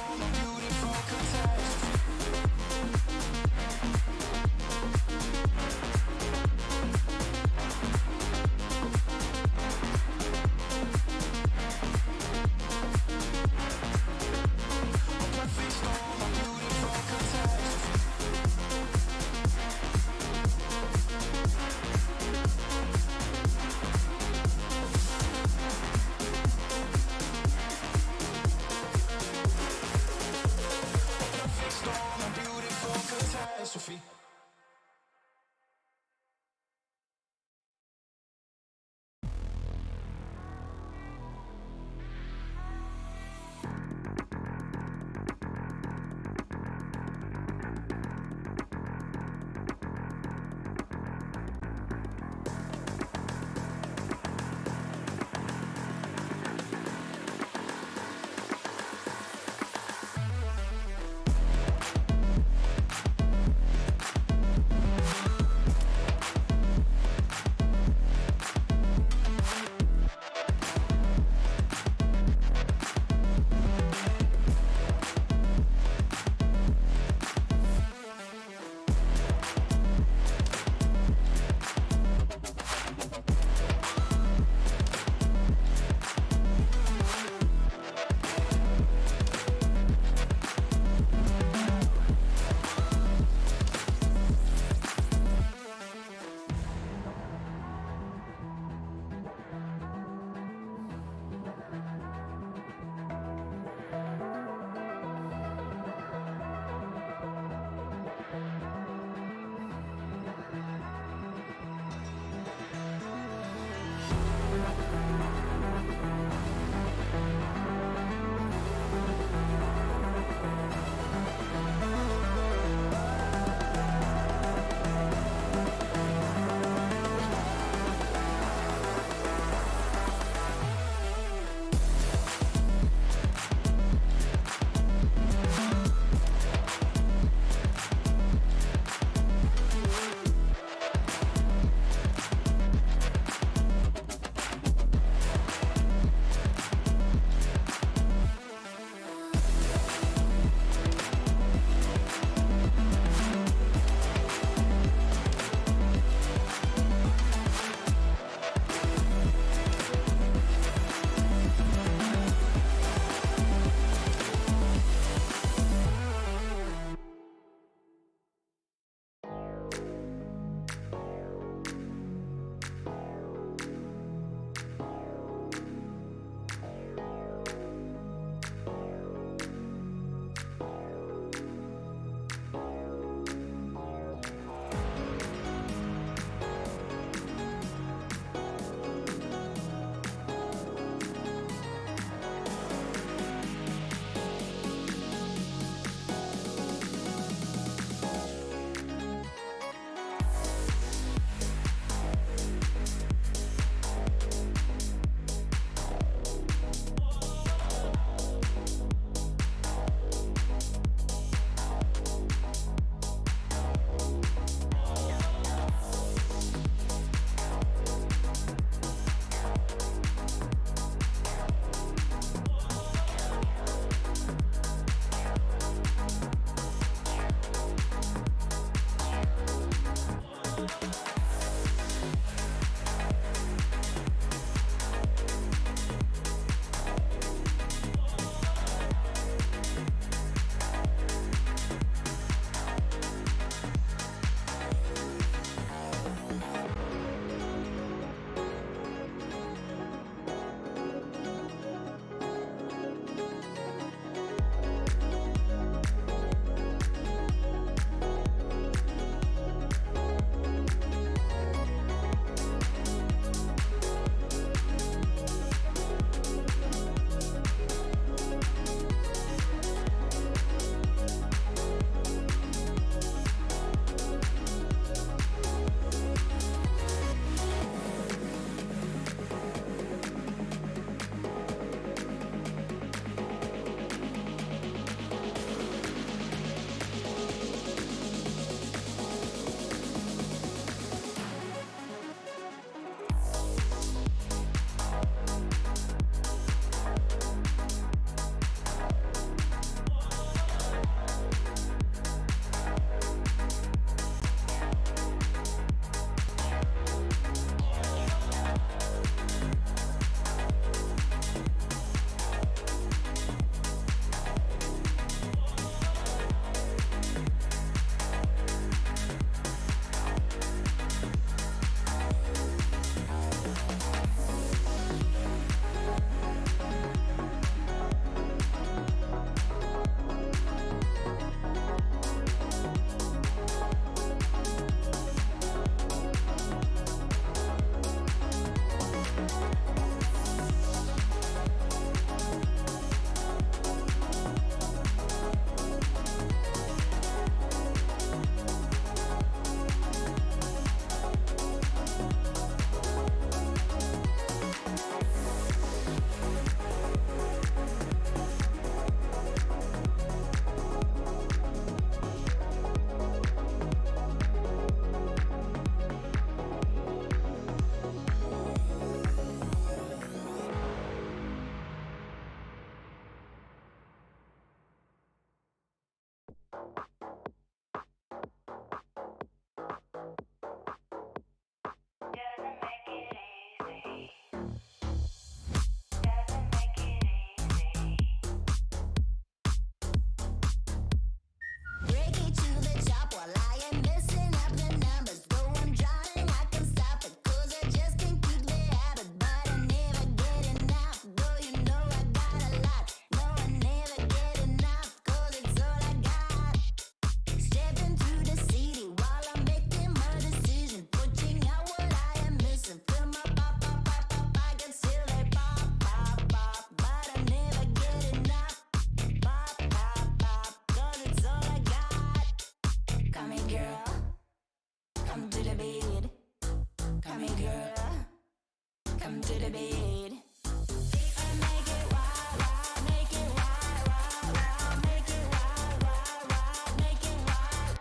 Speaker 3: to beat. And make it wild, wild, make it wild, wild, wild, make it wild, wild, wild, make it wild.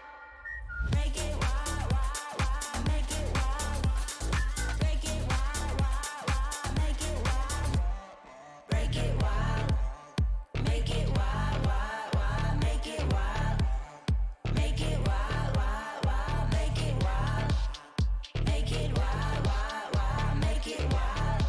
Speaker 3: Make it wild, wild, wild, make it wild. Break it wild, wild, wild, make it wild. Break it wild. Make it wild, wild, wild, make it wild. Make it wild, wild, wild, make it wild. Make it wild, wild, wild, make it wild.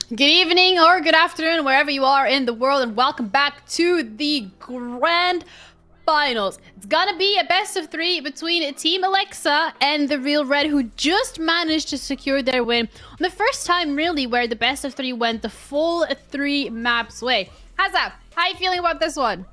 Speaker 1: Good evening or good afternoon, wherever you are in the world, and welcome back to the grand finals. It's gonna be a best of 3 between Team Alexa and the Real Red, who just managed to secure their win on the first time, really, where the best of 3 went the full 3 maps way. Hazza, how you feeling about this one?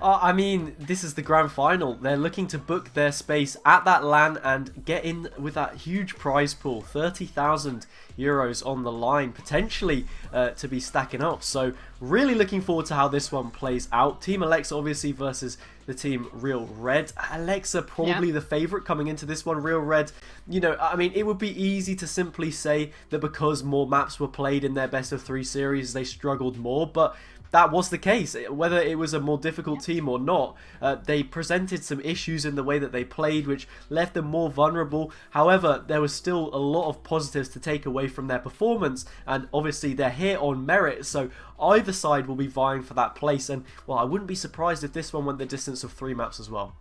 Speaker 2: I mean, this is the grand final. They're looking to book their space at that LAN and get in with that huge prize pool, 30,000 euros on the line, potentially to be stacking up. So really looking forward to how this one plays out. Team Alexa obviously versus the Team Real Red. Alexa probably the favorite coming into this one. Real Red, you know, I mean, it would be easy to simply say that because more maps were played in their best of 3 series, they struggled more, but that was the case. Whether it was a more difficult team or not, they presented some issues in the way that they played, which left them more vulnerable. However, there was still a lot of positives to take away from their performance, and obviously they're here on merit, so either side will be vying for that place, and well, I wouldn't be surprised if this one went the distance of 3 maps as well.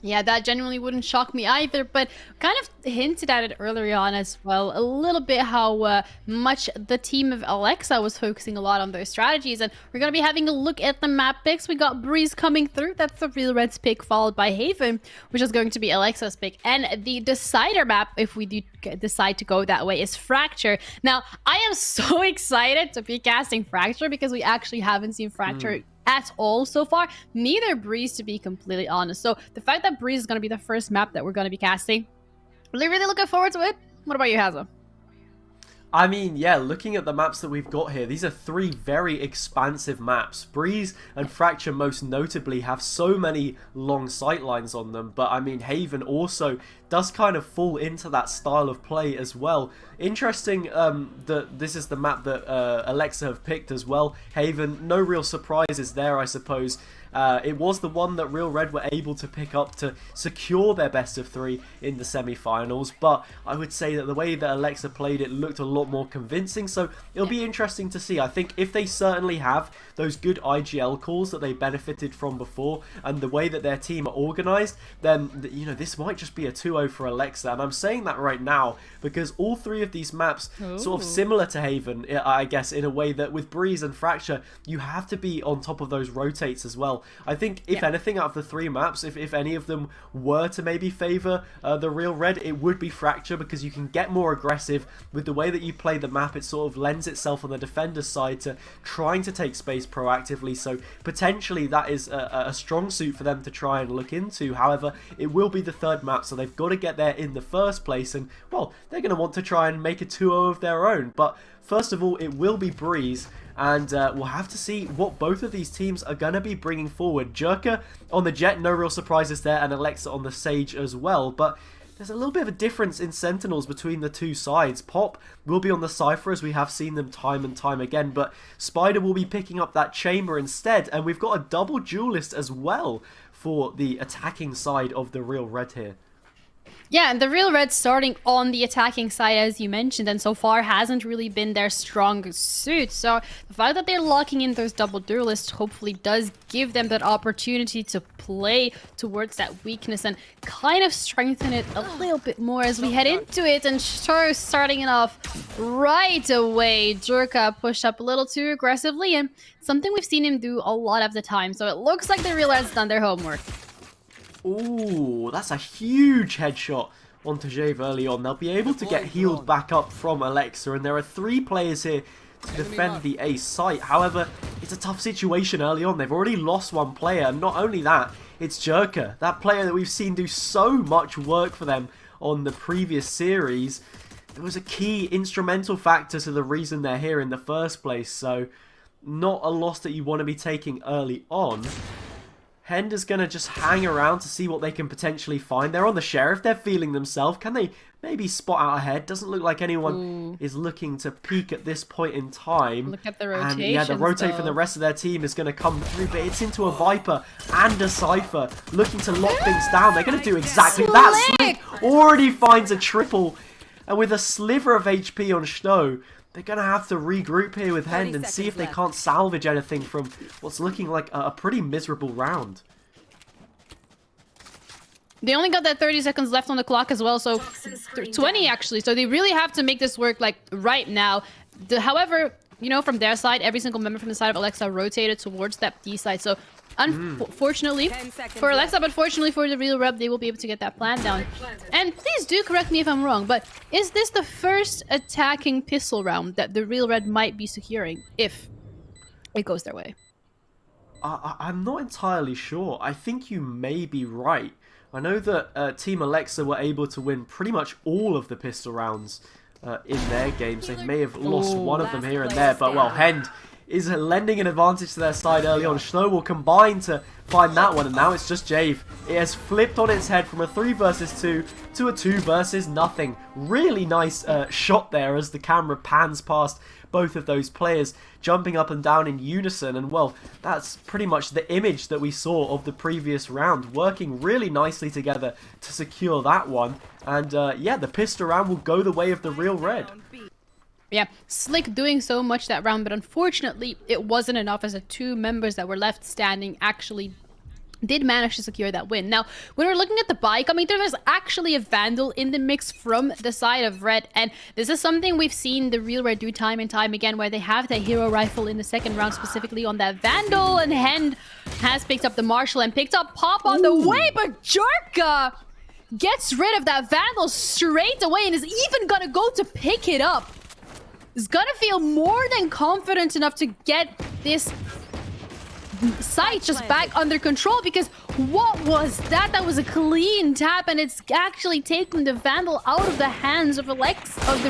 Speaker 1: Yeah, that genuinely wouldn't shock me either, but kind of hinted at it earlier on as well, a little bit how much the team of Alexa was focusing a lot on their strategies, and we're going to be having a look at the map picks. We got Breeze coming through, that's the Real Red's pick, followed by Haven, which is going to be Alexa's pick, and the decider map, if we do decide to go that way, is Fracture. Now, I am so excited to be casting Fracture because we actually haven't seen Fracture at all so far, neither Breeze, to be completely honest. So the fact that Breeze is going to be the first map that we're going to be casting, really looking forward to it. What about you, Hazza?
Speaker 2: I mean, yeah, looking at the maps that we've got here, these are 3 very expansive maps. Breeze and Fracture most notably have so many long sight lines on them, but I mean, Haven also does kind of fall into that style of play as well. Interesting that this is the map that Alexa have picked as well. Haven, no real surprises there, I suppose. It was the one that Real Red were able to pick up to secure their best of 3 in the semi-finals, but I would say that the way that Alexa played it looked a lot more convincing, so it'll be interesting to see. I think if they certainly have those good IGL calls that they benefited from before, and the way that their team are organised, then, you know, this might just be a 2-0 for Alexa, and I'm saying that right now because all 3 of these maps sort of similar to Haven, I guess, in a way that with Breeze and Fracture, you have to be on top of those rotates as well. I think, if anything, out of the 3 maps, if any of them were to maybe favour the Real Red, it would be Fracture, because you can get more aggressive with the way that you play the map. It sort of lends itself on the defender's side to trying to take space proactively, so potentially that is a strong suit for them to try and look into. However, it will be the 3rd map, so they've got to get there in the first place, and, well, they're going to want to try and make a 2-0 of their own. But first of all, it will be Breeze, and we'll have to see what both of these teams are going to be bringing forward. Jerka on the Jet, no real surprises there, and Alexa on the Sage as well, but there's a little bit of a difference in Sentinels between the 2 sides. Pop will be on the Cypher, as we have seen them time and time again, but Spider will be picking up that Chamber instead, and we've got a double duelist as well for the attacking side of the Real Red here.
Speaker 1: Yeah, and the Real Red starting on the attacking side, as you mentioned, and so far hasn't really been their strongest suit. So the fact that they're locking in those double duelists hopefully does give them that opportunity to play towards that weakness and kind of strengthen it a little bit more as we head into it. And sure, starting it off right away, Jerka pushed up a little too aggressively, and something we've seen him do a lot of the time. So it looks like the Real Red's done their homework.
Speaker 2: Ooh, that's a huge headshot onto Jave early on. They'll be able to get healed back up from Alexa, and there are 3 players here to defend the A site. However, it's a tough situation early on. They've already lost 1 player, and not only that, it's Jerka, that player that we've seen do so much work for them on the previous series. It was a key instrumental factor to the reason they're here in the first place, so not a loss that you want to be taking early on. Hender's going to just hang around to see what they can potentially find. They're on the Sheriff. They're feeling themselves. Can they maybe spot out ahead? Doesn't look like anyone is looking to peek at this point in time.
Speaker 1: Look at the rotation.
Speaker 2: And yeah, the rotate from the rest of their team is going to come through, but it's into a Viper and a Cypher looking to lock things down. They're going to do exactly that. Slick already finds a triple, and with a sliver of HP on Stowe, they're going to have to regroup here with Hend and see if they can't salvage anything from what's looking like a pretty miserable round.
Speaker 8: They only got that 30 seconds left on the clock as well, so 20 actually. So they really have to make this work like right now. However, you know, from their side, every single member from the side of Alexa rotated towards that D side. So unfortunately for Alexa, but fortunately for the Real Red, they will be able to get that plan down. And please do correct me if I'm wrong, but is this the first attacking pistol round that the Real Red might be securing if it goes their way?
Speaker 2: I'm not entirely sure. I think you may be right. I know that Team Alexa were able to win pretty much all of the pistol rounds in their games. They may have lost one of them here and there, but well, Hend is lending an advantage to their side early on. Snow will combine to find that one, and now it's just Jave. It has flipped on its head from a 3 versus 2 to a 2 versus nothing. Really nice shot there as the camera pans past both of those players, jumping up and down in unison, and well, that's pretty much the image that we saw of the previous round, working really nicely together to secure that one. And yeah, the pistol round will go the way of the Real Red.
Speaker 8: Yeah, Slick doing so much that round, but unfortunately it wasn't enough as the 2 members that were left standing actually did manage to secure that win. Now, when we're looking at the bike, I mean, there's actually a Vandal in the mix from the side of Red, and this is something we've seen the Real Red do time and time again, where they have that hero rifle in the second round, specifically on that Vandal, and Hend has picked up the Marshall and picked up Pop on the way, but Jerka gets rid of that Vandal straight away and is even gonna go to pick it up. Is gonna feel more than confident enough to get this site just back under control, because what was that? That was a clean tap, and it's actually taking the Vandal out of the hands of the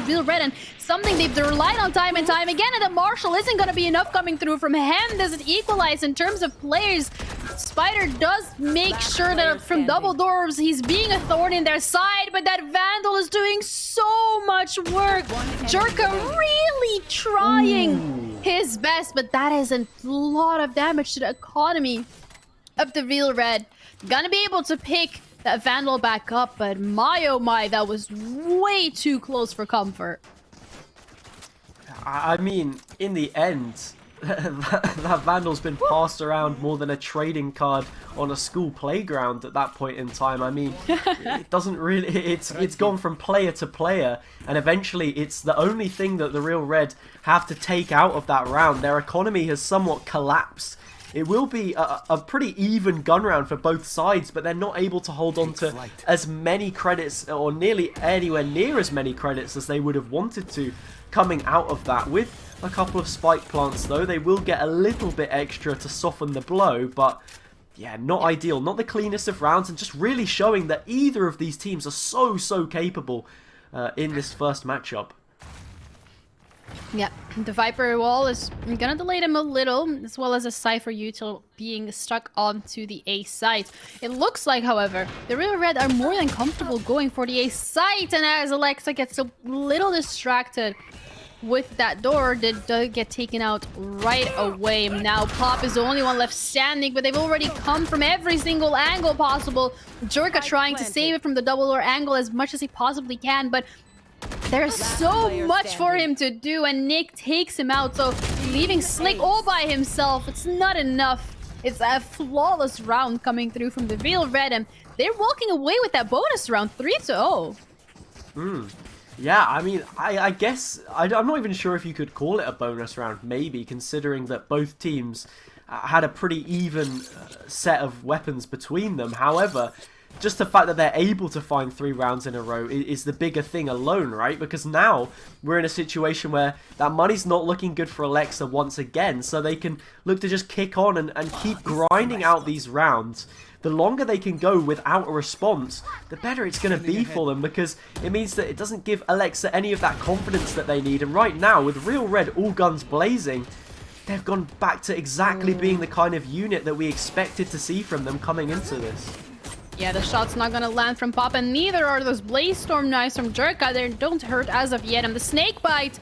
Speaker 8: Real Red, and something they've relied on time and time again. And the Marshall isn't going to be enough coming through from him. Does it equalize in terms of players? Spider does make sure that from double doors he's being a thorn in their side, but that Vandal is doing so much work. Jerka really trying his best, but that is a lot of damage to the economy of the Real Red. Gonna be able to pick that Vandal back up, but my oh my, that was way too close for comfort.
Speaker 2: I mean, in the end, that Vandal's been passed around more than a trading card on a school playground at that point in time. I mean, it doesn't really, it's gone from player to player, and eventually it's the only thing that the Real Red have to take out of that round. Their economy has somewhat collapsed. It will be a pretty even gun round for both sides, but they're not able to hold on to as many credits, or nearly anywhere near as many credits as they would have wanted to coming out of that. With a couple of spike plants though, they will get a little bit extra to soften the blow, but yeah, not ideal, not the cleanest of rounds, and just really showing that either of these teams are so capable in this first matchup.
Speaker 8: Yeah, the Viper wall is gonna delay them a little, as well as a Cypher util being stuck onto the A site. It looks like, however, the Real Red are more than comfortable going for the A site, and as Alexa gets a little distracted with that door, that does get taken out right away. Now Pop is the only one left standing, but they've already come from every single angle possible. Jerka trying to save it from the double door angle as much as he possibly can, but there's so much for him to do, and Nick takes him out, so leaving Slick all by himself, it's not enough. It's a flawless round coming through from the Real Red, and they're walking away with that bonus round, 3-0.
Speaker 2: Yeah, I mean, I guess, I'm not even sure if you could call it a bonus round, maybe, considering that both teams had a pretty even set of weapons between them. However, just the fact that they're able to find 3 rounds in a row is the bigger thing alone, right? Because now we're in a situation where that money's not looking good for Alexa once again, so they can look to just kick on and keep grinding out these rounds. The longer they can go without a response, the better it's going to be for them, because it means that it doesn't give Alexa any of that confidence that they need. And right now, with Real Red all guns blazing, they've gone back to exactly being the kind of unit that we expected to see from them coming into this.
Speaker 8: Yeah, the shot's not gonna land from Pop, and neither are those Blaze Storm knives from Jerka. They don't hurt as of yet, and the Snake Bite,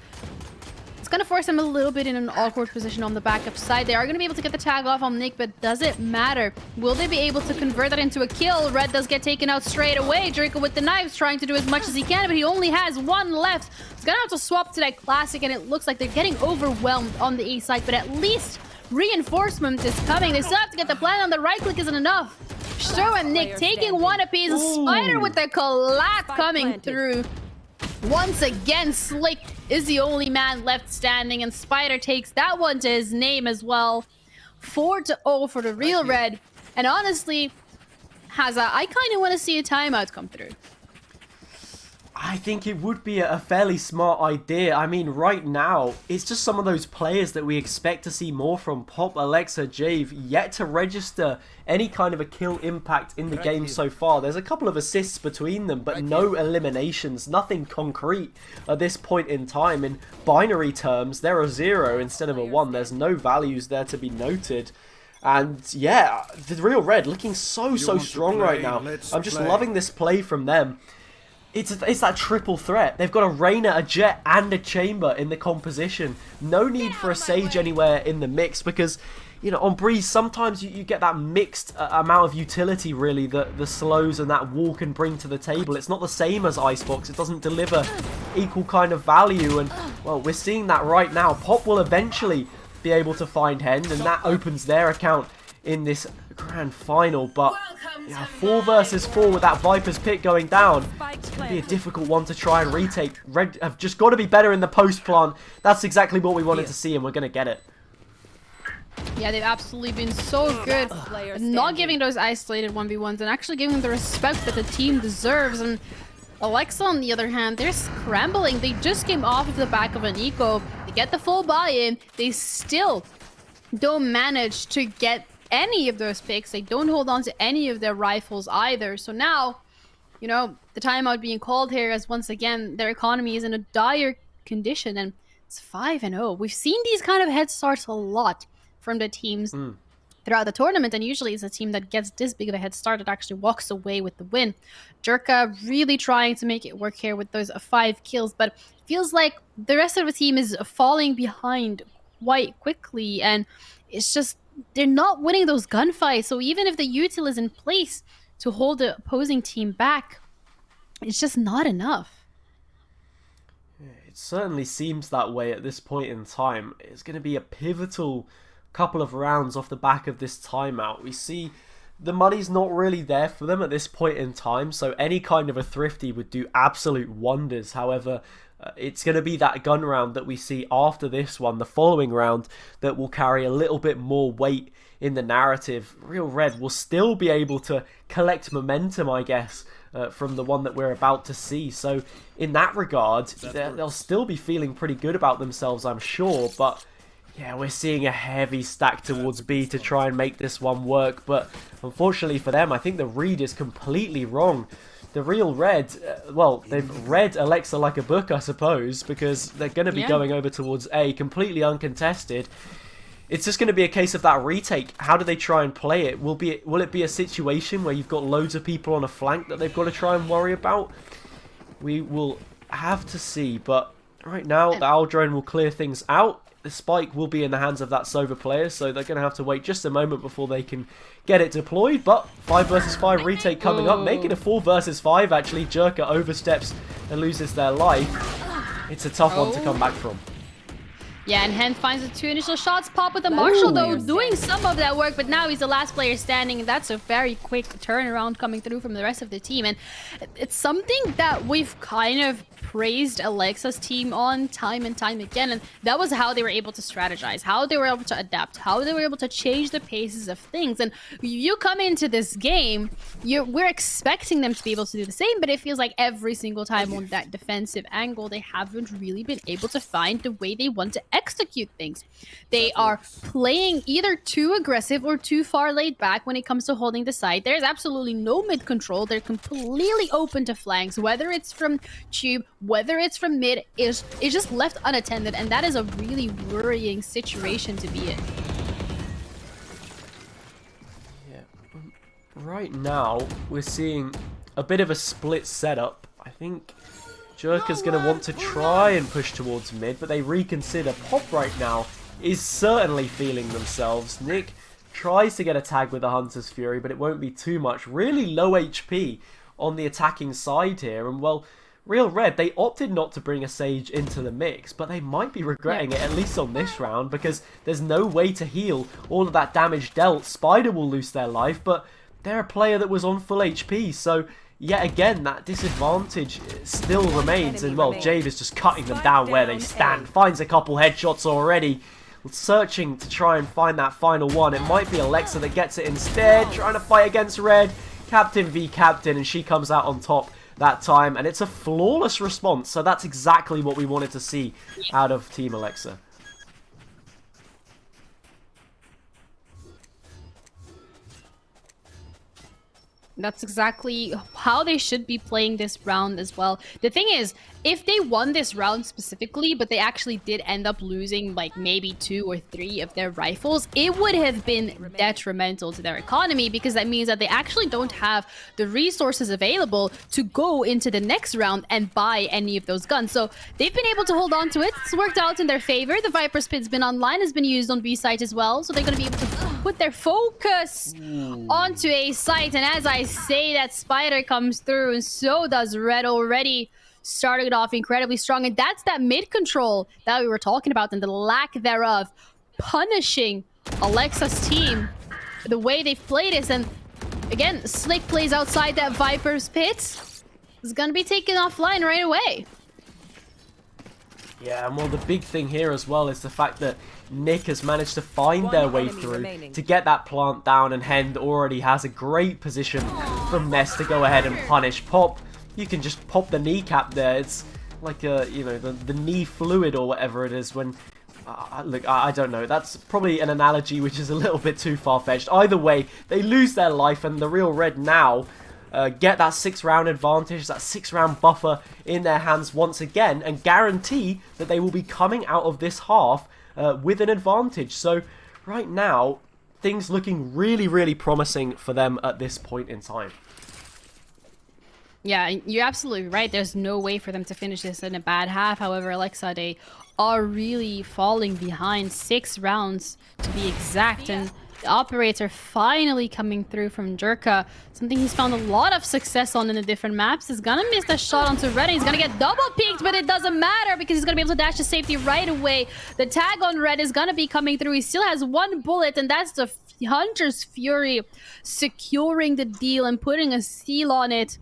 Speaker 8: it's gonna force them a little bit in an awkward position on the backup side. They are gonna be able to get the tag off on Nick, but does it matter? Will they be able to convert that into a kill? Red does get taken out straight away. Jerka with the knives trying to do as much as he can, but he only has 1 left. He's gonna have to swap to that Classic, and it looks like they're getting overwhelmed on the A side, but at least reinforcement is coming. They still have to get the plan on. The right click isn't enough. Show and Nick
Speaker 7: Player
Speaker 8: taking
Speaker 7: standing.
Speaker 8: one apiece. Spider with the collat
Speaker 7: Spike
Speaker 8: coming
Speaker 7: planted.
Speaker 8: through. Once again, Slick is the only man left standing, and Spider takes that one to his name as well. 4-0 for the Real Red. And honestly, Haza, I kind of want to see a timeout come through.
Speaker 2: I think it would be a fairly smart idea. I mean, right now, it's just some of those players that we expect to see more from. Pop, Alexa, Jave, yet to register any kind of a kill impact in the game so far. There's a couple of assists between them, but no eliminations, nothing concrete at this point in time. In binary terms, they're a 0 instead of a 1. There's no values there to be noted. And yeah, the Real Red looking so strong right now. I'm just loving this play from them. It's that triple threat. They've got a Reyna, a Jet, and a Chamber in the composition. No need for a Sage anywhere in the mix because, you know, on Breeze, sometimes you get that mixed amount of utility, really, that the slows and that wall can bring to the table. It's not the same as Icebox. It doesn't deliver equal kind of value. And, well, we're seeing that right now. Pop will eventually be able to find Hend, and that opens their account in this grand final. But yeah, 4 versus 4 with that Viper's Pit going down. It's going to be a difficult one to try and retake. Red have just got to be better in the post plant. That's exactly what we wanted to see, and we're going to get it.
Speaker 8: Yeah, they've absolutely been so good at not giving those isolated 1v1s and actually giving them the respect that the team deserves. And Alexa, on the other hand, they're scrambling. They just came off of the back of an eco. They get the full buy-in. They still don't manage to get any of those picks. They don't hold on to any of their rifles either. So now, you know, the timeout being called here as once again their economy is in a dire condition, and it's 5-0. We've seen these kind of head starts a lot from the teams throughout the tournament, and usually it's a team that gets this big of a head start that actually walks away with the win. Jerka really trying to make it work here with those 5 kills, but it feels like the rest of the team is falling behind quite quickly, and it's just they're not winning those gunfights. So even if the util is in place to hold the opposing team back, it's just not enough.
Speaker 2: It certainly seems that way at this point in time. It's going to be a pivotal couple of rounds off the back of this timeout. We see the money's not really there for them at this point in time, so any kind of a thrifty would do absolute wonders. However, it's going to be that gun round that we see after this one, the following round, that will carry a little bit more weight in the narrative. Real Red will still be able to collect momentum, I guess, from the one that we're about to see. So in that regard, they'll still be feeling pretty good about themselves, I'm sure. But yeah, we're seeing a heavy stack towards B to try and make this one work. But unfortunately for them, I think the read is completely wrong. The Real Red, well, they've read Alexa like a book, I suppose, because they're going to be going over towards A, completely uncontested. It's just going to be a case of that retake. How do they try and play it? Will it be a situation where you've got loads of people on a flank that they've got to try and worry about? We will have to see, but right now, the Owl Drone will clear things out. The spike will be in the hands of that Sova player, so they're going to have to wait just a moment before they can get it deployed. But 5 versus 5 retake coming up, making a 4 versus 5 actually. Jerka oversteps and loses their life. It's a tough one to come back from.
Speaker 8: Yeah, and Hen finds the 2 initial shots. Pop with the Marshall, though, doing some of that work, but now he's the last player standing, and that's a very quick turnaround coming through from the rest of the team. And it's something that we've kind of praised Alexa's team on time and time again, and that was how they were able to strategize, how they were able to adapt, how they were able to change the paces of things. And you come into this game, we're expecting them to be able to do the same, but it feels like every single time on that defensive angle, they haven't really been able to find the way they want to execute things. They are playing either too aggressive or too far laid back when it comes to holding the side. There's absolutely no mid control. They're completely open to flanks, whether it's from tube, whether it's from mid, it's just left unattended, and that is a really worrying situation to be in.
Speaker 2: Yeah, right now we're seeing a bit of a split setup. I think Jerka's going to want to try and push towards mid, but they reconsider. Pop right now is certainly feeling themselves. Nick tries to get a tag with the Hunter's Fury, but it won't be too much. Really low HP on the attacking side here, and well, Real Red, they opted not to bring a Sage into the mix, but they might be regretting it, at least on this round, because there's no way to heal all of that damage dealt. Spider will lose their life, but they're a player that was on full HP, so yet again, that disadvantage still remains. And well, Jade is just cutting them down where they stand. Finds a couple headshots already. Searching to try and find that final one. It might be Alexa that gets it instead. Trying to fight against Red. Captain v Captain, and she comes out on top that time. And it's a flawless response. So that's exactly what we wanted to see out of Team Alexa.
Speaker 8: That's exactly how they should be playing this round as well. The thing is, if they won this round specifically, but they actually did end up losing like maybe 2 or 3 of their rifles, it would have been detrimental to their economy, because that means that they actually don't have the resources available to go into the next round and buy any of those guns. So they've been able to hold on to it. It's worked out in their favor. The Viper Spit's been online, has been used on B site as well. So they're going to be able to put their focus onto A site. And as I say, that Spider comes through, and so does Red already. Starting it off incredibly strong, and that's that mid control that we were talking about and the lack thereof, punishing Alexa's team the way they've played this. And again, Slick plays outside that Viper's pit. Is gonna be taken offline right away.
Speaker 2: Yeah, and well, the big thing here as well is the fact that Nick has managed to find their way through to get that plant down, and Hend already has a great position from Nest to go ahead and punish Pop. You can just pop the kneecap there. It's like a, you know, the knee fluid or whatever it is when... look, I don't know. That's probably an analogy which is a little bit too far-fetched. Either way, they lose their life, and the real Red now get that 6-round advantage, that 6-round buffer in their hands once again, and guarantee that they will be coming out of this half with an advantage. So right now, things looking really, really promising for them at this point in time.
Speaker 8: Yeah, you're absolutely right. There's no way for them to finish this in a bad half. However, Alexa, they are really falling behind 6 rounds to be exact. And the operator finally coming through from Jerka. Something he's found a lot of success on in the different maps. Is gonna miss the shot onto Red. He's gonna get double peeked, but it doesn't matter because he's gonna be able to dash to safety right away. The tag on Red is gonna be coming through. He still has 1 bullet, and that's the Hunter's Fury securing the deal and putting a seal on it.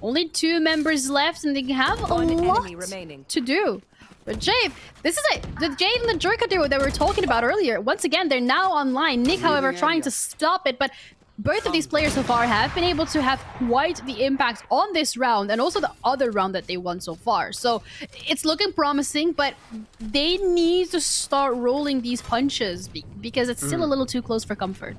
Speaker 8: Only 2 members left, and they have a lot to do. But Jade, this is it. The Jade and the Jerka duo that we were talking about earlier. Once again, they're now online. Nick, however, trying to stop it. But both of these players so far have been able to have quite the impact on this round, and also the other round that they won so far. So it's looking promising, but they need to start rolling these punches because it's still a little too close for comfort.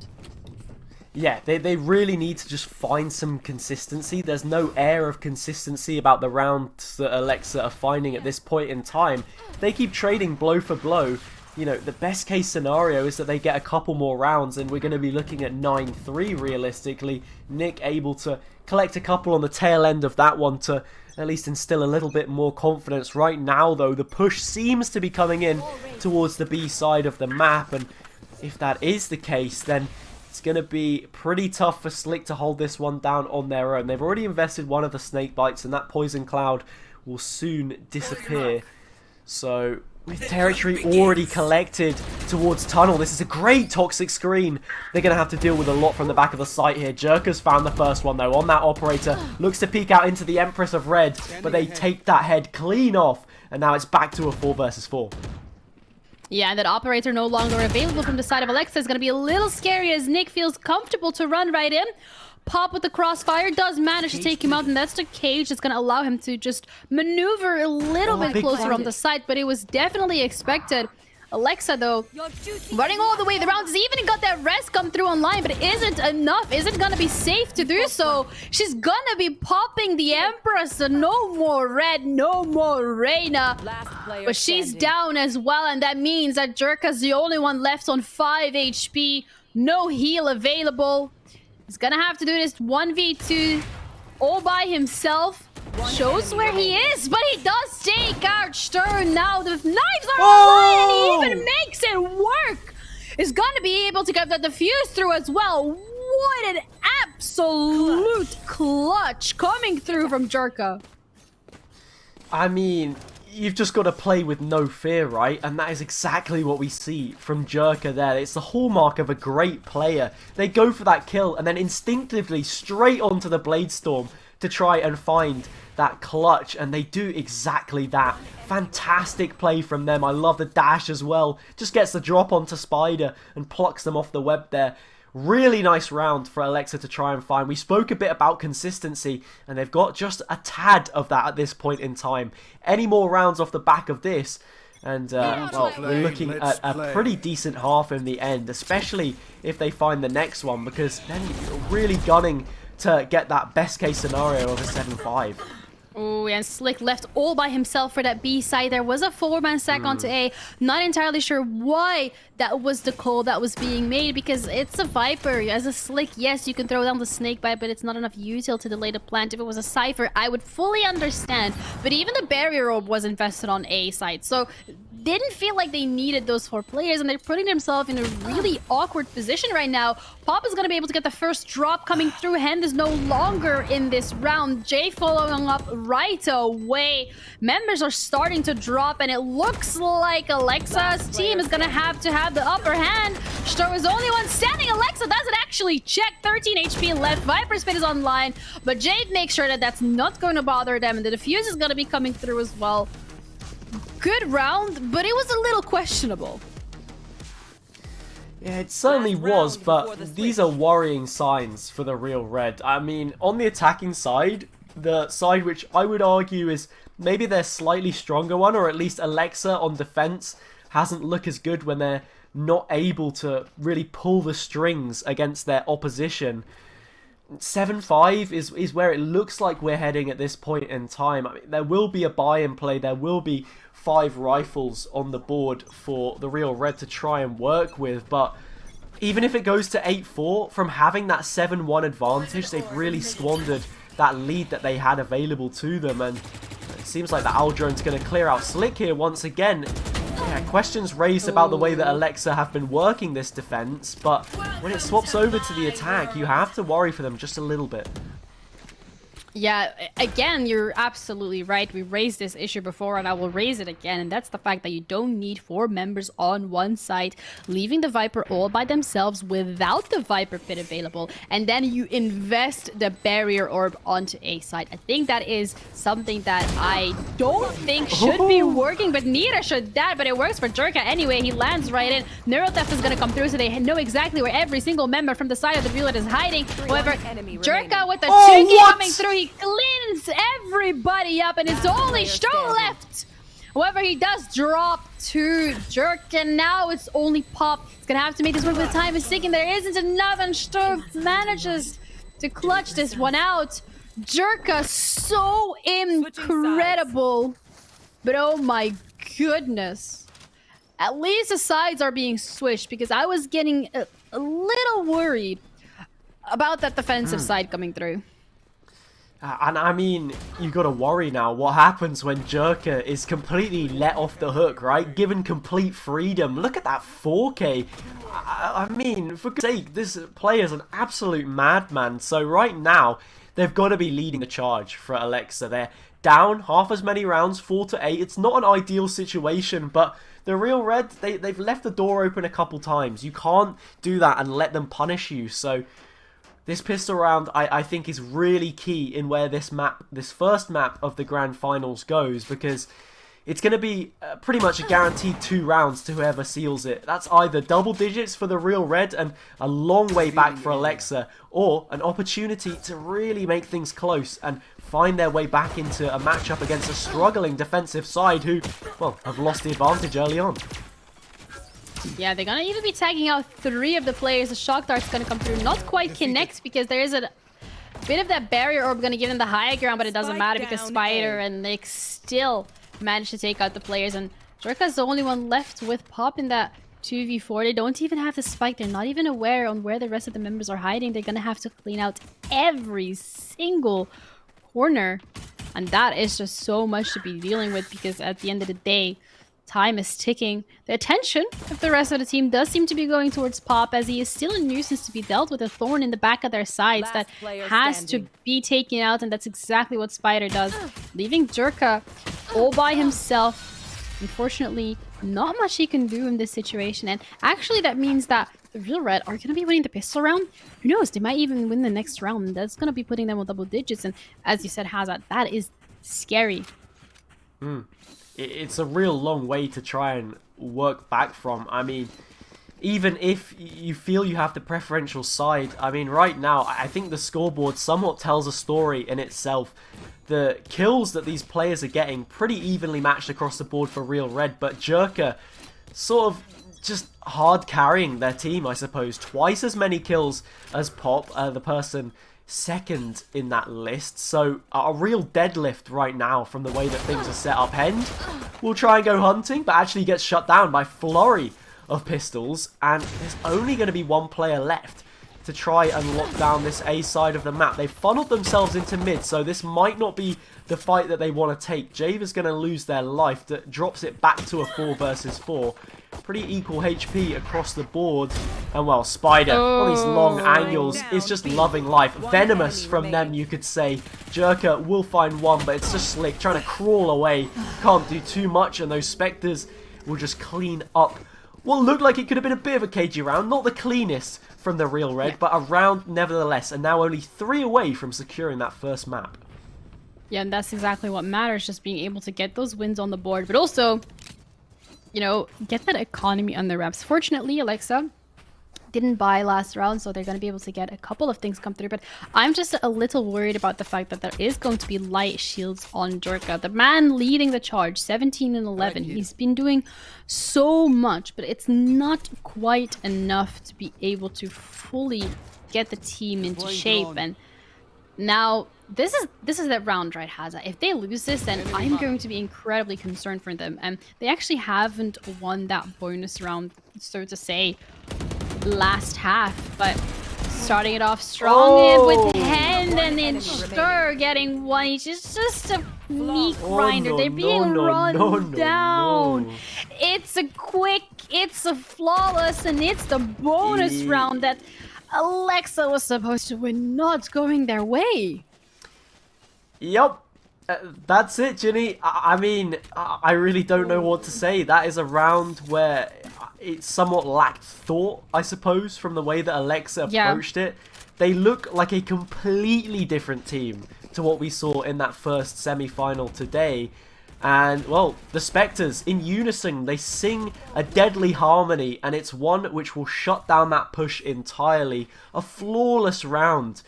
Speaker 2: Yeah, they really need to just find some consistency. There's no air of consistency about the rounds that Alexa are finding at this point in time. They keep trading blow for blow. You know, the best case scenario is that they get a couple more rounds, and we're going to be looking at 9-3 realistically. Nick able to collect a couple on the tail end of that one to at least instill a little bit more confidence. Right now, though, the push seems to be coming in towards the B side of the map, and if that is the case, then it's going to be pretty tough for Slick to hold this one down on their own. They've already invested one of the snake bites, and that poison cloud will soon disappear. So, with territory already collected towards tunnel, this is a great toxic screen. They're going to have to deal with a lot from the back of the site here. Jerka's found the first one, though, on that operator. Looks to peek out into the Empress of Red, but they take that head clean off, and now it's back to a 4 versus 4.
Speaker 8: Yeah, and that operator no longer available from the side of Alexa is going to be a little scary as Nick feels comfortable to run right in. Pop with the crossfire does manage to take him out, and that's the cage that's going to allow him to just maneuver a little bit closer on the side, but it was definitely expected. Alexa, though, running all the way around, has even got that rest come through online, but it isn't enough. Isn't gonna be safe to do so. She's gonna be popping the Empress, so no more Red, no more Reyna. But she's down as well, and that means that Jerka's the only one left on 5 HP. No heal available. He's gonna have to do this 1v2 all by himself. Shows where he is, but he does take out Stern now. The knives are online, and he even makes it work. Is gonna be able to get the defuse through as well. What an absolute clutch coming through from Jerka.
Speaker 2: I mean, you've just got to play with no fear, right? And that is exactly what we see from Jerka there. It's the hallmark of a great player. They go for that kill and then instinctively straight onto the Bladestorm to try and find that clutch, and they do exactly that. Fantastic play from them. I love the dash as well. Just gets the drop onto Spider and plucks them off the web there. Really nice round for Alexa to try and find. We spoke a bit about consistency, and they've got just a tad of that at this point in time. Any more rounds off the back of this, and well, we're looking at a pretty decent half in the end, especially if they find the next one, because then you're really gunning to get that best case scenario of a 7-5.
Speaker 8: Oh, and Slick left all by himself for that B side. There was a 4-man stack onto A. Not entirely sure why that was the call that was being made, because it's a Viper. As a Slick, yes, you can throw down the snake bite, but it's not enough util to delay the plant. If it was a Cypher, I would fully understand. But even the barrier orb was invested on A side, so didn't feel like they needed those 4 players, and they're putting themselves in a really awkward position right now. Pop is going to be able to get the first drop coming through. Hand is no longer in this round. Jay following up right away. Members are starting to drop, and it looks like Alexa's team is going to have the upper hand. Star is the only one standing. Alexa doesn't actually check. 13 HP left. Viper Spin is online, but Jade makes sure that that's not going to bother them, and the defuse is going to be coming through as well. Good round, but it was a little questionable.
Speaker 2: Yeah, it certainly was, but these are worrying signs for the Real Red. I mean, on the attacking side, the side which I would argue is maybe their slightly stronger one, or at least Alexa on defense hasn't looked as good when they're not able to really pull the strings against their opposition. 7-5 is where it looks like we're heading at this point in time. I mean, there will be a buy-in play. There will be 5 rifles on the board for the Real Red to try and work with. But even if it goes to 8-4, from having that 7-1 advantage, they've really squandered that lead that they had available to them. And it seems like the Aldrone's going to clear out Slick here once again. Yeah, questions raised about the way that Alexa have been working this defense, but when it swaps over to the attack, you have to worry for them just a little bit.
Speaker 8: Yeah, again, you're absolutely right. We raised this issue before, and I will raise it again, and that's the fact that you don't need 4 members on one side, leaving the Viper all by themselves without the Viper pit available, and then you invest the barrier orb onto A side. I think that is something that I don't think should be working, but neither should that, but it works for Jerka anyway. He lands right in. Neural Theft is going to come through, so they know exactly where every single member from the side of the Violet is hiding. However, Jerka with the Chuki coming through, he cleans everybody up, and it's only Stow left. However, he does drop to Jerk, and now it's only Pop. He's gonna have to make this work, but the time is ticking. There isn't enough, and Stow manages to clutch this one out. Jerka, so incredible. But oh my goodness. At least the sides are being switched, because I was getting a little worried about that defensive side coming through.
Speaker 2: And I mean, you've got to worry now. What happens when Jerka is completely let off the hook, right? Given complete freedom. Look at that 4K. I mean, for goodness sake, this player's an absolute madman. So right now, they've got to be leading the charge for Alexa. They're down half as many rounds, 4-8. It's not an ideal situation, but the Real Red, they've left the door open a couple times. You can't do that and let them punish you. So this pistol round, I think, is really key in where this first map of the Grand Finals goes, because it's going to be pretty much a guaranteed 2 rounds to whoever seals it. That's either double digits for the Real Red and a long way back for Alexa, or an opportunity to really make things close and find their way back into a matchup against a struggling defensive side who, well, have lost the advantage early on.
Speaker 8: Yeah, they're gonna even be tagging out 3 of the players. The shock dart's gonna come through. Not quite connect, because there is a bit of that barrier orb gonna give them the high ground, but it doesn't matter because Spider and Nick still managed to take out the players. And Jerka's the only one left with Pop in that 2v4. They don't even have the spike. They're not even aware on where the rest of the members are hiding. They're gonna have to clean out every single corner. And that is just so much to be dealing with, because at the end of the day, time is ticking. The attention of the rest of the team does seem to be going towards Pop, as he is still a nuisance to be dealt with, a thorn in the back of their sides that has to be taken out, and that's exactly what Spider does, leaving Jerka all by himself. Unfortunately, not much he can do in this situation. And actually, that means that the Real Red are going to be winning the pistol round. Who knows? They might even win the next round. That's going to be putting them on double digits. And as you said, Hazard, that is scary.
Speaker 2: It's a real long way to try and work back from. I mean, even if you feel you have the preferential side, I mean, right now, I think the scoreboard somewhat tells a story in itself. The kills that these players are getting pretty evenly matched across the board for Real Red, but Jerka sort of just hard carrying their team, I suppose. Twice as many kills as Pop, the person second in that list. So a real deadlift right now from the way that things are set up. Hend will try and go hunting, but actually gets shut down by flurry of pistols, and there's only going to be one player left to try and lock down this A side of the map. They've funneled themselves into mid, so this might not be the fight that they want to take. Java's going to lose their life. That drops it back to a 4 versus 4. Pretty equal HP across the board. And well, Spider on these long angles is just loving life. Venomous from them, you could say. Jerka will find one, but it's just Slick trying to crawl away. Can't do too much, and those Spectres will just clean up what looked like it could have been a bit of a cagey round. Not the cleanest from the Real Red, but a round nevertheless. And now only 3 away from securing that first map.
Speaker 8: Yeah, and that's exactly what matters, just being able to get those wins on the board, but also, you know, get that economy on the reps. Fortunately, Alexa didn't buy last round, so they're going to be able to get a couple of things come through, but I'm just a little worried about the fact that there is going to be light shields on Jerka. The man leading the charge, 17 and 11. He's been doing so much, but it's not quite enough to be able to fully get the team into shape. And now this is that round, right, Haza? If they lose this, then I'm going to be incredibly concerned for them. And they actually haven't won that bonus round, so to say, last half, but starting it off strong with Hend, and then Stir getting one each. It's just a meat grinder. They're being run down. It's a quick, it's a flawless, and it's the bonus round that Alexa was supposed to win, not going their way.
Speaker 2: Yep. That's it, Ginny. I mean, I really don't know what to say. That is a round where it somewhat lacked thought, I suppose, from the way that Alexa approached it. They look like a completely different team to what we saw in that first semi-final today. And, well, the Spectres, in unison, they sing a deadly harmony, and it's one which will shut down that push entirely. A flawless round,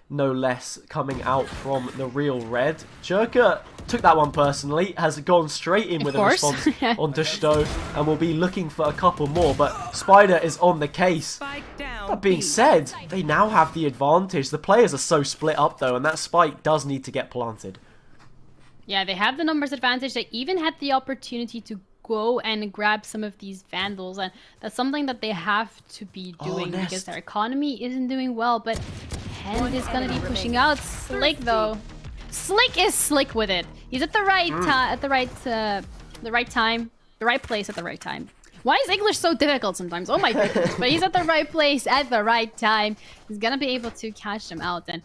Speaker 2: no less, coming out from the Real Red. Jerka took that one personally, has gone straight in with a response onto Stowe, and will be looking for a couple more, but Spider is on the case. That being said, they now have the advantage. The players are so split up though, and that spike does need to get planted.
Speaker 8: Yeah, they have the numbers advantage. They even had the opportunity to go and grab some of these Vandals, and that's something that they have to be doing because their economy isn't doing well. But Hend is going to be pushing out. Slick though. Slick is slick with it. He's at the right time, the right place at the right time. Why is English so difficult sometimes? Oh my goodness. But he's at the right place at the right time. He's going to be able to catch them out. And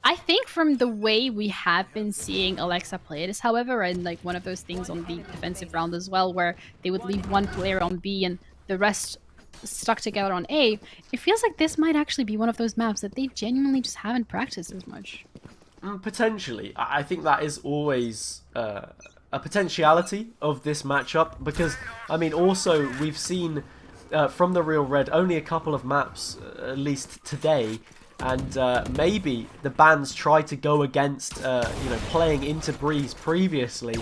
Speaker 8: I think from the way we have been seeing Alexa play this, however, and like one of those things on the defensive round as well, where they would leave one player on B and the rest stuck together on A, it feels like this might actually be one of those maps that they genuinely just haven't practiced as much.
Speaker 2: Potentially. I think that is always a potentiality of this matchup, because, I mean, also we've seen from the Real Red only a couple of maps, at least today, and maybe the bans tried to go against, you know, playing into Breeze previously,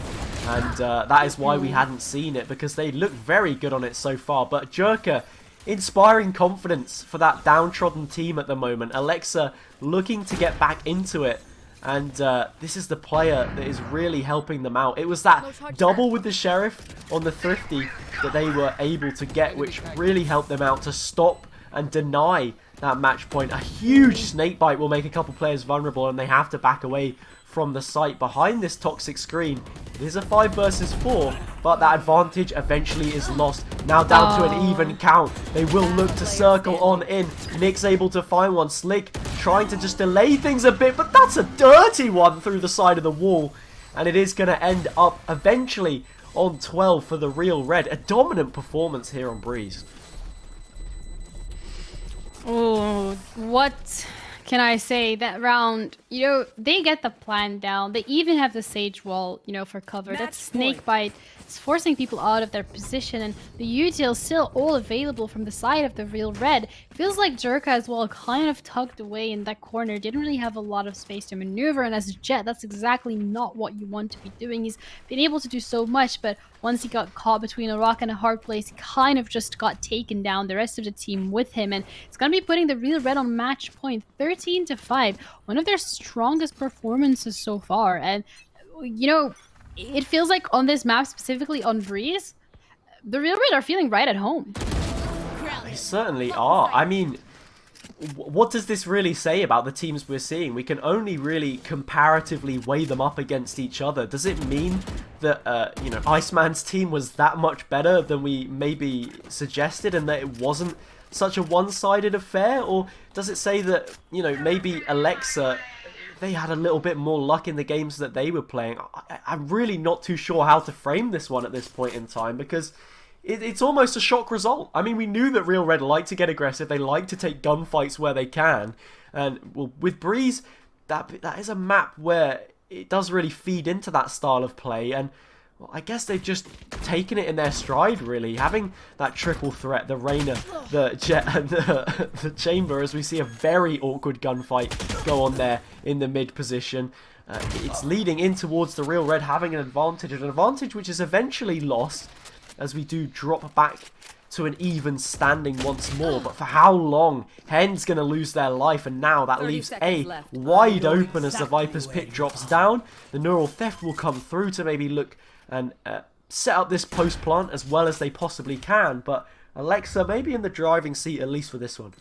Speaker 2: and that is why we hadn't seen it, because they look very good on it so far. But Jerka, inspiring confidence for that downtrodden team at the moment. Alexa looking to get back into it, and this is the player that is really helping them out. It was that double with the Sheriff on the Thrifty that they were able to get, which really helped them out to stop and deny that match point. A huge snakebite will make a couple players vulnerable, and they have to back away from the site behind this toxic screen. It is a 5 versus 4, but that advantage eventually is lost. Now down to an even count. They will look to circle on in. Nick's able to find one. Slick trying to just delay things a bit, but that's a dirty one through the side of the wall. and it is going to end up eventually on 12 for the Real Red. A dominant performance here on Breeze.
Speaker 8: Oh, what can I say? That round, you know, they get the plan down. They even have the Sage Wall, you know, for cover. That snake bite is forcing people out of their position, and the UTL still all available from the side of the Real Red. Feels like Jerka as well, kind of tucked away in that corner. Didn't really have a lot of space to maneuver, and as Jet, that's exactly not what you want to be doing. He's been able to do so much, but once he got caught between a rock and a hard place, he kind of just got taken down, the rest of the team with him, and it's going to be putting the Real Red on match point 13-5, one of their strongest performances so far. And you know, it feels like on this map, specifically on Breeze, the Real Red are feeling right at home.
Speaker 2: They certainly are. I mean, what does this really say about the teams we're seeing? We can only really comparatively weigh them up against each other. Does it mean that, you know, Iceman's team was that much better than we maybe suggested, and that it wasn't such a one-sided affair? Or does it say that, you know, maybe Alexa, they had a little bit more luck in the games that they were playing? I'm really not too sure how to frame this one at this point in time, because it's almost a shock result. I mean, we knew that Real Red like to get aggressive. They like to take gunfights where they can. And well, with Breeze, that is a map where it does really feed into that style of play. And well, I guess they've just taken it in their stride, really. Having that triple threat, the Reyna, the Jet, and the Chamber, as we see a very awkward gunfight go on there in the mid position. It's leading in towards the Real Red having an advantage which is eventually lost, as we do drop back to an even standing once more. But for how long? Hen's going to lose their life, and now that leaves A wide open as the Viper's pick drops down. The Neural Theft will come through to maybe look and set up this post plant as well as they possibly can. But Alexa maybe in the driving seat, at least for this one.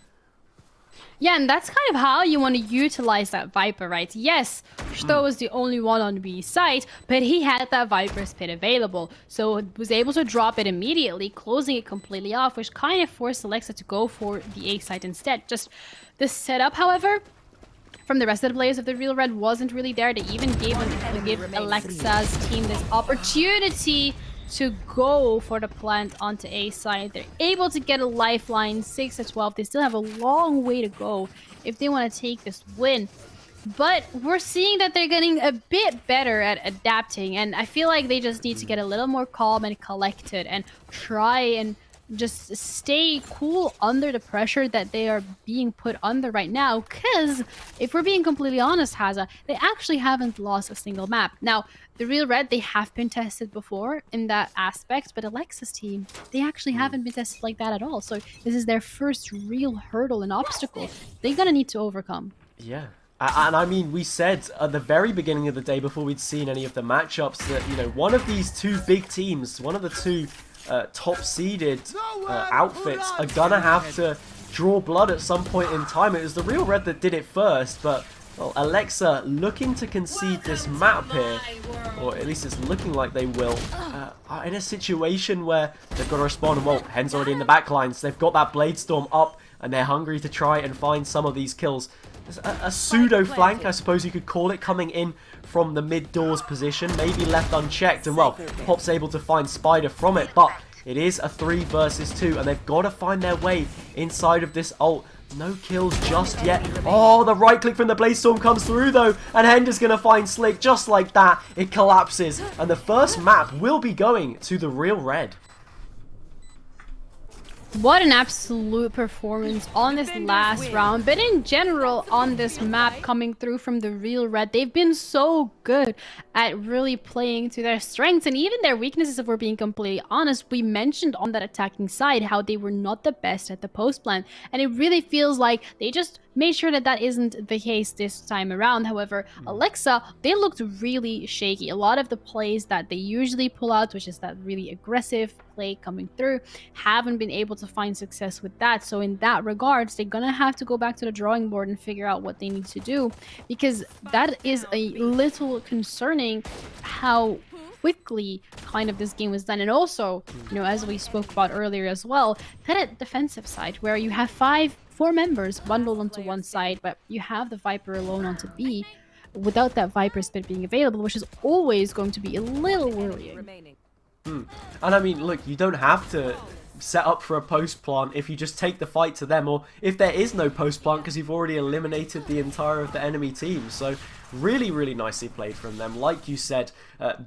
Speaker 8: Yeah, and that's kind of how you want to utilize that Viper, right? Yes, Sto was the only one on B side, but he had that Viper's pit available, so was able to drop it immediately, closing it completely off, which kind of forced Alexa to go for the A side instead. Just the setup, however, from the rest of the players of the Real Red wasn't really there. They even give Alexa's team this opportunity to go for the plant onto A side. They're able to get a lifeline, 6-12. They still have a long way to go if they want to take this win. But we're seeing that they're getting a bit better at adapting, and I feel like they just need to get a little more calm and collected and try and just stay cool under the pressure that they are being put under right now. Because if we're being completely honest, Haza, they actually haven't lost a single map. Now, the Real Red, they have been tested before in that aspect, but Alexa's team, they actually haven't been tested like that at all. So this is their first real hurdle and obstacle they're gonna need to overcome.
Speaker 2: Yeah. And I mean, we said at the very beginning of the day, before we'd seen any of the matchups, that, you know, one of these two big teams, one of the two top-seeded outfits are gonna have to draw blood at some point in time. It was the Real Red that did it first, but well, Alexa looking to concede this map here, or at least it's looking like they will, are in a situation where they've got to respond. And well, Hen's already in the back lines. They've got that Blade Storm up, and they're hungry to try and find some of these kills. There's a pseudo flank, I suppose you could call it, coming in from the mid doors position, maybe left unchecked, and well, Pop's able to find Spider from it, but it is a 3 versus 2, and they've got to find their way inside of this ult. No kills just yet. Oh, the right click from the Blade Storm comes through though, and Hender's going to find Slick just like that. It collapses, and the first map will be going to the Real Red.
Speaker 8: What an absolute performance on this last round, but in general on this map coming through from the Real Red. They've been so good at really playing to their strengths and even their weaknesses, if we're being completely honest. We mentioned on that attacking side how they were not the best at the post plan, and it really feels like they just made sure that that isn't the case this time around. However, Alexa, they looked really shaky. A lot of the plays that they usually pull out, which is that really aggressive play coming through, haven't been able to find success with that. So in that regards, they're gonna have to go back to the drawing board and figure out what they need to do, because that is a little concerning how quickly kind of this game was done. And also, you know, as we spoke about earlier as well, that defensive side where you have four members bundled onto one side, but you have the Viper alone onto B. without that Viper spin being available, which is always going to be a little worrying.
Speaker 7: Remaining.
Speaker 2: And I mean, look, you don't have to set up for a post plant if you just take the fight to them, or if there is no post plant because you've already eliminated the entire of the enemy team. So really nicely played from them. Like you said,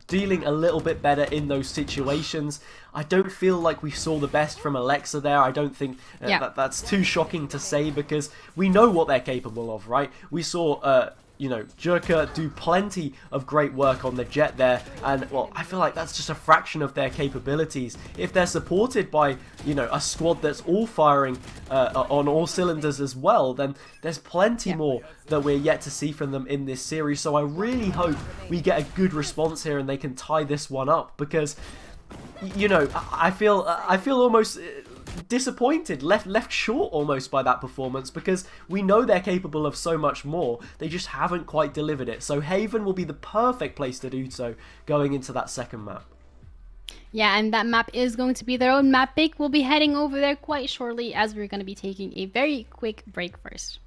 Speaker 2: dealing a little bit better in those situations. I don't feel like we saw the best from Alexa there. I don't think that's too shocking to say, because we know what they're capable of, right? We saw you know, Jerka do plenty of great work on the Jet there, and well, I feel like that's just a fraction of their capabilities. If they're supported by, you know, a squad that's all firing on all cylinders as well, then there's plenty more that we're yet to see from them in this series. So I really hope we get a good response here and they can tie this one up, because, you know, I feel almost disappointed, left short almost by that performance, because we know they're capable of so much more. They just haven't quite delivered it. So Haven will be the perfect place to do so going into that second map.
Speaker 8: Yeah, and that map is going to be their own map pick. We'll be heading over there quite shortly, as we're going to be taking a very quick break first.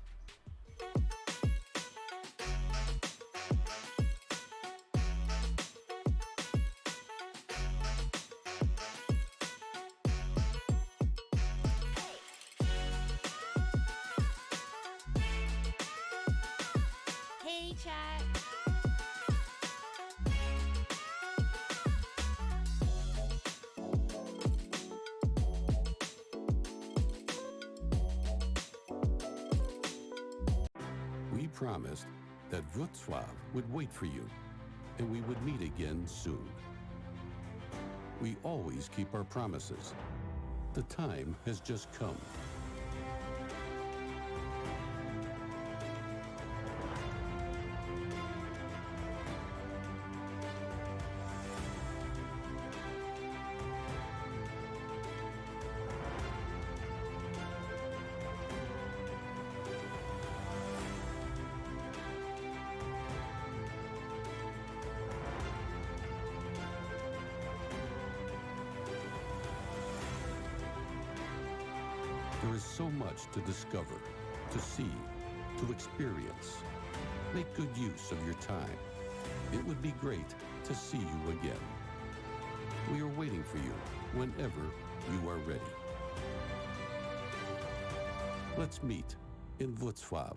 Speaker 3: Hey, chat.
Speaker 4: We promised that Wrocław would wait for you, and we would meet again soon. We always keep our promises. The time has just come. There is so much to discover, to see, to experience. Make good use of your time. It would be great to see you again. We are waiting for you whenever you are ready. Let's meet in Wrocław.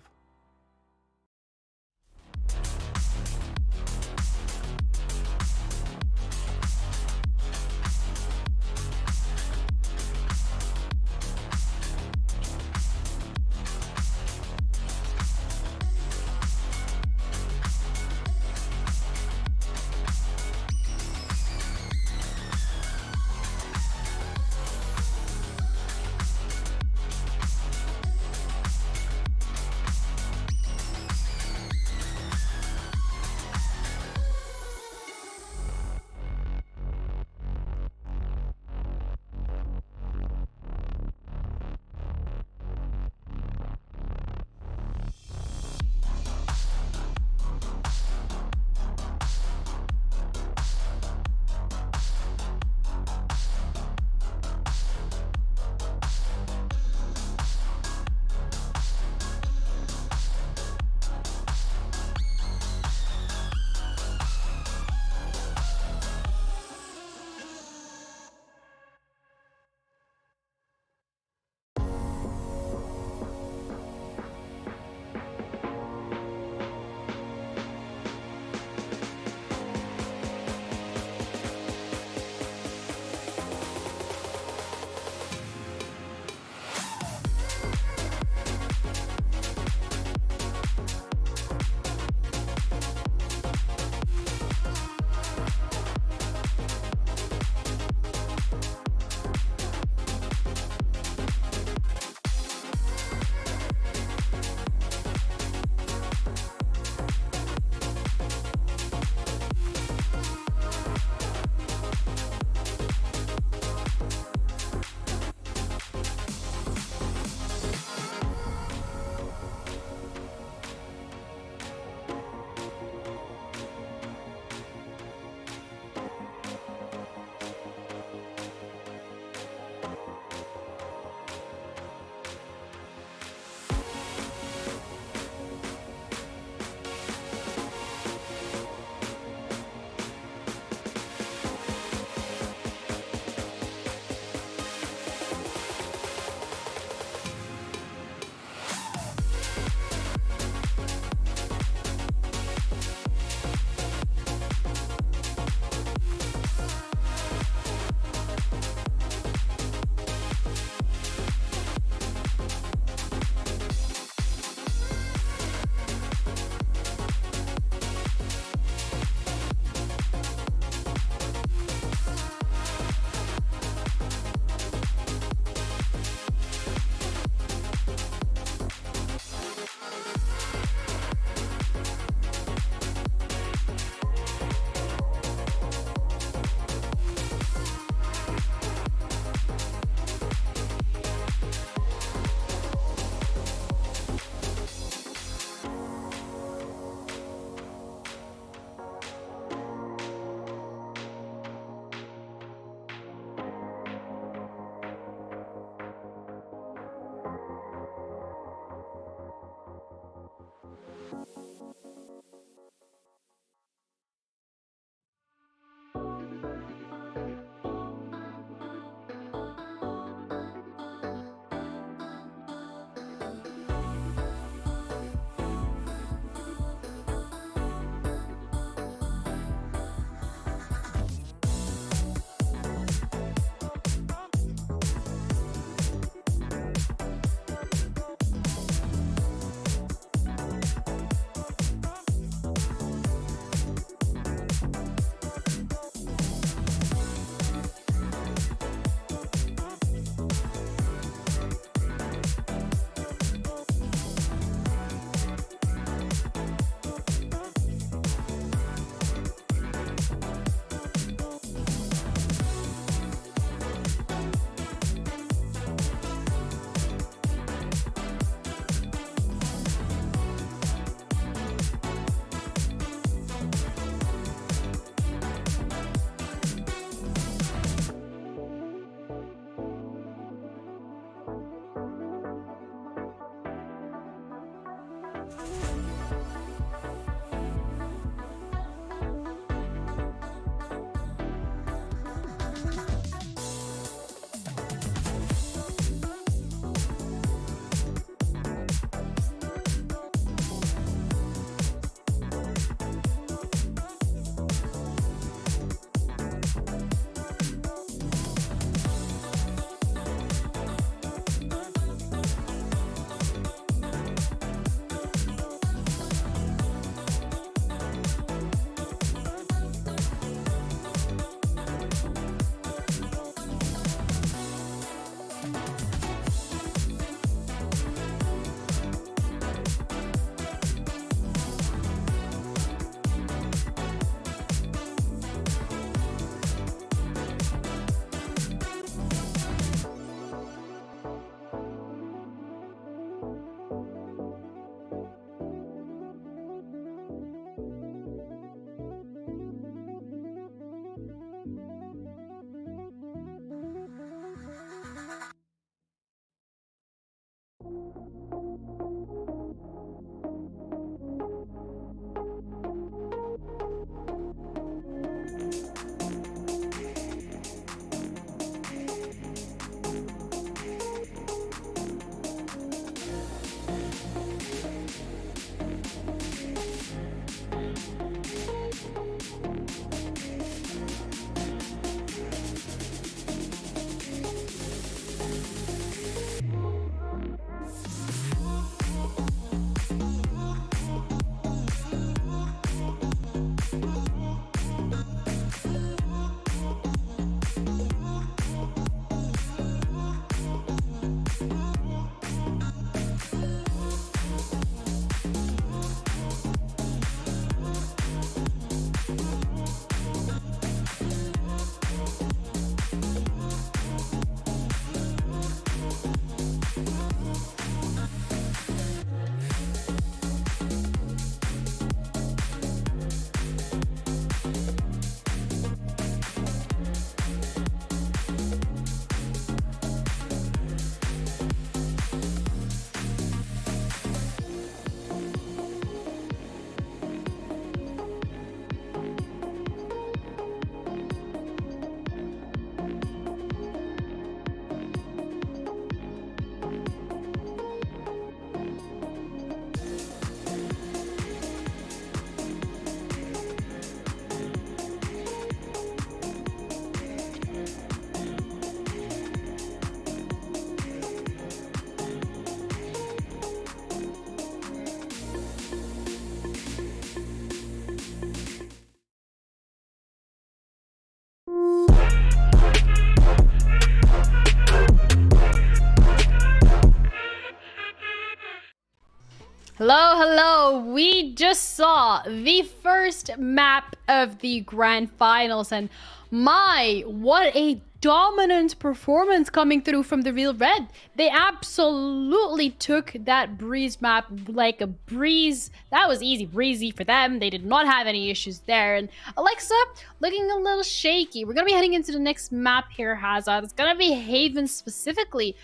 Speaker 8: Hello, hello. We just saw the first map of the grand finals, and my, what a dominant performance coming through from the Real Red. They absolutely took that breeze map like a breeze. That was easy breezy for them. They did not have any issues there. And Alexa looking a little shaky. We're gonna be heading into the next map here, Hazard. It's gonna be Haven specifically.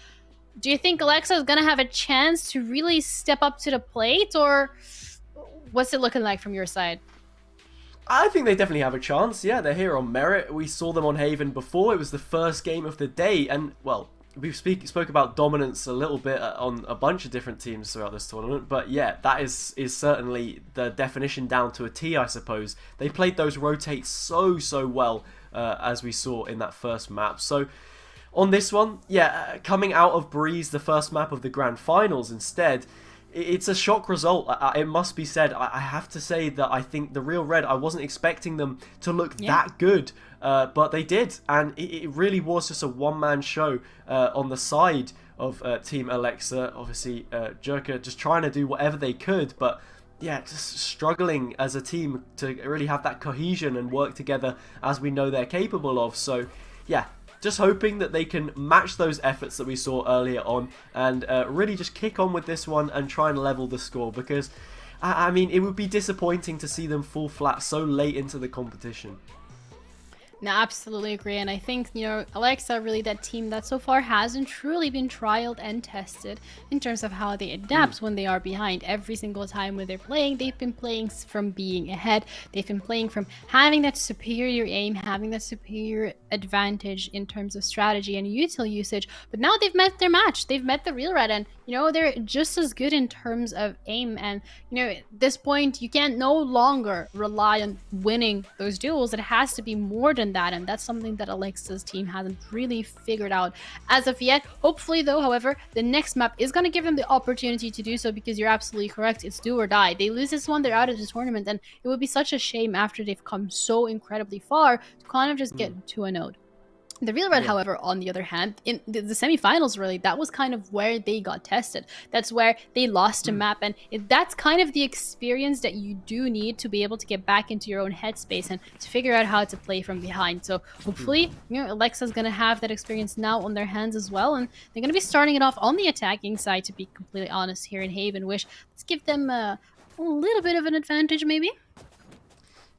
Speaker 8: Do you think Alexa is gonna have a chance to really step up to the plate, or What's it looking like from your side?
Speaker 2: I think they definitely have a chance. Yeah, they're here on merit. We saw them on Haven before. It was the first game of the day, and well, we spoke about dominance a little bit on a bunch of different teams throughout this tournament. But yeah, that is certainly the definition down to a T, I suppose. They played those rotates so well, as we saw in that first map. So on this one, yeah, coming out of Breeze, the first map of the Grand Finals instead. It's a shock result, it must be said. I have to say that I think the Real Red, I wasn't expecting them to look that good, but they did. And it really was just a one-man show on the side of Team Alexa. Obviously, Jerka just trying to do whatever they could, but yeah, just struggling as a team to really have that cohesion and work together as we know they're capable of. So yeah, just hoping that they can match those efforts that we saw earlier on and really just kick on with this one and try and level the score, because I mean, it would be disappointing to see them fall flat so late into the competition.
Speaker 8: No, absolutely agree. And I think, you know, Alexa, really that team that so far hasn't truly been trialed and tested in terms of how they adapt when they are behind. Every single time when they're playing, they've been playing from being ahead. They've been playing from having that superior aim, having that superior advantage in terms of strategy and util usage. But now they've met their match. They've met the Real Red, and, you know, they're just as good in terms of aim. And, you know, at this point, you can no longer rely on winning those duels. It has to be more than that, and that's something that Alexa's team hasn't really figured out as of yet. Hopefully though, however, the next map is going to give them the opportunity to do so, because you're absolutely correct, it's do or die. They lose this one, they're out of the tournament, and it would be such a shame after they've come so incredibly far to kind of just get to a node. The Real Red, however, on the other hand, in the semifinals, really, that was kind of where they got tested. That's where they lost a map, and that's kind of the experience that you do need to be able to get back into your own headspace and to figure out how to play from behind. So hopefully, you know, Alexa's going to have that experience now on their hands as well, and they're going to be starting it off on the attacking side, to be completely honest, here in Haven, which let's give them a little bit of an advantage, maybe.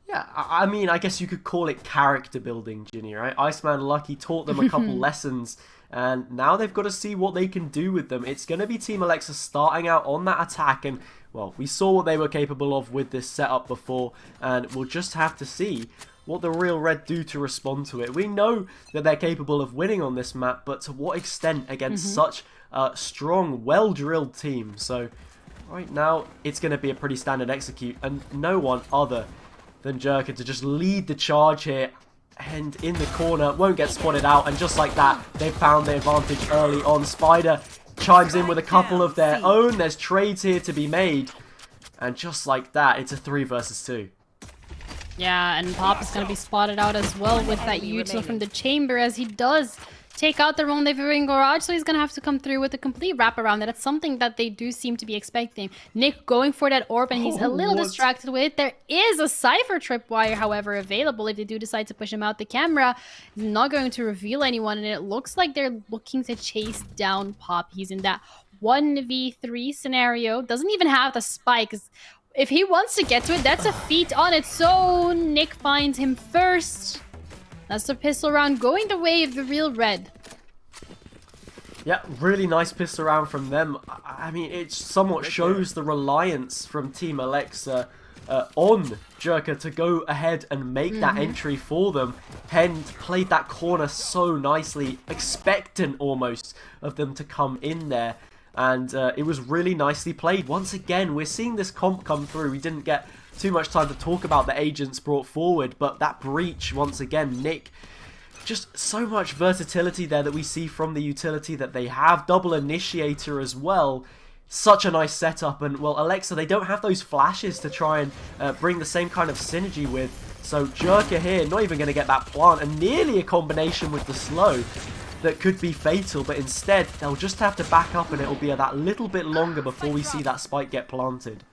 Speaker 2: Yeah, I mean, I guess you could call it character building, Ginny, right? Iceman Lucky taught them a couple lessons, and now they've got to see what they can do with them. It's going to be Team Alexa starting out on that attack, and, well, we saw what they were capable of with this setup before, and we'll just have to see what the Real Red do to respond to it. We know that they're capable of winning on this map, but to what extent against such a strong, well-drilled team? So, right now, it's going to be a pretty standard execute, and no one other than Jerka to just lead the charge here, and in the corner, won't get spotted out, and just like that, they found the advantage early on. Spider chimes in with a couple of their own. There's trades here to be made, and just like that, it's a 3 versus 2.
Speaker 8: Yeah, and Pop is going to be spotted out as well with that util from the chamber, as he does take out the rendezvous garage, so he's going to have to come through with a complete wraparound. That's something that they do seem to be expecting. Nick going for that orb, and he's a little distracted with it. There is a Cypher tripwire, however, available if they do decide to push him out. The camera is not going to reveal anyone, and it looks like they're looking to chase down Pop. He's in that 1v3 scenario. Doesn't even have the spike. If he wants to get to it, that's a feat on its own. Nick finds him first. That's the pistol round going the way of the Real Red.
Speaker 2: Yeah, really nice pistol round from them. I mean, it somewhat shows the reliance from Team Alexa on Jerka to go ahead and make that entry for them. Hen played that corner so nicely, expectant almost of them to come in there. And it was really nicely played. Once again, we're seeing this comp come through. We didn't get too much time to talk about the agents brought forward, but that breach, once again, Nick, just so much versatility there that we see from the utility that they have. Double initiator as well. Such a nice setup. And, well, Alexa, they don't have those flashes to try and bring the same kind of synergy with. So Jerka here, not even going to get that plant, and nearly a combination with the slow that could be fatal, but instead they'll just have to back up, and it'll be that little bit longer before we see that spike get planted.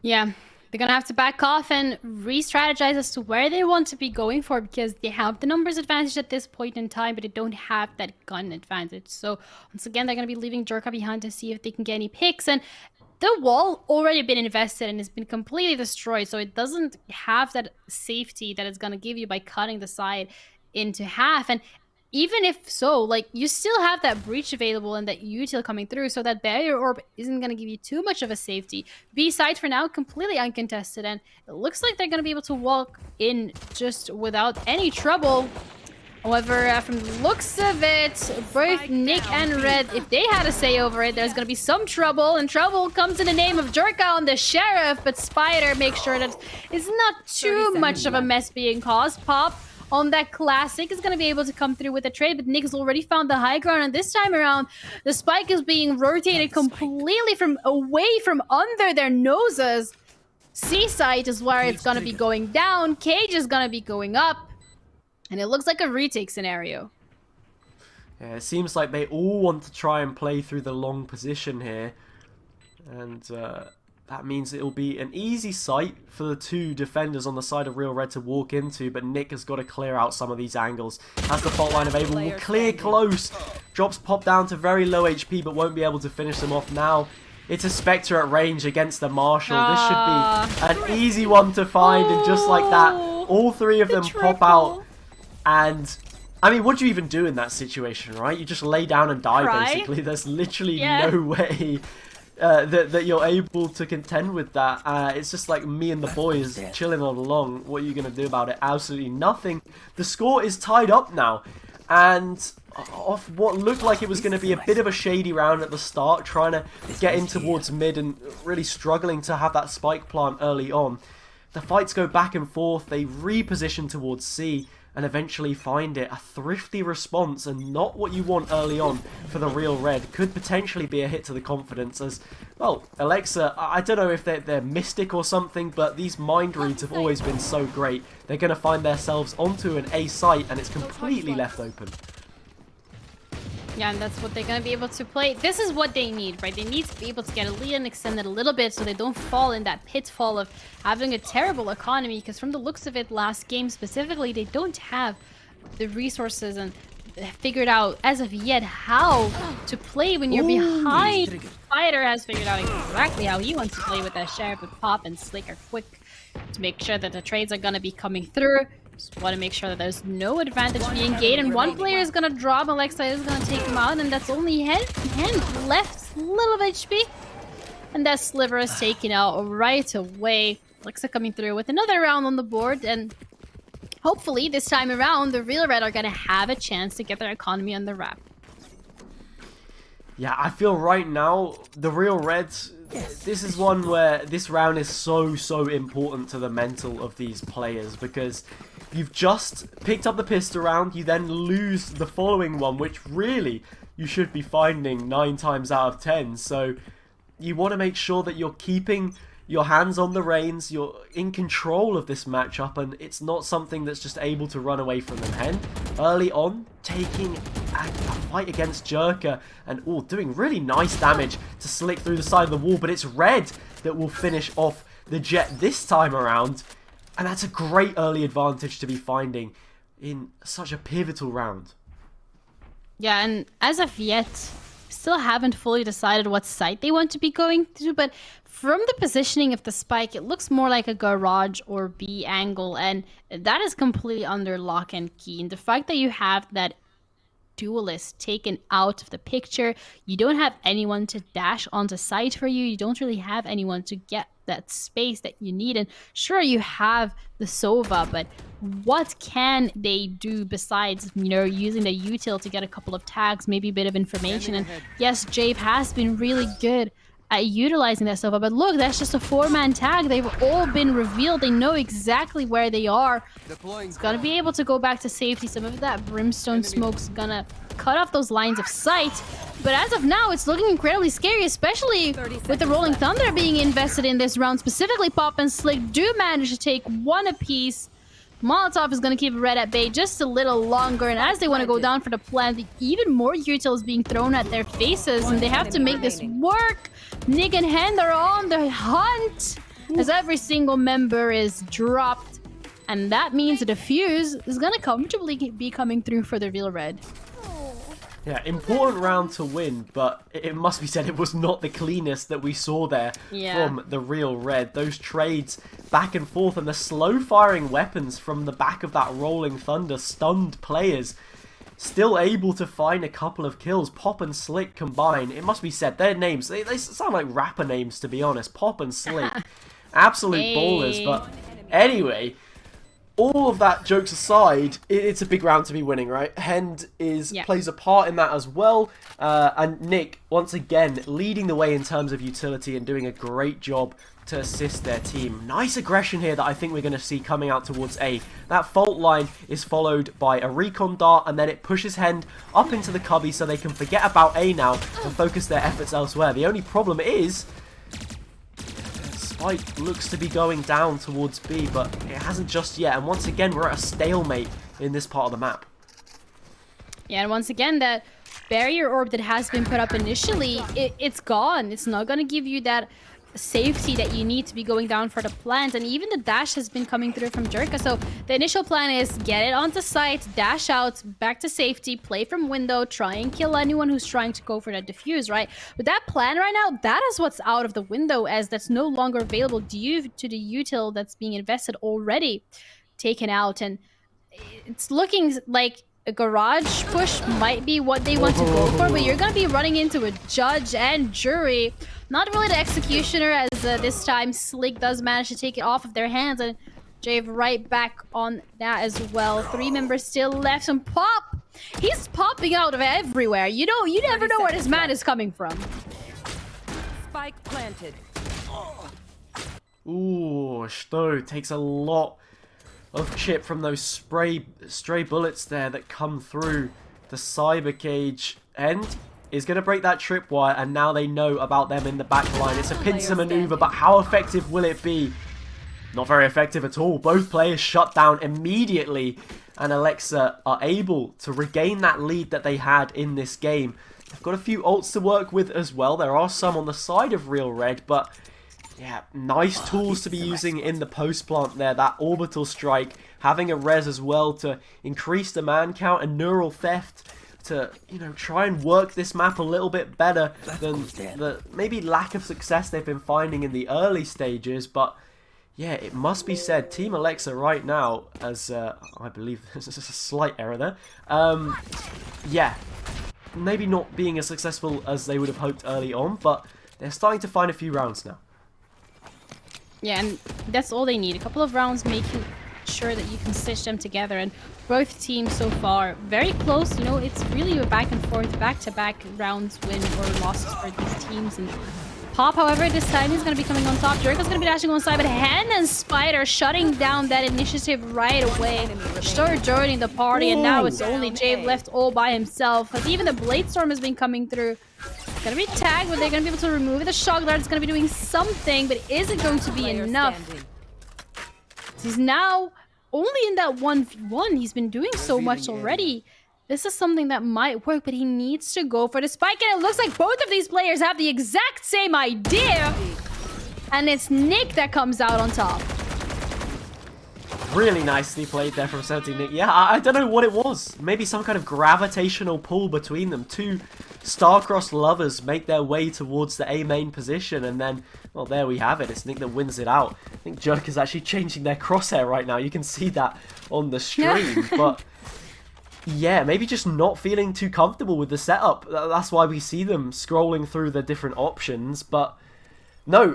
Speaker 8: Yeah, they're gonna have to back off and re-strategize as to where they want to be going for, because they have the numbers advantage at this point in time, but they don't have that gun advantage. So once again, they're gonna be leaving Jerka behind to see if they can get any picks, and the wall already been invested and has been completely destroyed, so it doesn't have that safety that it's gonna give you by cutting the side into half. And even if so, like, you still have that breach available and that util coming through, so that barrier orb isn't going to give you too much of a safety. B side for now, completely uncontested, and it looks like they're going to be able to walk in just without any trouble. However, from the looks of it, both Nick and Red, if they had a say over it, there's going to be some trouble, and trouble comes in the name of Jerka on the Sheriff, but Spider makes sure that it's not too much of a mess being caused. Pop on that classic is going to be able to come through with a trade, but Nick has already found the high ground, and this time around, the spike is being rotated completely from away from under their noses. Seaside is where it's going to be going down, Cage is going to be going up, and it looks like a retake scenario.
Speaker 2: Yeah, it seems like they all want to try and play through the long position here, and that means it'll be an easy site for the two defenders on the side of Real Red to walk into, but Nick has got to clear out some of these angles. Has the fault line available, will clear close. Drops Pop down to very low HP, but won't be able to finish them off now. It's a Spectre at range against the Marshal. This should be an easy one to find, and just like that, all three of them pop out. And, I mean, what do you even do in that situation, right? You just lay down and die, basically. There's literally no way that you're able to contend with that. It's just like me and the boys chilling all along. What are you going to do about it? Absolutely nothing. The score is tied up now. And off what looked like it was going to be a bit of a shady round at the start, trying to get in towards mid and really struggling to have that spike plant early on. The fights go back and forth. They reposition towards C and eventually find it. A thrifty response, and not what you want early on for the Real Red. Could potentially be a hit to the confidence as, well, Alexa, I don't know if they're mystic or something, but these mind reads have always been so great. They're going to find themselves onto an A site, and it's completely left open.
Speaker 8: Yeah, and that's what they're going to be able to play. This is what they need, right? They need to be able to get a lead and extend it a little bit so they don't fall in that pitfall of having a terrible economy, because from the looks of it, last game specifically, they don't have the resources and figured out as of yet how to play when you're behind. Fighter has figured out exactly how he wants to play with that Sheriff, with Pop and Slick are quick to make sure that the trades are going to be coming through. Just want to make sure that there's no advantage being gained, and one player is going to drop. Alexa is going to take him out, and that's only Hen left, little HP. And that Sliver is taken out right away. Alexa coming through with another round on the board, and hopefully this time around, the Real Red are going to have a chance to get their economy on the wrap.
Speaker 2: Yeah, I feel right now, the Real Reds, this is one where this round is so important to the mental of these players, because you've just picked up the pistol round, you then lose the following one, which really you should be finding 9 times out of 10. So you want to make sure that you're keeping your hands on the reins, you're in control of this matchup, and it's not something that's just able to run away from them. Hen, early on, taking a fight against Jerka, and doing really nice damage to Slick through the side of the wall, but it's Red that will finish off the Jet this time around. And that's a great early advantage to be finding in such a pivotal round.
Speaker 8: Yeah, and as of yet, still haven't fully decided what site they want to be going to, but from the positioning of the spike, it looks more like a garage or B angle, and that is completely under lock and key. And the fact that you have that duelist taken out of the picture, you don't have anyone to dash onto site for you, you don't really have anyone to get that space that you need. And sure, you have the Sova, but what can they do besides, you know, using the util to get a couple of tags, maybe a bit of information? And yes, Jave has been really good at utilizing that Sova, but look, that's just a 4-man tag. They've all been revealed. They know exactly where they are. It's gonna be able to go back to safety. Some of that brimstone smoke's gonna cut off those lines of sight, but as of now, it's looking incredibly scary, especially with the Rolling Thunder being invested in this round. Specifically, Pop and Slick do manage to take one apiece. Molotov is going to keep Red at bay just a little longer, and as they want to go down for the plant, even more util is being thrown at their faces, and they have to make this work. Nick and Hen are on the hunt as every single member is dropped, and that means the defuse is going to comfortably be coming through for the Real Red.
Speaker 2: Yeah, important round to win, but it must be said it was not the cleanest that we saw there from the Real Red. Those trades back and forth and the slow firing weapons from the back of that Rolling Thunder stunned players. still able to find a couple of kills. Pop and Slick combined. It must be said, their names, they sound like rapper names, to be honest. Pop and Slick. Absolute ballers. But anyway, all of that jokes aside, it's a big round to be winning, right? Hend plays a part in that as well. And Nick, once again, leading the way in terms of utility and doing a great job to assist their team. Nice aggression here that I think we're going to see coming out towards A. That fault line is followed by a recon dart, and then it pushes Hend up into the cubby so they can forget about A now and focus their efforts elsewhere. The only problem is Spike looks to be going down towards B, but it hasn't just yet. And once again, we're at a stalemate in this part of the map.
Speaker 8: Yeah, and once again, that barrier orb that has been put up initially, it's gone. It's not going to give you that safety that you need to be going down for the plant, and even the dash has been coming through from Jerka. So the initial plan is get it onto site, dash out, back to safety, play from window, try and kill anyone who's trying to go for that defuse, right? But that plan right now, that is what's out of the window, as that's no longer available due to the util that's being invested already taken out. And it's looking like a garage push might be what they want to go for, but you're going to be running into a judge and jury. Not really the executioner, as this time Slick does manage to take it off of their hands, and Jave right back on that as well. 3 members still left, and Pop, he's popping out of everywhere. You never know where this man is coming from.
Speaker 7: Spike planted.
Speaker 2: Ooh, Sto takes a lot of chip from those stray bullets there that come through the cyber cage. End is going to break that tripwire, and now they know about them in the back line. It's a pincer maneuver, but how effective will it be? Not very effective at all. Both players shut down immediately, and Alexa are able to regain that lead that they had in this game. They've got a few ults to work with as well. There are some on the side of Real Red, but yeah, nice tools to be using in the post plant there. That orbital strike, having a res as well to increase the man count, and neural theft to, you know, try and work this map a little bit better than the maybe lack of success they've been finding in the early stages. But yeah, it must be said, Team Alexa right now, as I believe there's a slight error there, yeah, maybe not being as successful as they would have hoped early on, but they're starting to find a few rounds now.
Speaker 8: Yeah, and that's all they need. A couple of rounds making sure that you can stitch them together, and both teams so far very close. You know, it's really a back and forth, back-to-back rounds, win or losses for these teams. And Pop, however, this time is going to be coming on top. Jericho's going to be dashing on side, but Hen and Spider shutting down that initiative right away. Start joining the party, and now it's only Jave left all by himself, as even the Blade Storm has been coming through. Gonna be tagged, but they're gonna be able to remove it. The shock dart is gonna be doing something, but is it going to be enough? He's now only in that 1v1. He's been doing so much already. This is something that might work, but he needs to go for the spike, and it looks like both of these players have the exact same idea. And it's Nick that comes out on top.
Speaker 2: Really nicely played there from 17 Nick. Yeah, I don't know what it was. Maybe some kind of gravitational pull between them. Two star-crossed lovers make their way towards the A main position, and then, well, there we have it. It's Nick that wins it out. I think Jerk is actually changing their crosshair right now. You can see that on the stream, but yeah, maybe just not feeling too comfortable with the setup. That's why we see them scrolling through the different options, but no,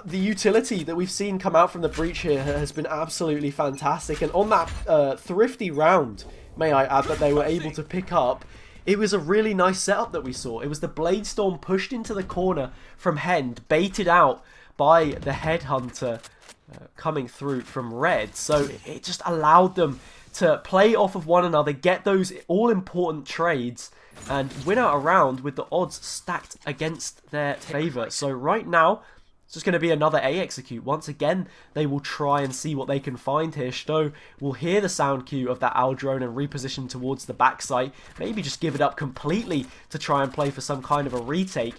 Speaker 2: the utility that we've seen come out from the breach here has been absolutely fantastic. And on that thrifty round, may I add, that they were able to pick up, it was a really nice setup that we saw. It was the Blade Storm pushed into the corner from Hend, baited out by the Headhunter coming through from Red. So it just allowed them to play off of one another, get those all-important trades, and win out a round with the odds stacked against their favour. So right now, it's just going to be another A execute. Once again, they will try and see what they can find here. Sto will hear the sound cue of that owl drone and reposition towards the backside. Maybe just give it up completely to try and play for some kind of a retake.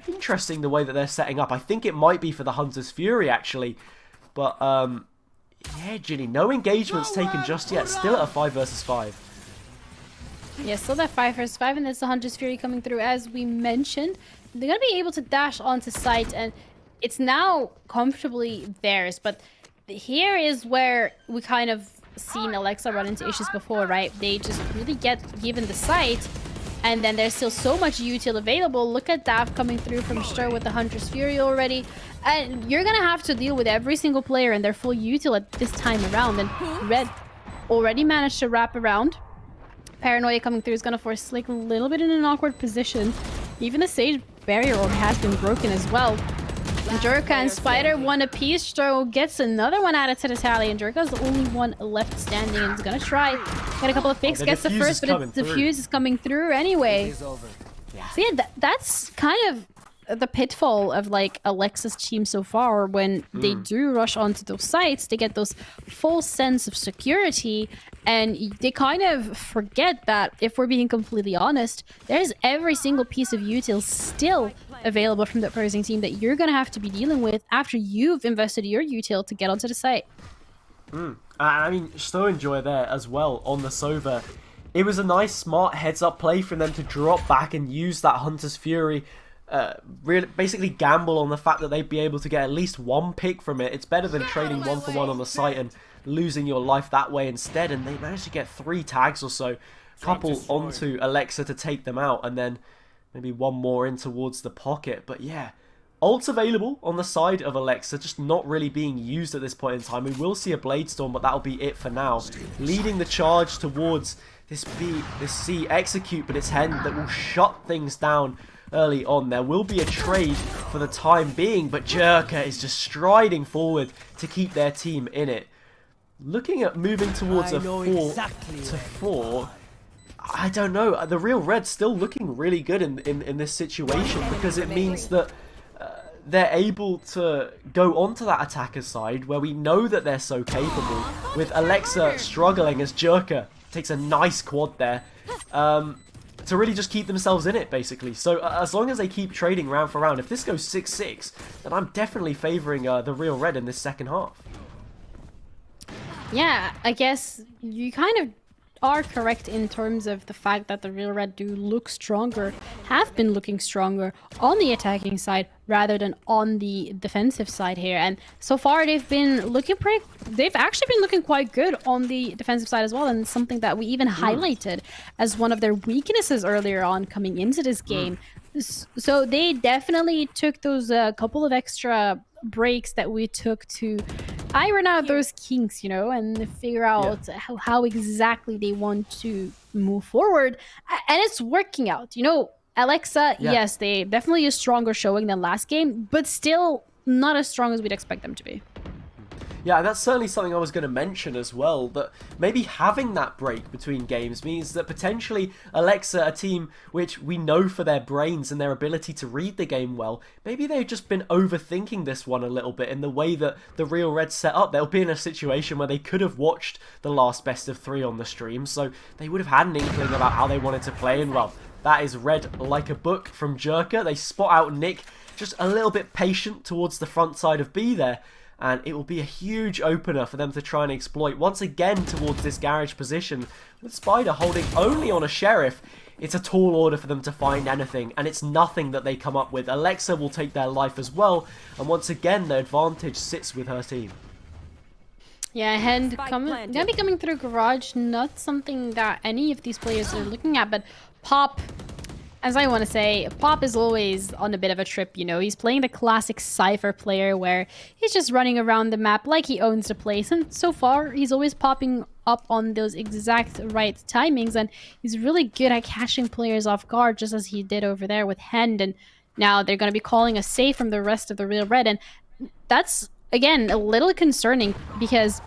Speaker 2: Interesting the way that they're setting up. I think it might be for the Hunter's Fury, actually. But, yeah, Ginny, no engagements taken just yet. Still at a 5 versus 5.
Speaker 8: Yeah, still that 5 versus 5, and there's the Hunter's Fury coming through, as we mentioned. They're going to be able to dash onto site, and it's now comfortably theirs. But here is where we kind of seen Alexa run into issues before, right? They just really get given the site, and then there's still so much util available. Look at Dav coming through from Stur with the Hunter's Fury already. And you're gonna have to deal with every single player and their full util at this time around. And Red already managed to wrap around. Paranoia coming through is gonna force Slick a little bit in an awkward position. Even the Sage barrier orb has been broken as well. Jerka and Spider one apiece. Stur gets another one added to the tally, and Jerka's the only one left standing, and he's gonna try get a couple of picks. Gets the first, but the fuse is coming through anyway. So yeah, that's kind of the pitfall of like Alexa's team so far. When they do rush onto those sites, they get those false sense of security, and they kind of forget that, if we're being completely honest, there's every single piece of util still available from the opposing team that you're gonna have to be dealing with after you've invested your util to get onto the site.
Speaker 2: I mean, so enjoy there as well on the Sova. It was a nice, smart heads-up play from them to drop back and use that Hunter's Fury. Really, basically gamble on the fact that they'd be able to get at least one pick from it. It's better than trading 1-for-1 on the site and losing your life that way instead. And they managed to get 3 tags or so, couple onto Alexa to take them out, and then maybe one more in towards the pocket. But yeah, ults available on the side of Alexa, just not really being used at this point in time. We will see a Blade Storm, but that'll be it for now. Leading the charge towards this C execute, but it's Hen that will shut things down early on. There will be a trade for the time being, but Jerka is just striding forward to keep their team in it. Looking at moving towards a 4-4, I don't know. The Real Red's still looking really good in this situation, because it means that they're able to go onto that attacker's side where we know that they're so capable, with Alexa struggling as Jerka takes a nice quad there. To really just keep themselves in it, basically. So as long as they keep trading round for round, if this goes 6-6, then I'm definitely favouring the Real Red in this second half.
Speaker 8: Yeah, I guess you kind of are correct in terms of the fact that the Real Red do look stronger, have been looking stronger on the attacking side rather than on the defensive side here. And so far they've been looking they've actually been looking quite good on the defensive side as well, and something that we even highlighted as one of their weaknesses earlier on coming into this game. So they definitely took those couple of extra breaks that we took to iron out those kinks, you know, and figure out how exactly they want to move forward. And it's working out. You know, Alexa, yes, they definitely a stronger showing than last game, but still not as strong as we'd expect them to be.
Speaker 2: Yeah, and that's certainly something I was going to mention as well, that maybe having that break between games means that potentially Alexa, a team which we know for their brains and their ability to read the game well, maybe they've just been overthinking this one a little bit in the way that the Real Red set up. They'll be in a situation where they could have watched the last best of 3 on the stream, so they would have had an inkling about how they wanted to play, and well, that is read like a book from Jerka. They spot out Nick, just a little bit patient towards the front side of B there, and it will be a huge opener for them to try and exploit once again towards this garage position, with Spider holding only on a Sheriff. It's a tall order for them to find anything, and it's nothing that they come up with. Alexa will take their life as well, and once again the advantage sits with her team.
Speaker 8: Yeah, Hen gonna be coming through garage, not something that any of these players are looking at, but Pop, as I want to say, Pop is always on a bit of a trip, you know. He's playing the classic Cypher player where he's just running around the map like he owns the place. And so far, he's always popping up on those exact right timings. And he's really good at catching players off guard, just as he did over there with Hend. And now they're going to be calling a save from the rest of the Real Red. And that's, again, a little concerning because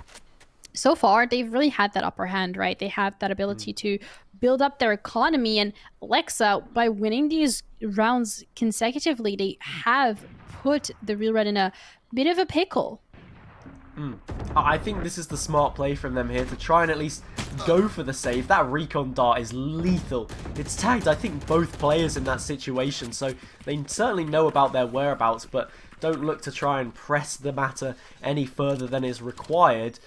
Speaker 8: so far, they've really had that upper hand, right? They have that ability to build up their economy, and Alexa, by winning these rounds consecutively, they have put the Real Red in a bit of a pickle.
Speaker 2: I think this is the smart play from them here to try and at least go for the save. That recon dart is lethal. It's tagged, I think, both players in that situation, so they certainly know about their whereabouts, but don't look to try and press the matter any further than is required.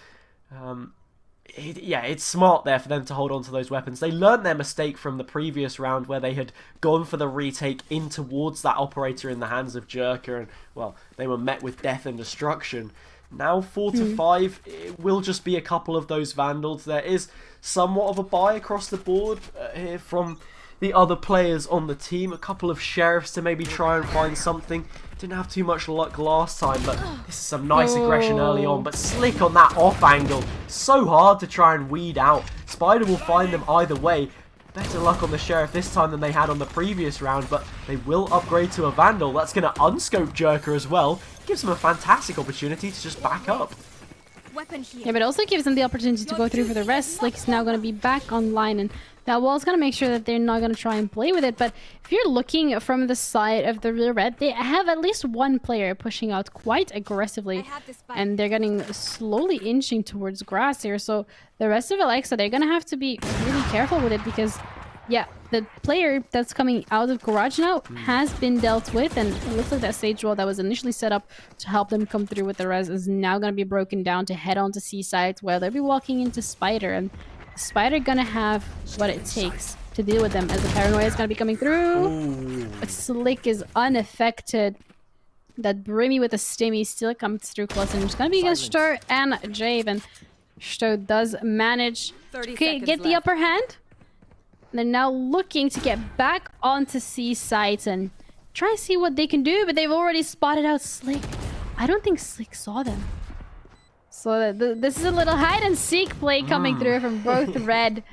Speaker 2: Yeah, it's smart there for them to hold on to those weapons. They learned their mistake from the previous round where they had gone for the retake in towards that operator in the hands of Jerka, and, well, they were met with death and destruction. Now 4 to 5, it will just be a couple of those Vandals. There is somewhat of a buy across the board here from the other players on the team. A couple of Sheriffs to maybe try and find something. Didn't have too much luck last time, but this is some nice aggression early on. But Slick on that off angle. So hard to try and weed out. Spider will find them either way. Better luck on the Sheriff this time than they had on the previous round, but they will upgrade to a Vandal. That's going to unscope Jerker as well. Gives them a fantastic opportunity to just back up.
Speaker 3: Weapon here.
Speaker 8: Yeah, but it also gives them the opportunity to go through for the rest. Slick's now going to be back online, and that wall's going to make sure that they're not going to try and play with it. But if you're looking from the side of the real red, they have at least one player pushing out quite aggressively, and they're getting slowly inching towards grass here. So the rest of Alexa, they're going to have to be really careful with it because, yeah, the player that's coming out of garage now has been dealt with, and it looks like that stage wall that was initially set up to help them come through with the res is now going to be broken down to head on to Seaside, where they'll be walking into Spider, and Spider gonna have what it takes to deal with them as the paranoia is gonna be coming through. But Slick is unaffected. That Brimmy with a stimmy still comes through close, and it's gonna be against Stur and Jave, and Stur does manage to get the upper hand. They're now looking to get back onto Seaside and try and see what they can do, but they've already spotted out Slick. I don't think Slick saw them. So this is a little hide and seek play coming through from both Red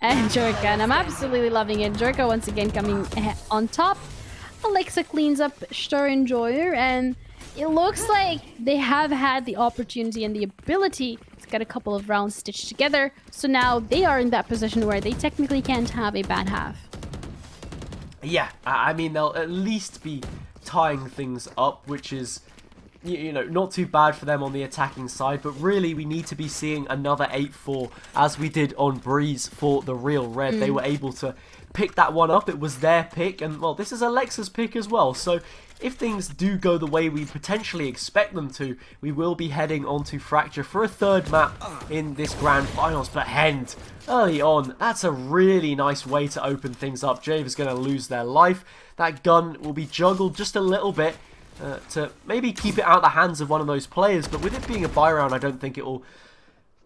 Speaker 8: and Jerka, and I'm absolutely loving it. Jerka once again coming on top. Alexa cleans up Stur Enjoyer, and it looks like they have had the opportunity and the ability to get a couple of rounds stitched together. So now they are in that position where they technically can't have a bad half.
Speaker 2: Yeah, I mean, they'll at least be tying things up, which is, you know, not too bad for them on the attacking side, but really we need to be seeing another 8-4 as we did on Breeze for the real red. They were able to pick that one up. It was their pick, and well, this is Alexa's pick as well. So if things do go the way we potentially expect them to, we will be heading on to Fracture for a third map in this grand finals. But Hend, early on, that's a really nice way to open things up. Jave is going to lose their life. That gun will be juggled just a little bit to maybe keep it out of the hands of one of those players, but with it being a buy round, I don't think it will,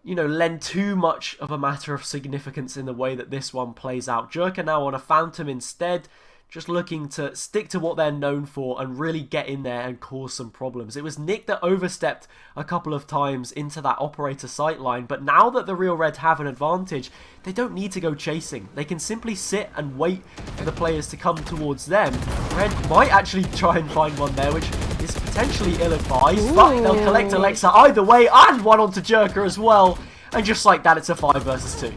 Speaker 2: you know, lend too much of a matter of significance in the way that this one plays out. Jerka now on a Phantom instead, just looking to stick to what they're known for and really get in there and cause some problems. It was Nick that overstepped a couple of times into that operator sight line, but now that the real red have an advantage, they don't need to go chasing. They can simply sit and wait for the players to come towards them. Red might actually try and find one there, which is potentially ill-advised, but they'll collect Alexa either way, and one onto Jerka as well. And just like that, it's a 5 versus 2.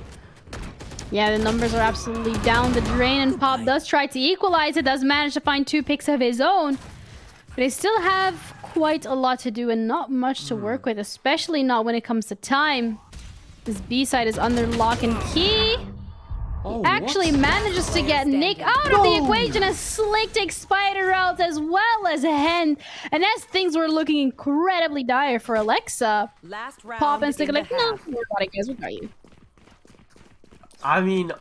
Speaker 8: Yeah, the numbers are absolutely down the drain, and Pop does try to equalize it, does manage to find 2 picks of his own. But they still have quite a lot to do and not much to work with, especially not when it comes to time. This B-side is under lock and key. He actually manages to get Nick out of the equation as Slick takes Spider out as well as Hen. And as things were looking incredibly dire for Alexa,
Speaker 7: Last round
Speaker 8: Pop and Slick are
Speaker 7: in the
Speaker 8: like, no,
Speaker 7: half.
Speaker 8: we got it, guys, we got you.
Speaker 2: I mean,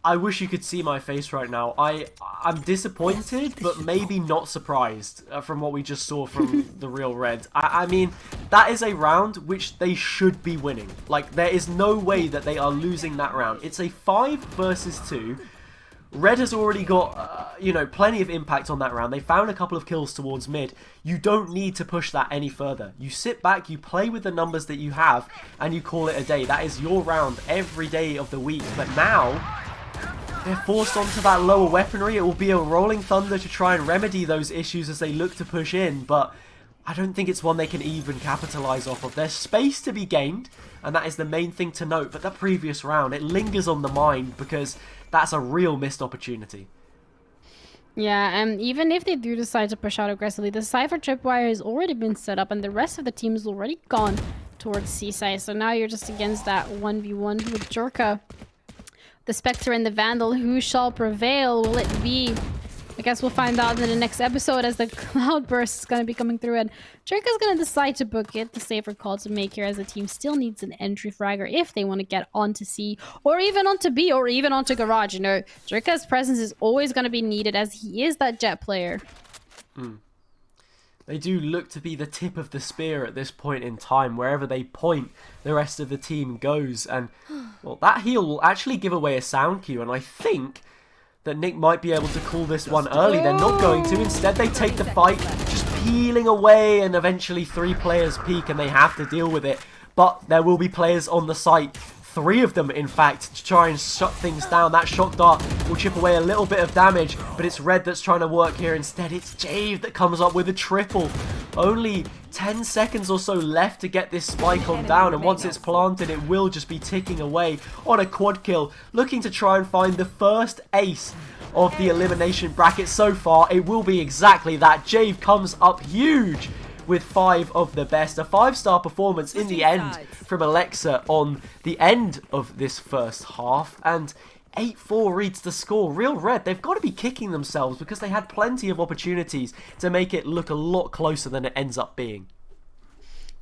Speaker 2: I wish you could see my face right now. I'm disappointed, but maybe not surprised from what we just saw from the real red. I mean, that is a round which they should be winning. Like, there is no way that they are losing that round. It's a 5 versus 2. Red has already got, you know, plenty of impact on that round. They found a couple of kills towards mid. You don't need to push that any further. You sit back, you play with the numbers that you have, and you call it a day. That is your round every day of the week. But now, they're forced onto that lower weaponry. It will be a rolling thunder to try and remedy those issues as they look to push in, but I don't think it's one they can even capitalize off of. There's space to be gained, and that is the main thing to note. But that previous round, it lingers on the mind because that's a real missed opportunity.
Speaker 8: Yeah, and even if they do decide to push out aggressively, the Cypher tripwire has already been set up and the rest of the team is already gone towards Seaside. So now you're just against that 1v1 with Jerka. The Spectre and the Vandal, who shall prevail? Will it be? I guess we'll find out in the next episode as the Cloudburst is going to be coming through, and Jerka's going to decide to book it. The safer call to make here, as the team still needs an entry fragger if they want to get onto C, or even onto B, or even onto Garage. You know, Jerka's presence is always going to be needed as he is that jet player.
Speaker 2: They do look to be the tip of the spear at this point in time. Wherever they point, the rest of the team goes. And, well, that heal will actually give away a sound cue. And I think that Nick might be able to call this one early. They're not going to. Instead, they take the fight, just peeling away. And eventually 3 players peek and they have to deal with it. But there will be players on the site. 3 of them, in fact, to try and shut things down. That shock dart will chip away a little bit of damage, but it's Red that's trying to work here. Instead, it's Jave that comes up with a triple. Only 10 seconds or so left to get this spike on down, and once it's planted, it will just be ticking away on a quad kill, looking to try and find the first ace of the elimination bracket so far. It will be exactly that. Jave comes up huge with 5 of the best. A 5-star performance in the end from Alexa on the end of this first half. And 8-4 reads the score. Real Red, they've got to be kicking themselves because they had plenty of opportunities to make it look a lot closer than it ends up being.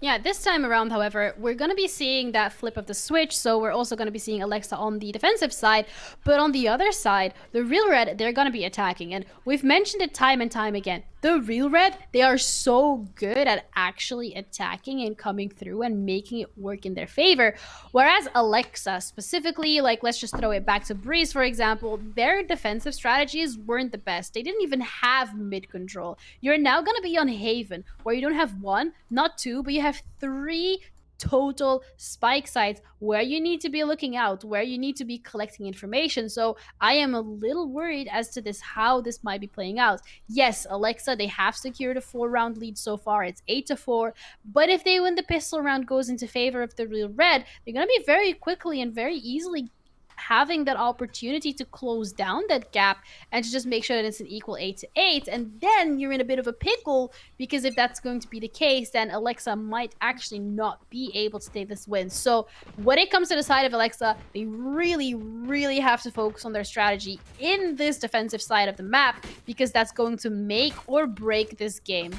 Speaker 8: Yeah, this time around, however, we're going to be seeing that flip of the switch, so we're also going to be seeing Alexa on the defensive side, but on the other side, the Real Red, they're going to be attacking, and we've mentioned it time and time again. The Real Red, they are so good at actually attacking and coming through and making it work in their favor, whereas Alexa specifically, like let's just throw it back to Breeze, for example, their defensive strategies weren't the best. They didn't even have mid control. You're now going to be on Haven, where you don't have 1, not 2, but you have 3 total spike sites where you need to be looking out, where you need to be collecting information. So I am a little worried as to how this might be playing out. Yes, Alexa, they have secured a 4-round lead so far. It's 8-4. But if they win, the pistol round goes into favor of the Real Red, they're going to be very quickly and very easily having that opportunity to close down that gap and to just make sure that it's an equal 8-8, and then you're in a bit of a pickle, because if that's going to be the case, then Alexa might actually not be able to take this win. So when it comes to the side of Alexa, they really have to focus on their strategy in this defensive side of the map, because that's going to make or break this game.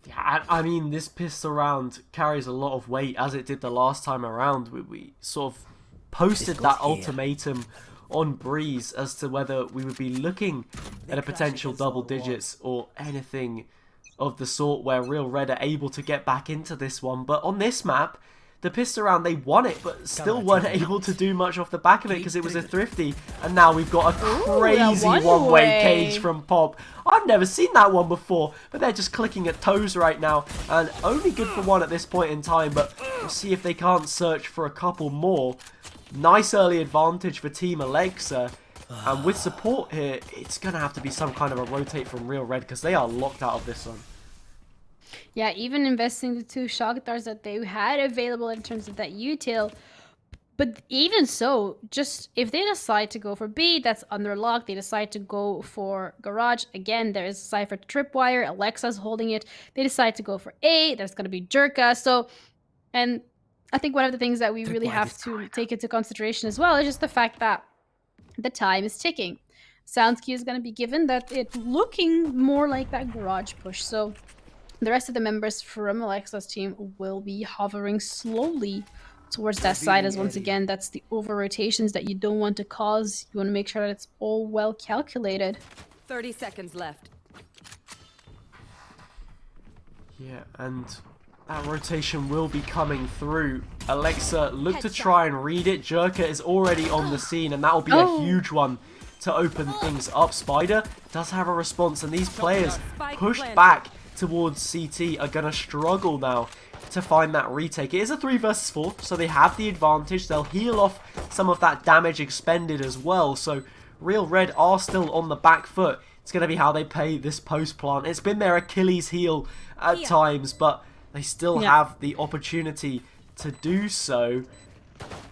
Speaker 2: Yeah, I mean, this pistol round carries a lot of weight, as it did the last time around. We sort of posted that ultimatum on Breeze as to whether we would be looking at a potential double digits or anything of the sort, where Real Red are able to get back into this one. But on this map, the pistol round, they won it, but still weren't able to do much off the back of it because it was a thrifty. And now we've got a crazy one-way cage from Pop. I've never seen that one before, but they're just clicking at toes right now. And only good for 1 at this point in time, but we'll see if they can't search for a couple more. Nice early advantage for Team Alexa. And with support here, it's going to have to be some kind of a rotate from Real Red, because they are locked out of this one.
Speaker 8: Yeah, even investing the 2 shock darts that they had available in terms of that util. But even so, just if they decide to go for B, that's under lock. They decide to go for Garage. Again, there is a Cypher Tripwire. Alexa's holding it. They decide to go for A. There's going to be Jerka. So, and I think one of the things that we really have to take into consideration as well is just the fact that the time is ticking. Sound key is going to be given that it's looking more like that Garage push. So the rest of the members from Alexa's team will be hovering slowly towards that side, as once again, that's the over rotations that you don't want to cause. You want to make sure that it's all well calculated.
Speaker 7: 30 seconds left.
Speaker 2: Yeah, and that rotation will be coming through. Alexa, look to try and read it. Jerka is already on the scene, and that will be a huge one to open things up. Spider does have a response, and these players pushed back towards CT are going to struggle now to find that retake. It is a 3 versus 4, so they have the advantage. They'll heal off some of that damage expended as well, so Real Red are still on the back foot. It's going to be how they play this post plant. It's been their Achilles heel at times, but they still have the opportunity to do so.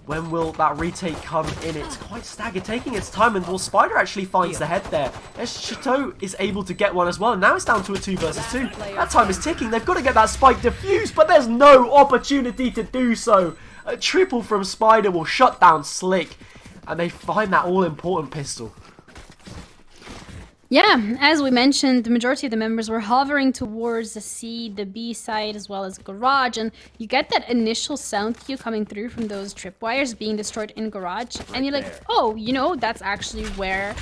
Speaker 2: When will that retake come in? It's quite staggered, taking its time, and Spider actually finds the head there. As Chateau is able to get one as well, and now it's down to a 2 versus 2. That time is ticking. They've got to get that spike defused, but there's no opportunity to do so. A triple from Spider will shut down Slick, and they find that all-important pistol.
Speaker 8: Yeah, as we mentioned, the majority of the members were hovering towards the C, the B side, as well as Garage, and you get that initial sound cue coming through from those tripwires being destroyed in Garage, and you're like, oh, you know, that's actually where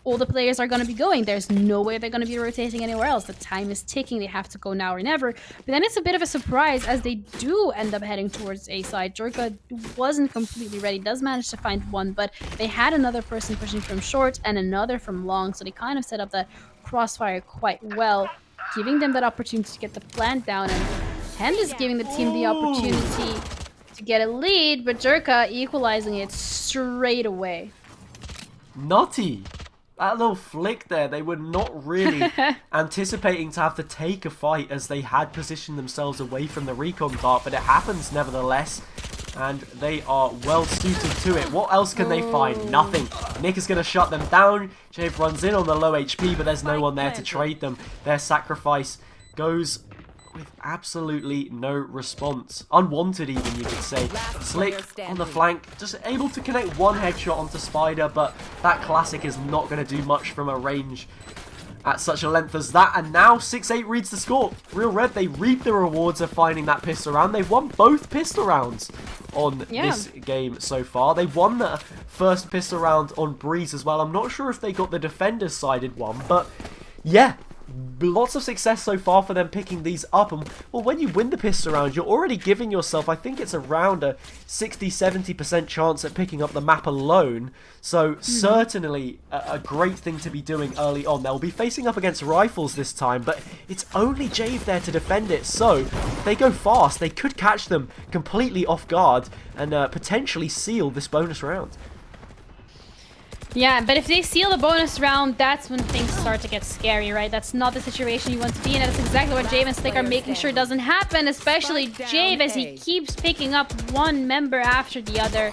Speaker 8: all the players are going to be going. There's no way they're going to be rotating anywhere else. The time is ticking. They have to go now or never. But then it's a bit of a surprise as they do end up heading towards A side. Jorka wasn't completely ready, does manage to find one, but they had another person pushing from short and another from long, so they kind of set up the crossfire quite well, giving them that opportunity to get the plant down, and Hand is giving the team the opportunity to get a lead, but Jorka equalizing it straight away.
Speaker 2: Nutty! That little flick there, they were not really anticipating to have to take a fight as they had positioned themselves away from the recon dart, but it happens nevertheless, and they are well suited to it. What else can they find? Nothing. Nick is going to shut them down. Jave runs in on the low HP, but there's no one there to trade them. Their sacrifice goes with absolutely no response. Unwanted even, you could say. Slick on the flank, just able to connect one headshot onto Spider, but that classic is not going to do much from a range at such a length as that. And now 6-8 reads the score. Real Red, they reap the rewards of finding that pistol round. They've won both pistol rounds on this game so far. They won the first pistol round on Breeze as well. I'm not sure if they got the defenders sided one, but yeah, lots of success so far for them picking these up. And well, when you win the pistol round, you're already giving yourself, I think it's around a 60-70% chance at picking up the map alone. So certainly a great thing to be doing early on. They'll be facing up against rifles this time, but it's only Jave there to defend it. So if they go fast, they could catch them completely off guard and potentially seal this bonus round.
Speaker 8: Yeah, but if they seal the bonus round, that's when things start to get scary, right? That's not the situation you want to be in, and that's exactly what Jave and Slick are making sure doesn't happen, especially Jave as he keeps picking up one member after the other.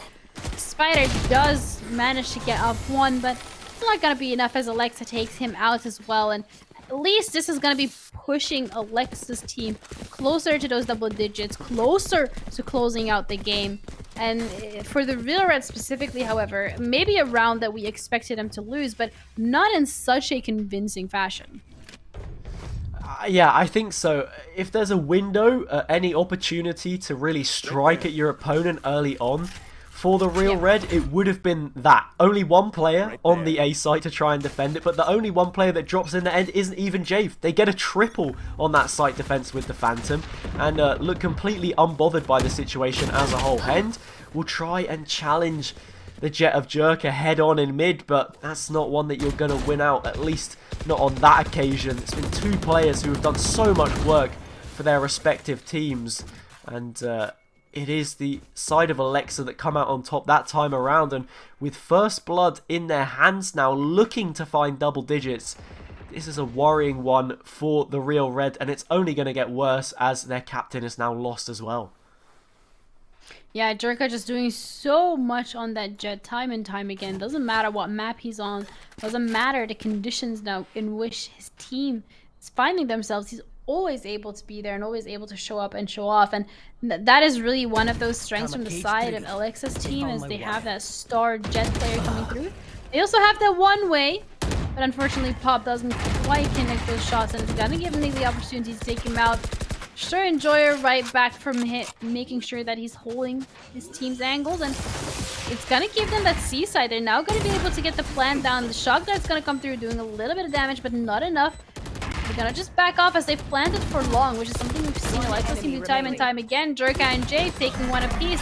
Speaker 8: Spider does manage to get up one, but it's not going to be enough as Alexa takes him out as well, and at least this is going to be pushing Alexa's team closer to those double digits, closer to closing out the game. And for the Real Red specifically, however, maybe a round that we expected them to lose, but not in such a convincing fashion.
Speaker 2: Yeah, I think so. If there's a window, any opportunity to really strike at your opponent early on, for the Real Red, it would have been that. Only one player on the A site to try and defend it, but the only one player that drops in the end isn't even Jave. They get a triple on that site defense with the Phantom and look completely unbothered by the situation as a whole. Hend will try and challenge the Jet of Jerka head on in mid, but that's not one that you're going to win out, at least not on that occasion. It's been two players who have done so much work for their respective teams, and it is the side of Alexa that come out on top that time around, and with first blood in their hands now, looking to find double digits, this is a worrying one for the Real Red, and it's only going to get worse as their captain is now lost as well.
Speaker 8: Yeah, Jerka just doing so much on that Jet time and time again. Doesn't matter what map he's on, doesn't matter the conditions now in which his team is finding themselves. He's always able to be there and always able to show up and show off, and that is really one of those strengths from the side of Alexa's team, as they have that star Jet player coming through. They also have that one way, but unfortunately Pop doesn't quite connect those shots, and it's gonna give him the opportunity to take him out. Sure, Enjoyer right back from hit, making sure that he's holding his team's angles, and it's gonna give them that C side. They're now gonna be able to get the plant down. The shock dart's gonna come through, doing a little bit of damage, but not enough. They're gonna just back off as they've planted for long, which is something we've seen Alexa's team do time and time again. Jerka and Jay taking one apiece.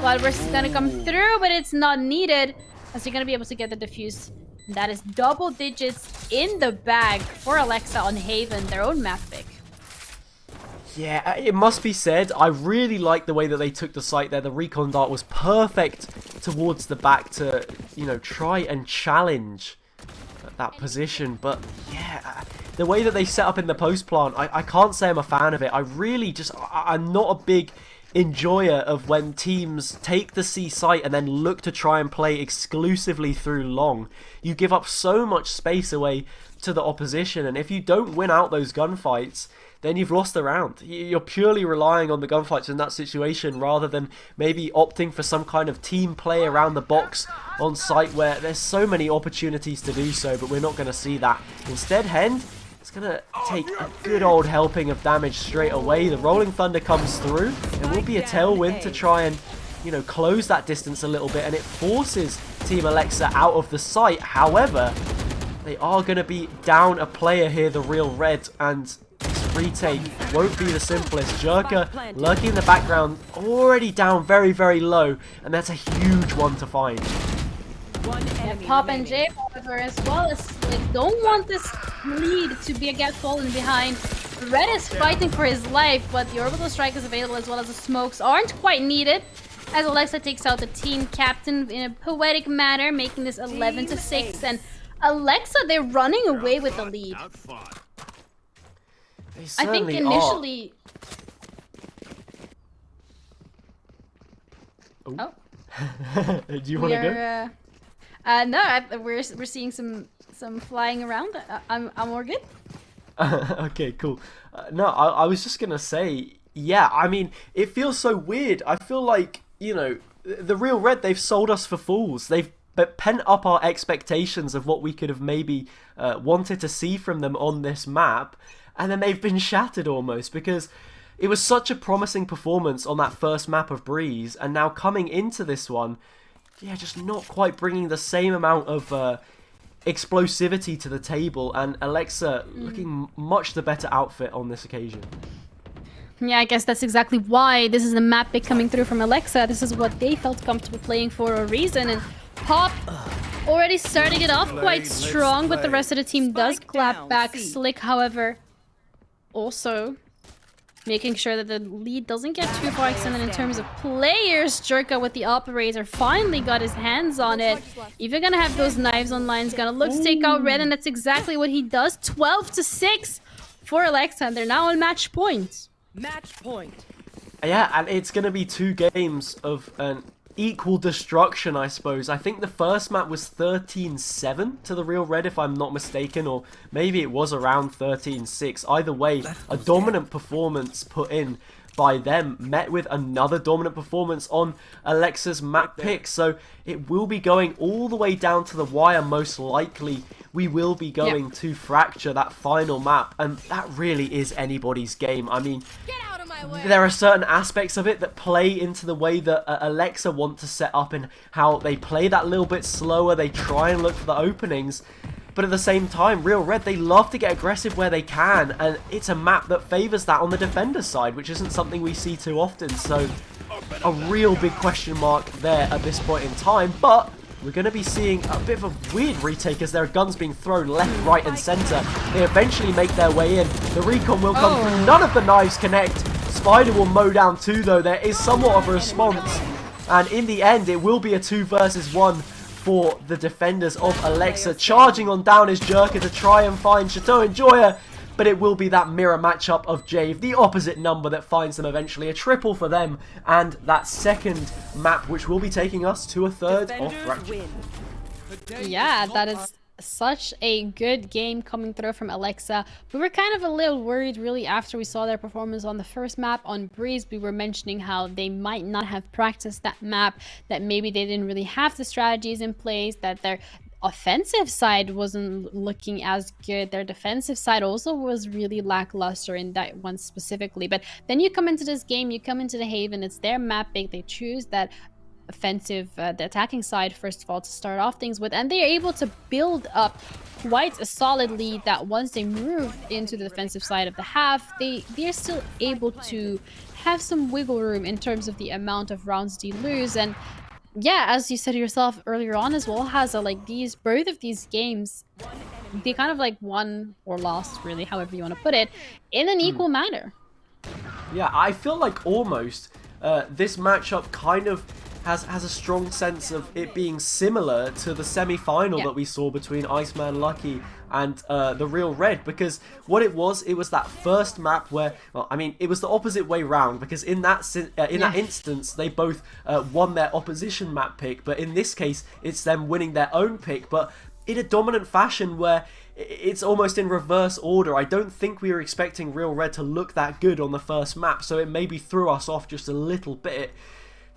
Speaker 8: Bloodburst is gonna come through, but it's not needed, as they're gonna be able to get the defuse. And that is double digits in the bag for Alexa on Haven, their own map pick.
Speaker 2: Yeah, it must be said, I really like the way that they took the site there. The recon dart was perfect towards the back to, you know, try and challenge that position. But yeah, the way that they set up in the post plant, I can't say I'm a fan of it. I really just, I'm not a big enjoyer of when teams take the C site and then look to try and play exclusively through long. You give up so much space away to the opposition, and if you don't win out those gunfights, then you've lost the round. You're purely relying on the gunfights in that situation rather than maybe opting for some kind of team play around the box on site where there's so many opportunities to do so, but we're not going to see that. Instead, Hend is going to take a good old helping of damage straight away. The Rolling Thunder comes through. There will be a tailwind to try and, you know, close that distance a little bit, and it forces Team Alexa out of the site. However, They are going to be down a player here, the Real Red, and this retake won't be the simplest. Jerka lurking in the background, already down very, very low, and that's a huge one to find.
Speaker 7: One enemy
Speaker 8: Pop and
Speaker 7: remaining.
Speaker 8: Jay, however, as well as they don't want this lead to get fallen behind. Red is fighting for his life, but the orbital strike is available as well as the smokes aren't quite needed. As Alexa takes out the team captain in a poetic manner, making this 11-6. And Alexa, they're running away with the lead.
Speaker 2: They
Speaker 8: I think
Speaker 2: certainly
Speaker 8: initially.
Speaker 2: are.
Speaker 8: Oh,
Speaker 2: Do you want to go?
Speaker 8: no, we're seeing some flying around. I'm all good.
Speaker 2: Okay, cool. No, I was just gonna say, yeah, I mean, it feels so weird. I feel like, you know, the Real Red, they've sold us for fools. They've pent up our expectations of what we could have maybe wanted to see from them on this map, and then they've been shattered almost, because it was such a promising performance on that first map of Breeze, and now coming into this one, yeah, just not quite bringing the same amount of explosivity to the table, and Alexa looking much the better outfit on this occasion.
Speaker 8: Yeah, I guess that's exactly why this is the map pick coming through from Alexa. This is what they felt comfortable playing for a reason. And Pop already starting it off quite strong, but the rest of the team does
Speaker 7: Spike
Speaker 8: clap
Speaker 7: down,
Speaker 8: back.
Speaker 7: C.
Speaker 8: Slick, however, also making sure that the lead doesn't get too far extended in terms of players. Jerka with the operator finally got his hands on it. Even gonna have those knives online, is gonna look to take out Red, and that's exactly what he does. 12-6 for Alexa, and they're now on match point.
Speaker 7: Match point.
Speaker 2: Yeah, and it's going to be 2 games of an equal destruction, I suppose. I think the first map was 13-7 to the Real Red, if I'm not mistaken, or maybe it was around 13-6. Either way, a dominant performance put in by them, met with another dominant performance on Alexa's map pick. So it will be going all the way down to the wire, most likely. We will be going to Fracture, that final map, and that really is anybody's game. I mean, there are certain aspects of it that play into the way that Alexa want to set up and how they play that little bit slower. They try and look for the openings, but at the same time, Real Red, they love to get aggressive where they can, and it's a map that favours that on the defender's side, which isn't something we see too often. So a real big question mark there at this point in time, but we're going to be seeing a bit of a weird retake as there are guns being thrown left, right and centre. They eventually make their way in. The recon will come through. None of the knives connect. Spider will mow down 2 though. There is somewhat of a response. And in the end, it will be a 2 versus 1 for the defenders of Alexa. Charging on down is Jerka to try and find Chateau Enjoyer. But it will be that mirror matchup of Jave, the opposite number, that finds them eventually. A triple for them, and that second map, which will be taking us to a third of
Speaker 7: Defenders
Speaker 2: Fracture.
Speaker 7: win.
Speaker 8: Yeah, that is such a good game coming through from Alexa. We were kind of a little worried really after we saw their performance on the first map on Breeze. We were mentioning how they might not have practiced that map, that maybe they didn't really have the strategies in place, that their offensive side wasn't looking as good. Their defensive side also was really lackluster in that one specifically. But then you come into this game, you come into the Haven, it's their map pick, they choose that offensive, the attacking side first of all to start off things with, and they are able to build up quite a solid lead that once they move into the defensive side of the half, they're still able to have some wiggle room in terms of the amount of rounds they lose. And yeah, as you said yourself earlier on as well, Haza, like both of these games, they kind of like won or lost, really, however you want to put it, in an equal manner.
Speaker 2: Yeah, I feel like almost this matchup kind of has a strong sense of it being similar to the semi-final that we saw between Iceman Lucky and the Real Red, because what it was that first map where, well, I mean, it was the opposite way round, because in that that instance they both won their opposition map pick, but in this case it's them winning their own pick, but in a dominant fashion where it's almost in reverse order. I don't think we were expecting Real Red to look that good on the first map, so it maybe threw us off just a little bit.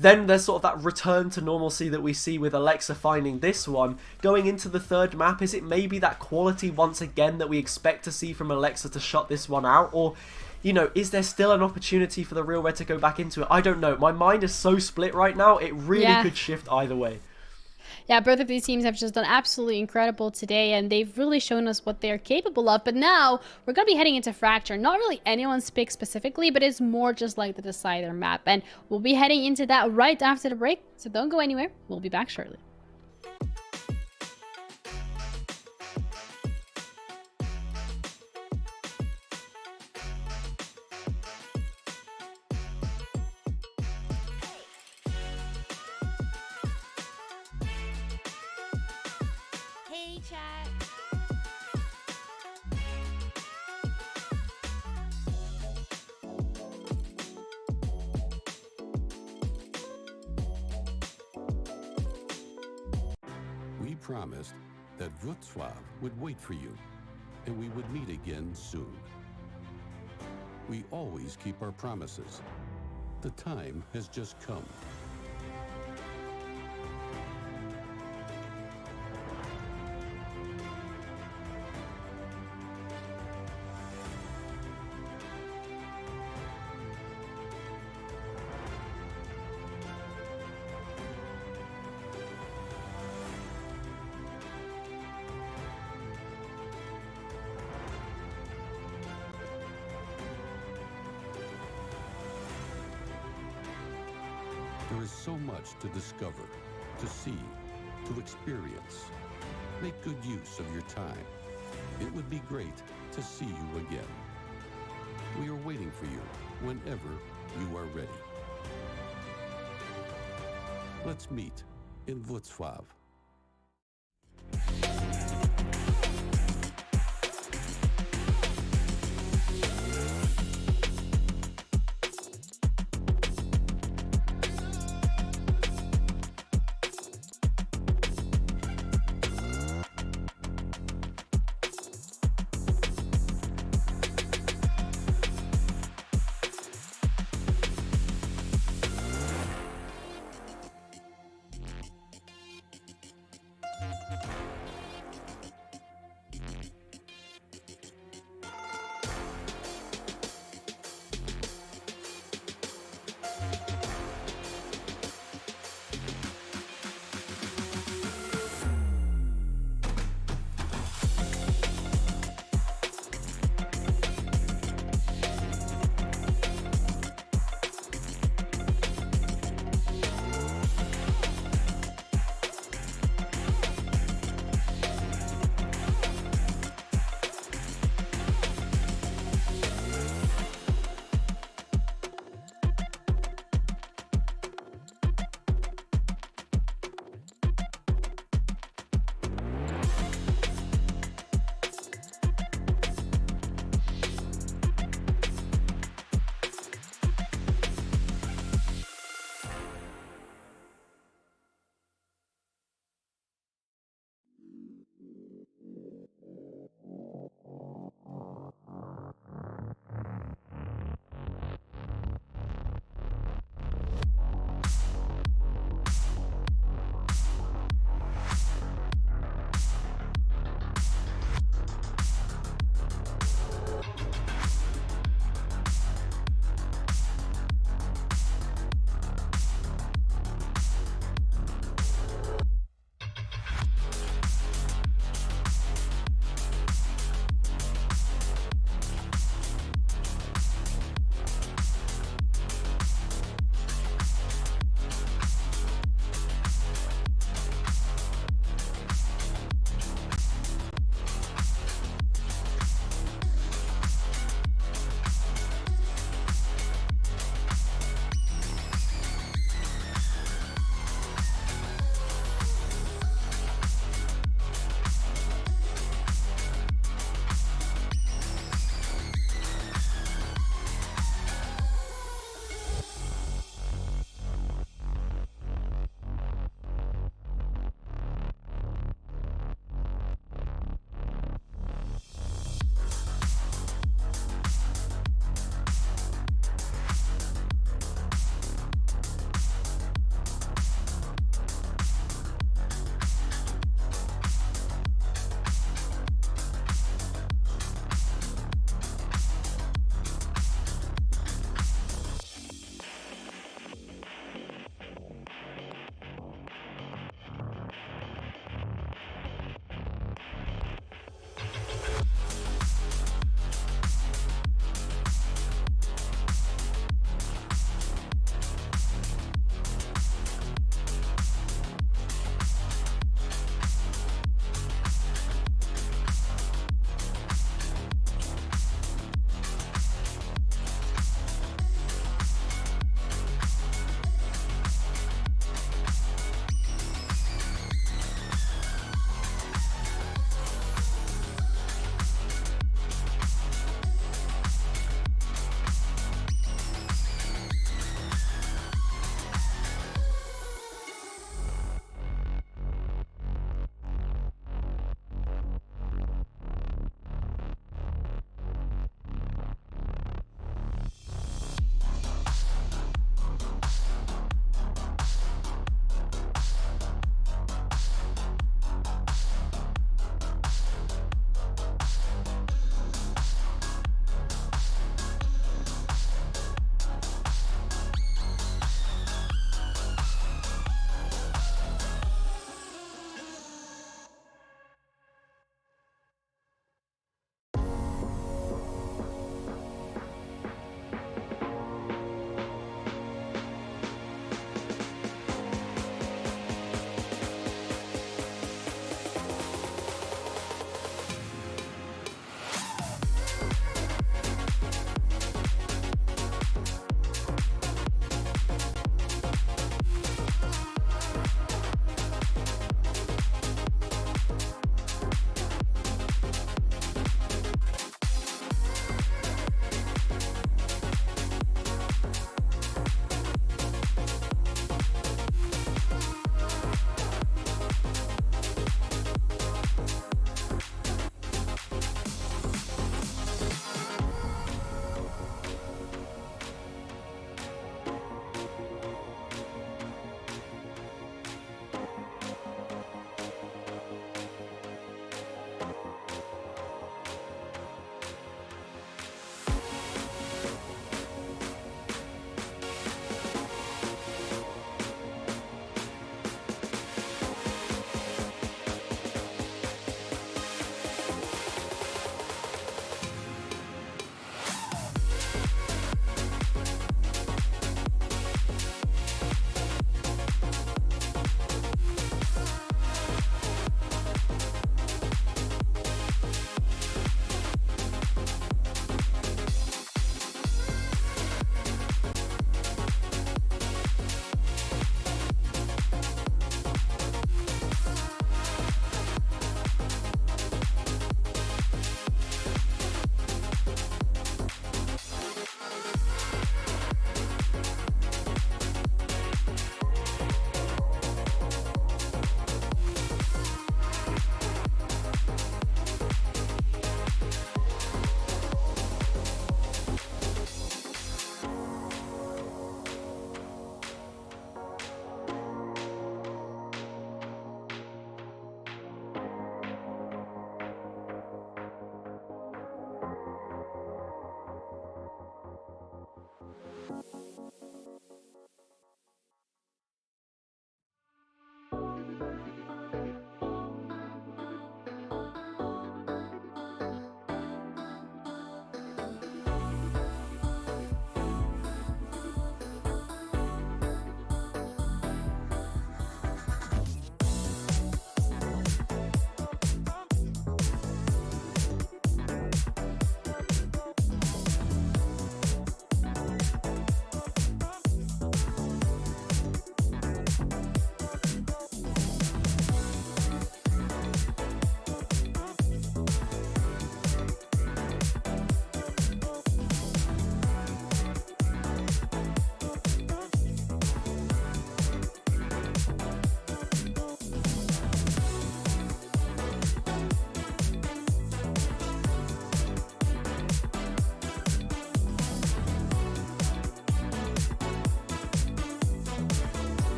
Speaker 2: Then there's sort of that return to normalcy that we see with Alexa finding this one. Going into the third map, is it maybe that quality once again that we expect to see from Alexa to shut this one out? Or, you know, is there still an opportunity for the Real Red to go back into it? I don't know. My mind is so split right now, it really could shift either way.
Speaker 8: Yeah, both of these teams have just done absolutely incredible today, and they've really shown us what they're capable of. But now we're going to be heading into Fracture. Not really anyone's pick specifically, but it's more just like the decider map. And we'll be heading into that right after the break, so don't go anywhere. We'll be back shortly.
Speaker 3: Hey, chat.
Speaker 4: We promised that Wrocław would wait for you, and we would meet again soon. We always keep our promises. The time has just come. There is so much to discover, to see, to experience. Make good use of your time. It would be great to see you again. We are waiting for you whenever you are ready. Let's meet in Wrocław.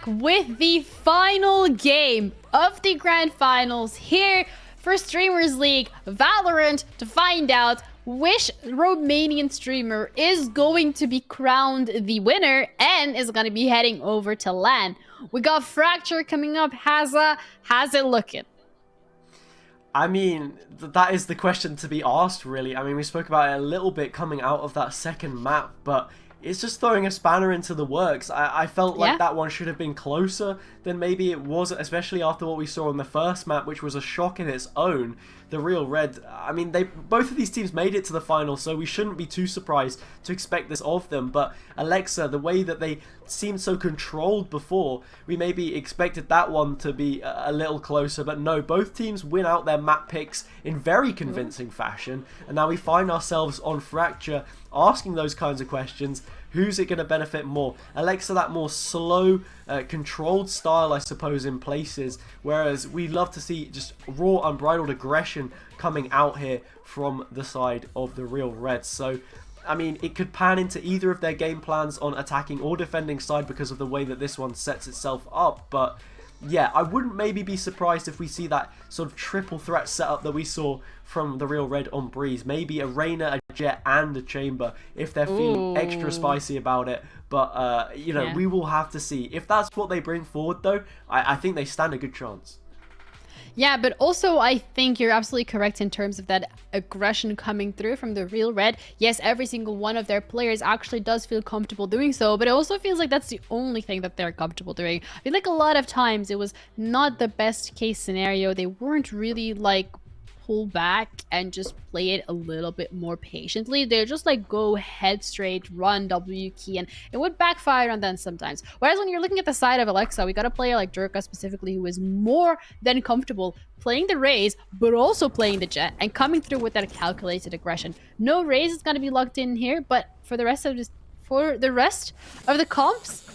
Speaker 8: with the final game of the grand finals here for Streamers League Valorant to find out which Romanian streamer is going to be crowned the winner and is going to be heading over to LAN. We got Fracture coming up. How's it looking?
Speaker 2: I mean, that is the question to be asked, really. I mean, we spoke about it a little bit coming out of that second map, but it's just throwing a spanner into the works. I felt like that one should have been closer than maybe it was, especially after what we saw on the first map, which was a shock in its own. The Real Red, I mean, both of these teams made it to the final, so we shouldn't be too surprised to expect this of them. But Alexa, the way that they seemed so controlled before, we maybe expected that one to be a little closer. But no, both teams win out their map picks in very convincing fashion. And now we find ourselves on Fracture asking those kinds of questions. Who's it going to benefit more? Alexa, that more slow, controlled style, I suppose, in places. Whereas we love to see just raw, unbridled aggression coming out here from the side of the Real Reds. So, I mean, it could pan into either of their game plans on attacking or defending side because of the way that this one sets itself up. But yeah, I wouldn't maybe be surprised if we see that sort of triple threat setup that we saw from the Real Red on Breeze. Maybe a Reyna, a Jet, and a Chamber if they're feeling extra spicy about it. But, you know, we will have to see. If that's what they bring forward, though, I think they stand a good chance.
Speaker 8: Yeah, but also I think you're absolutely correct in terms of that aggression coming through from the Real Red. Yes, every single one of their players actually does feel comfortable doing so, but it also feels like that's the only thing that they're comfortable doing. I feel like a lot of times it was not the best case scenario. They weren't really like pull back and just play it a little bit more patiently. They're just like go head straight, run W key, and it would backfire on them sometimes. Whereas when you're looking at the side of Alexa, we got a player like Jerka specifically who is more than comfortable playing the Raze, but also playing the Jet and coming through with that calculated aggression. No Raze is going to be locked in here, but for the rest of the comps,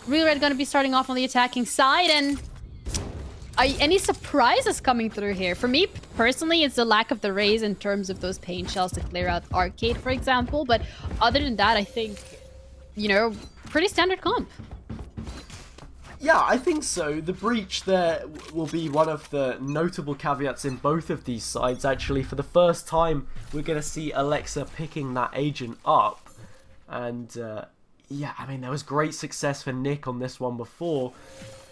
Speaker 8: Real Red going to be starting off on the attacking side. And any surprises coming through here? For me personally, it's the lack of the Raze in terms of those pain shells to clear out Arcade, for example. But other than that, I think, you know, pretty standard comp.
Speaker 2: Yeah, I think so. The breach there will be one of the notable caveats in both of these sides, actually. For the first time, we're going to see Alexa picking that agent up. And, yeah, I mean, there was great success for Nick on this one before.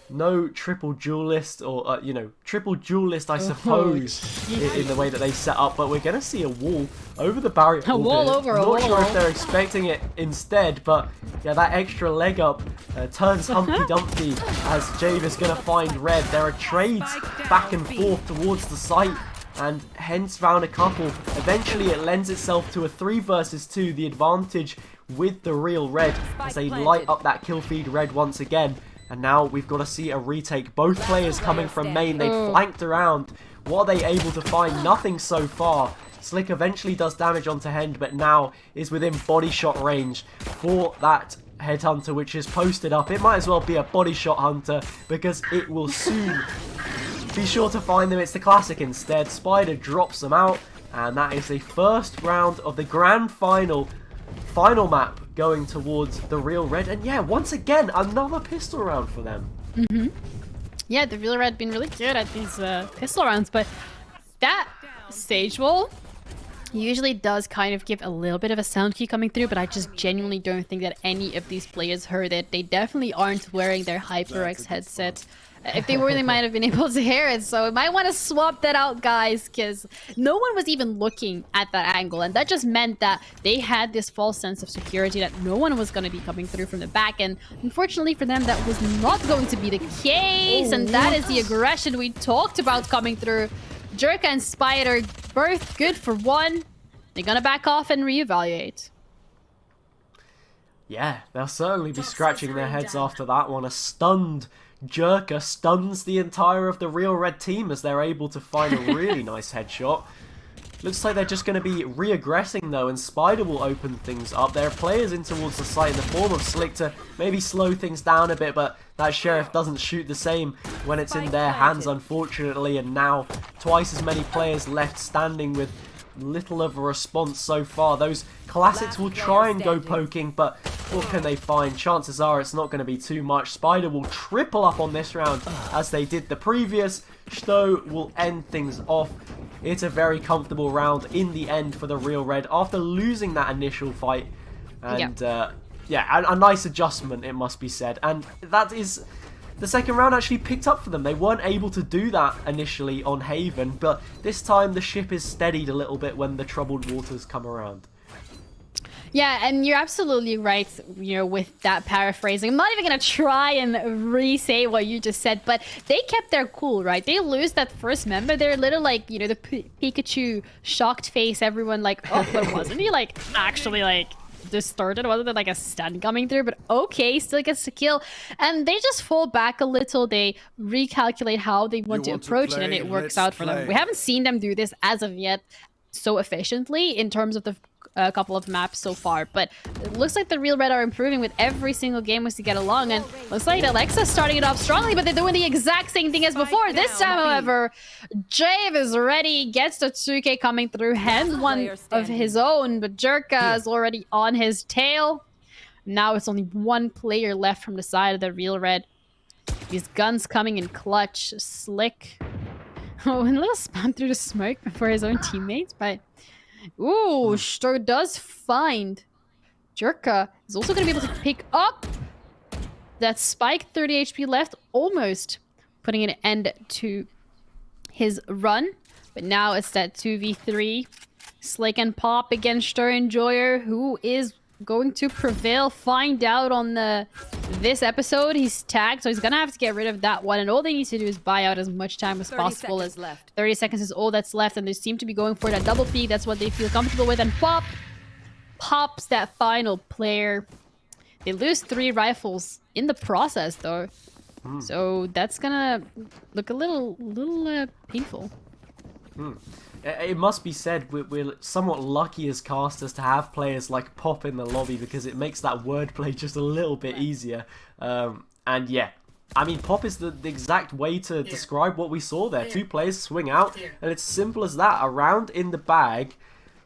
Speaker 2: No triple duelist, or, you know, triple duelist, I suppose, in the way that they set up. But we're going to see a wall over the barrier.
Speaker 8: A wall over a wall.
Speaker 2: Not sure if they're expecting it instead, but yeah, that extra leg up turns Humpty Dumpty as Jade is going to find Red. There are trades back and forth towards the site, and hence found a couple. Eventually, it lends itself to a 3 versus 2, the advantage with the Real Red as they light up that kill feed Red once again. And now we've got to see a retake. Both players coming from main. They flanked around. What are they able to find? Nothing so far. Slick eventually does damage onto Hend, but now is within body shot range for that Headhunter, which is posted up. It might as well be a body shot hunter because it will soon be sure to find them. It's the classic instead. Spider drops them out, and that is the first round of the grand final map going towards the Real Red. And yeah, once again, another pistol round for them.
Speaker 8: Yeah, the Real Red been really good at these pistol rounds, but that stage wall usually does kind of give a little bit of a sound key coming through, but I just genuinely don't think that any of these players heard it. They definitely aren't wearing their HyperX headset. If they were, they might have been able to hear it. So I might want to swap that out, guys, because no one was even looking at that angle. And that just meant that they had this false sense of security that no one was going to be coming through from the back. And unfortunately for them, that was not going to be the case. And that is the aggression we talked about coming through. Jerka and Spider, both good for 1. They're going to back off and reevaluate.
Speaker 2: Yeah, they'll certainly be scratching their heads after that one. A stunned Jerka stuns the entire of the Real Red team as they're able to find a really nice headshot. Looks like they're just going to be re-aggressing though, and Spider will open things up. There are players in towards the site in the form of Slick to maybe slow things down a bit, but that Sheriff doesn't shoot the same when it's in their hands, unfortunately. And now twice as many players left standing with little of a response so far. Those classics will try and go poking, but what can they find? Chances are it's not going to be too much. Spider will triple up on this round as they did the previous. Stowe will end things off. It's a very comfortable round in the end for the Real Red after losing that initial fight. And yeah, a nice adjustment, it must be said. And that is... the second round actually picked up for them. They weren't able to do that initially on Haven, but this time the ship is steadied a little bit when the troubled waters come around.
Speaker 8: Yeah, and you're absolutely right, you know, with that paraphrasing. I'm not even going to try and re-say what you just said, but they kept their cool, right? They lose that first member. They're a little like, you know, the Pikachu shocked face. Everyone like, oh, but wasn't he like actually like distorted? Wasn't there like a stun coming through? But okay, still gets to kill. And they just fall back a little. They recalculate how they want to approach it, and it works out for them. We haven't seen them do this as of yet so efficiently in terms of the couple of maps so far, but it looks like the Real Red are improving with every single game as they get along, and looks like Alexa's starting it off strongly, but they're doing the exact same thing as before. This time, however, Jave is ready, gets the 2K coming through, hands one of his own, but Jerka is already on his tail. Now it's only one player left from the side of the Real Red. These guns coming in clutch. Slick. Oh, and a little spam through the smoke before his own teammates, but ooh, Stur does find Jerka is also going to be able to pick up that spike. 30 HP left, almost putting an end to his run. But now it's that 2v3. Slick and Pop against Stur Enjoyer, who is going to prevail. Find out on this episode. He's tagged, so he's gonna have to get rid of that one, and all they need to do is buy out as much time as possible. As 30 seconds is all that's left, and they seem to be going for that double peak. That's what they feel comfortable with, and Pop pops that final player. They lose 3 rifles in the process though, so that's gonna look a little painful.
Speaker 2: It must be said, we're somewhat lucky as casters to have players like Pop in the lobby, because it makes that wordplay just a little bit easier. And yeah, I mean, Pop is the exact way to describe what we saw there. 2 players swing out, and it's simple as that. A round in the bag.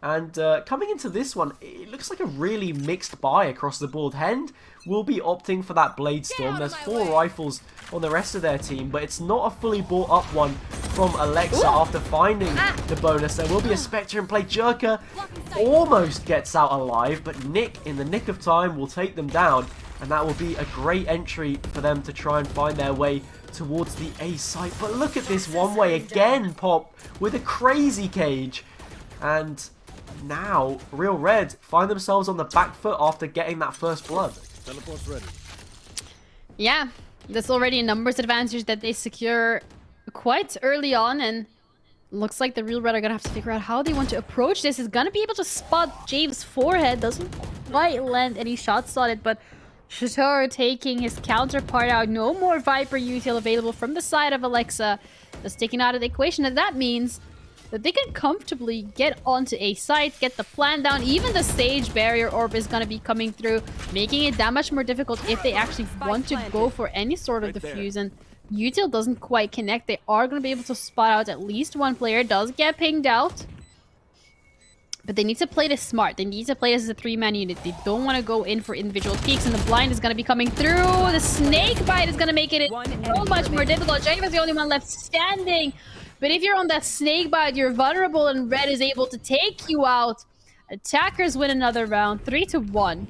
Speaker 2: And coming into this one, it looks like a really mixed buy across the board. Hend will be opting for that Blade Storm. There's 4 rifles on the rest of their team, but it's not a fully bought up one from Alexa after finding the bonus. There will be a Spectre in play. Jerka almost gets out alive, but Nick, in the nick of time, will take them down. And that will be a great entry for them to try and find their way towards the A site. But look at this one way again, Pop, with a crazy cage. And now, Real Red find themselves on the back foot after getting that first blood.
Speaker 6: Teleport's ready.
Speaker 8: Yeah, that's already a numbers advantage that they secure quite early on, and looks like the Real Red are gonna have to figure out how they want to approach this. Is gonna be able to spot Jave's forehead. Doesn't quite land any shots on it, but Shator taking his counterpart out. No more Viper util available from the side of Alexa. That's taken out of the equation, and that means that they can comfortably get onto a site, get the plan down. Even the Sage Barrier Orb is going to be coming through, making it that much more difficult if they actually want to go for any sort of defuse. And util doesn't quite connect. They are going to be able to spot out at least one player. Does get pinged out. But they need to play this smart. They need to play this as a 3-man unit. They don't want to go in for individual peaks, and the blind is going to be coming through. The snake bite is going to make it so much more difficult. Jave is the only one left standing. But if you're on that snake bite, you're vulnerable, and Red is able to take you out. Attackers win another round, 3-1.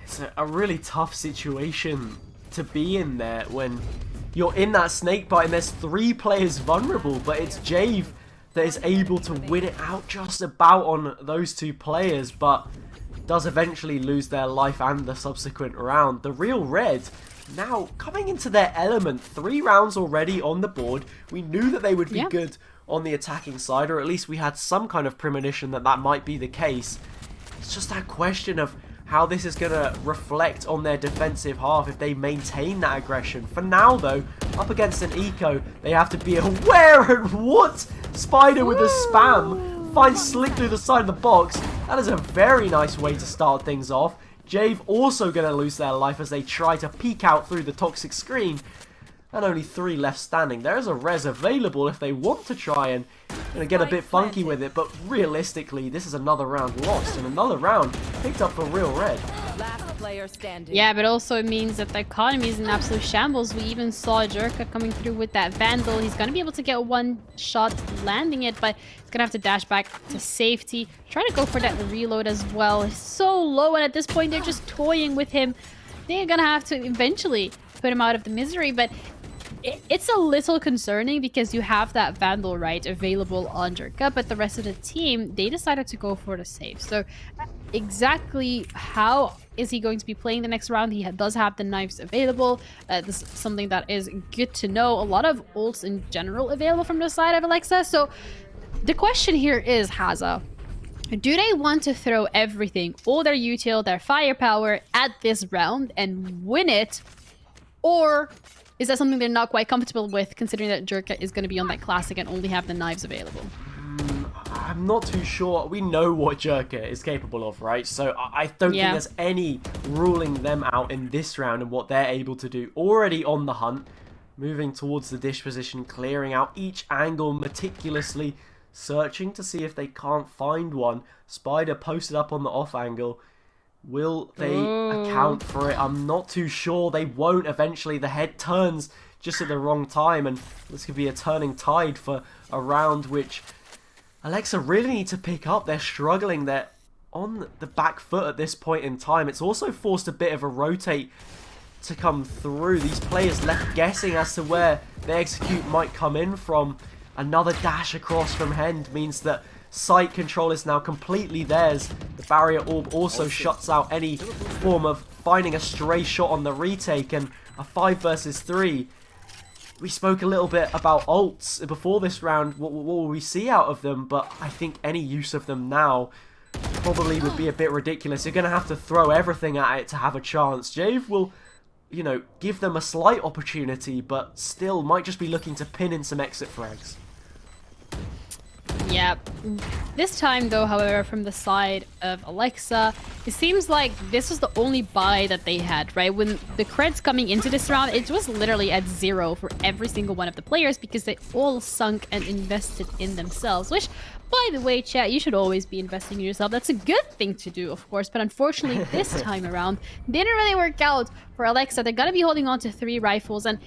Speaker 2: It's a really tough situation to be in there when you're in that snake bite and there's 3 players vulnerable, but it's Jave that is able to win it out just about on those 2 players, but does eventually lose their life and the subsequent round. The Real Red now coming into their element. 3 rounds already on the board. We knew that they would be good on the attacking side, or at least we had some kind of premonition that that might be the case. It's just that question of how this is going to reflect on their defensive half if they maintain that aggression. For now, though, up against an eco, they have to be aware. And what? Spider with a spam finds Slick through the side of the box. That is a very nice way to start things off. Jave also going to lose their life as they try to peek out through the toxic screen. And only 3 left standing. There is a res available if they want to try and gonna get a bit funky with it, but realistically, this is another round lost and another round picked up for Real Red.
Speaker 7: Last player standing.
Speaker 8: Yeah, but also it means that the economy is in absolute shambles. We even saw Jerka coming through with that Vandal. He's gonna be able to get one shot landing it, but he's gonna have to dash back to safety. Trying to go for that reload as well. He's so low, and at this point, they're just toying with him. They're gonna have to eventually put him out of the misery, but it's a little concerning because you have that Vandal right available on Jerka, but the rest of the team, they decided to go for the save. So exactly how is he going to be playing the next round? He does have the knives available. This is something that is good to know. A lot of ults in general available from the side of Alexa. So the question here is, Haza, do they want to throw everything, all their util, their firepower at this round and win it? Or is that something they're not quite comfortable with, considering that Jerka is going to be on that classic and only have the knives available?
Speaker 2: I'm not too sure. We know what Jerka is capable of, right? So I don't think there's any ruling them out in this round and what they're able to do. Already on the hunt, moving towards the dish position, clearing out each angle meticulously, searching to see if they can't find one. Spider posted up on the off angle. Will they account for it? I'm not too sure. They won't eventually. The head turns just at the wrong time, and this could be a turning tide for a round which Alexa really need to pick up. They're struggling. They're on the back foot at this point in time. It's also forced a bit of a rotate to come through. These players left guessing as to where the execute might come in from. Another dash across from Hend means that sight control is now completely theirs. The barrier orb also shuts out any form of finding a stray shot on the retake, and a 5 versus 3. We spoke a little bit about ults before this round. What will we see out of them? But I think any use of them now probably would be a bit ridiculous. You're going to have to throw everything at it to have a chance. Jave will, you know, give them a slight opportunity, but still might just be looking to pin in some exit frags.
Speaker 8: Yeah. This time, though, however, from the side of Alexa, it seems like this was the only buy that they had, right? When the creds coming into this round, it was literally at 0 for every single one of the players because they all sunk and invested in themselves, which, by the way, chat, you should always be investing in yourself. That's a good thing to do, of course, but unfortunately, this time around, didn't really work out for Alexa. They're gonna be holding on to 3 rifles, and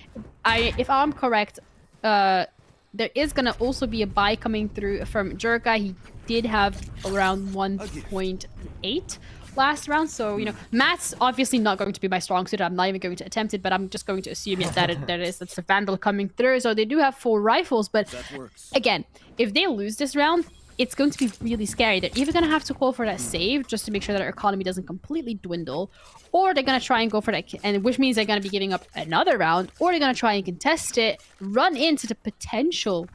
Speaker 8: if I'm correct, there is going to also be a buy coming through from Jerka. He did have around 1.8 last round. So, you know, Matt's obviously not going to be my strong suit. I'm not even going to attempt it, but I'm just going to assume that's a Vandal coming through. So they do have 4 rifles. But again, if they lose this round, it's going to be really scary. They're either going to have to call for that save just to make sure that our economy doesn't completely dwindle, or they're going to try and go for that, and which means they're going to be giving up another round, or they're going to try and contest it, run into the potential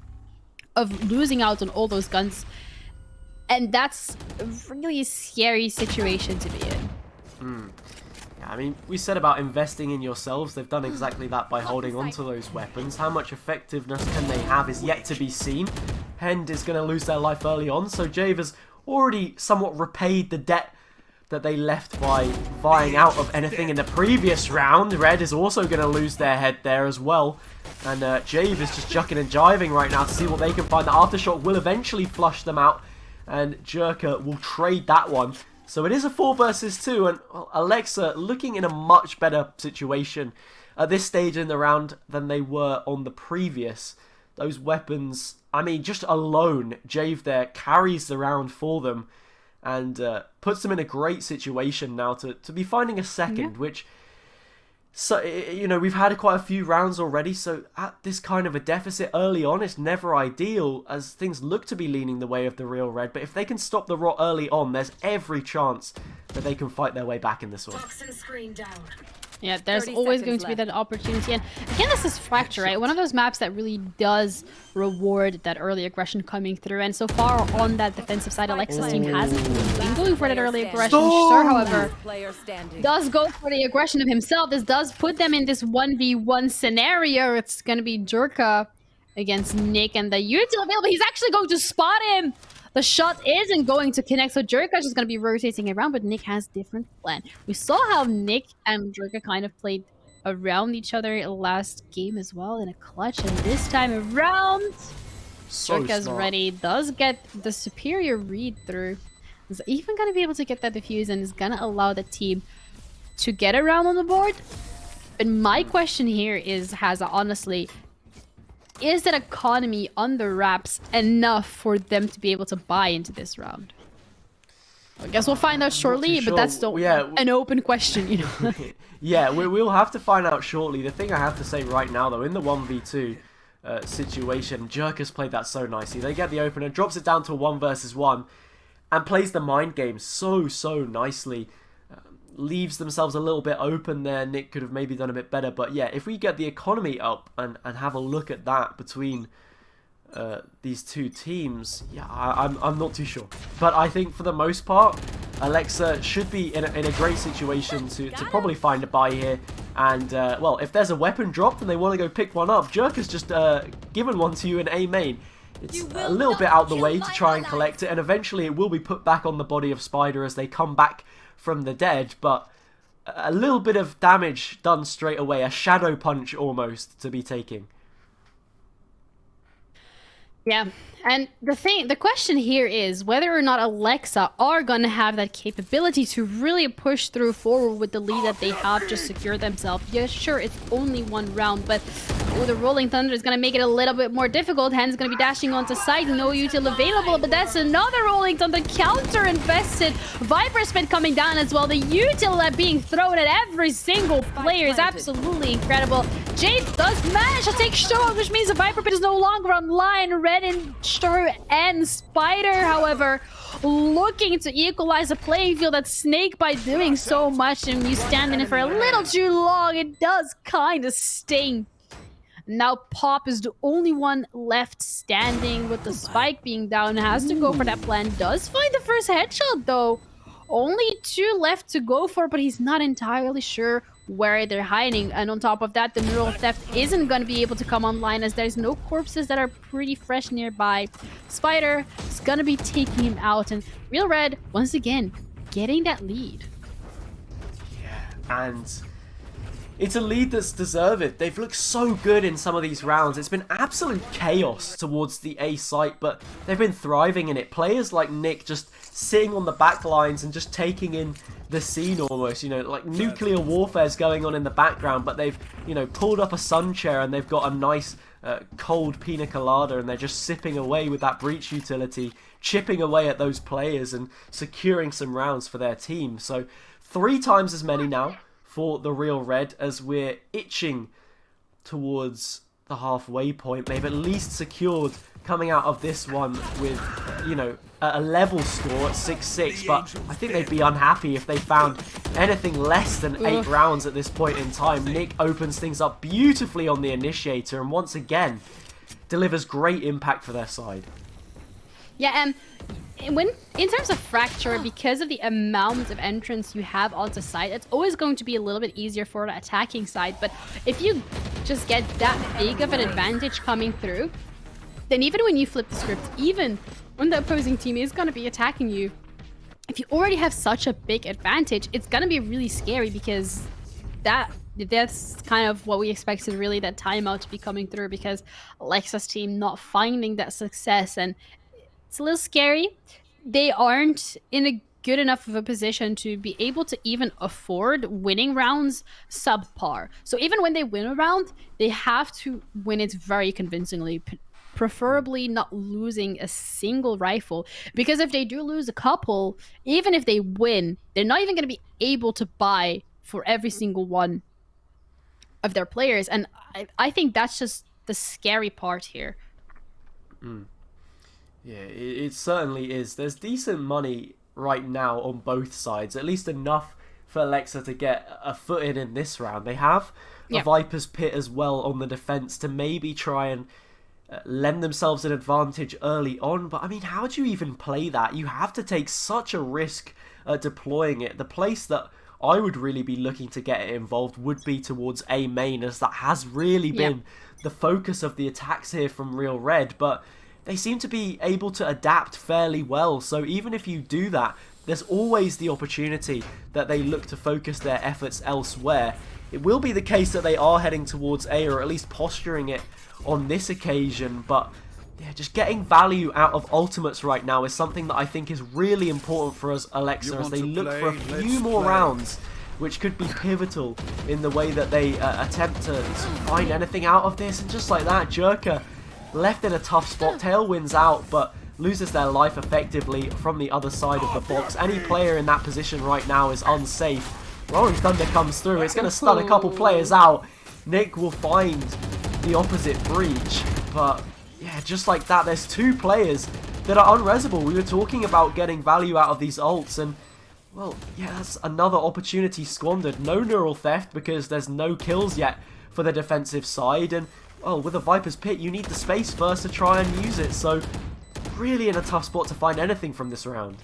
Speaker 8: of losing out on all those guns. And that's a really scary situation to be in.
Speaker 2: I mean, we said about investing in yourselves. They've done exactly that by holding onto those weapons. How much effectiveness can they have is yet to be seen. Hend is going to lose their life early on, so Jave has already somewhat repaid the debt that they left by vying out of anything in the previous round. Red is also going to lose their head there as well. And Jave is just jucking and jiving right now to see what they can find. The aftershock will eventually flush them out, and Jerka will trade that one. So it is a 4 versus 2, and Alexa looking in a much better situation at this stage in the round than they were on the previous. Those weapons, I mean, just alone, Jave there carries the round for them and puts them in a great situation now to be finding a second, which, so you know, we've had quite a few rounds already, so at this kind of a deficit early on, it's never ideal as things look to be leaning the way of the Real Red, but if they can stop the rot early on, there's every chance that they can fight their way back in this one.
Speaker 8: Yeah, there's
Speaker 7: 30
Speaker 8: always
Speaker 7: seconds
Speaker 8: going to be
Speaker 7: left.
Speaker 8: that opportunity. And again, this is Fracture, right? One of those maps that really does reward that early aggression coming through. And so far on that defensive side, Alexa's team hasn't been going for that early aggression. Sure, however,
Speaker 7: Player standing.
Speaker 8: does go for the aggression of himself. This does put them in this 1v1 scenario. It's going to be Jerka against Nick, and the util available. He's actually going to spot him. The shot isn't going to connect, so Jerka's just going to be rotating around, but Nick has different plan. We saw how Nick and Jerka kind of played around each other last game as well in a clutch, and this time around,
Speaker 2: So
Speaker 8: Joka's
Speaker 2: smart.
Speaker 8: ready, does get the superior read through. Is even gonna be able to get that defuse and is gonna allow the team to get around on the board. But my question here is, Haza, honestly, is that economy on the wraps enough for them to be able to buy into this round? I guess we'll find out shortly, but that's still an open question, you know.
Speaker 2: Yeah, we'll have to find out shortly. The thing I have to say right now, though, in the 1v2 situation, Jerk has played that so nicely. They get the opener, drops it down to a 1 versus 1, and plays the mind game so nicely. Leaves themselves a little bit open there. Nick could have maybe done a bit better, but yeah, if we get the economy up and have a look at that between these two teams, yeah, I'm not too sure. But I think for the most part, Alexa should be in a great situation to probably find a buy here. And well, if there's a weapon drop and they want to go pick one up, Jerk has just given one to you in A main. It's a little bit out the way to try and collect it, and eventually it will be put back on the body of Spider as they come back from the dead, but a little bit of damage done straight away, a shadow punch almost to be taking.
Speaker 8: Yeah, and the question here is whether or not Alexa are gonna have that capability to really push through forward with the lead that they have just secured themselves. Yeah, sure, it's only one round, but the Rolling Thunder is gonna make it a little bit more difficult. Hen's gonna be dashing onto site, no util available, but that's another Rolling Thunder counter invested. Viper Spin coming down as well. The util being thrown at every single player is absolutely incredible. Jade does manage to take Sturm, which means the Viper Pit is no longer online. Red and Sturm and Spider, however, looking to equalize the playing field at Snake by doing so much, and you stand in it for a little too long. It does kind of sting. Now Pop is the only one left standing with the spike being down. Has to go for that plan. Does find the first headshot though. Only 2 left to go for, but he's not entirely sure where they're hiding. And on top of that, the mural theft isn't going to be able to come online as there's no corpses that are pretty fresh nearby. Spider is going to be taking him out, and Real Red, once again, getting that lead.
Speaker 2: Yeah, and it's a lead that's deserved. They've looked so good in some of these rounds. It's been absolute chaos towards the A site, but they've been thriving in it. Players like Nick just sitting on the back lines and just taking in the scene almost, you know, like nuclear warfare's going on in the background, but they've, you know, pulled up a sun chair and they've got a nice cold pina colada and they're just sipping away with that breach utility, chipping away at those players and securing some rounds for their team. So 3 times as many now for the Real Red as we're itching towards the halfway point. They've at least secured coming out of this one with, you know, a level score at 6-6, but I think they'd be unhappy if they found anything less than 8 rounds at this point in time. Nick opens things up beautifully on the initiator and once again delivers great impact for their side.
Speaker 8: Yeah, and in terms of Fracture, because of the amount of entrance you have onto site, it's always going to be a little bit easier for the attacking side. But if you just get that big of an advantage coming through, then even when you flip the script, even when the opposing team is going to be attacking you, if you already have such a big advantage, it's going to be really scary because that's kind of what we expected, really, that timeout to be coming through, because Alexa's team not finding that success, and it's a little scary. They aren't in a good enough of a position to be able to even afford winning rounds subpar. So even when they win a round, they have to win it very convincingly, preferably not losing a single rifle, because if they do lose a couple, even if they win, they're not even going to be able to buy for every single one of their players. And I think that's just the scary part here.
Speaker 2: Yeah, it certainly is. There's decent money right now on both sides, at least enough for Alexa to get a foot in this round. They have a Viper's Pit as well on the defense to maybe try and lend themselves an advantage early on, but I mean, how do you even play that? You have to take such a risk deploying it. The place that I would really be looking to get it involved would be towards A main, as that has really been the focus of the attacks here from Real Red, but they seem to be able to adapt fairly well. So even if you do that, there's always the opportunity that they look to focus their efforts elsewhere. It will be the case that they are heading towards A, or at least posturing it on this occasion, but yeah, just getting value out of ultimates right now is something that I think is really important for us, Alexa, as they look for a few more rounds, which could be pivotal in the way that they attempt to find anything out of this. And just like that, Jerker left in a tough spot. Tail wins out, but loses their life effectively from the other side of the box. Any player in that position right now is unsafe. Rolling Thunder comes through. It's going to stun a couple players out. Nick will find the opposite breach, but yeah, just like that, there's 2 players that are unresable. We were talking about getting value out of these ults, and well, yeah, that's another opportunity squandered. No neural theft because there's no kills yet for the defensive side, and well, with a Viper's Pit, you need the space first to try and use it, so really in a tough spot to find anything from this round.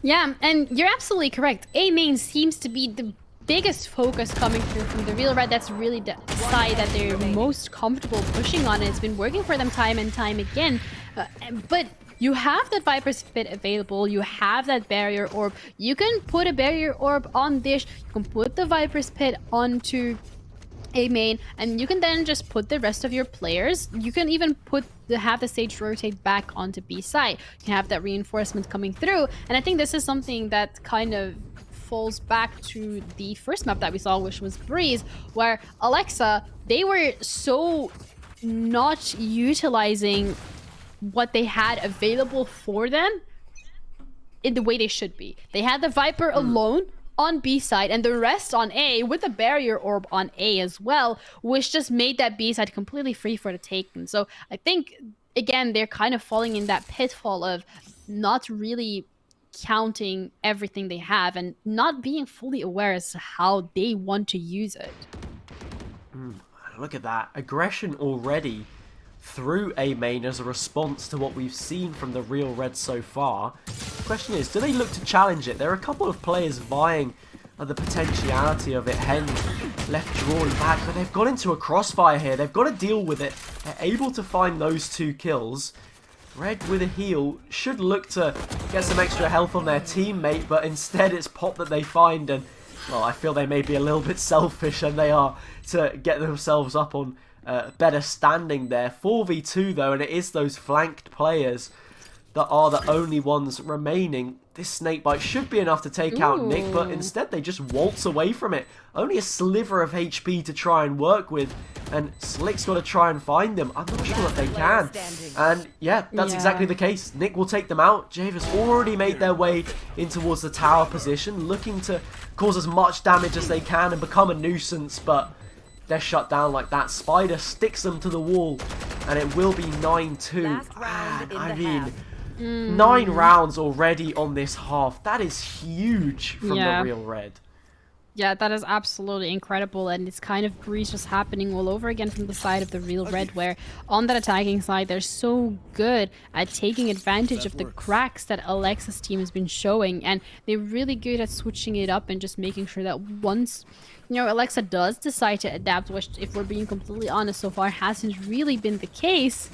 Speaker 8: Yeah, and you're absolutely correct. A main seems to be the biggest focus coming through from the Real Red. That's really the side that they're most comfortable pushing on. It's been working for them time and time again. But you have that Viper's Pit available. You have that Barrier Orb. You can put a Barrier Orb on Dish. You can put the Viper's Pit onto A main, and you can then just put the rest of your players. You can even have the Sage rotate back onto B side. You can have that reinforcement coming through, and I think this is something that kind of falls back to the first map that we saw, which was Breeze, where Alexa, they were so not utilizing what they had available for them in the way they should be. They had the Viper alone on B side and the rest on A, with a Barrier Orb on A as well, which just made that B side completely free for the taking. So I think, again, they're kind of falling in that pitfall of not really counting everything they have and not being fully aware as to how they want to use it.
Speaker 2: Look at that. Aggression already through A main as a response to what we've seen from the Real Red so far. The question is, do they look to challenge it? There are a couple of players vying at the potentiality of it. Hen left drawing back, but they've got into a crossfire here. They've got to deal with it. They're able to find those 2 kills. Red with a heal should look to get some extra health on their teammate, but instead it's Pop that they find, and well, I feel they may be a little bit selfish and they are to get themselves up on better standing there. 4v2 though, and it is those flanked players that are the only ones remaining. This snakebite should be enough to take out Nick, but instead they just waltz away from it. Only a sliver of HP to try and work with, and Slick's got to try and find them. I'm not sure that they can. And yeah, that's exactly the case. Nick will take them out. Jave has already made their way in towards the tower position, looking to cause as much damage as they can and become a nuisance, but they're shut down like that. Spider sticks them to the wall, and it will be 9-2. I mean, 9 rounds already on this half. That is huge from the Real Red.
Speaker 8: Yeah, that is absolutely incredible, and it's kind of Breeze just happening all over again from the side of the Real Red, where on that attacking side, they're so good at taking advantage of the cracks that Alexa's team has been showing, and they're really good at switching it up and just making sure that once, you know, Alexa does decide to adapt, which, if we're being completely honest, so far hasn't really been the case,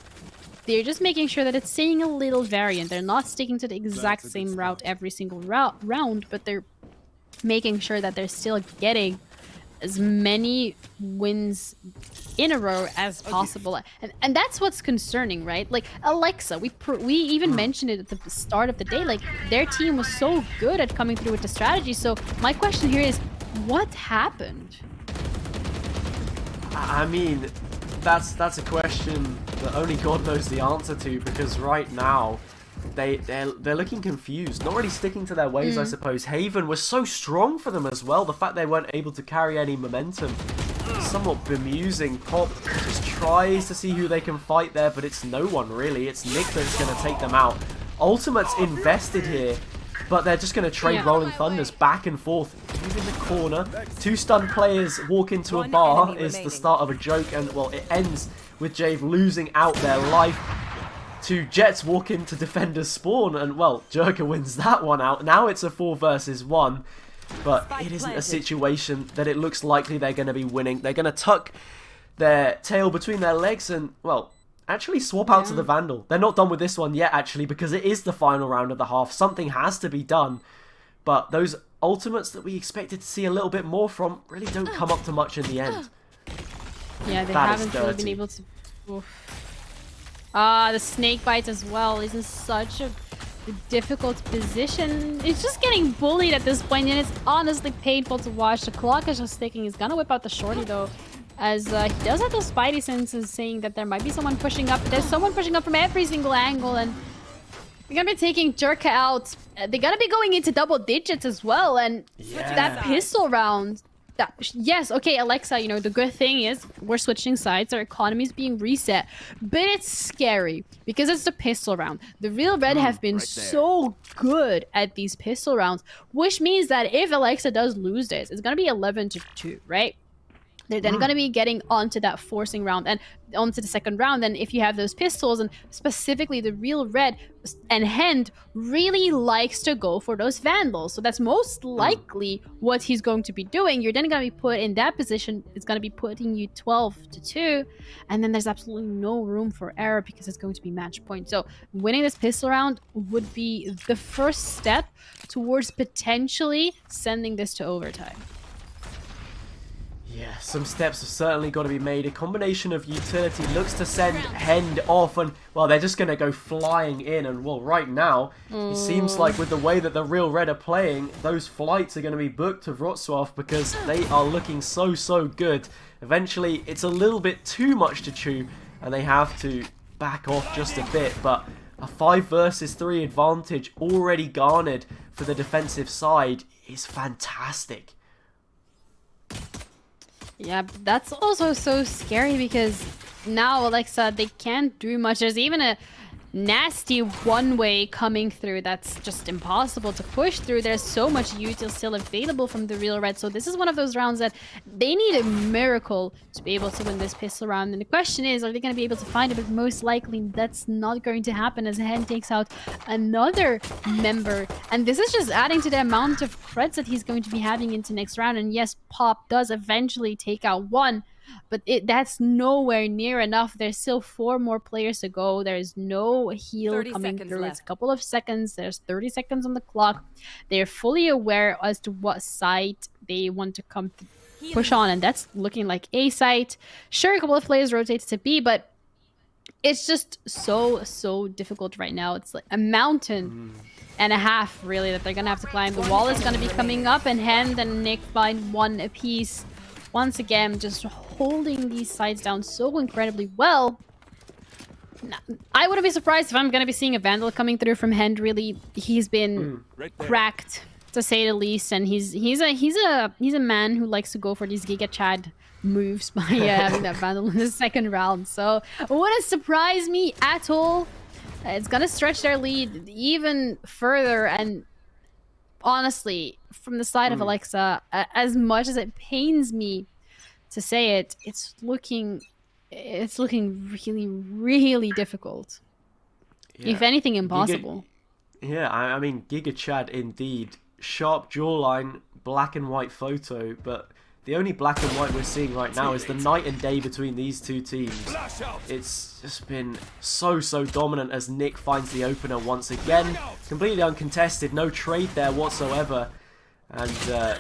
Speaker 8: they're just making sure that it's staying a little variant. They're not sticking to the exact same route every single round, but they're making sure that they're still getting as many wins in a row as possible. And that's what's concerning, right? Like, Alexa, we even mentioned it at the start of the day, like, their team was so good at coming through with the strategy. So my question here is, what happened?
Speaker 2: I mean, that's a question that only God knows the answer to, because right now they're looking confused, not really sticking to their ways, I suppose. Haven was so strong for them as well. The fact they weren't able to carry any momentum, somewhat bemusing. Pop just tries to see who they can fight there, but it's no one really. It's Nick that's going to take them out. Ultimate's invested here, but they're just going to trade Rolling Thunders back and forth. In the corner, 2 stunned players walk into a bar is the start of a joke, and well, it ends with Jave losing out their life. 2 Jets walk into Defender's spawn, and well, Jerker wins that one out. Now it's a 4 versus 1, but it isn't a situation that it looks likely they're going to be winning. They're going to tuck their tail between their legs and, well, actually swap out to the Vandal. They're not done with this one yet, actually, because it is the final round of the half. Something has to be done, but those ultimates that we expected to see a little bit more from really don't come up to much in the end.
Speaker 8: Yeah, they
Speaker 2: That is
Speaker 8: haven't really
Speaker 2: dirty.
Speaker 8: been able to... Oof. The snake bites as well. He's in such a difficult position. He's just getting bullied at this point, and it's honestly painful to watch. The clock is just ticking. He's gonna whip out the shorty though, as he does have those spidey senses saying that there might be someone pushing up. There's someone pushing up from every single angle, and they're gonna be taking Jerka out. They're gonna be going into double digits as well, and that pistol round. Yes, okay, Alexa, you know, the good thing is we're switching sides, our economy is being reset, but it's scary because it's the pistol round. The Real Red have been so good at these pistol rounds, which means that if Alexa does lose this, it's gonna be 11-2, right? They're then going to be getting onto that forcing round and onto the second round. And if you have those pistols, and specifically the Real Red and Hand really likes to go for those Vandals. So that's most likely what he's going to be doing. You're then going to be put in that position. It's going to be putting you 12-2. And then there's absolutely no room for error because it's going to be match point. So winning this pistol round would be the first step towards potentially sending this to overtime.
Speaker 2: Yeah, some steps have certainly got to be made. A combination of utility looks to send Hend off, and, well, they're just going to go flying in. And, well, right now, it seems like with the way that the Real Red are playing, those flights are going to be booked to Wrocław because they are looking so good. Eventually, it's a little bit too much to chew, and they have to back off just a bit. But a 5 versus 3 advantage already garnered for the defensive side is fantastic.
Speaker 8: Yeah, but that's also so scary because now Alexa, they can't do much. There's even a nasty one-way coming through that's just impossible to push through. There's so much util still available from the Real Red, so this is one of those rounds that they need a miracle to be able to win this pistol round. And the question is, are they going to be able to find it? But most likely that's not going to happen as Hen takes out another member, and this is just adding to the amount of creds that he's going to be having into next round. And yes, Pop does eventually take out one, but that's nowhere near enough. There's still 4 more players to go. There's no heal
Speaker 7: 30
Speaker 8: coming
Speaker 7: seconds
Speaker 8: through.
Speaker 7: left.
Speaker 8: It's a couple of seconds. There's 30 seconds on the clock. They're fully aware as to what side they want to come push on, and that's looking like A site. Sure, a couple of players rotate to B, but it's just so difficult right now. It's like a mountain and a half, really, that they're gonna have to climb. The wall is gonna be coming up, and Hand and Nick find one apiece. Once again, just holding these sides down so incredibly well. Now, I wouldn't be surprised if I'm going to be seeing a Vandal coming through from Hend. Really, he's been cracked, to say the least, and he's a man who likes to go for these Giga Chad moves by having that Vandal in the second round. So it wouldn't surprise me at all. It's going to stretch their lead even further, and honestly, from the side of Alexa, as much as it pains me to say it, it's looking really difficult.
Speaker 2: Yeah.
Speaker 8: If anything, impossible.
Speaker 2: I mean, Giga Chad indeed. Sharp jawline, black and white photo, but the only black and white we're seeing right now is the night and day between these two teams. It's just been so dominant as Nick finds the opener once again. Completely uncontested, no trade there whatsoever. And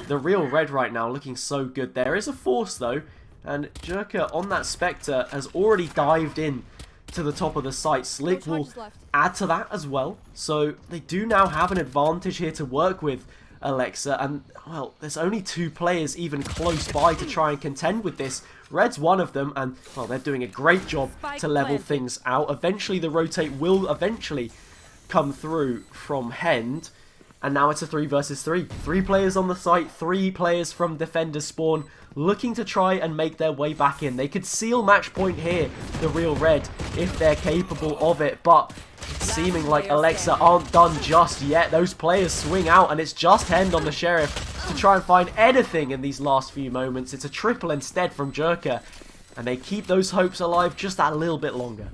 Speaker 2: the Real Red right now looking so good. There is a force though, and Jerka on that Spectre has already dived in to the top of the site. Slick will add to that as well. So they do now have an advantage here to work with, Alexa, and, well, there's only 2 players even close by to try and contend with this. Red's one of them, and, well, they're doing a great job to level things out. Eventually, the rotate will eventually come through from Hend, and now it's a 3 versus 3. 3 players on the site, 3 players from Defender spawn, looking to try and make their way back in. They could seal match point here, the Real Red, if they're capable of it, but it's seeming like Alexa aren't done just yet. Those players swing out, and it's just Hend on the Sheriff to try and find anything in these last few moments. It's a triple instead from Jerka, and they keep those hopes alive just that little bit longer.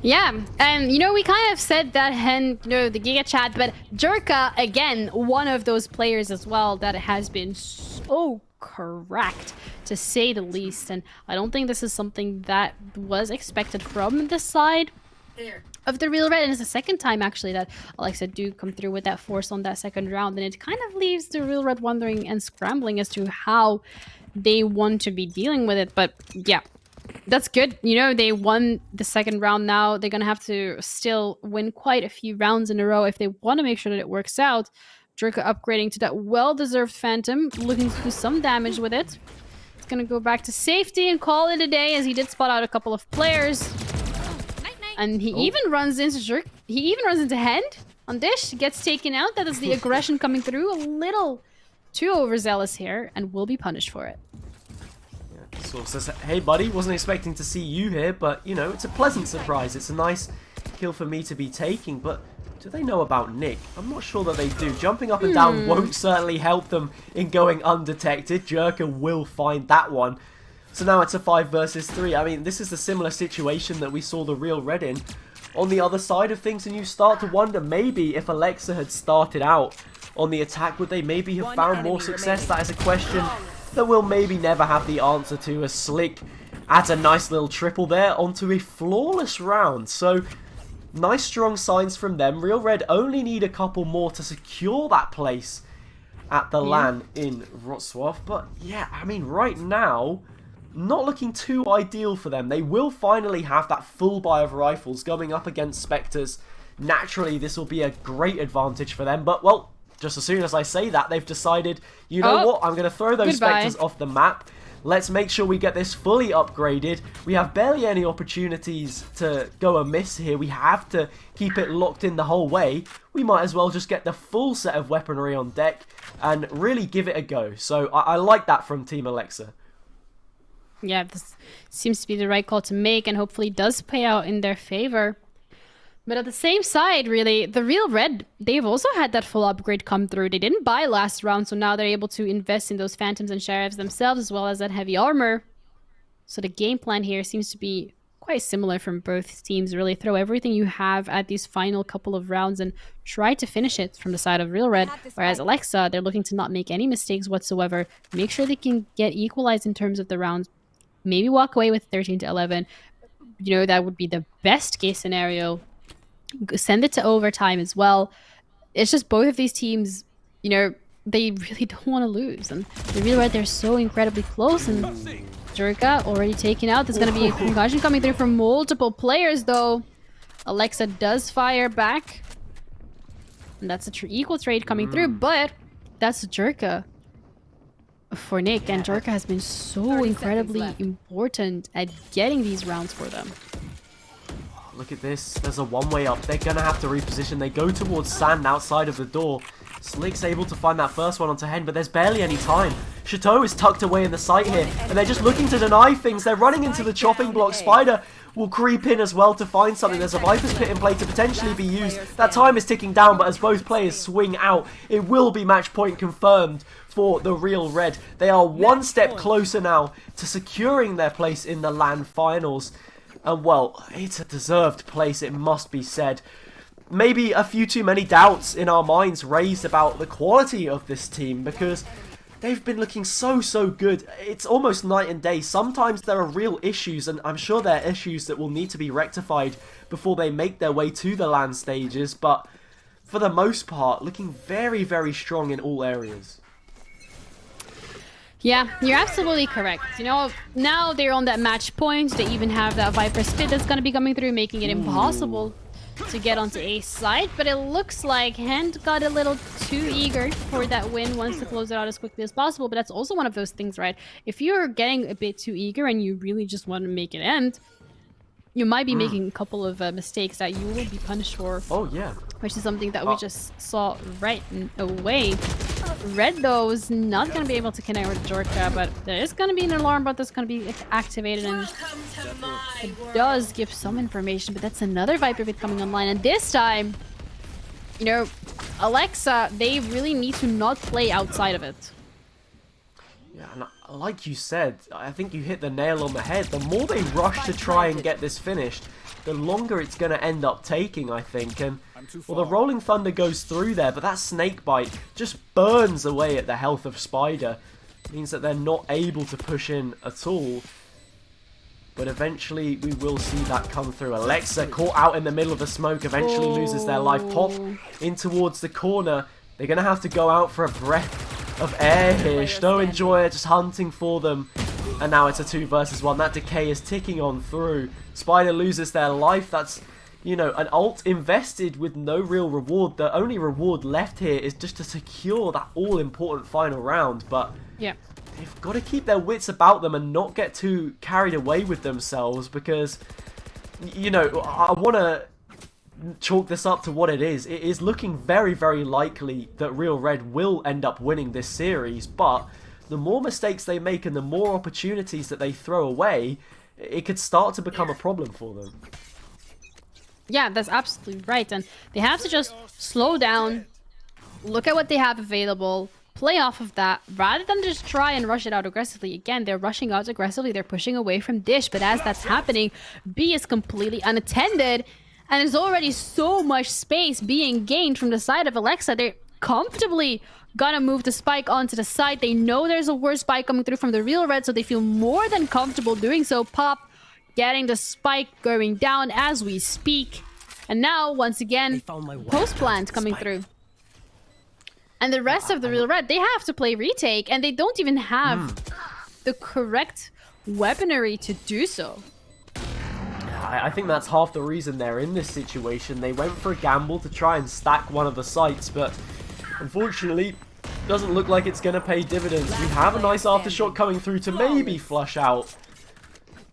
Speaker 8: Yeah, and you know, we kind of said that Hen, you know, the Giga Chat, but Jerka, again, one of those players as well that has been so cracked, to say the least, and I don't think this is something that was expected from the side of the Real Red, and it's the second time actually that Alexa do come through with that force on that second round, and it kind of leaves the Real Red wondering and scrambling as to how they want to be dealing with it. But yeah, That's good. You know, they won the second round now. They're going to have to still win quite a few rounds in a row if they want to make sure that it works out. Jerka upgrading to that well-deserved Phantom, looking to do some damage with it. It's going to go back to safety and call it a day, as he did spot out a couple of players. And he even runs into Jerk. He even runs into Hand on Dish. Gets taken out. That is the aggression coming through. A little too overzealous here, and will be punished for it.
Speaker 2: Sort of says, hey buddy, wasn't expecting to see you here, but you know, it's a pleasant surprise. It's a nice kill for me to be taking, but do they know about Nick? I'm not sure that they do. Jumping up and down won't certainly help them in going undetected. Jerka will find that one. So now it's a 5 versus 3. I mean, this is a similar situation that we saw the Real Red in on the other side of things, and you start to wonder maybe if Alexa had started out on the attack, would they maybe have found more success? That is a question that we'll maybe never have the answer to, as Slick adds a nice little triple there onto a flawless round. So nice strong signs from them. Real Red only need a couple more to secure that place at the LAN in Wrocław. But yeah, I mean, right now, not looking too ideal for them. They will finally have that full buy of rifles going up against Spectres. Naturally, this will be a great advantage for them, but well, just as soon as I say that, they've decided, you know what, I'm going to throw those Spectres off the map. Let's make sure we get this fully upgraded. We have barely any opportunities to go amiss here. We have to keep it locked in the whole way. We might as well just get the full set of weaponry on deck and really give it a go. So I like that from Team Alexa.
Speaker 8: Yeah, this seems to be the right call to make, and hopefully does pay out in their favor. But at the same side, really, the Real Red, they've also had that full upgrade come through. They didn't buy last round, so now they're able to invest in those Phantoms and Sheriffs themselves, as well as that heavy armor. So the game plan here seems to be quite similar from both teams. Really throw everything you have at these final couple of rounds and try to finish it from the side of Real Red. Whereas Alexa, they're looking to not make any mistakes whatsoever. Make sure they can get equalized in terms of the rounds. Maybe walk away with 13 to 11. You know, that would be the best case scenario. Send it to overtime as well. It's just both of these teams, you know, they really don't want to lose. And the Real Red, they're so incredibly close. And Jerka already taken out. There's going to be a concussion coming through from multiple players, though. Alexa does fire back. And that's a equal trade coming through. But that's Jerka for Nick. And Jerka has been so incredibly important at getting these rounds for them.
Speaker 2: Look at this. There's a one-way up. They're going to have to reposition. They go towards Sand outside of the door. Slick's able to find that first one onto Hen, but there's barely any time. Chateau is tucked away in the site here, and they're just looking to deny things. They're running into the chopping block. Spider will creep in as well to find something. There's a Viper's Pit in play to potentially be used. That time is ticking down, but as both players swing out, it will be match point confirmed for the Real Red. They are one step closer now to securing their place in the LAN finals. And well, it's a deserved place, it must be said. Maybe a few too many doubts in our minds raised about the quality of this team, because they've been looking so good. It's almost night and day. Sometimes there are real issues, and I'm sure there are issues that will need to be rectified before they make their way to the LAN stages, but for the most part, looking very strong in all areas.
Speaker 8: Yeah, you're absolutely correct. You know, now they're on that match point. They even have that Viper Spit that's going to be coming through, making it impossible to get onto A side. But it looks like Hand got a little too eager for that win, wants to close it out as quickly as possible. But that's also one of those things, right? If you're getting a bit too eager and you really just want to make it end, you might be making a couple of mistakes that you will be punished for.
Speaker 2: Oh, yeah.
Speaker 8: Which is something that we just saw right away. Red, though, is not going to be able to connect with Jorka, but there is going to be an alarm bot that's going to be activated, and it does give some information, but that's another Viper Pit coming online, and this time, you know, Alexa, they really need to not play outside of it.
Speaker 2: Yeah, and like you said, I think you hit the nail on the head. The more they rush to try and get this finished, the longer it's going to end up taking, I think. And well, the Rolling Thunder goes through there, but that Snake Bite just burns away at the health of Spider. It means that they're not able to push in at all. But eventually we will see that come through. Alexa, caught out in the middle of the smoke, eventually loses their life. Pop in towards the corner. They're going to have to go out for a breath of air here. Snow Enjoyer just hunting for them. And now it's a 2 versus 1. That decay is ticking on through. Spider loses their life. That's, you know, an ult invested with no real reward. The only reward left here is just to secure that all-important final round. But
Speaker 8: Yeah.
Speaker 2: they've got to keep their wits about them and not get too carried away with themselves, because, you know, I want to chalk this up to what it is. It is looking very, very likely that Real Red will end up winning this series, but the more mistakes they make and the more opportunities that they throw away, it could start to become a problem for them.
Speaker 8: Yeah, that's absolutely right. And they have to just slow down, look at what they have available, play off of that, rather than just try and rush it out aggressively. Again, they're rushing out aggressively, they're pushing away from Dish, but as that's happening, B is completely unattended, and there's already so much space being gained from the side of Alexa. They're comfortably gonna move the spike onto the side. They know there's a worse spike coming through from the Real Red, so they feel more than comfortable doing so. Pop getting the spike going down as we speak. And now, once again, post plant coming through. And the rest of the Real Red, they have to play retake, and they don't even have the correct weaponry to do so.
Speaker 2: I think that's half the reason they're in this situation. They went for a gamble to try and stack one of the sites, but unfortunately, doesn't look like it's going to pay dividends. We have a nice aftershock coming through to maybe flush out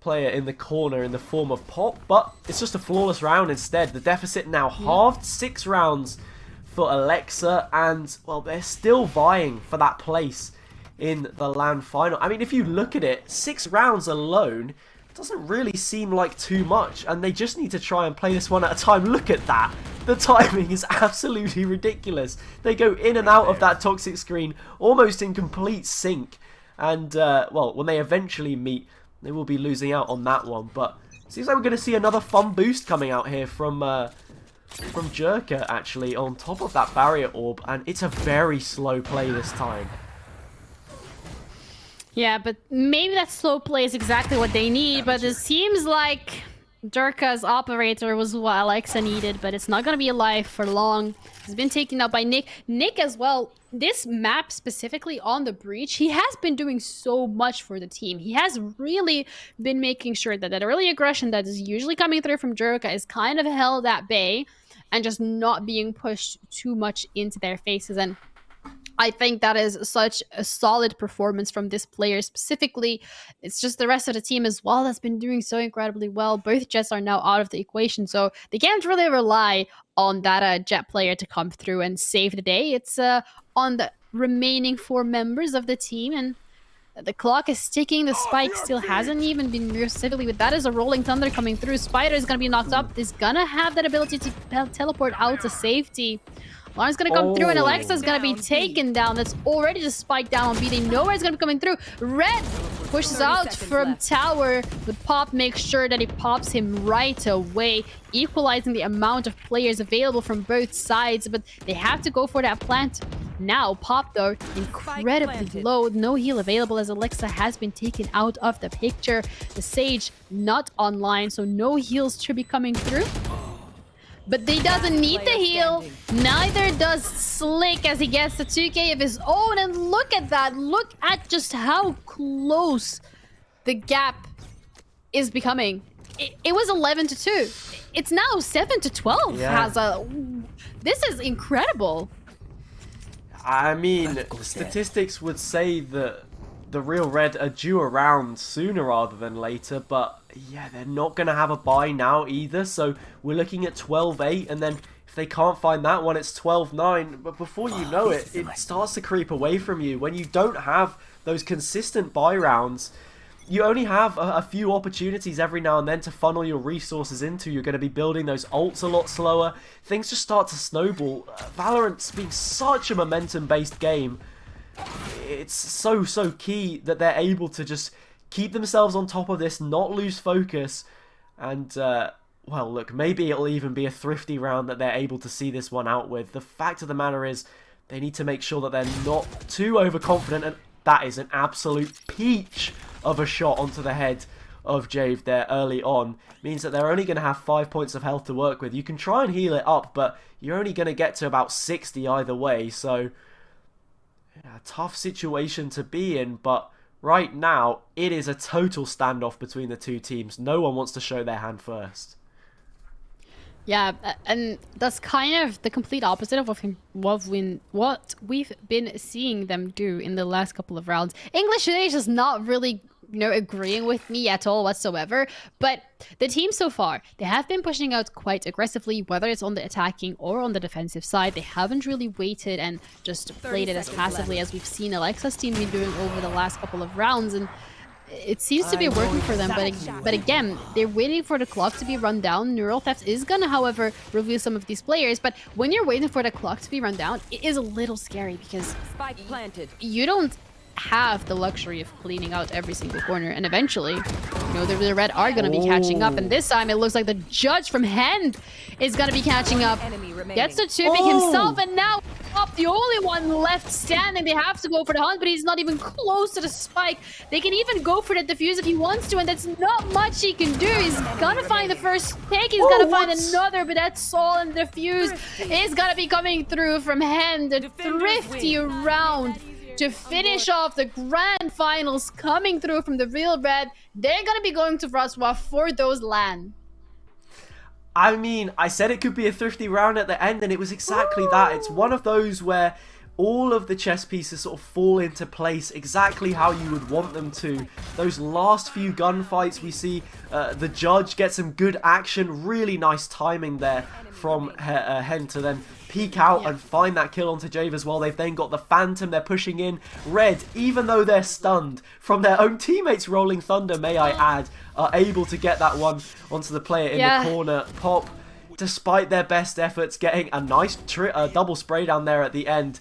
Speaker 2: player in the corner in the form of Pop, but it's just a flawless round instead. The deficit now halved, 6 rounds for Alexa, and, well, they're still vying for that place in the LAN final. I mean, if you look at it, 6 rounds alone doesn't really seem like too much, and they just need to try and play this one at a time. Look at that. The timing is absolutely ridiculous. They go in and out of that toxic screen almost in complete sync, and, well, when they eventually meet, they will be losing out on that one. But it seems like we're going to see another fun boost coming out here from Jerker, actually, on top of that barrier orb, and it's a very slow play this time.
Speaker 8: Yeah, but maybe that slow play is exactly what they need, but it seems like Jerka's operator was what Alexa needed, but it's not going to be alive for long. He's been taken out by Nick. Nick as well, this map specifically on the breach, he has been doing so much for the team. He has really been making sure that that early aggression that is usually coming through from Jerka is kind of held at bay and just not being pushed too much into their faces. And I think that is such a solid performance from this player specifically. It's just the rest of the team as well that's been doing so incredibly well. Both Jets are now out of the equation, so they can't really rely on that Jet player to come through and save the day. It's on the remaining 4 members of the team, and the clock is ticking. The spike still hasn't even been reversed specifically, but that is a Rolling Thunder coming through. Spider is going to be knocked up. Is going to have that ability to teleport out to safety. Lauren's gonna come through, and Alexa's gonna be taken down. That's already the spike down on B. They know where it's gonna be coming through. Red pushes out from tower, but Pop makes sure that he pops him right away, equalizing the amount of players available from both sides. But they have to go for that plant now. Pop, though, incredibly low. No heal available as Alexa has been taken out of the picture. The Sage not online, so no heals should be coming through. But they doesn't need the heal. Neither does Slick as he gets the 2k of his own. And look at that. Look at just how close the gap is becoming. It was 11-2. It's now 7-12.
Speaker 2: Yeah.
Speaker 8: This is incredible.
Speaker 2: I mean, statistics would say that the Real Red are due around sooner rather than later, but yeah, they're not going to have a buy now either, so we're looking at 12-8, and then if they can't find that one, it's 12-9, but before you know it, it starts to creep away from you. When you don't have those consistent buy rounds, you only have a few opportunities every now and then to funnel your resources into. You're going to be building those ults a lot slower. Things just start to snowball. Valorant's being such a momentum-based game. It's so key that they're able to just keep themselves on top of this, not lose focus, and well, look, maybe it'll even be a thrifty round that they're able to see this one out with. The fact of the matter is, they need to make sure that they're not too overconfident, and that is an absolute peach of a shot onto the head of Jave there early on. Means that they're only going to have 5 points of health to work with. You can try and heal it up, but you're only going to get to about 60 either way, so yeah, tough situation to be in, but right now, it is a total standoff between the two teams. No one wants to show their hand first.
Speaker 8: Yeah, and that's kind of the complete opposite of what we've been seeing them do in the last couple of rounds. English today is just not really, agreeing with me at all whatsoever. But the team so far, they have been pushing out quite aggressively, whether it's on the attacking or on the defensive side. They haven't really waited and just played it as passively as we've seen Alexa's team be doing over the last couple of rounds. And it seems to be working for them, but again, they're waiting for the clock to be run down. Neural Theft is gonna, however, reveal some of these players, but when you're waiting for the clock to be run down, it is a little scary because
Speaker 7: Spike planted.
Speaker 8: you don't have the luxury of cleaning out every single corner, and eventually, the red are gonna be catching up, and this time it looks like the judge from Hand is gonna be catching up.
Speaker 7: Enemy remaining.
Speaker 8: Gets the tubing himself, and now up the only one left standing. They have to go for the hunt, but he's not even close to the spike. They can even go for the defuse if he wants to, and that's not much he can do. He's gonna find the first take, he's gonna find another, but that's all, and the defuse is gonna be coming through from Hand. The thrifty round to finish off the grand finals coming through from the Real Red. They're gonna be going to Wrocław for those LAN.
Speaker 2: I mean, I said it could be a thrifty round at the end, and it was exactly that. It's one of those where all of the chess pieces sort of fall into place exactly how you would want them to. Those last few gunfights, we see the judge get some good action, really nice timing there from Hen to then peek out and find that kill onto Jave as well. They've then got the Phantom, they're pushing in. Red, even though they're stunned from their own teammates rolling thunder, may I add, are able to get that one onto the player in the corner. Pop, despite their best efforts, getting a nice double spray down there at the end.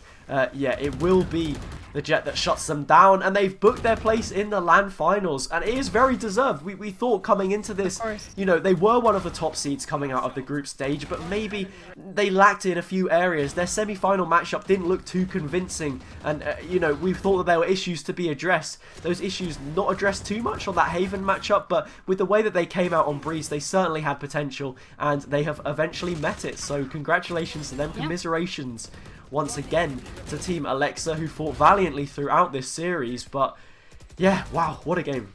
Speaker 2: Yeah, it will be the Jet that shuts them down, and they've booked their place in the LAN finals, and it is very deserved. We thought coming into this, they were one of the top seeds coming out of the group stage, but maybe they lacked in a few areas. Their semi-final matchup didn't look too convincing, and we thought that there were issues to be addressed. Those issues not addressed too much on that Haven matchup, but with the way that they came out on Breeze, they certainly had potential, and they have eventually met it. So congratulations to them, commiserations once again to Team Alexa, who fought valiantly throughout this series. But yeah, wow, what a game.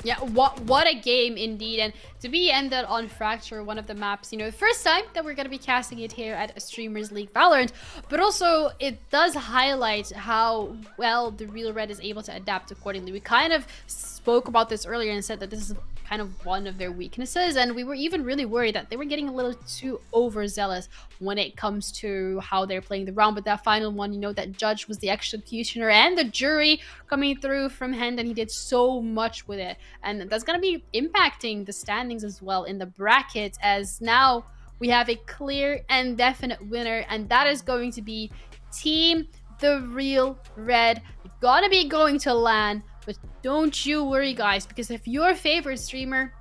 Speaker 8: Yeah, what a game indeed. And to be ended on Fracture, one of the maps, the first time that we're going to be casting it here at Streamers League Valorant, but also it does highlight how well the Real Red is able to adapt accordingly. We kind of spoke about this earlier and said that this is kind of one of their weaknesses, and we were even really worried that they were getting a little too overzealous when it comes to how they're playing the round. But that final one, that judge was the executioner and the jury coming through from Hand, and he did so much with it, and that's going to be impacting the standings as well in the bracket, as now we have a clear and definite winner, and that is going to be Team the Real Red. Gonna be going to LAN. But don't you worry, guys, because if your favorite streamer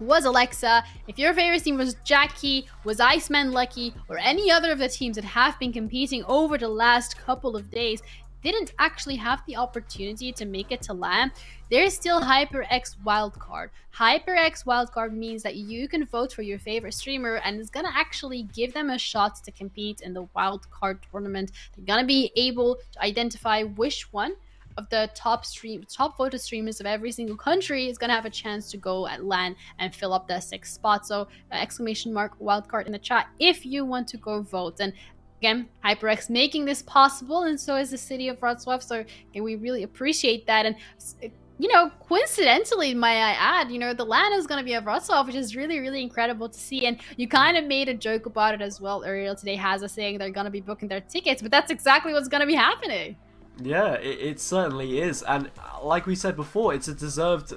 Speaker 8: was Alexa, if your favorite team was Jackie, was Iceman Lucky, or any other of the teams that have been competing over the last couple of days, didn't actually have the opportunity to make it to LAN, there's still HyperX Wildcard. HyperX Wildcard means that you can vote for your favorite streamer, and it's gonna actually give them a shot to compete in the Wildcard tournament. They're gonna be able to identify which one of the top voted streamers of every single country is gonna have a chance to go at LAN and fill up that 6th spot. So exclamation mark wildcard in the chat if you want to go vote. And again, HyperX making this possible, and so is the city of Wrocław. So again, we really appreciate that. And coincidentally, may I add, the LAN is going to be at Wrocław, which is really, really incredible to see. And you kind of made a joke about it as well earlier today, Haza, saying they're going to be booking their tickets, but that's exactly what's going to be happening.
Speaker 2: Yeah, it certainly is, and like we said before, it's a deserved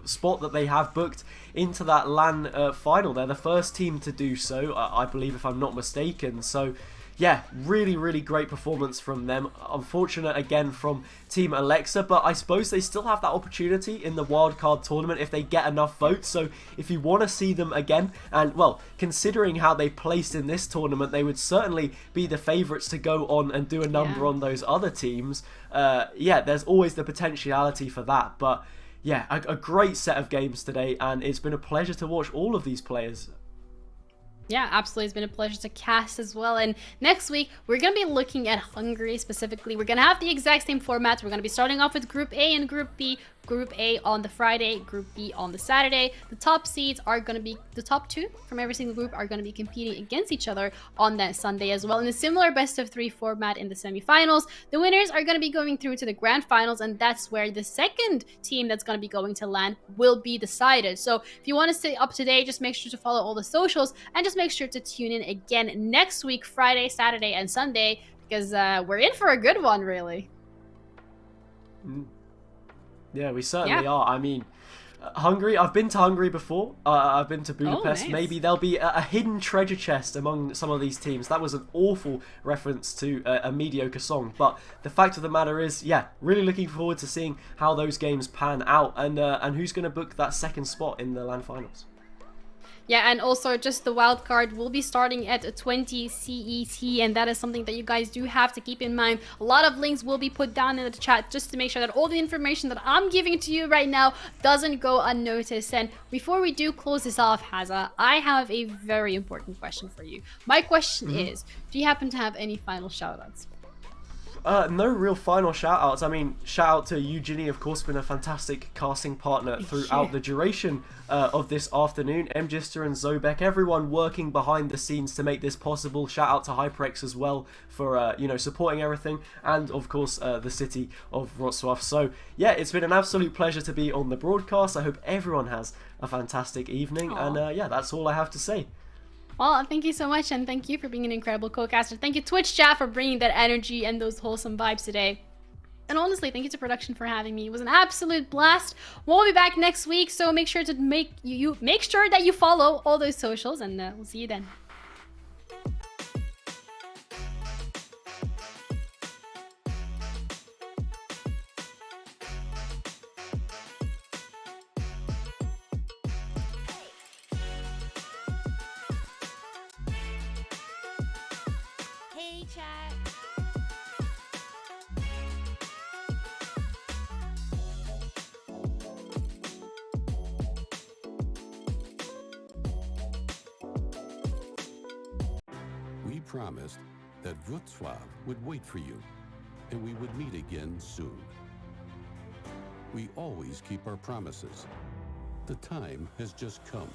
Speaker 2: spot that they have booked into that LAN final. They're the first team to do so, I believe, if I'm not mistaken. So yeah, really, really great performance from them. Unfortunate again from Team Alexa, but I suppose they still have that opportunity in the wildcard tournament if they get enough votes. So if you want to see them again, and well, considering how they placed in this tournament, they would certainly be the favourites to go on and do a number on those other teams. Yeah, there's always the potentiality for that, but yeah, a great set of games today, and it's been a pleasure to watch all of these players.
Speaker 8: Yeah, absolutely. It's been a pleasure to cast as well. And next week, we're going to be looking at Hungary specifically. We're going to have the exact same format. We're going to be starting off with Group A and Group B. Group A on the Friday, Group B on the Saturday. The top seeds are going to be, the top two from every single group are going to be competing against each other on that Sunday as well. In a similar best of three format in the semifinals, the winners are going to be going through to the grand finals, and that's where the second team that's going to be going to land will be decided. So if you want to stay up to date, just make sure to follow all the socials and just make sure to tune in again next week, Friday, Saturday, and Sunday, because we're in for a good one, really.
Speaker 2: Yeah, we certainly are. I mean, Hungary, I've been to Hungary before. I've been to Budapest.
Speaker 8: nice.
Speaker 2: Maybe there'll be a hidden treasure chest among some of these teams. That was an awful reference to a mediocre song. But the fact of the matter is, yeah, really looking forward to seeing how those games pan out and who's going to book that second spot in the LAN finals.
Speaker 8: Yeah, and also just the wild card will be starting at 20 CET, and that is something that you guys do have to keep in mind. A lot of links will be put down in the chat just to make sure that all the information that I'm giving to you right now doesn't go unnoticed. And before we do close this off, Haza, I have a very important question for you. My question is, do you happen to have any final shoutouts?
Speaker 2: No real final shout-outs. I mean, shout-out to Eugenie, of course, been a fantastic casting partner throughout the duration of this afternoon. Mgister and Zobek, everyone working behind the scenes to make this possible. Shout-out to HyperX as well for, you know, supporting everything. And, of course, the city of Wrocław. So, yeah, it's been an absolute pleasure to be on the broadcast. I hope everyone has a fantastic evening.
Speaker 8: Aww.
Speaker 2: And, yeah, that's all I have to say.
Speaker 8: Well, thank you so much, and thank you for being an incredible co-caster. Thank you, Twitch chat, for bringing that energy and those wholesome vibes today. And honestly, thank you to production for having me. It was an absolute blast. We'll be back next week, so make sure to make sure that you follow all those socials, and we'll see you then.
Speaker 3: Hey, chat.
Speaker 4: We promised that Wrocław would wait for you, and we would meet again soon. We always keep our promises. The time has just come.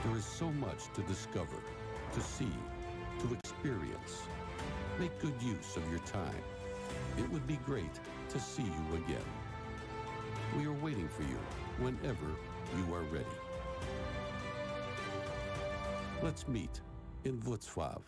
Speaker 4: There is so much to discover, to see, to experience. Make good use of your time. It would be great to see you again. We are waiting for you whenever you are ready. Let's meet in Wrocław.